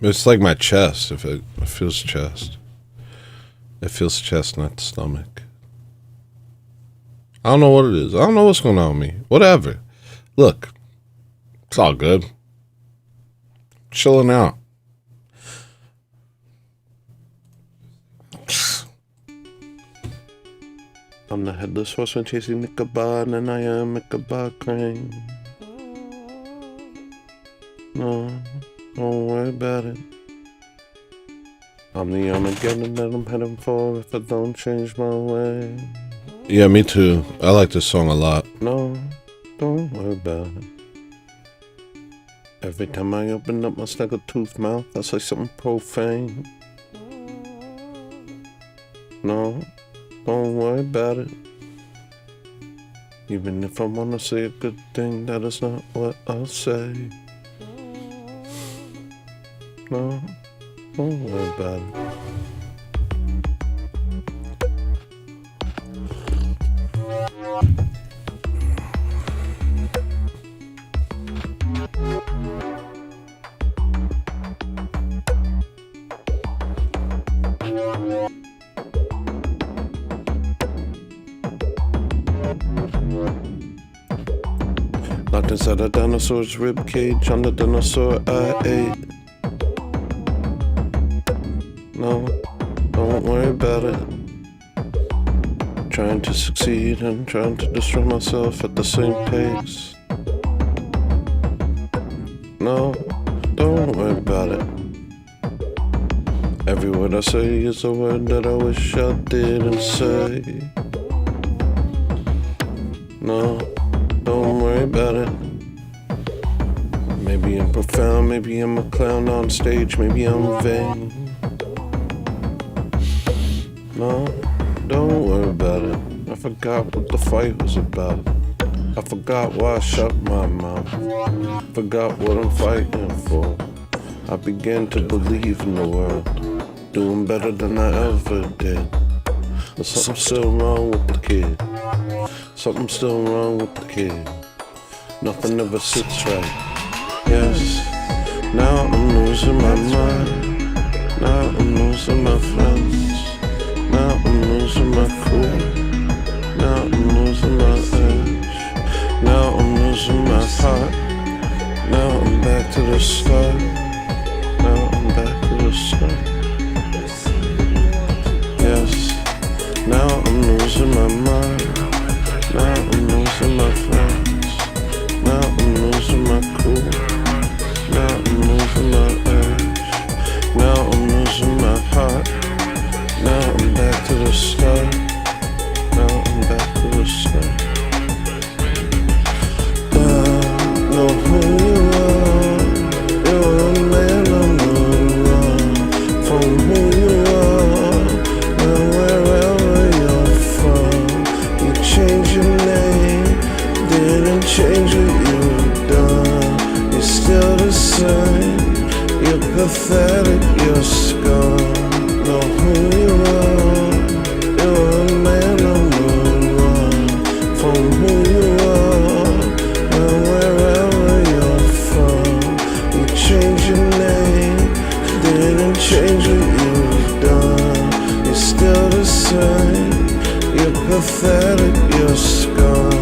It's like my chest. If it feels chest. It feels chest, not stomach. I don't know what it is. I don't know what's going on with me. Whatever. Look, it's all good. Chilling out. I'm the headless horseman chasing Ichabod, and I am Ichabod Crane. No, don't worry about it. I'm the Armageddon that I'm heading for if I don't change my way. Yeah, me too. I like this song a lot. No, don't worry about it. Every time I open up my snaggle-toothed mouth, I say something profane. No, don't worry about it. Even if I want to say a good thing, that is not what I'll say. No, don't worry about it. Locked inside a dinosaur's rib cage, on the dinosaur I ate. No, don't worry about it. Trying to succeed and trying to destroy myself at the same pace. No, don't worry about it. Every word I say is a word that I wish I didn't say. No, don't worry about it. Maybe I'm profound, maybe I'm a clown on stage, maybe I'm vain. No, don't worry about it. I forgot what the fight was about. I forgot why I shut my mouth. Forgot what I'm fighting for. I began to believe in the world, doing better than I ever did. But something's still wrong with the kid. Something's still wrong with the kid. Nothing ever sits right. Yes, now I'm losing my mind. Now I'm losing my friends. Now I'm losing my cool. Now I'm losing my edge. Now I'm losing my heart. Now I'm back to the start. Now I'm back to the start. Yes, now I'm losing my mind. Now I'm losing my friends. Now I'm losing my cool. Now I'm losing my edge. Now I'm losing my heart. Now I'm back to the start. Now I'm back to the start. I know who you are. You're a man on the run from who you are. Now wherever you're from, you change your name, didn't change what you've done. You're still the same. You're pathetic. You're scarred. Know who you are. You're a man on the run from who you are. Now wherever you're from, you change your name, didn't change what you've done. You're still the same. You're pathetic. You're scarred.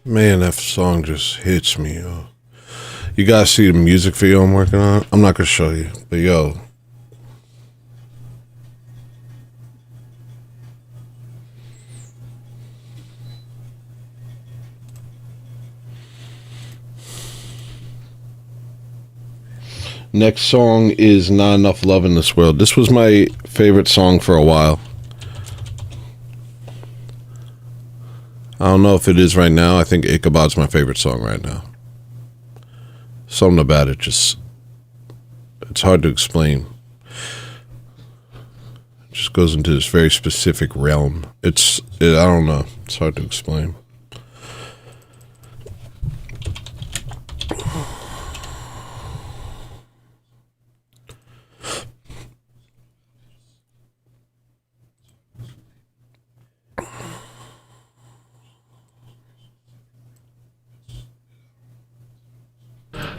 Man, that song just hits me, yo. You guys see the music video I'm working on? I'm not gonna show you, but yo. Next song is Not Enough Love in This World. This was my favorite song for a while. I don't know if it is right now. I think Ichabod's my favorite song right now. Something about it just, it's hard to explain. just goes into this very specific realm. I don't know. It's hard to explain.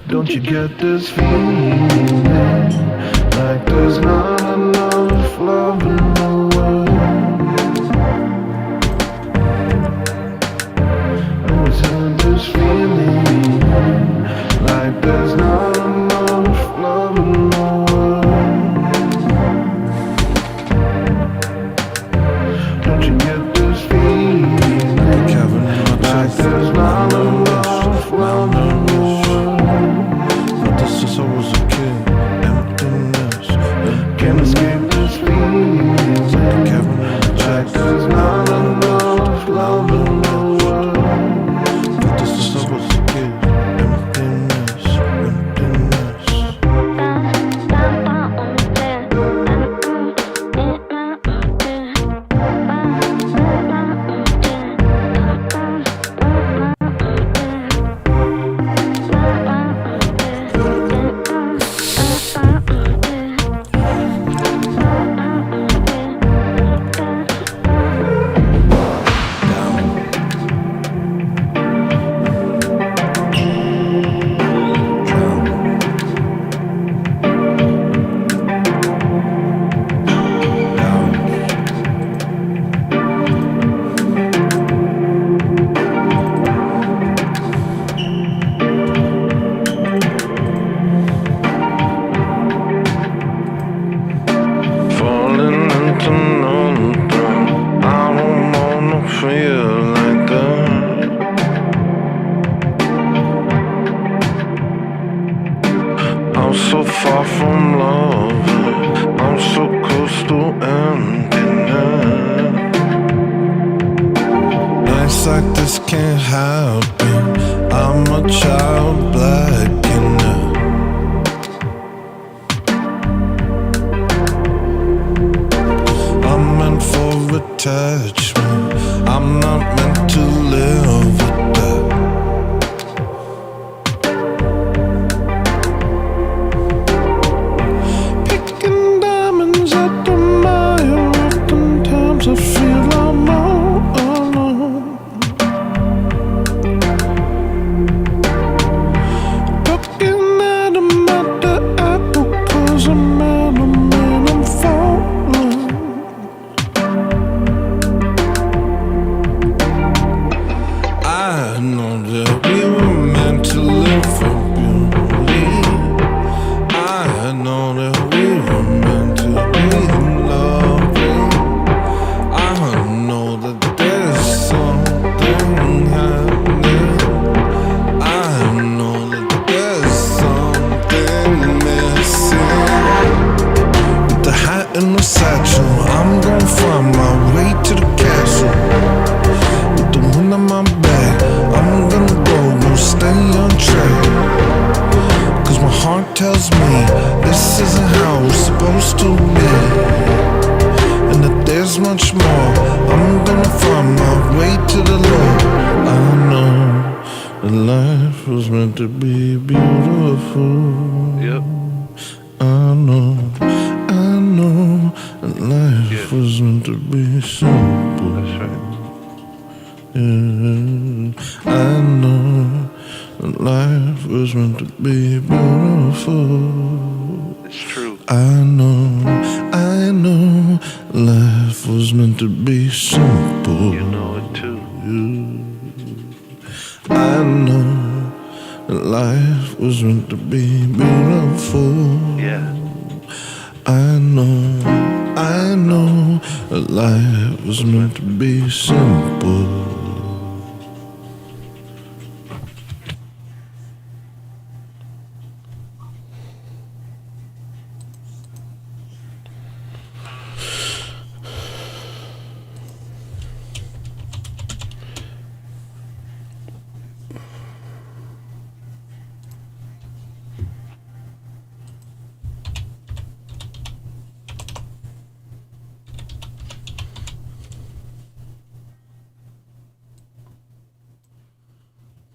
Don't you get this feeling like there's not enough love in the world? I always had this feeling like there's not enough love in the world. Don't you get this feeling like there's not enough love in the world? Since I was a kid, emptiness. Can't escape this feeling. Like Kevin and Jack, there's not enough love in the world. But this since I was a kid, emptiness,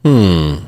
In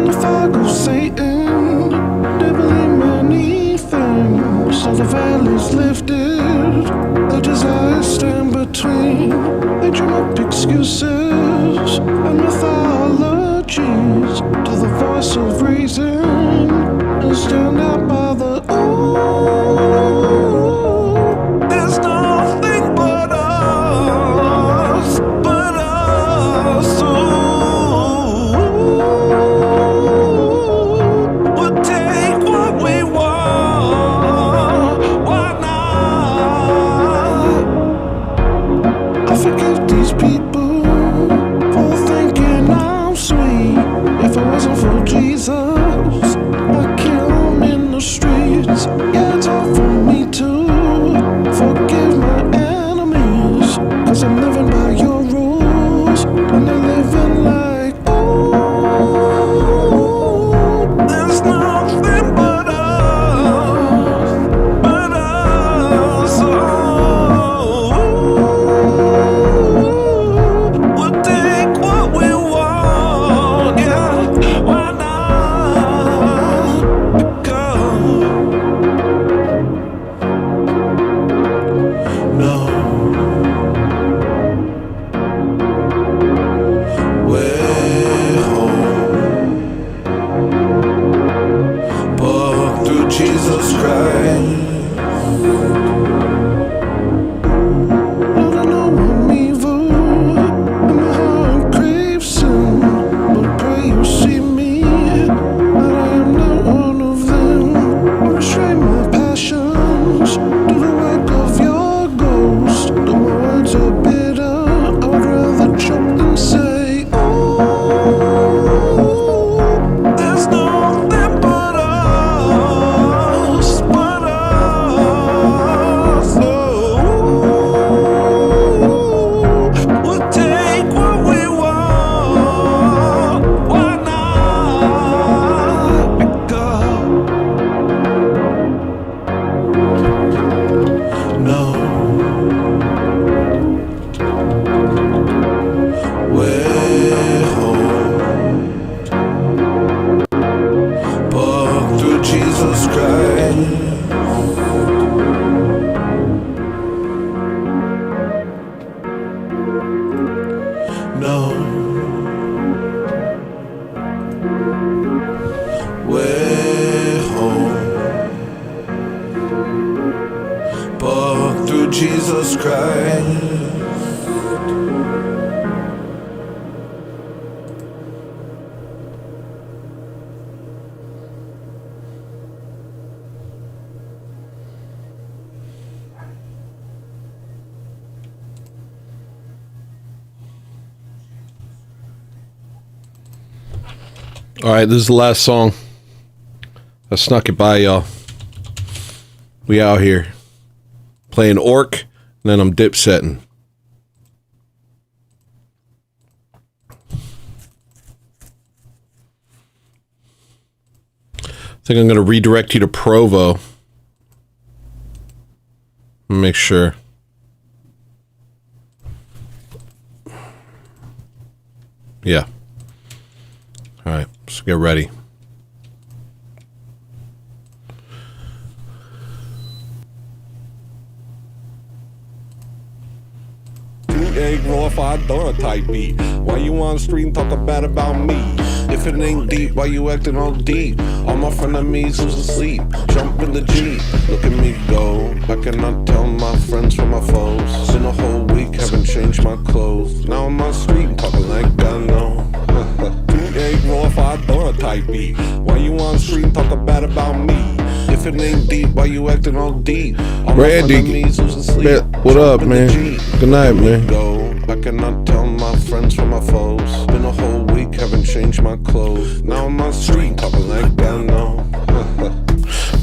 the fog of Satan, devil in many things. All the veil is lifted, the desires stand between. They dream up excuses and mythologies to the voice of reason and stand out by the there's nothing but us, but us. We'll take what we want. Why not? I forgive these people for thinking I'm sweet. If it wasn't for Jesus, I'd kill him in the streets. Yeah, it's hard for me to forgive my enemies, 'cause I'm living by your rules, and they're living like, there's nothing but us, but us. We'll take what we want, yeah, why not? Because no, we're home, but through Jesus Christ. Lord, I know I'm evil, and my heart craves sin, but pray you see me, that I am not one of them. I restrain my passions, do the work of your ghost. Though my words are bitter, I would rather choke than say, there's nothing but us, but us. We'll take what we want. Why not? Because no, we're home, but through Jesus Christ. No, we're home, but through Jesus Christ. All right, this is the last song. I snuck it by y'all. We out here playing Orc, and then I'm dipsetting. I think I'm going to redirect you to Provo. Make sure. Yeah. All right, so get ready. Egg roll if I done a type beat. Why you on the street and talk bad about me? If it ain't deep, why you acting all deep? All my frenemies was asleep. Jump in the Jeep, look at me go. I cannot tell my friends from my foes. Been a whole week, haven't changed my clothes. Now I'm on the street talking like I know. Egg roll if I done a type beat. Why you on the street and talk bad about me? If If it ain't deep, why you acting all deep? All Randy, my enemies was asleep. what up, Jump in the man? Jeep. Good night, man. Go. I cannot tell my friends from my foes. Been a whole week, haven't changed my clothes. Now I'm on the street, talking like I know.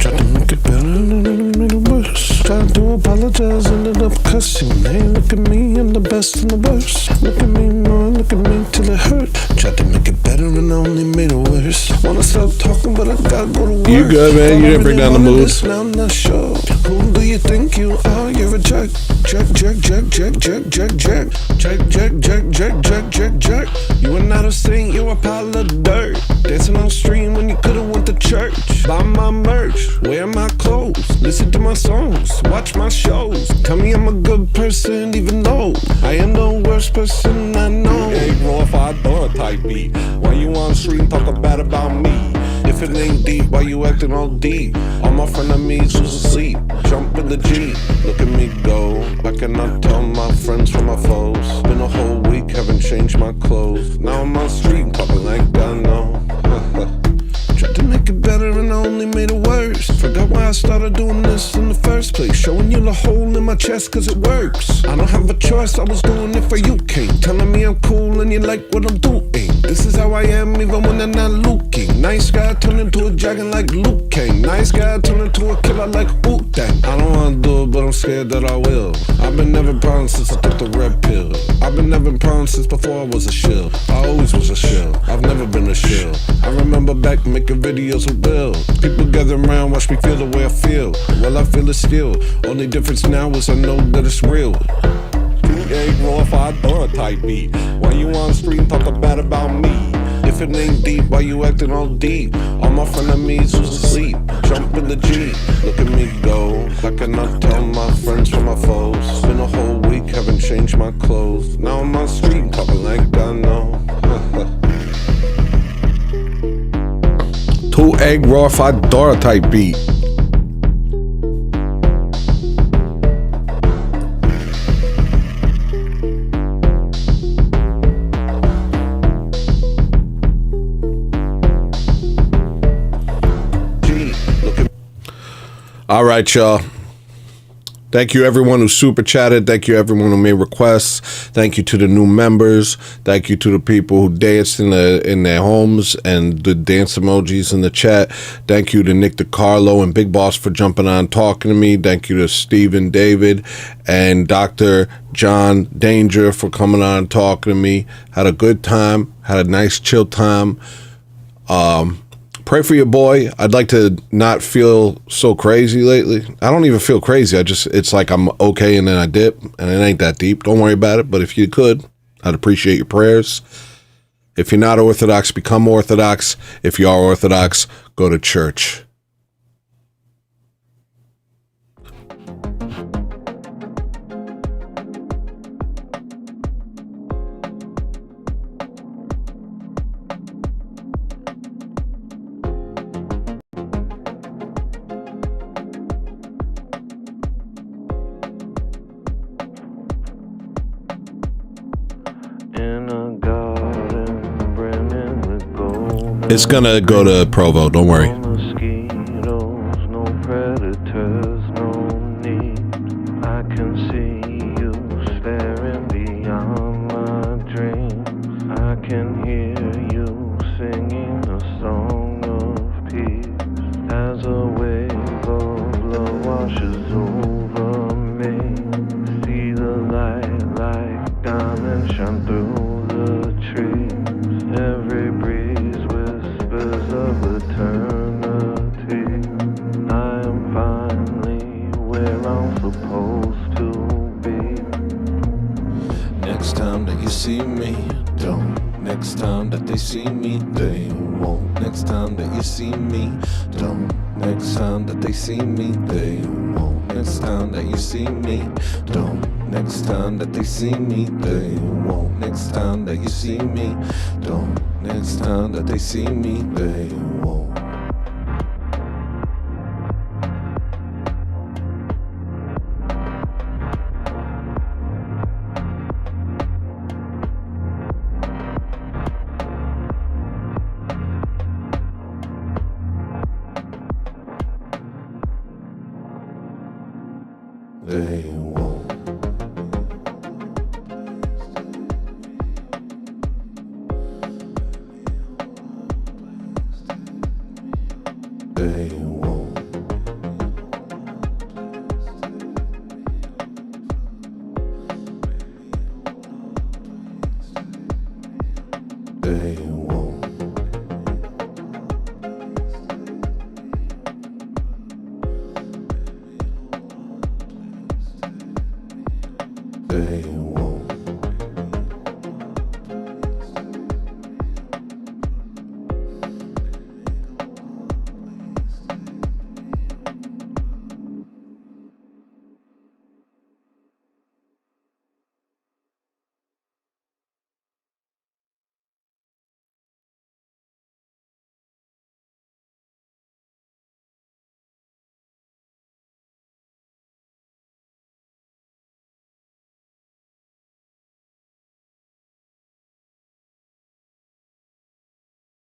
Tried to make it better and it made it worse. Tried to apologize, ended up cussing. Hey, look at me, I'm the best and the worst. Look at me more, look at me till it hurt. Tried to make it better and I only made it worse. Wanna stop talking, but I gotta go to work. You good, man? You didn't bring down the mood. Now I'm not sure. Who do you think you are? You're a jerk. Jerk, jerk, jerk, jerk, jerk, jerk, jerk. Jerk, jerk, jerk, jerk, jerk, jerk, jerk. You are not a saint, you're a pile of dirt. Dancing on the street when you could've went to church. Buy my merch, wear my clothes, listen to my songs, watch my shows. Tell me I'm a good person even though I am the worst person I know. Hey, raw if I throw a type beat. Why you on the street and talk bad about me? If it ain't deep, why you acting all deep? All my frenemies was asleep. Jump in the Jeep, look at me go. I cannot tell my friends from my foes. Been a whole week, haven't changed my clothes. Now I'm on the street, talking like I know. Tried to make it better and I only made it worse. Forgot why I started doing this in the first place. Showing you the hole in my chest cause it works. I don't have a choice, I was doing it for you, King. Telling me I'm cool and you like what I'm doing. This is how I am even when I'm not looking. Nice guy turned into a dragon like Luke Kang. Nice guy turned into a killer like Wu-Tang. I don't wanna do it but I'm scared that I will. I've been never proud since I took the red pill. I've been never proud since before I was a shill. I always was a shill, I've never been a shill. I remember back making videos with Will. People gather around, watch me feel the way I feel. Well, I feel it still. Only difference now is I know that it's real. Hey, raw if I throw a type beat. Why you on the street and talk bad about me? If it ain't deep, why you acting all deep? All my frenemies was asleep. Jump in the Jeep, look at me go. I cannot tell my friends from my foes. Been a whole week, haven't changed my clothes. Now I'm on the street, talking like I know. 2 egg raw Fedora type beat. All right, y'all. Thank you everyone who super chatted. Thank you everyone who made requests. Thank you to the new members. Thank you to the people who danced in their homes and the dance emojis in the chat. Thank you to Nick DiCarlo and Big Boss for jumping on talking to me. Thank you to Stephen David and Dr. John Danger for coming on talking to me. Had a good time. Had a nice chill time. Pray for your boy. I'd like to not feel so crazy lately. I don't even feel crazy. It's like I'm okay and then I dip and it ain't that deep. Don't worry about it. But if you could, I'd appreciate your prayers. If you're not Orthodox, become Orthodox. If you are Orthodox, go to church. It's gonna go to Provo, don't worry. Mosquitoes, no predators, no need. I can see you staring beyond my dreams. I can hear you singing a song of peace as a wave of love washes over me. See the light like diamonds shine through the trees. Every breeze of eternity. I am finally where I'm supposed to be. Next time that you see me, don't. Next time that they see me, they won't. Next time that you see me, don't. Next time that they see me, they won't. Next time that you see me, don't. Next time that they see me, they won't. Next time that you see me, don't. Next time that they see me, they won't. Stay warm. Stay warm.